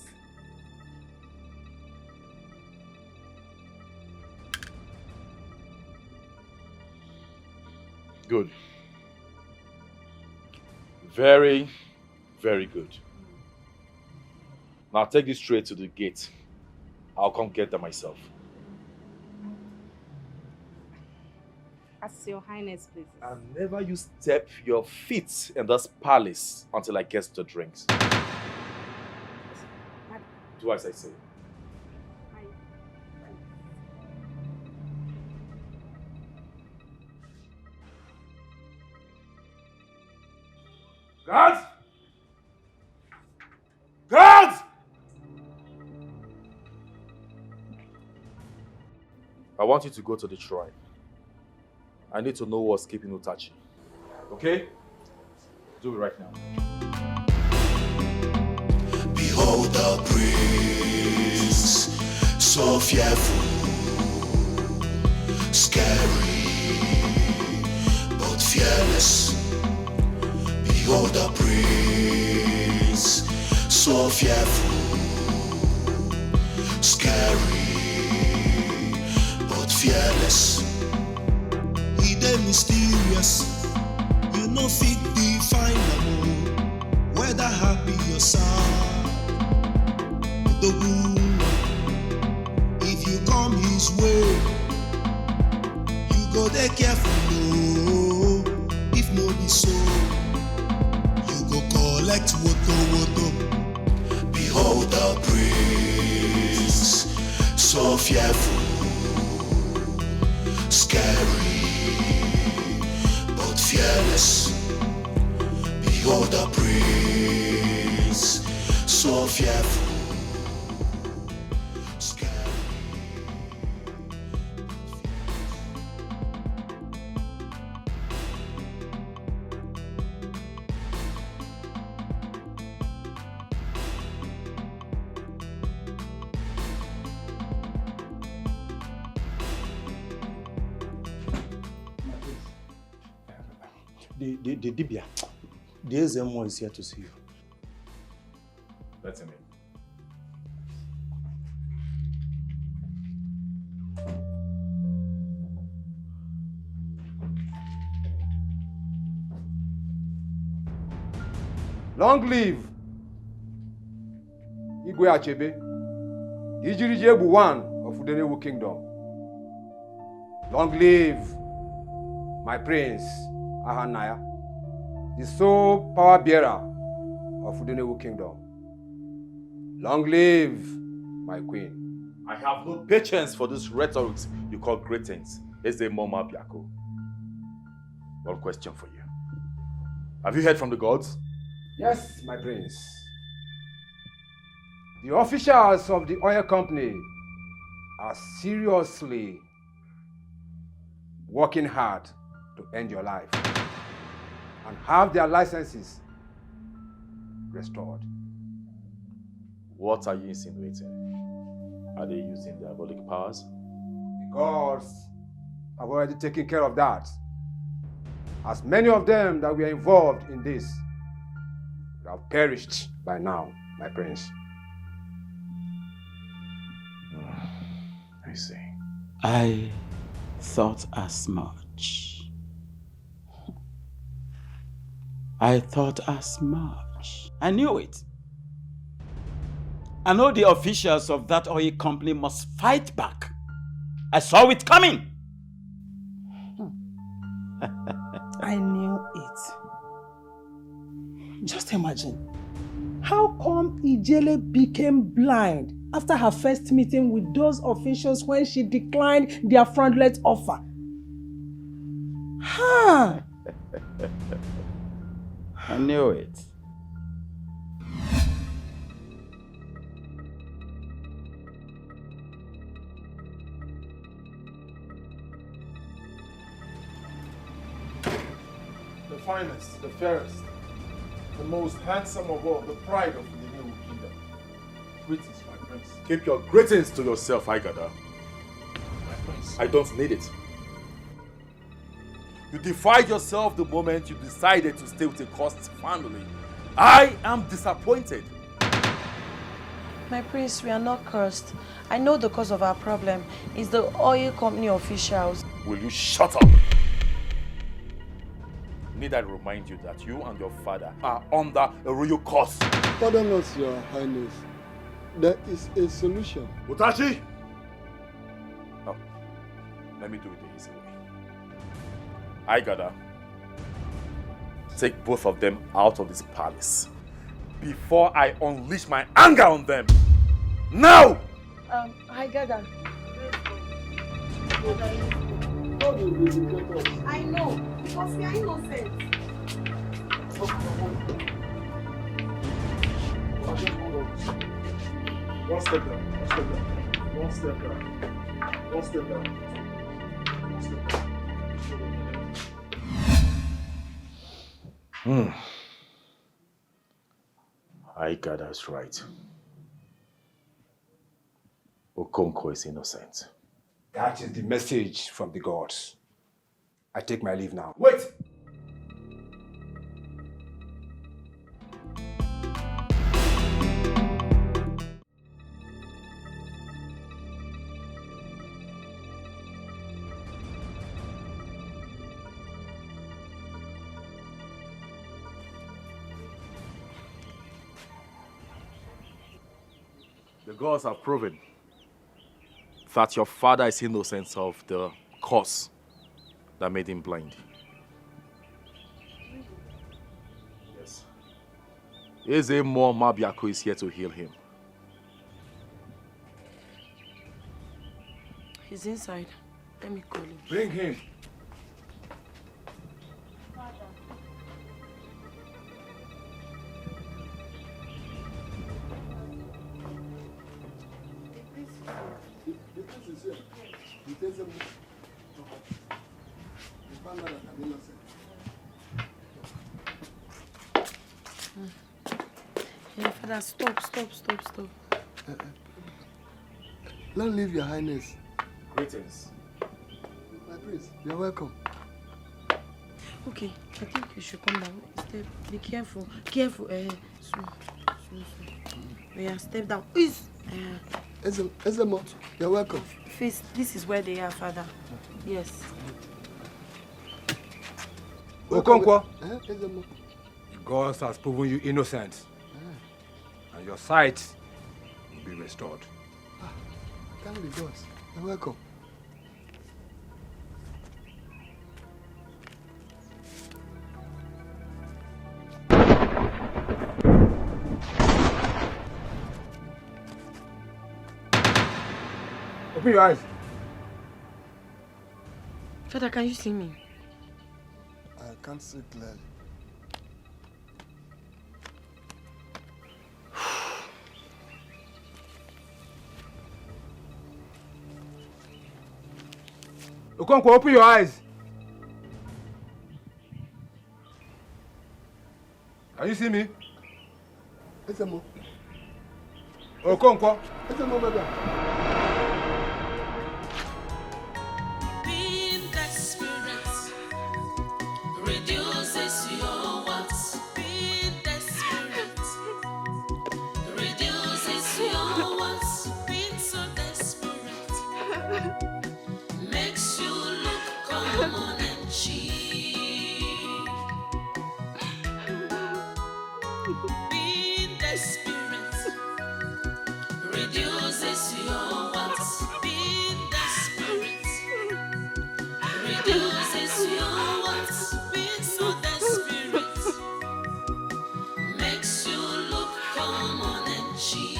Good. Very, very good. Now take this straight to the gate. I'll come get them myself. As your highness pleases. And never you step your feet in this palace until I get the drinks. Do as I say. Guards! Guards! I want you to go to the shrine. I need to know what's keeping Utachi. Okay? Do it right now. Behold the prince, so fearful, scary, but fearless. Behold the prince, so fearful, scary, but fearless. He dey mysterious, you no fit define am, whether happy or sad. The wound, if you come his way, you go dey careful, no. If no be so, you go collect woto. Behold the prince, so fearful, scary, but fearless. Behold the prince, so fearful, scary. The Dibia, the SMO is here to see you. Let him in. Long live Igwe Achebe, Ijirije Buwan of Udenewu Kingdom. Long live my prince, Ahanaya, the sole power bearer of Udenewu Kingdom. Long live my queen. I have no patience for this rhetoric you call greetings. It's the Moma Biako. One question for you. Have you heard from the gods? Yes, my prince. The officials of the oil company are seriously working hard to end your life and have their licenses restored. What are you insinuating? Are they using diabolic powers? The gods have already taken care of that. As many of them that were involved in this have perished by now, my prince. I see. I thought as much. I thought as much. I knew it. I know the officials of that oil company must fight back. I saw it coming. I knew it. Just imagine. How come Ijele became blind after her first meeting with those officials when she declined their fraudulent offer? Huh? I knew it. The finest, the fairest, the most handsome of all, the pride of the new kingdom. Greetings, my prince. Keep your greetings to yourself, Igada. My prince. I don't need it. You defied yourself the moment you decided to stay with a cursed family. I am disappointed. My prince, we are not cursed. I know the cause of our problem is the oil company officials. Will you shut up? Need I remind you that you and your father are under a royal curse? Pardon us, Your Highness. There is a solution. Utachi! No. Let me do it the easy way. Igada, take both of them out of this palace before I unleash my anger on them. Now! I got that. I know, because we are innocent. One step down, one step down, one step down, one step down, one step down. Igada is right. Okonkwo is innocent. That is the message from the gods. I take my leave now. Wait! The gods have proven that your father is innocent of the cause that made him blind. Yes. Eze Mo Mabiako is here to heal him. He's inside. Let me call him. Bring him. Yeah, Father, stop. Long live Your Highness. Greetings. My prince, you're welcome. Okay, I think you should come down. Step. Be careful. Careful. So. Yeah, step down. Ezemo, you're welcome. Face. This is where they are, Father. Yes. Okonkwo, Ezemo. the gods has proven you innocent. And your sight will be restored. Thank the gods. You're welcome. Open your eyes. Father, can you see me? I can't see clearly. Okonkwo, open your eyes. Can you see me? Ezemo. Okonkwo. Ezemo, baby. Being desperate reduces your what? Being desperate reduces your what? Being so desperate makes you look common and cheap. reduces your wants, being so desperate, makes you look common and cheap,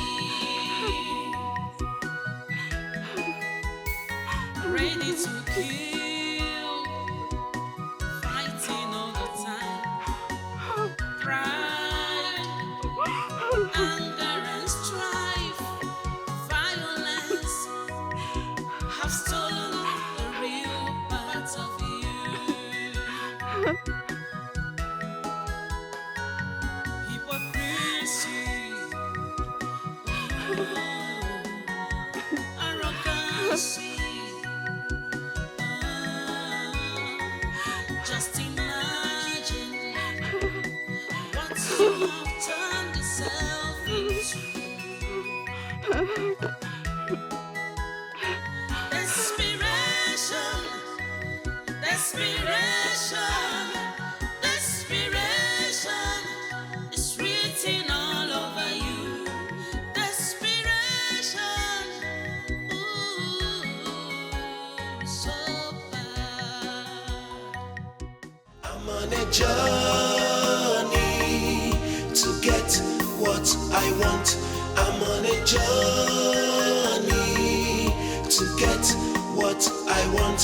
ready to kill, fighting all the time, pride, anger and strife, violence have stolen the real part of you. Hypocrisy, arrogancy, just imagine what you have turned yourself into. Desperation, desperation, desperation is written all over you. Desperation, ooh, so bad. I'm on a journey to get what I want. I'm on a journey to get what I want.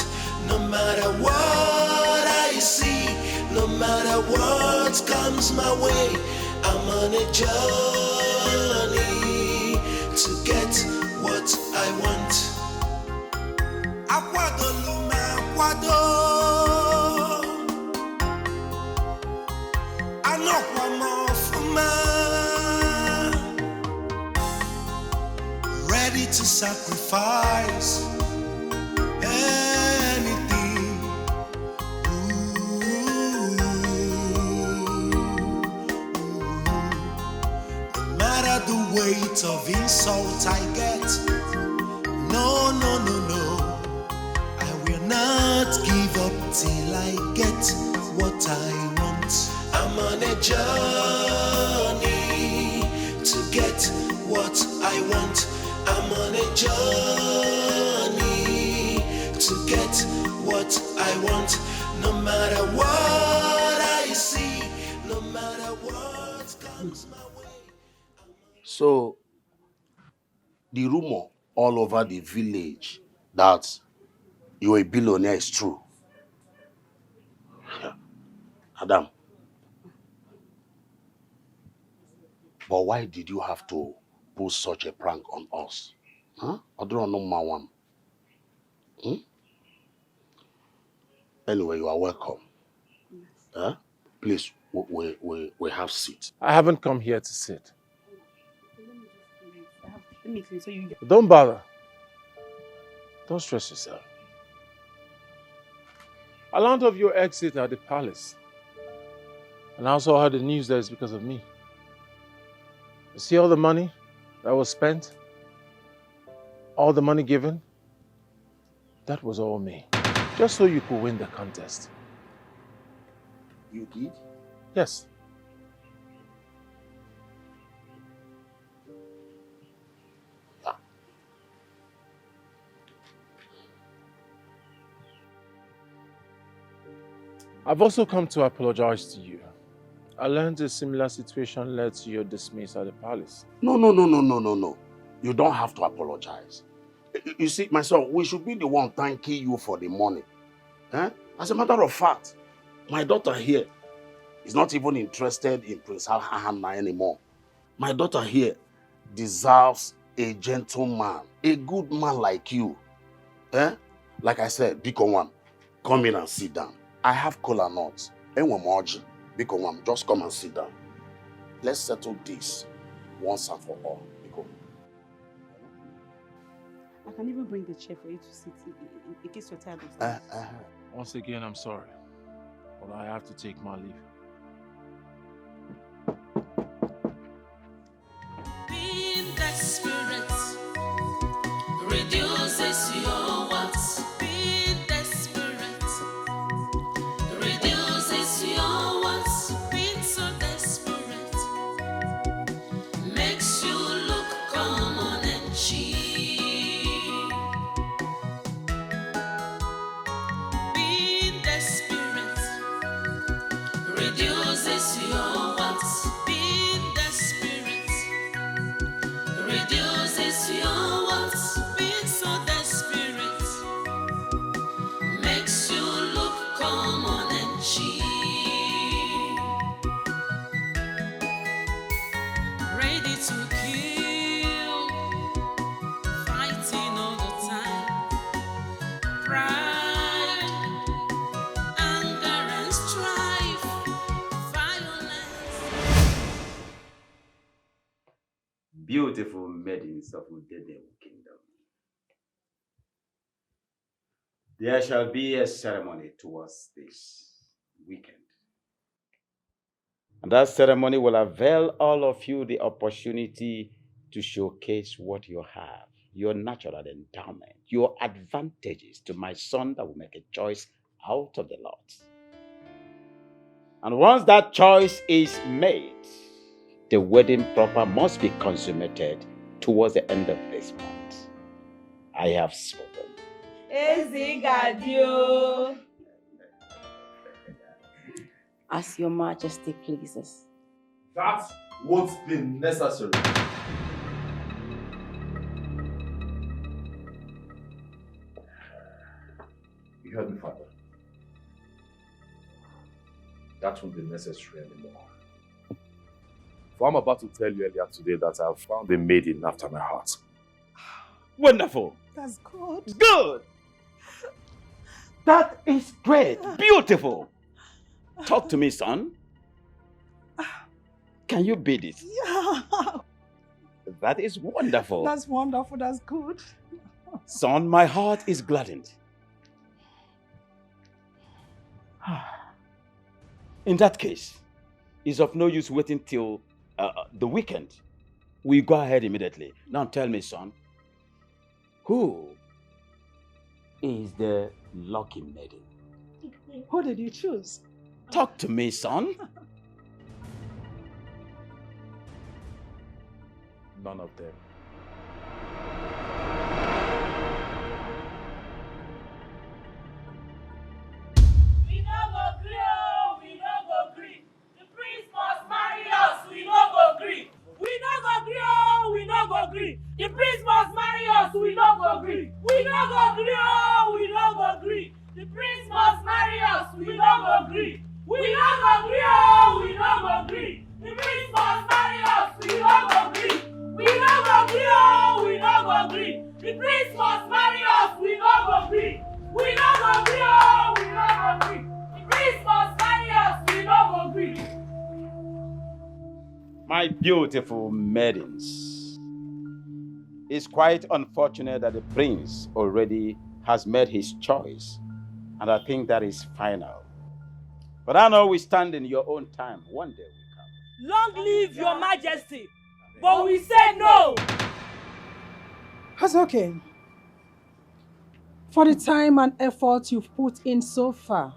No matter what I see, no matter what comes my way, I'm on a journey to get what I want. Akwadoluma akwado, anokwamo fuma, ready to sacrifice anything. No matter the weight of insult I get, no, no, no, no, I will not give up till I get what I want. I'm on a journey to get what I want. I'm on a journey to get what I want. No matter what I see, no matter what comes my way. So, the rumor all over the village that you're a billionaire is true. Adam. But why did you have to pull such a prank on us? Huh? I don't know my one. Anyway, you are welcome. Huh? Please, we have seats. I haven't come here to sit. Let me clean so you get. Don't bother. Don't stress yourself. I learned of your exit at the palace. And I also heard the news that it's because of me. You see all the money that was spent? All the money given? That was all me. Just so you could win the contest. You did? Yes. I've also come to apologize to you. I learned a similar situation led to your dismiss at the palace. No. You don't have to apologize. You see, my son, we should be the one thanking you for the money. As a matter of fact, my daughter here is not even interested in Prince Hannah anymore. My daughter here deserves a gentleman, a good man like you. Like I said, Biko One, come in and sit down. I have cola nuts. Biko One, just come and sit down. Let's settle this once and for all. Biko. I can even bring the chair for you to sit in case you're tired of that. Once again, I'm sorry. But I have to take my leave. Being desperate reduces your wants. Being desperate reduces your wants. Being so desperate makes you look common and cheap. Being beautiful maidens of Udene Kingdom, there shall be a ceremony towards this weekend. And that ceremony will avail all of you the opportunity to showcase what you have, your natural endowment, your advantages to my son that will make a choice out of the lot. And once that choice is made, the wedding proper must be consummated towards the end of this month. I have spoken. Ezigadio. As your majesty pleases. That won't be necessary. You heard me, Father. That won't be necessary anymore. For I'm about to tell you earlier today that I've found a maiden after my heart. Wonderful. That's good. Good. That is great. Beautiful. Talk to me, son. Can you beat it? Yeah. That is wonderful. That's wonderful. That's good. Son, my heart is gladdened. In that case, it's of no use waiting till the weekend. We go ahead immediately. Now tell me, son, who is the lucky maiden? Who did you choose? Talk to me, son. None of them. We no go gree, oh, we no go gree. The prince must marry us, we no go gree. We no go gree, oh, we no go gree. The prince must marry us, we no go gree. We no go gree, oh, we no go gree. The prince must marry us, we no go gree. We no go gree, oh, we no go gree. The prince must marry us, we no go gree. We no go gree, oh, we no go gree. The prince must marry us, we no go gree. We no go gree, oh, we no go gree. The prince must marry us, we no go gree. My beautiful maidens, it's quite unfortunate that the prince already has made his choice, and I think that is final. But I know we stand in your own time. One day will come. Long live your majesty, but we say no. That's okay. For the time and effort you've put in so far,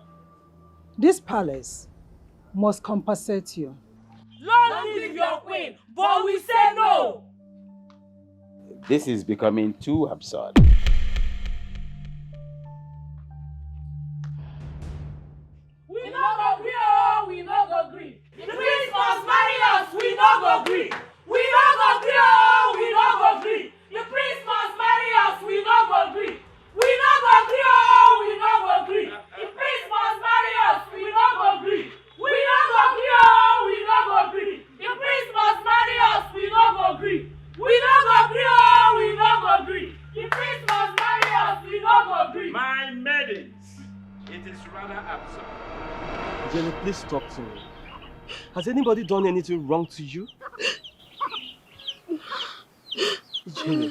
this palace must compensate you. Long live your queen, but we say no. This is becoming too absurd. We no go gree, oh, we no go gree. The prince must marry us, we no go gree. We no go gree, oh, we no go gree. The prince must marry us, we no go gree. We no go gree, oh, we no go gree. The prince must marry us, we no go gree. We no go gree, oh, we no go gree. The prince must marry us, we no go gree. We no go gree, oh, we no go gree. The prince must marry us, we no go gree. My maidens, it is rather absurd. Jenny, please talk to me. Has anybody done anything wrong to you? Jenny,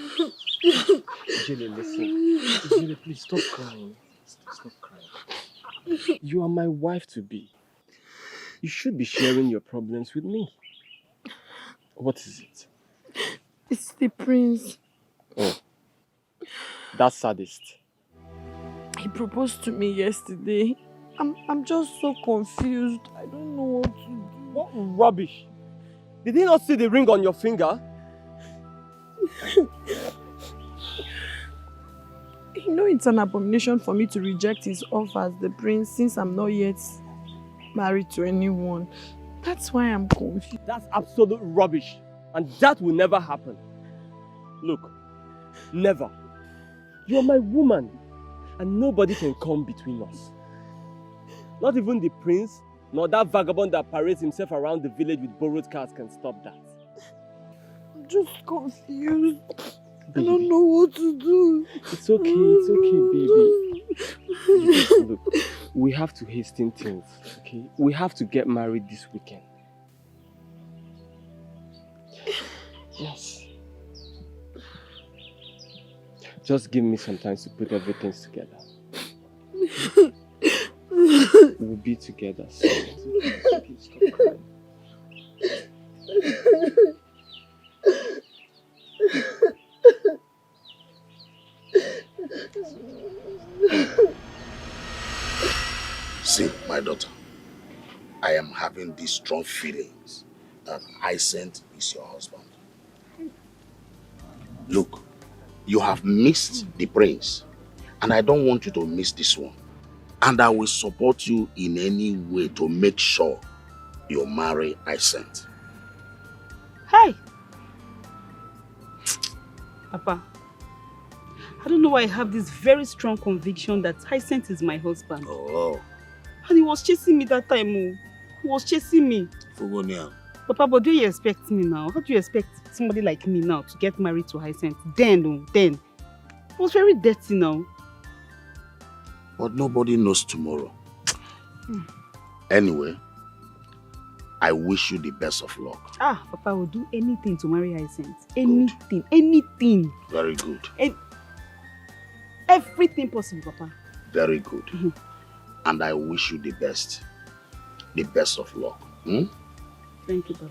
listen. Jenny, please stop crying. Stop crying. You are my wife to be. You should be sharing your problems with me. What is it? It's the prince. Oh, that sadist. He proposed to me yesterday. I'm just so confused. I don't know what to do. What rubbish! Did he not see the ring on your finger? You know it's an abomination for me to reject his offer as the prince since I'm not yet married to anyone. That's why I'm confused. That's absolute rubbish. And that will never happen. Look, never. You're my woman. And nobody can come between us. Not even the prince, nor that vagabond that parades himself around the village with borrowed cars can stop that. I'm just confused. Baby. I don't know what to do. It's okay, baby. Look, we have to hasten things, okay? We have to get married this weekend. Yes. Just give me some time to put everything together. We'll be together soon. Okay, stop crying. See, my daughter, I am having these strong feelings that Hyacinth is your husband. Look, you have missed the prince, and I don't want you to miss this one. And I will support you in any way to make sure you marry Hyacinth. Hey! Papa, I don't know why I have this very strong conviction that Hyacinth is my husband. Oh. And he was chasing me that time. Oh. He was chasing me. Fugonia. Papa, but do you expect me now? How do you expect somebody like me now to get married to Hyacinth? Then. It was very dirty now. But nobody knows tomorrow. Anyway, I wish you the best of luck. Papa, I will do anything to marry Hyacinth. Anything. Very good. Everything possible, Papa. Very good. And I wish you the best. The best of luck. Thank you, Papa.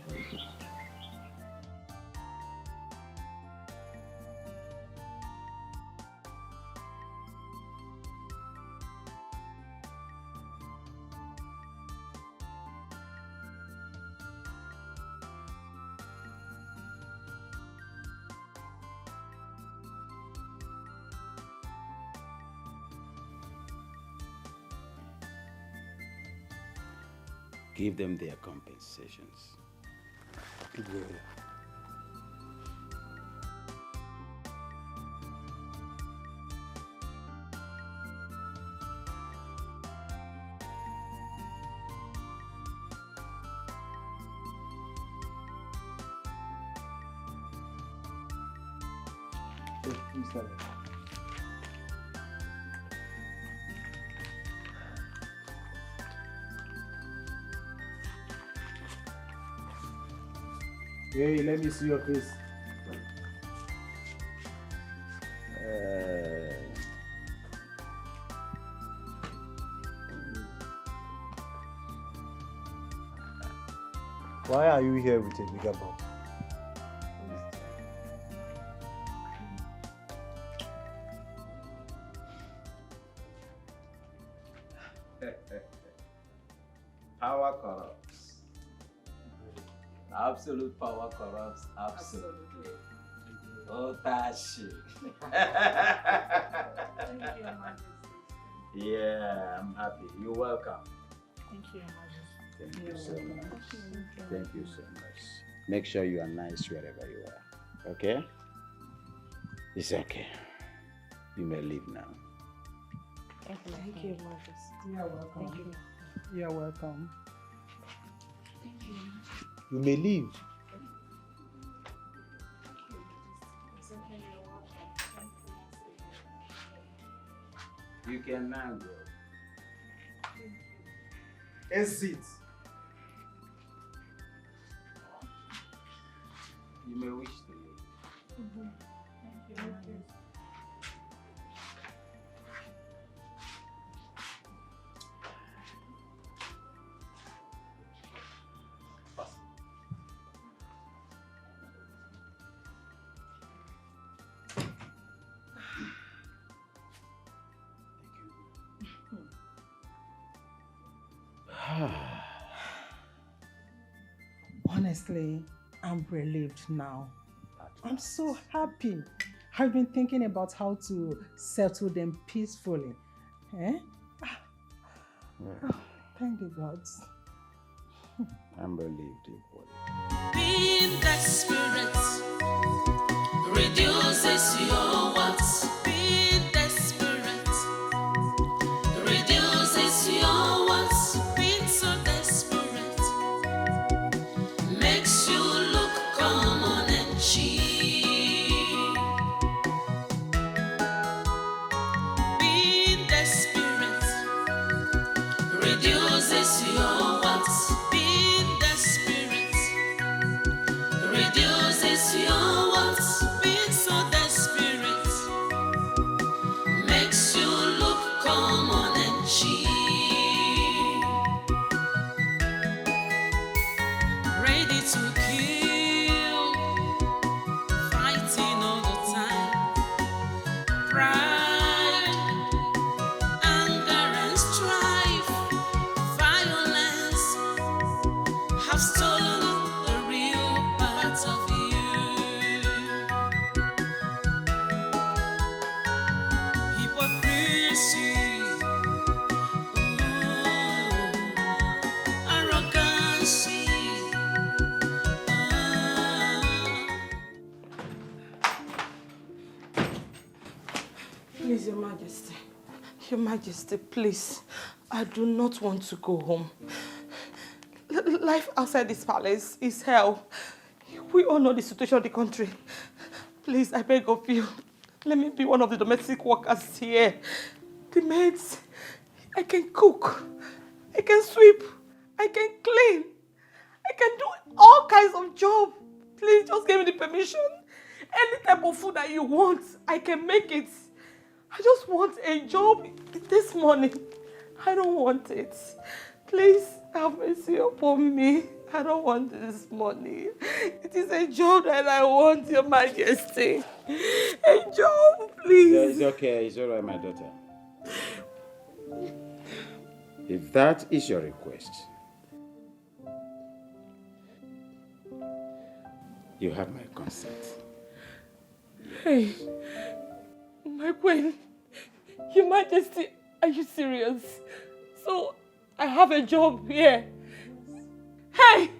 Give them their compensations. Hey, let me see your face. Why are you here with a bigger bump? Power corrupts. Absolute power corrupts absolutely. Oh, that shit. Thank you, Your Majesty. Yeah, I'm happy. You're welcome. Thank you, Your Majesty. Thank you so much. Thank you so much. Make sure you are nice wherever you are. Okay? It's okay. You may leave now. Thank you, Your Majesty. You're welcome. Thank you. You're welcome. Thank you. You may leave. You can now go. Exit. You may wish to leave. Thank you. Honestly, I'm relieved now. I'm so happy. I've been thinking about how to settle them peacefully. Eh? Thank the gods. I'm relieved, equally. Being desperate reduces your wants. Being desperate reduces your wants. Being so desperate makes you look common and cheap. Being desperate reduces your wants. Being desperate reduces your wants. Being so desperate Your Majesty, please. I do not want to go home. Life outside this palace is hell. We all know the situation of the country. Please, I beg of you, let me be one of the domestic workers here. The maids, I can cook, I can sweep, I can clean, I can do all kinds of jobs. Please, just give me the permission. Any type of food that you want, I can make it. I just want a job this morning. I don't want it. Please have mercy upon me. I don't want this money. It is a job that I want, Your Majesty. A job, please. It's okay. It's all right, my daughter. If that is your request, you have my consent. Hey, my queen, Your Majesty, are you serious? So, I have a job here. Hey,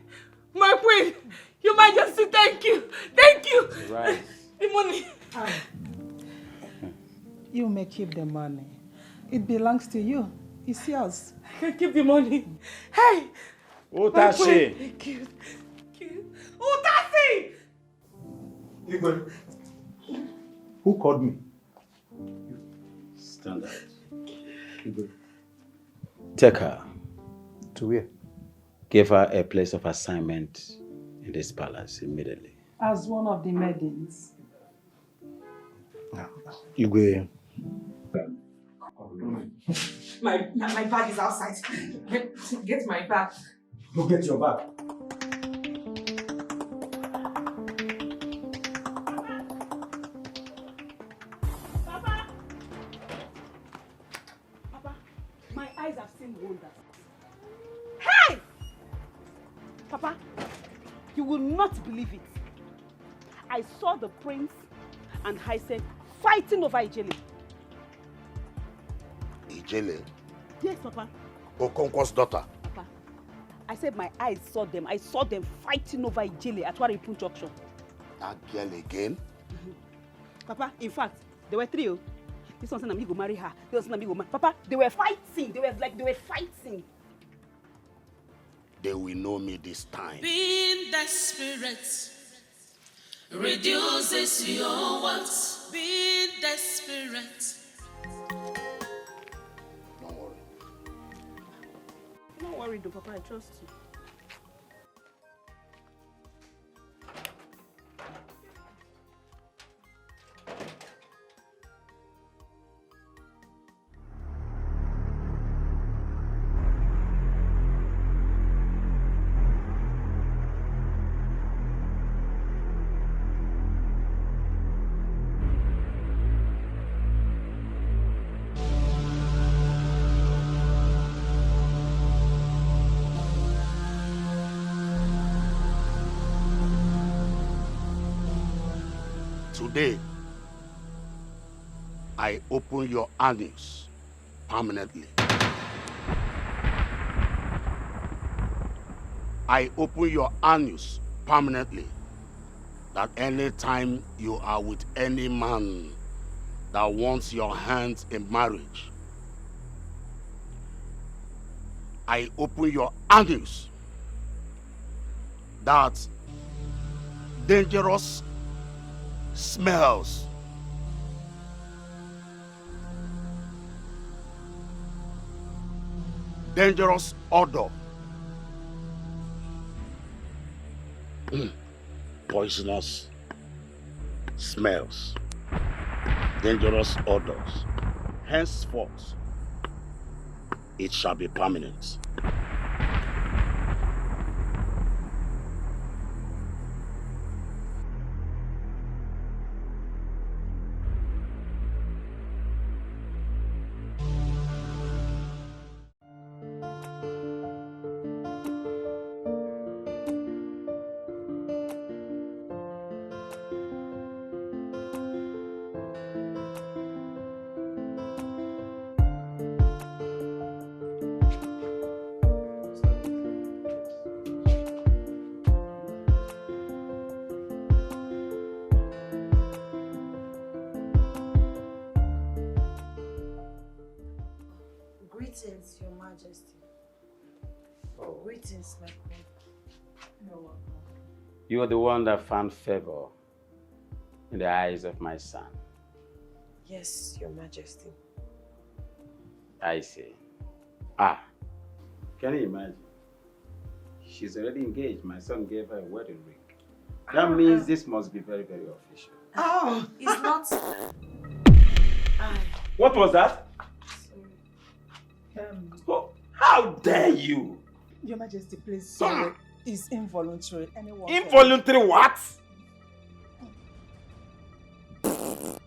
my queen, Your Majesty, thank you. Thank you. Right. The money. You may keep the money. It belongs to you. It's yours. I can keep the money. Hey! Utashi! Thank you. Thank you. Utashi! Igwe, who called me? Stand up. Igwe. Take her. To where? Give her a place of assignment in this palace immediately. As one of the maidens. Igwe. My bag is outside. Get my bag. Go get your bag. Papa! Papa, my eyes have seen wonders. Hey! Papa, you will not believe it. I saw the prince and Hyacinth fighting over Ijele. Ijele? Yes, Papa. Okonkwo's daughter. Papa, I said my eyes saw them. I saw them fighting over Ijele at Waripun Junction. That girl again? Papa, in fact, there were three. This one said I'm going to marry her. This one said I'm going to marry. Papa, they were fighting. They were fighting. They will know me this time. Being desperate reduces your worth. Being desperate. Don't worry, though, Papa. I trust you. Today, I open your anus permanently. I open your anus permanently. That any time you are with any man that wants your hands in marriage, I open your anus. That dangerous smells, dangerous odor, poisonous smells, dangerous odors. Henceforth, it shall be permanent. Greetings, Your Majesty. Oh. Greetings, my queen. No. You are the one that found favor in the eyes of my son. Yes, Your Majesty. I see. Can you imagine? She's already engaged. My son gave her a wedding ring. That means this must be very, very official. Oh! It's not... What was that? Sorry. How dare you? Your Majesty, please. Sorry. It's involuntary. Anyone Involuntary what?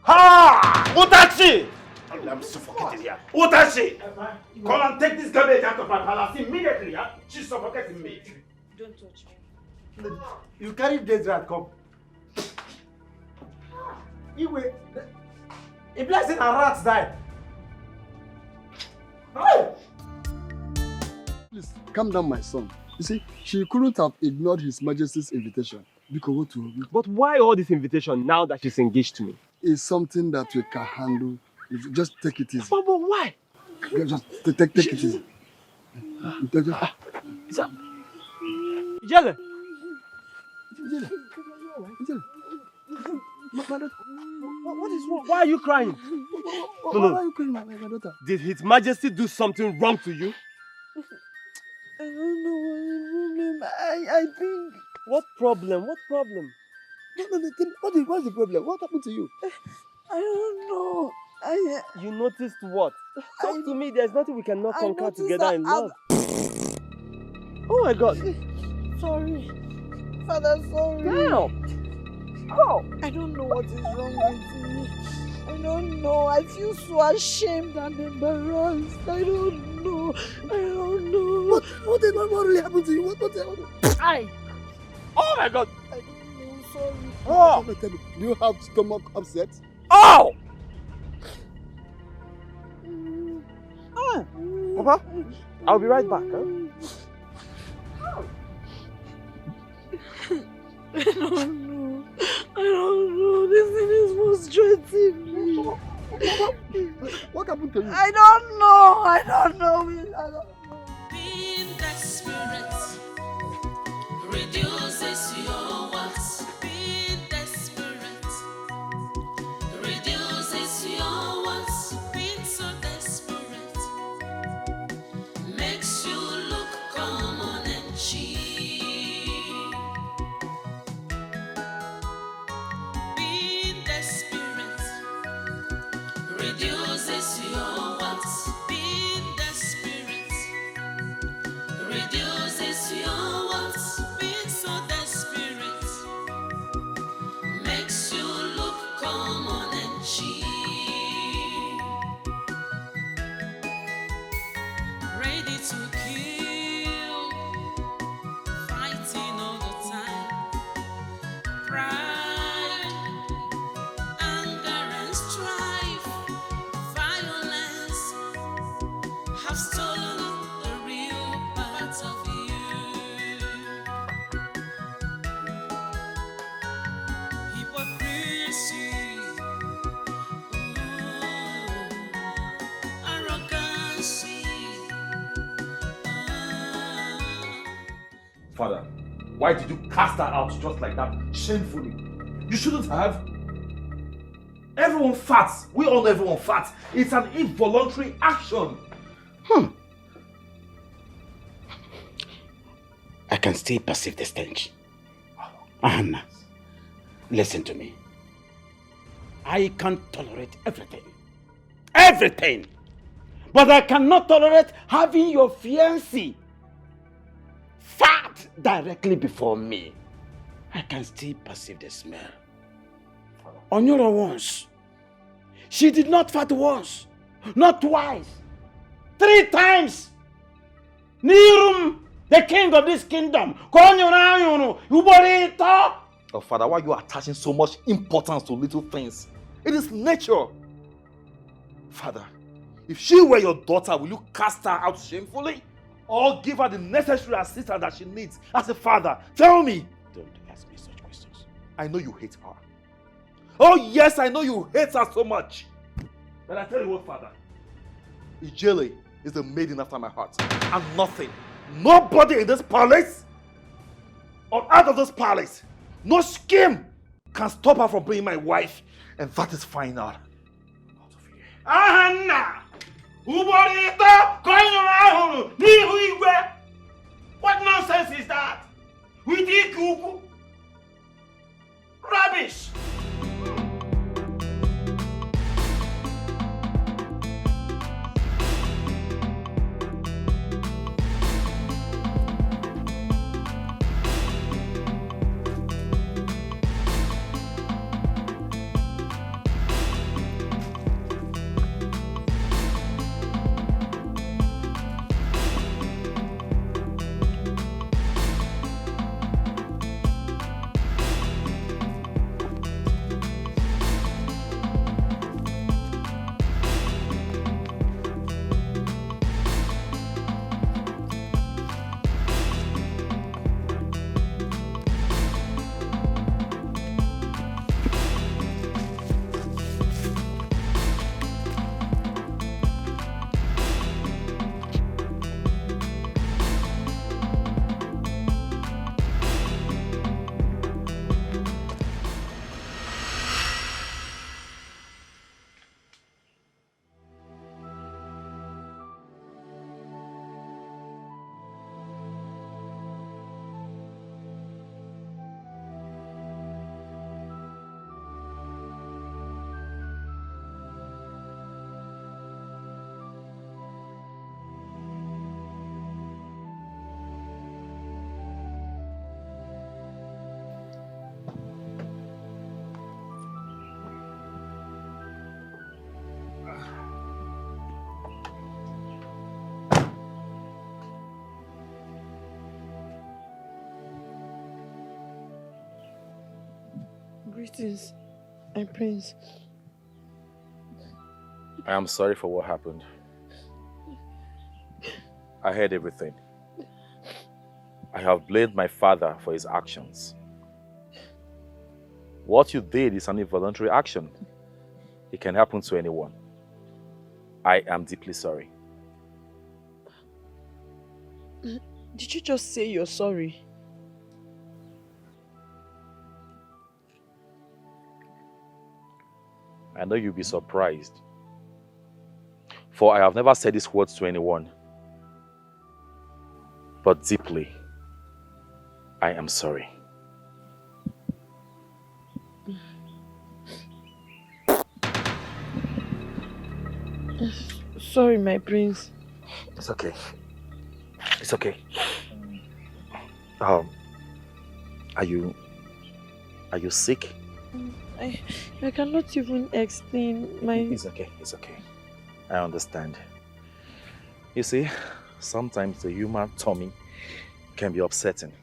Ha! Utachi! I'm suffocating here. Utachi! Come and take this garbage out of my palace immediately. Huh? She's suffocating me. Don't touch me. You carry this rat, come. Igwe, a blessing and rats die. Please, calm down, my son. You see, she couldn't have ignored His Majesty's invitation. But why all this invitation now that she's engaged to me? It's something that we can handle. Just take it easy. But why? Just take it easy. Ijele! What is wrong? Why are you crying? Why are you crying, my daughter? Did His Majesty do something wrong to you? I don't know what the problem. I think... What problem? What problem? What's the problem? What happened to you? I don't know. You noticed what? Talk to me. There's nothing we cannot conquer together in love. Oh my God. Sorry. Father, sorry. Now. Oh. I don't know what is wrong with me. I don't know. I feel so ashamed and embarrassed. I don't know. What really happened to you? What happened? Oh my God. I don't know. Sorry. Oh. Do you have stomach upset? Oh! Papa, I'll be right back, huh? I don't know. This thing is frustrating me. What happened to you? I don't know. Being desperate reduces your worth. Being desperate reduces your worth. Being so desperate makes you look common and cheap. Being desperate reduces your worth. Being desperate reduces your worth. Being so desperate makes you look common and cheap. Ready to kill, fighting all the time. Pride, anger and strife, violence have stolen the real part of you. Hypocrisy, arrogancy. Father, why did you cast her out just like that, shamefully? You shouldn't have. Everyone farts. We all know everyone farts. It's an involuntary action. I can still perceive the stench. Anna, listen to me. I can tolerate everything. Everything! But I cannot tolerate having your fiancé fart directly before me. I can still perceive the smell. Onyora once. She did not fart once. Not twice. 3 times. Nirum, the king of this kingdom. Oh, Father, why are you attaching so much importance to little things? It is nature. Father, if she were your daughter, will you cast her out shamefully? Or give her the necessary assistance that she needs as a father? Tell me. Don't ask me such questions. I know you hate her. Oh yes, I know you hate her so much. But I tell you what, Father. Ijele, is a maiden after my heart. And nothing, nobody in this palace or out of this palace, no scheme can stop her from being my wife. And that is final. Ahanna! Uborito koinyo n'ihu igwe. What nonsense is that? With ikuku? Rubbish! Greetings, my prince. I am sorry for what happened. I heard everything. I have blamed my father for his actions. What you did is an involuntary action. It can happen to anyone. I am deeply sorry. Did you just say you're sorry? I know you'll be surprised. For I have never said these words to anyone. But deeply, I am sorry. Sorry, my prince. It's okay. It's okay. Are you sick? I cannot even explain my... It's okay, it's okay. I understand. You see, sometimes the human tummy can be upsetting.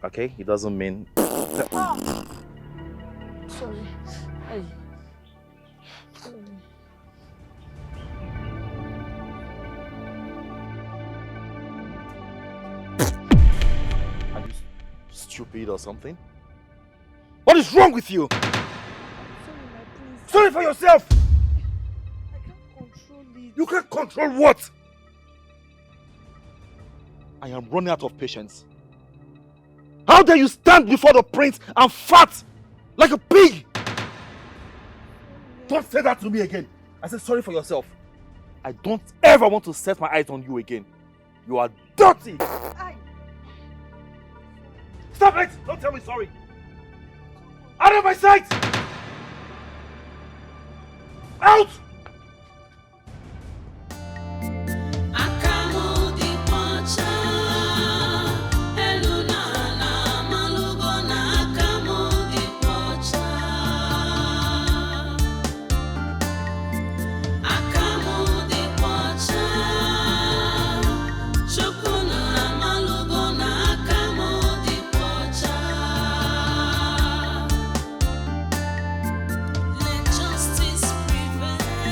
Okay? It doesn't mean... Sorry. Hey. Sorry. Are you stupid or something? What is wrong with you? Sorry, my prince. Sorry for yourself! I can't control it. You can't control what? I am running out of patience. How dare you stand before the prince and fart like a pig? Don't say that to me again. I said sorry for yourself. I don't ever want to set my eyes on you again. You are dirty! Stop it! Don't tell me sorry! Out of my sight! Out! Let justice prevail.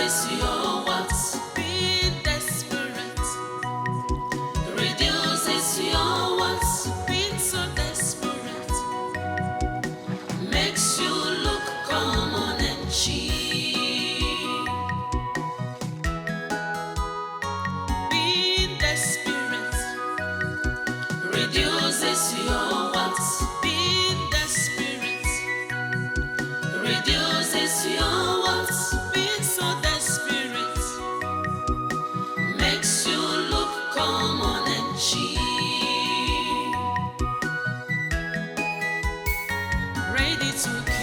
reduces your what? Be desperate. Reduces your what? Being so desperate. Makes you look common and cheap. Being desperate. Reduces your what? Being desperate. Reduces your what? Being so desperate. Makes you look common and cheap. Ready to kill.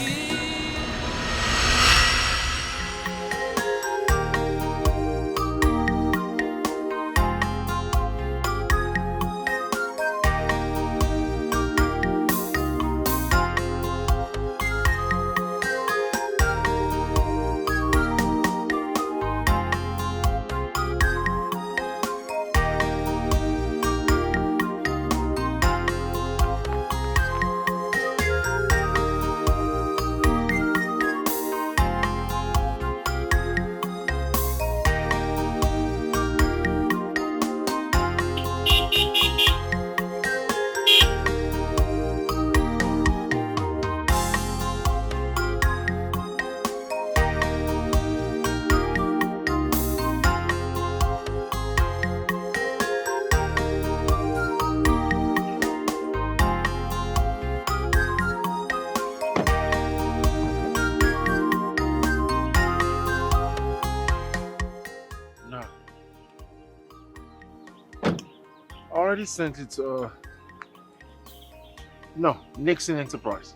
No. Already sent it to no, Nixon Enterprise.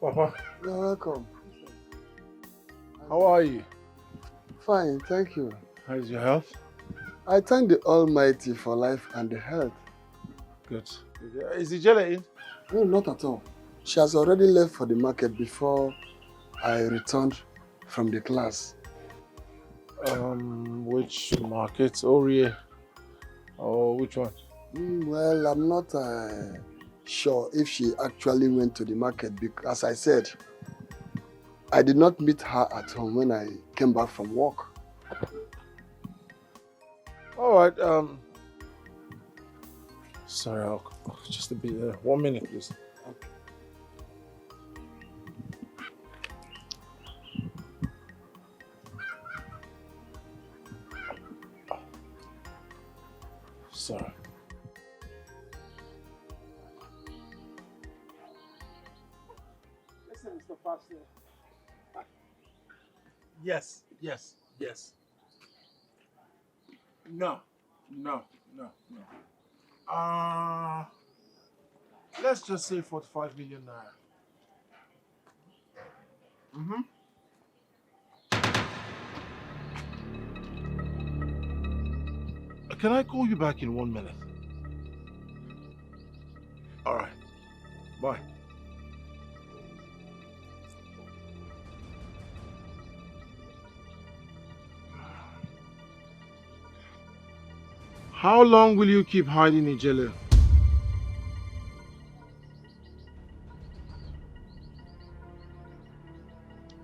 Papa, You're welcome. how are you? Fine, thank you. How's your health? I thank the Almighty for life and the health. Good. Is Ijele in? No, not at all. She has already left for the market before I returned from the class. Which market? Orie? Or which one? Well, I'm not sure if she actually went to the market because, as I said, I did not meet her at home when I came back from work. All right. Sorry, just a bit. 1 minute, please. Okay. Sorry. Listen, Mr. Pastor. Yes. No. Let's just say 45 million naira. Can I call you back in 1 minute? All right. Bye. How long will you keep hiding Ijele?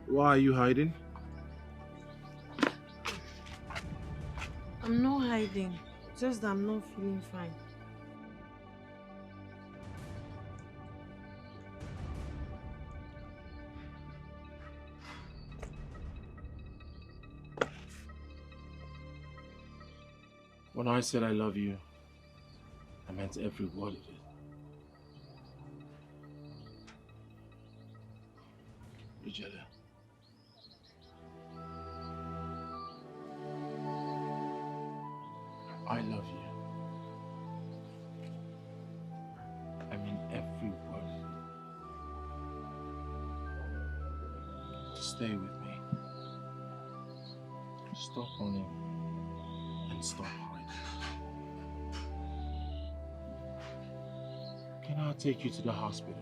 Why are you hiding? I'm not hiding. Just that I'm not feeling fine. When I said I love you, I meant every word of it. Ijele. I love you. I mean every word of it. Just stay with me. Stop running and stop hiding. Can I take you to the hospital?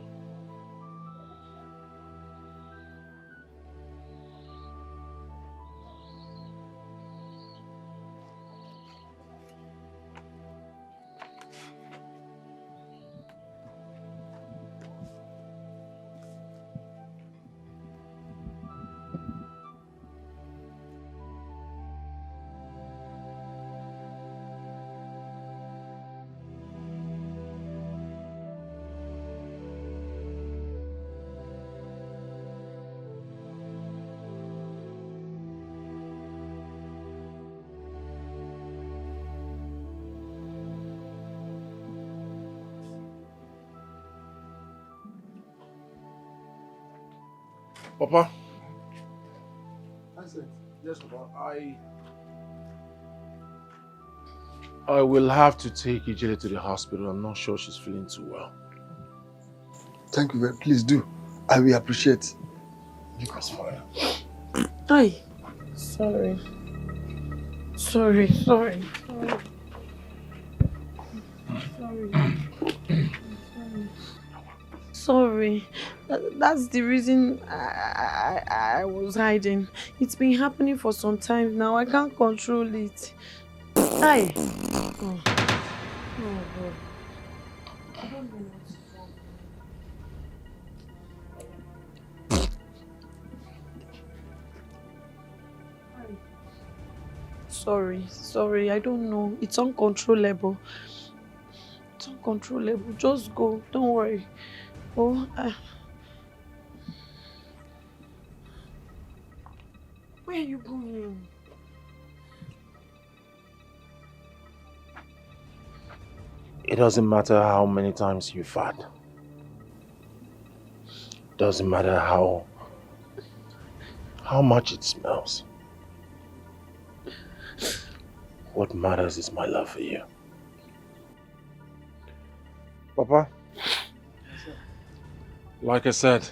Papa. Yes, Papa. I will have to take Ijele to the hospital. I'm not sure she's feeling too well. Thank you very much. Please do. I will appreciate. That's fine. Ay, sorry. Sorry. Sorry. That's the reason I was hiding. It's been happening for some time now. I can't control it. Aye. Oh. Oh God. I don't know what's wrong. Sorry. I don't know. It's uncontrollable. Just go. Don't worry. Oh, where are you going? It doesn't matter how many times you fart. Doesn't matter how much it smells. What matters is my love for you. Papa, like I said,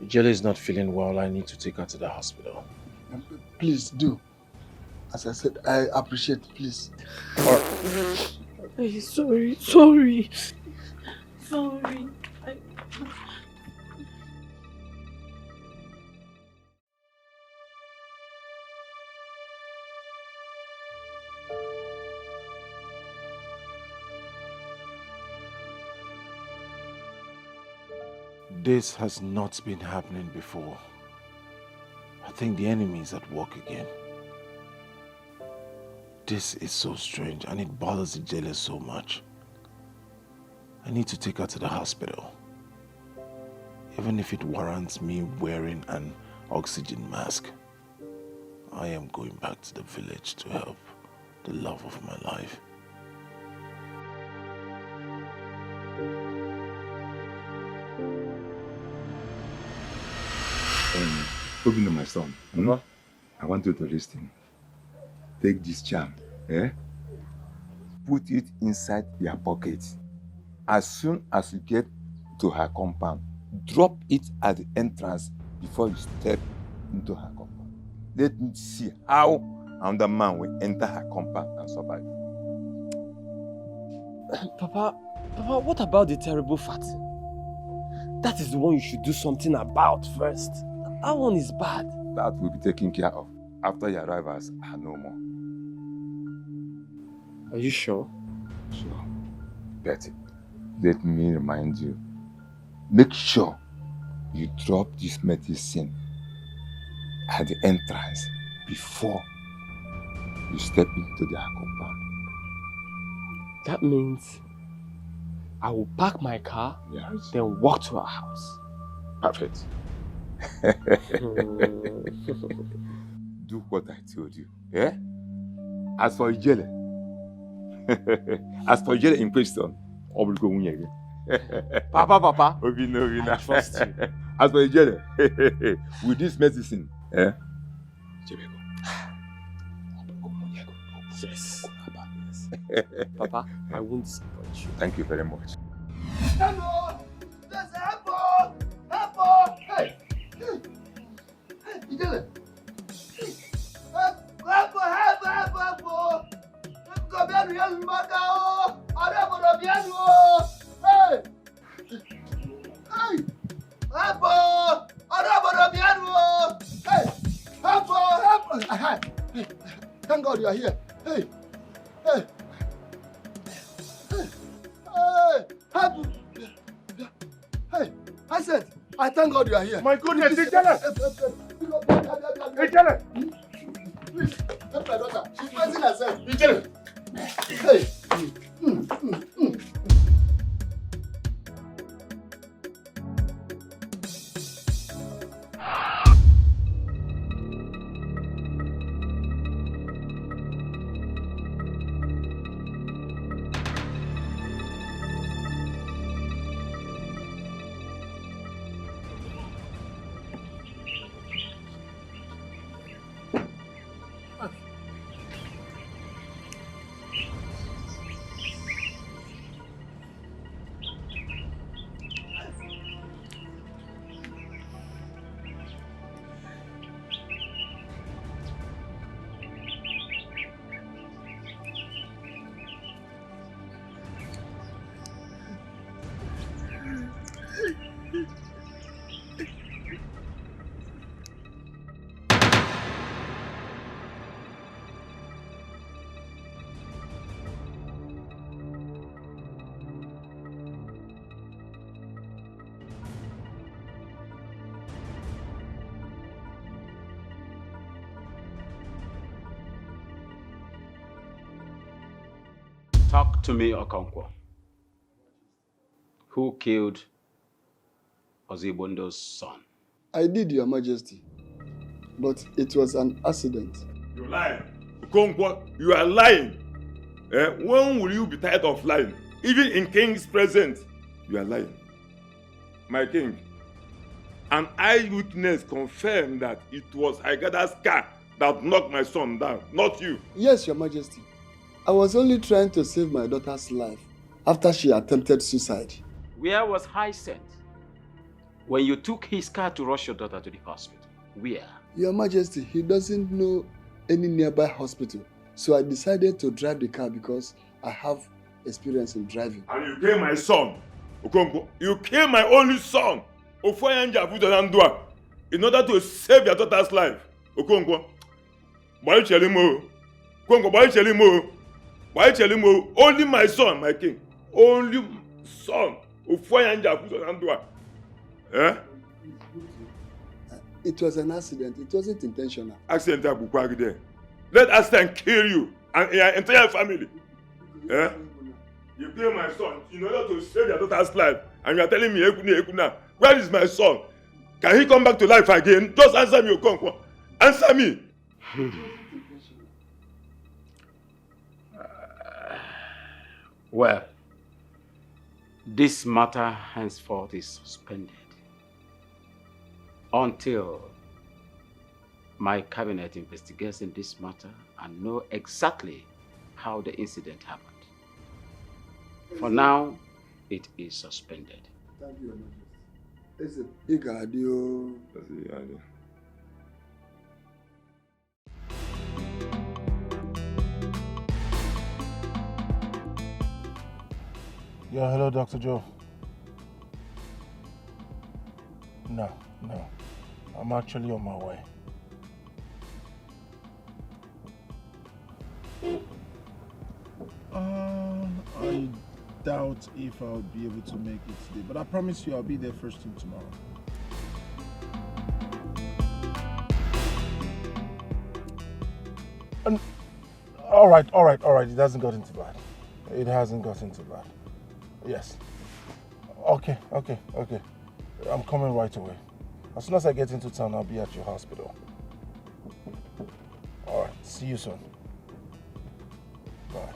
Ijele is not feeling well. I need to take her to the hospital. Please do. As I said, I appreciate. Please. Hey, sorry. This has not been happening before. I think the enemy is at work again. This is so strange and it bothers Ijele so much. I need to take her to the hospital. Even if it warrants me wearing an oxygen mask. I am going back to the village to help the love of my life. Obino, my son, I want you to listen. Take this charm, put it inside your pocket. As soon as you get to her compound, drop it at the entrance before you step into her compound. Let me see how another man will enter her compound and survive. Papa, what about the terrible Fati? That is the one you should do something about first. That one is bad. That will be taken care of after your rivals are no more. Are you sure? Sure. Betty, let me remind you. Make sure you drop this medicine at the entrance before you step into their compound. That means I will park my car, then walk to our house. Perfect. Do what I told you. As for Ijele, in question, Papa. Obina. I trust you. As for Ijele, with this medicine, Yes. Papa, I won't disappoint you. Thank you very much. Hello! There's help! Hey! Ijele! Help! Come here, young mother! Hey! Help! Help! Thank God you are here. Hey! Help! Hey! I said, I thank God you are here. My goodness, Ijele! Please, help my daughter. She's pressing herself. Ijele! Hey! Talk to me, Okonkwo. Who killed Ozibondo's son? I did, Your Majesty. But it was an accident. You're lying. Okonkwo, you are lying. When will you be tired of lying? Even in king's presence, you are lying. My king, an eyewitness confirmed that it was Agada's car that knocked my son down, not you. Yes, Your Majesty. I was only trying to save my daughter's life after she attempted suicide. Where was Hyacinth when you took his car to rush your daughter to the hospital? Where? Your Majesty, he doesn't know any nearby hospital. So I decided to drive the car because I have experience in driving. And you killed my son, Okonkwo. You killed my only son, Ofoyanja Fujanandua, in order to save your daughter's life. Okonkwo, why tell him? Okonkwo, why tell him? Why tell him? Only my son, my king. Only son, Ofoyanja Fujanandua. Eh? It was an accident. It wasn't intentional. Accident there. Let accident kill you and your entire family. Eh? You kill my son in order to save your daughter's life, and you are telling me, Ekuna, where is my son? Can he come back to life again? Just answer me, Okonkwo. Answer me. Well, this matter henceforth is suspended until my cabinet investigates in this matter and know exactly how the incident happened. For now, it is suspended. Thank you, Your Majesty. Yeah, hello, Dr. Joe. No. I'm actually on my way. I doubt if I'll be able to make it today, but I promise you I'll be there first thing tomorrow. All right. It hasn't gotten too bad. It hasn't gotten too bad. Yes. Okay. I'm coming right away. As soon as I get into town, I'll be at your hospital. All right. See you soon. Bye.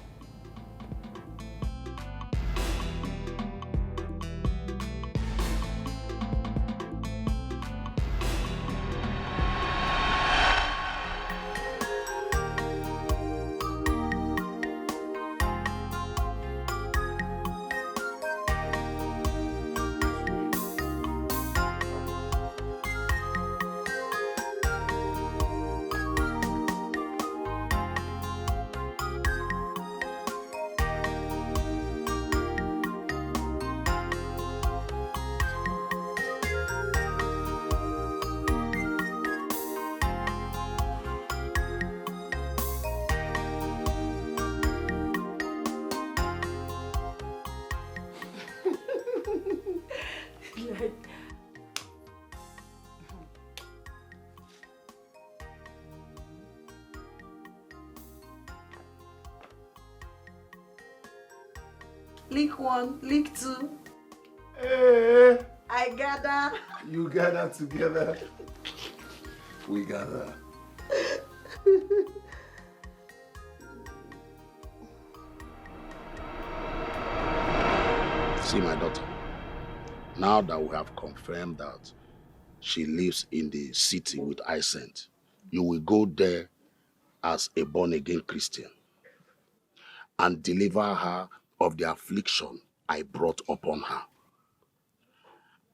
Lick 1, lick 2. Hey, I gather. you gather together. We gather. See my daughter. Now that we have confirmed that she lives in the city with Hyacinth, you will go there as a born-again Christian and deliver her of the affliction I brought upon her.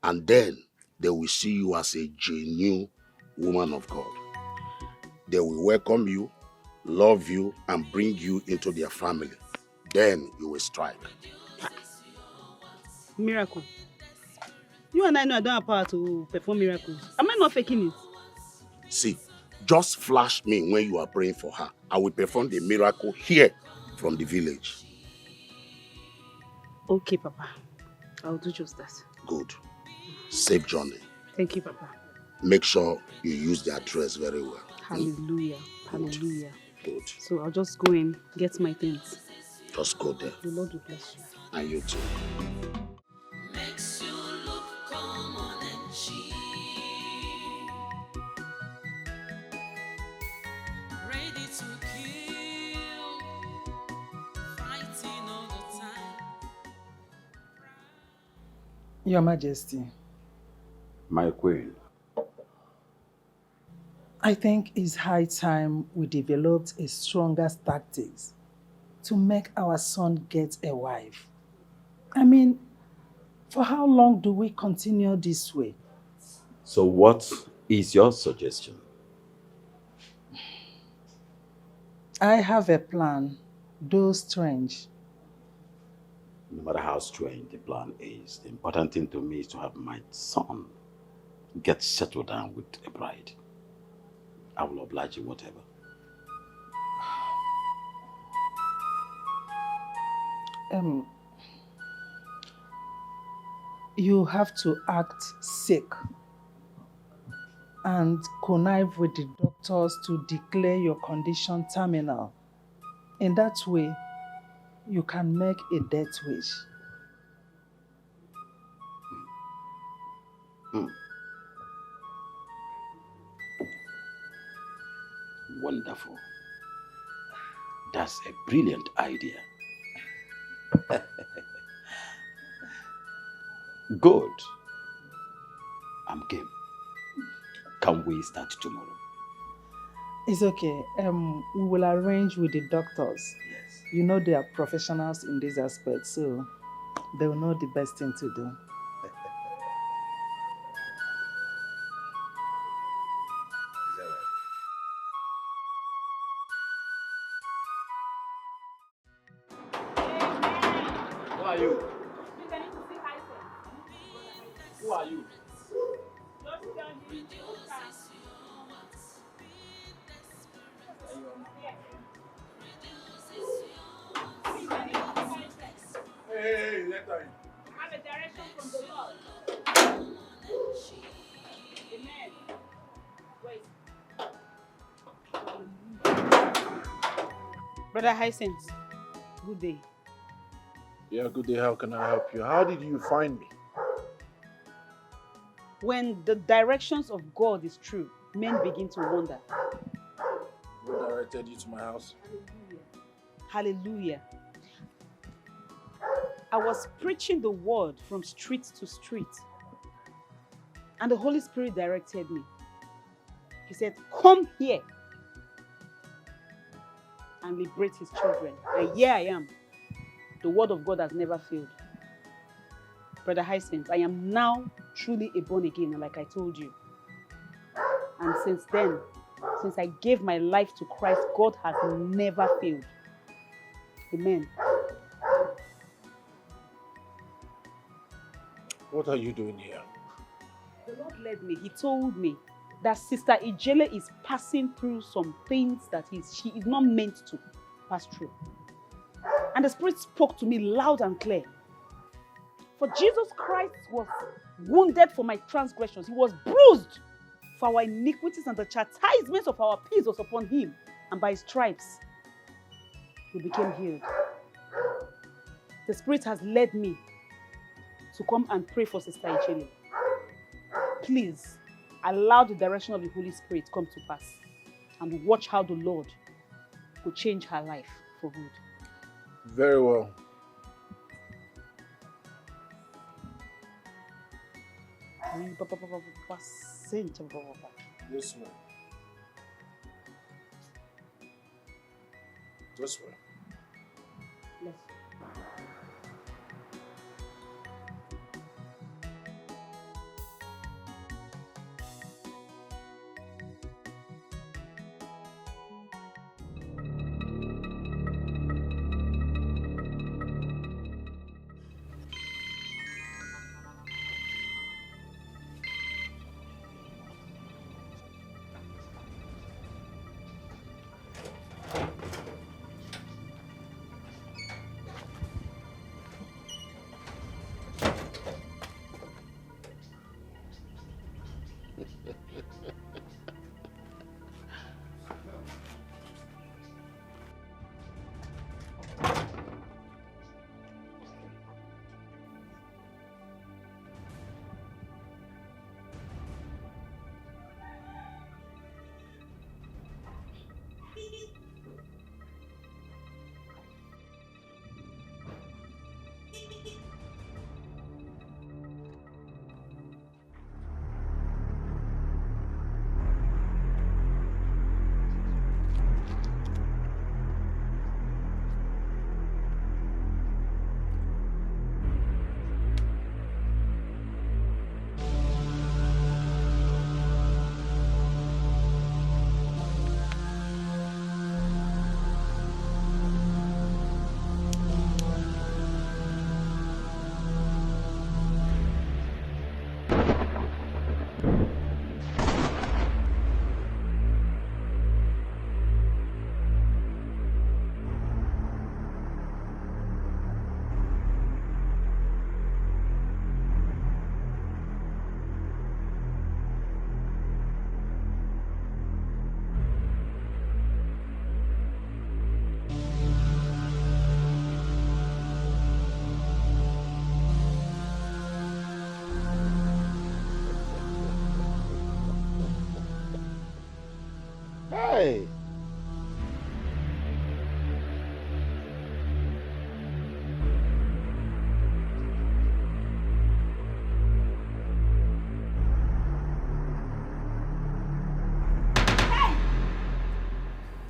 And then they will see you as a genuine woman of God. They will welcome you, love you, and bring you into their family. Then you will strike. Miracle. You and I know I don't have power to perform miracles. Am I not faking it? See, just flash me when you are praying for her. I will perform the miracle here from the village. Okay, Papa. I'll do just that. Good. Safe journey. Thank you, Papa. Make sure you use the address very well. Hallelujah. Hallelujah. Good. So I'll just go and get my things. Just go there. The Lord will bless you. And you too. Makes you look common and cheap. Ready to kill, fighting all the time. Your Majesty, My queen. I think it's high time we developed a stronger tactics to make our son get a wife. I mean, for how long do we continue this way? So what is your suggestion? I have a plan, though strange. No matter how strange the plan is, the important thing to me is to have my son get settled down with a bride. I will oblige you whatever. You have to act sick and connive with the doctors to declare your condition terminal. In that way, you can make a death wish. Wonderful. That's a brilliant idea. Good. I'm game. Can we start tomorrow? It's okay. We will arrange with the doctors. Yes. You know they are professionals in this aspect, so they will know the best thing to do. Who are you? Who are you? Hey, let her in. Have a direction from the Lord. Amen. Wait. Brother Hyacinth, good day. Yeah, good day. How can I help you? How did you find me? When the directions of God is true, men begin to wonder. Who directed you to my house? Hallelujah. I was preaching the word from street to street, and the Holy Spirit directed me. He said, come here and liberate his children. And here I am. The word of God has never failed. Brother Hyacinth, I am now truly a born again, like I told you. And since then, since I gave my life to Christ, God has never failed. Amen. What are you doing here? The Lord led me. He told me that Sister Ijele is passing through some things that she is not meant to pass through. And the Spirit spoke to me loud and clear. For Jesus Christ was wounded for my transgressions. He was bruised for our iniquities, and the chastisement of our peace was upon him. And by his stripes, we became healed. The Spirit has led me to come and pray for Sister Ijele. Please, allow the direction of the Holy Spirit come to pass. And watch how the Lord will change her life for good. Very well. This way. This way. Yes. Hey!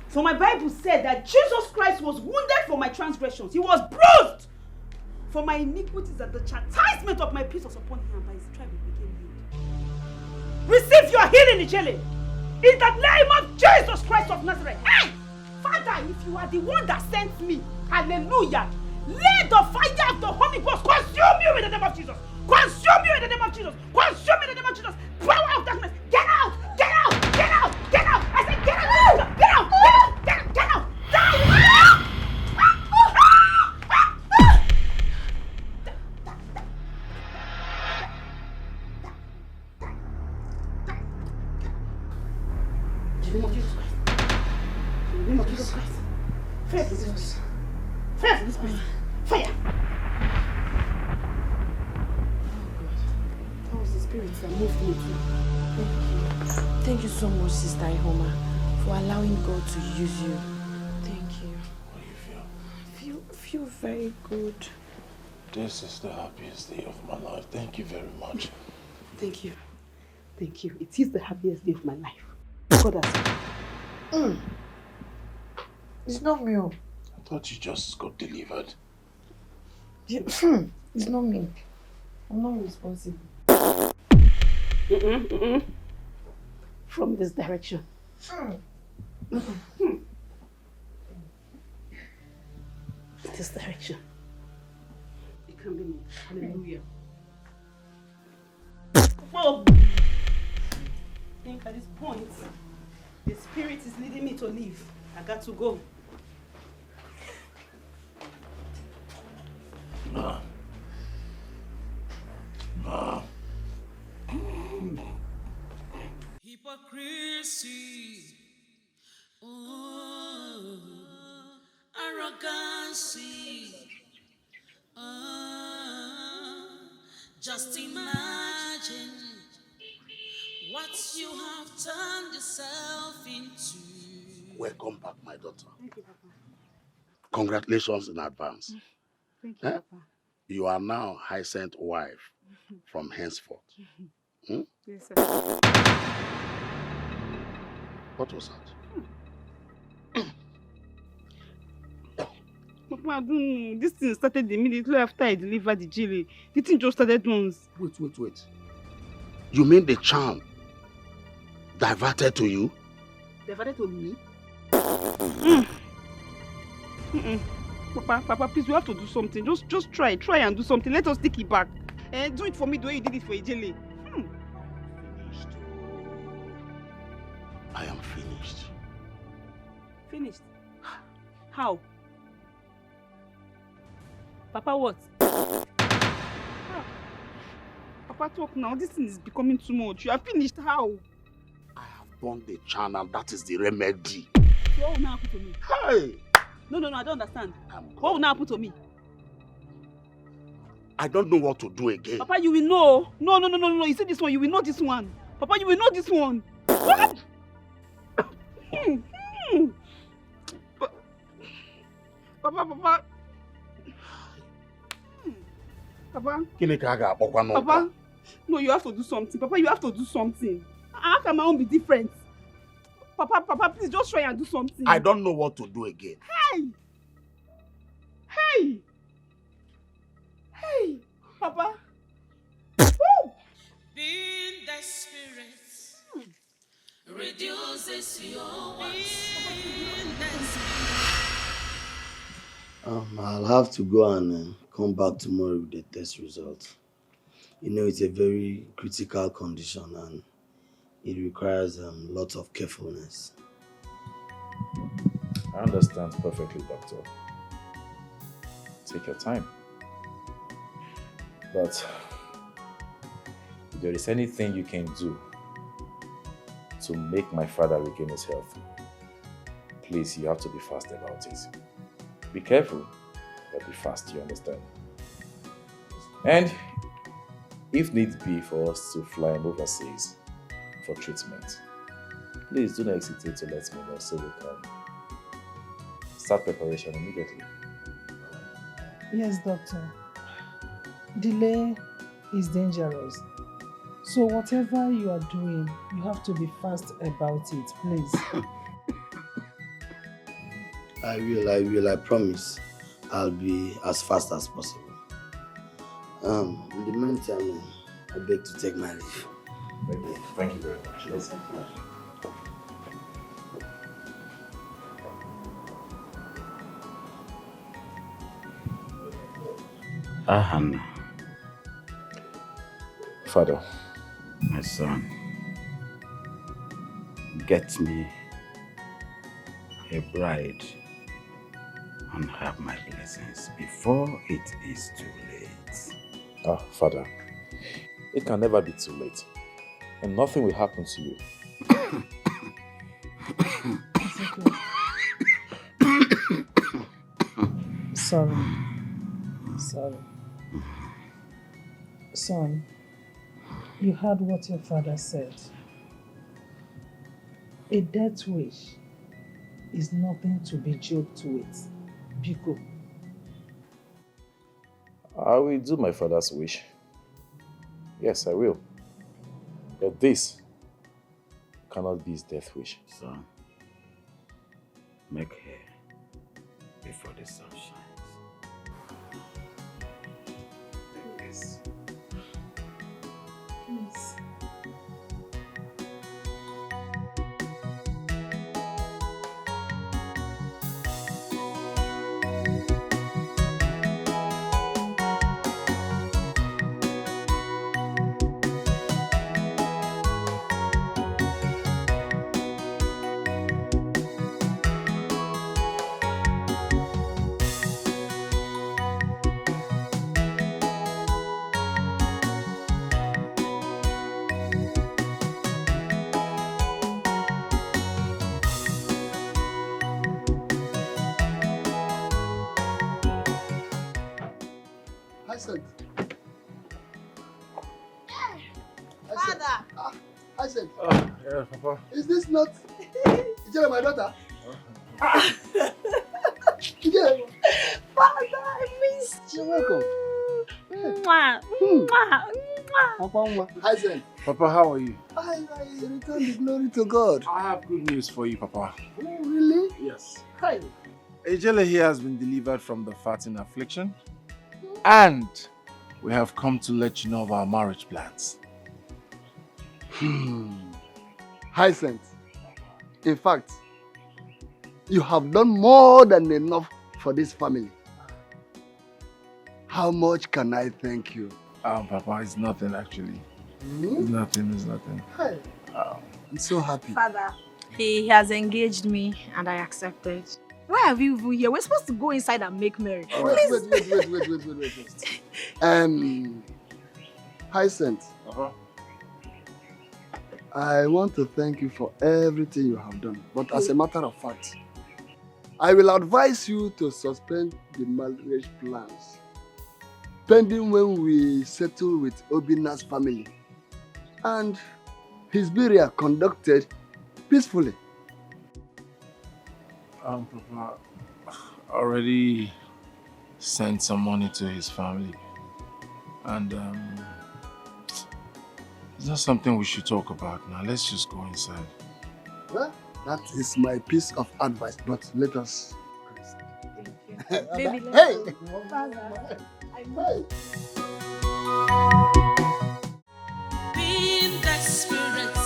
For my Bible said that Jesus Christ was wounded for my transgressions. He was bruised for my iniquities, and the chastisement of my peace was upon him, and by his stripes he became healed. Receive your healing, Ijele, in the name of Jesus Christ of Nazareth. Hey! Father, if you are the one that sent me, hallelujah, let the fire of the Holy Ghost consume you in the name of Jesus. Consume you in the name of Jesus. Consume you in the name of Jesus. Power of darkness, get out! Get out! Get out! Get out! I said get out! Get out! Get out! Get out! Get out! Die! In the name of Jesus Christ. In the name of Jesus Christ. Fire for this place. Fire for this place. Fire! That was the spirit that moved me too. Thank you. Thank you so much, Sister Ihoma, for allowing God to use you. Thank you. How do you feel? Feel very good. This is the happiest day of my life. Thank you very much. Thank you. Thank you. It is the happiest day of my life. God has. It's not me. I thought you just got delivered. It's not me. I'm not responsible. From this direction. This direction. It can be me. Hallelujah. Oh. I think at this point, the spirit is leading me to leave. I got to go. Ma. Hypocrisy, arrogancy, just imagine what you have turned yourself into. Welcome back, my daughter. Thank you, Papa. Congratulations in advance. Thank you, Papa. You are now Hyacinth's wife from henceforth. Hmm? Yes, sir. What was that? Papa, I don't know. This thing started immediately after I delivered the jelly. The thing just started once. Wait. You mean the charm diverted to you? Diverted to me? Papa, please, we have to do something. Just try and do something. Let us take it back. Do it for me the way you did it for Ijele. I am finished. Finished? How? Papa, what? Papa, talk now. This thing is becoming too much. You are finished. How? Burn the channel, that is the remedy. So what will now happen to me? Hey! No, I don't understand. What will now happen to me? I don't know what to do again. Papa, you will know. No. You see this one, you will know this one. Papa, you will know this one. What? Papa. Papa. Papa. No, you have to do something. Papa, you have to do something. How can my own be different? Papa, please just try and do something. I don't know what to do again. Hey, Papa. Being desperate reduces your wants. Being desperate. I'll have to go and come back tomorrow with the test results. You know, it's a very critical condition and it requires lots of carefulness. I understand perfectly, doctor. Take your time. But if there is anything you can do to make my father regain his health, please, you have to be fast about it. Be careful, but be fast, you understand? And if need be for us to fly him overseas for treatment, please do not hesitate to let me know so we can start preparation immediately. Yes, doctor. Delay is dangerous. So whatever you are doing, you have to be fast about it, please. I will, I promise. I'll be as fast as possible. In the meantime, I beg to take my leave. Thank you very much. Yes, Hannah. Father. My son. Get me a bride and have my blessings before it is too late. Father, it can never be too late, and nothing will happen to you. It's okay. Sorry. Son, you heard what your father said. A death wish is nothing to be joked with. Biko. I will do my father's wish. Yes, I will. But this cannot be his death wish. Son, make hair before the sun shines. Please. Please. Hyacinth. Father. Hyacinth. Yeah, Papa. Is this not Ijele, my daughter? Ijele. Father, I missed you. You're welcome. Mwah, mwah, mwah. Hyacinth. Papa, how are you? I return the glory to God. I have good news for you, Papa. Oh, really? Yes. Hi. Ejele here has been delivered from the fatting affliction, and we have come to let you know of our marriage plans. Hyacinth, in fact, you have done more than enough for this family. How much can I thank you? Papa, it's nothing actually. Hmm? It's nothing. Hi. I'm so happy. Father, he has engaged me and I accepted. Why are we even here? We're supposed to go inside and make merry. Wait. Hyacinth. I want to thank you for everything you have done. But as a matter of fact, I will advise you to suspend the marriage plans pending when we settle with Obina's family and his burial conducted peacefully. Papa already sent some money to his family. And that's something we should talk about now. Let's just go inside. Well, that is my piece of advice, but let us... Baby, hey! Hey! Being desperate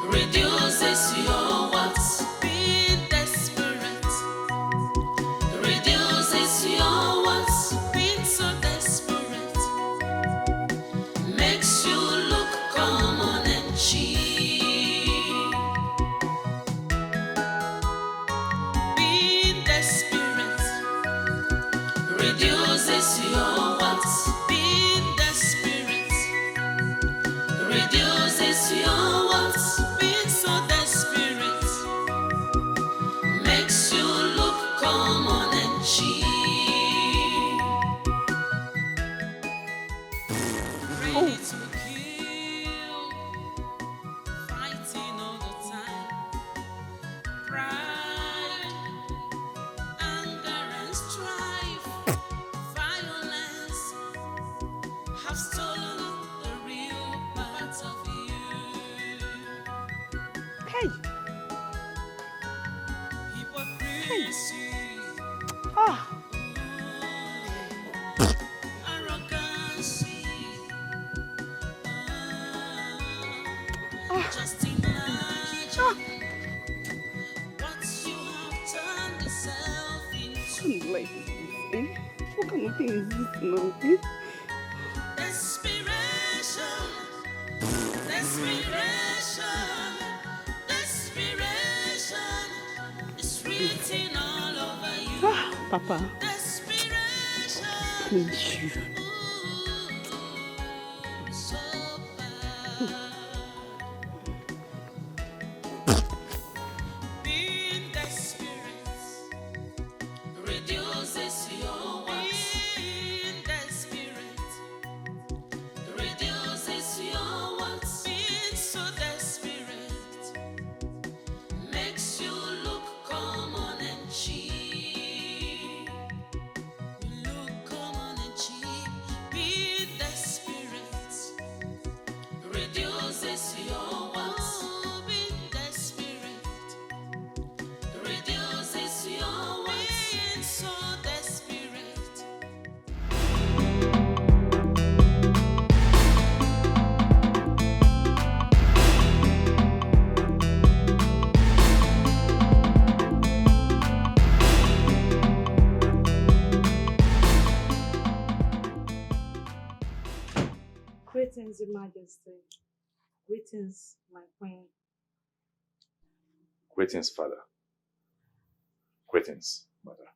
reduces your what? Being desperate reduces your what? Being so desperate makes you look common and cheap. Being desperate reduces your what? Being desperate reduces your what? Being so desperate makes you look common and cheap. Ready to kill, fighting all the time. Pride, anger and strife, violence have stolen the real part of you. Hey! Hypocrisy, arrogancy, just imagine what you have turned yourself into. Like this, eh? What kind of thing is this now? Eh? Desperation, desperation, desperation is written all over you. Papa, Desperation, please you. so being desperate reduces your what? Being desperate reduces your what? Being so desperate makes you look common and cheap. You look common and cheap. Being desperate reduces your what? Being desperate reduces your what? Being so desperate. Greetings, Your Majesty. Greetings, my queen. Greetings, Father. Greetings, Mother.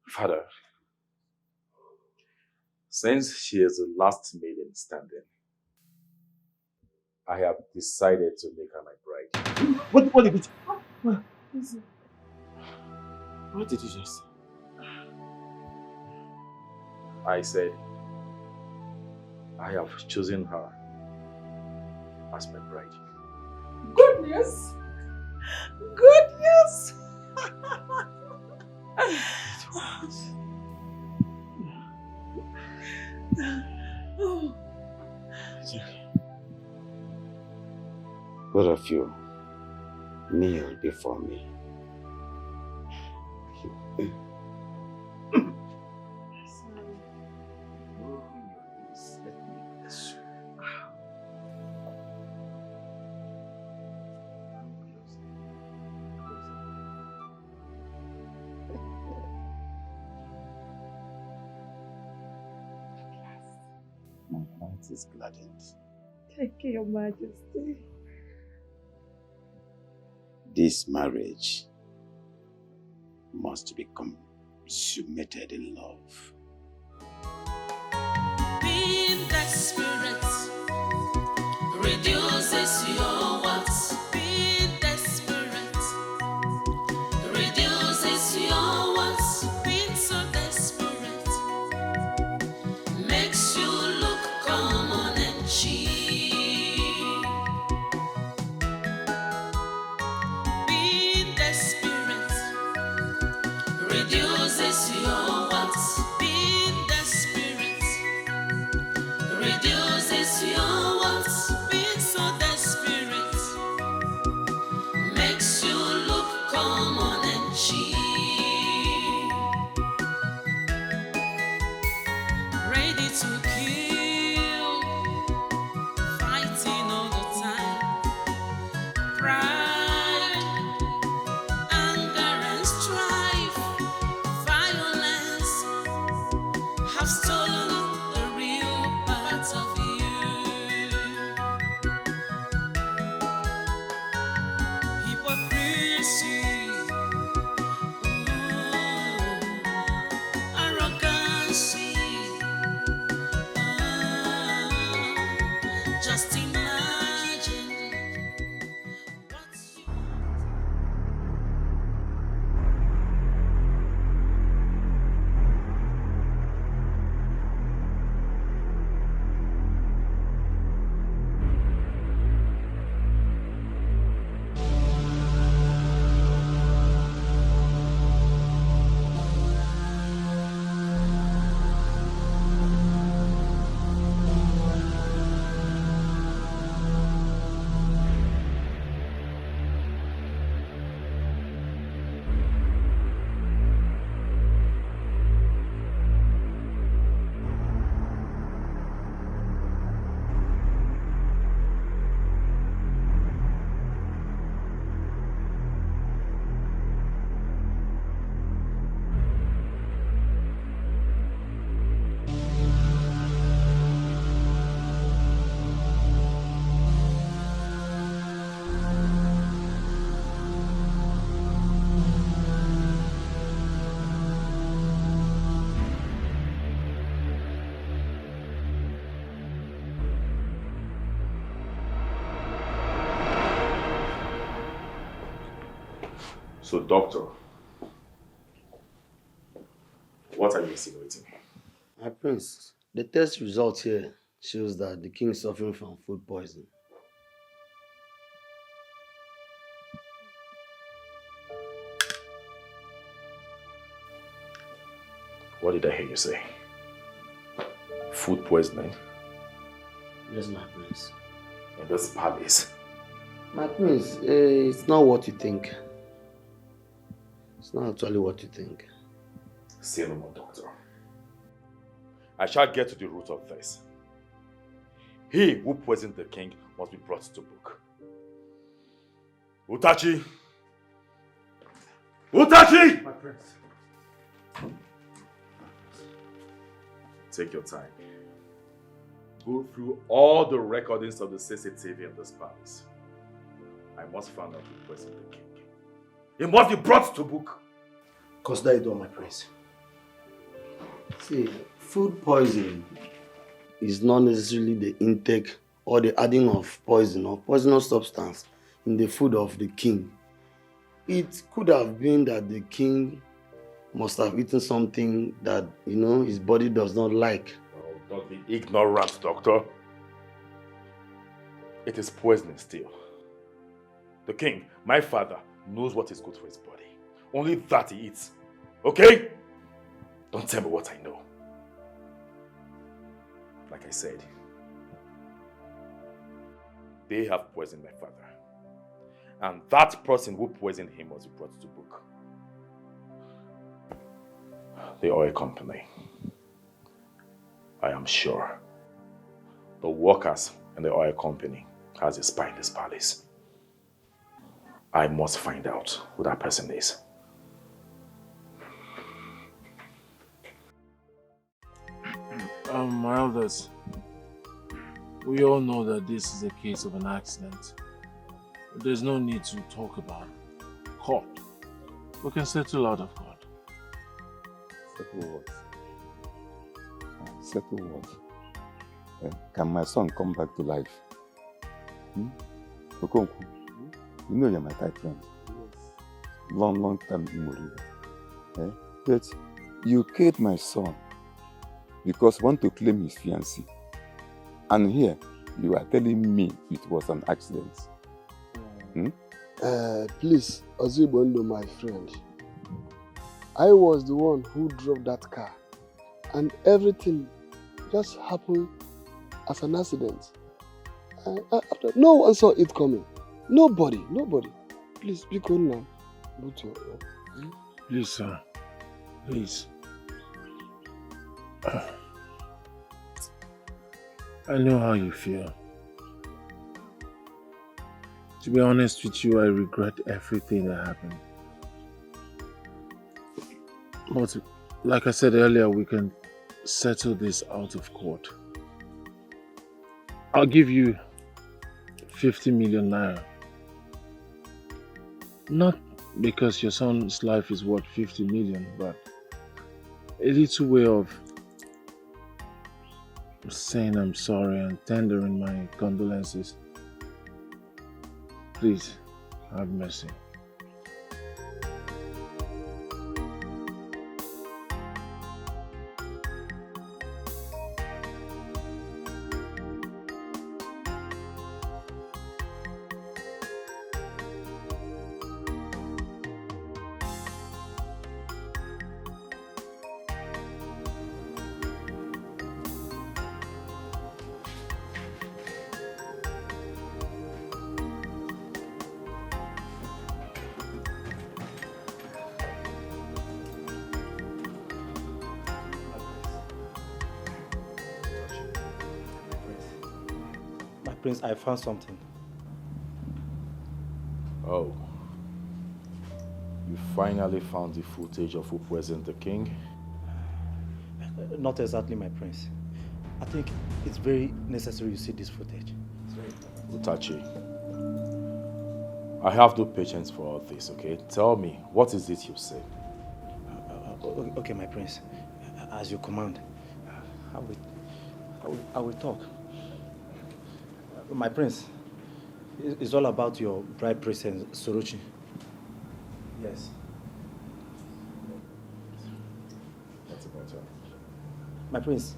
Father, since she is the last maiden standing, I have decided to make her my bride. What did it? What did you just say? I said, I have chosen her as my bride. Good news! Good news! Both of you, kneel before me. My heart is gladdened. Thank you, Your Majesty. This marriage must be consummated in love. Being desperate reduces your what? Being desperate reduces your what? Being so desperate makes you look common and cheap. Being desperate reduces your what? Being makes you look common and cheap. Ready to kill, fighting all the time. Pride, anger and strife, violence have stolen the real part of you. Hypocrisy, arrogancy, just imagine what you So, doctor, what are you insinuating? My prince, the test result here shows that the king is suffering from food poisoning. What did I hear you say? Food poisoning? Yes, my prince. In this palace? My prince, it's not what you think. It's not actually what you think. Say no more, doctor. I shall get to the root of this. He who poisoned the king must be brought to book. Utachi! Utachi! My prince. Take your time. Go through all the recordings of the CCTV in this palace. I must find out who poisoned the king. He must be brought to book. Consider it done, my prince. See, food poisoning is not necessarily the intake or the adding of poison or poisonous substance in the food of the king. It could have been that the king must have eaten something that, his body does not like. Oh, don't be ignorant, doctor. It is poisoning still. The king, my father, knows what is good for his body. Only that he eats. Okay? Don't tell me what I know. Like I said, they have poisoned my father. And that person who poisoned him was brought to book. The oil company. I am sure the workers in the oil company has a spy in this palace. I must find out who that person is. My elders, we all know that this is a case of an accident. There's no need to talk about court. We can settle out of court. Settle what? Settle what? Can my son come back to life? Okonkwo, you know you're my tight friend. Yes. Long time in Morida. But you killed my son because you want to claim his fiancee. And here, you are telling me it was an accident. Please, Ozibondo, my friend. I was the one who drove that car. And everything just happened as an accident. After, no one saw it coming. Nobody. Please, speak on now. Please, sir. Please. I know how you feel. To be honest with you, I regret everything that happened. But like I said earlier, we can settle this out of court. I'll give you 50 million naira. Not because your son's life is worth 50 million, but a little way of saying I'm sorry and tendering my condolences. Please, have mercy. Prince, I found something. Oh. You finally found the footage of who poisoned the king? Not exactly, my prince. I think it's very necessary you see this footage. Utachi, I have no patience for all this, okay? Tell me, what is it you say? Okay, my prince. As you command, I will talk. My prince, it's all about your bride princess, Sorochi. Yes. What's about her? My prince,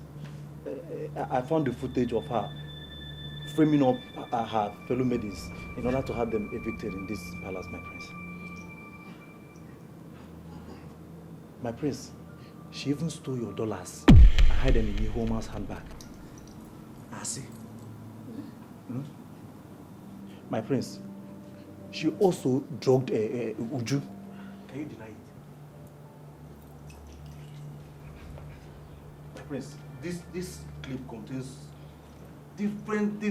I found the footage of her framing up her fellow maidens in order to have them evicted in this palace, my prince. My prince, she even stole your dollars and hid them in Yehoma's handbag. I see. Hmm? My prince, she also drugged Uju. Can you deny it? My prince, this clip contains different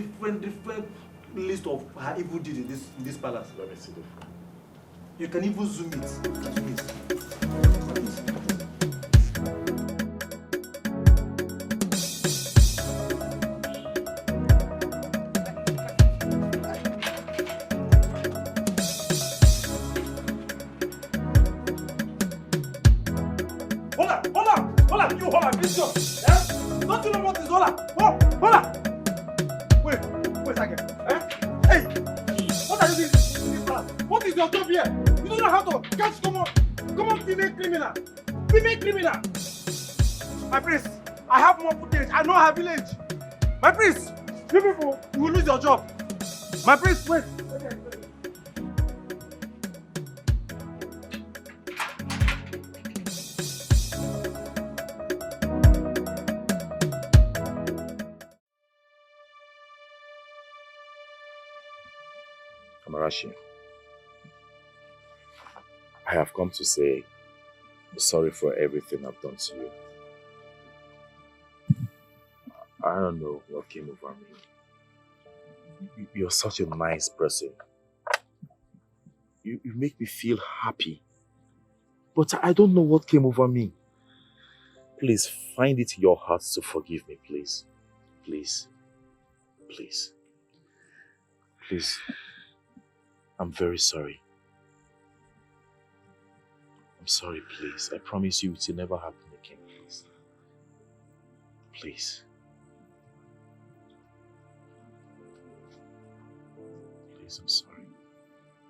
list of her evil deeds in this palace. Let me see the phone. You can even zoom it. Zoom it. Hold on, you hold on, listen. Yeah? Don't you know what is hold on? Hold on. Wait a second. Hey, what are you doing in this class? What is your job here? You don't know how to catch common female criminal. Female criminal. My prince, I have more footage. I know her village. My prince, you people, you will lose your job. My prince, wait. Amarachi, I have come to say sorry for everything I've done to you. I don't know what came over me. You're such a nice person. You make me feel happy. But I don't know what came over me. Please, find it in your heart to forgive me, please. Please. Please. Please. I'm very sorry. I'm sorry, please. I promise you it will never happen again, please. Please. Please, I'm sorry.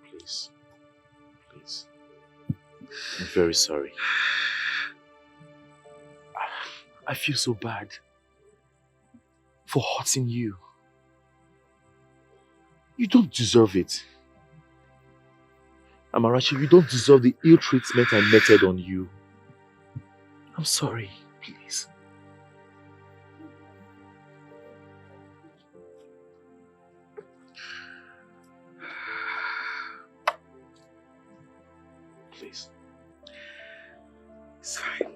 Please. Please. I'm very sorry. I feel so bad for hurting you. You don't deserve it. Amarachi, you don't deserve the ill treatment I meted on you. I'm sorry, please. please. It's fine.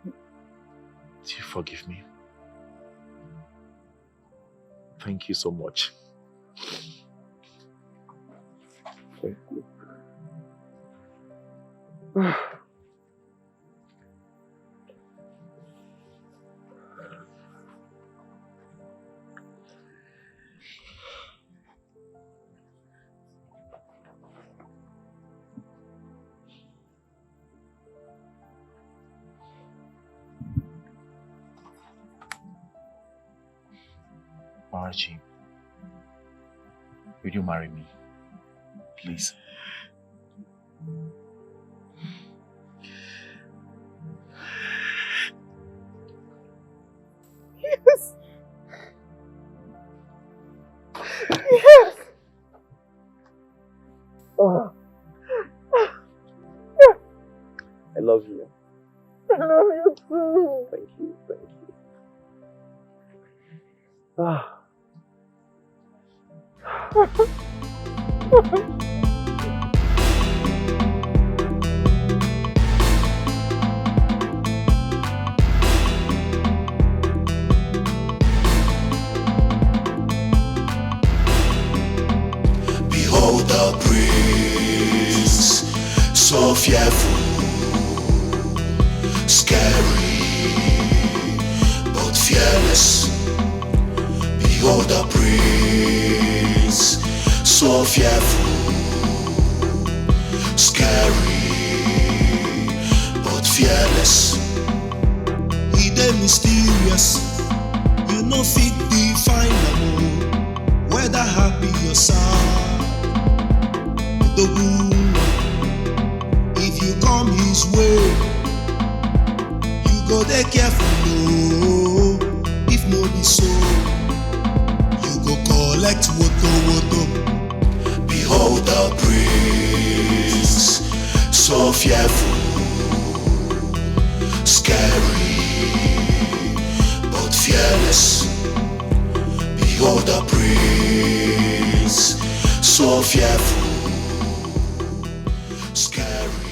Do you forgive me? Thank you so much. Thank you. Archie, will you marry me? Please. Yes. Yes. Oh. I love you. I love you too. Thank you, thank you. Ah. Behold the prince, so fearful, scary, but fearless. Behold the prince, so fearful, scary, but fearless. He dey mysterious, you no fit define am, whether happy or sad. If you come his way, you go dey careful, no. If no be so, you go collect woto. Behold the prince, so fearful, scary, but fearless. Behold the prince, so fearful, scary.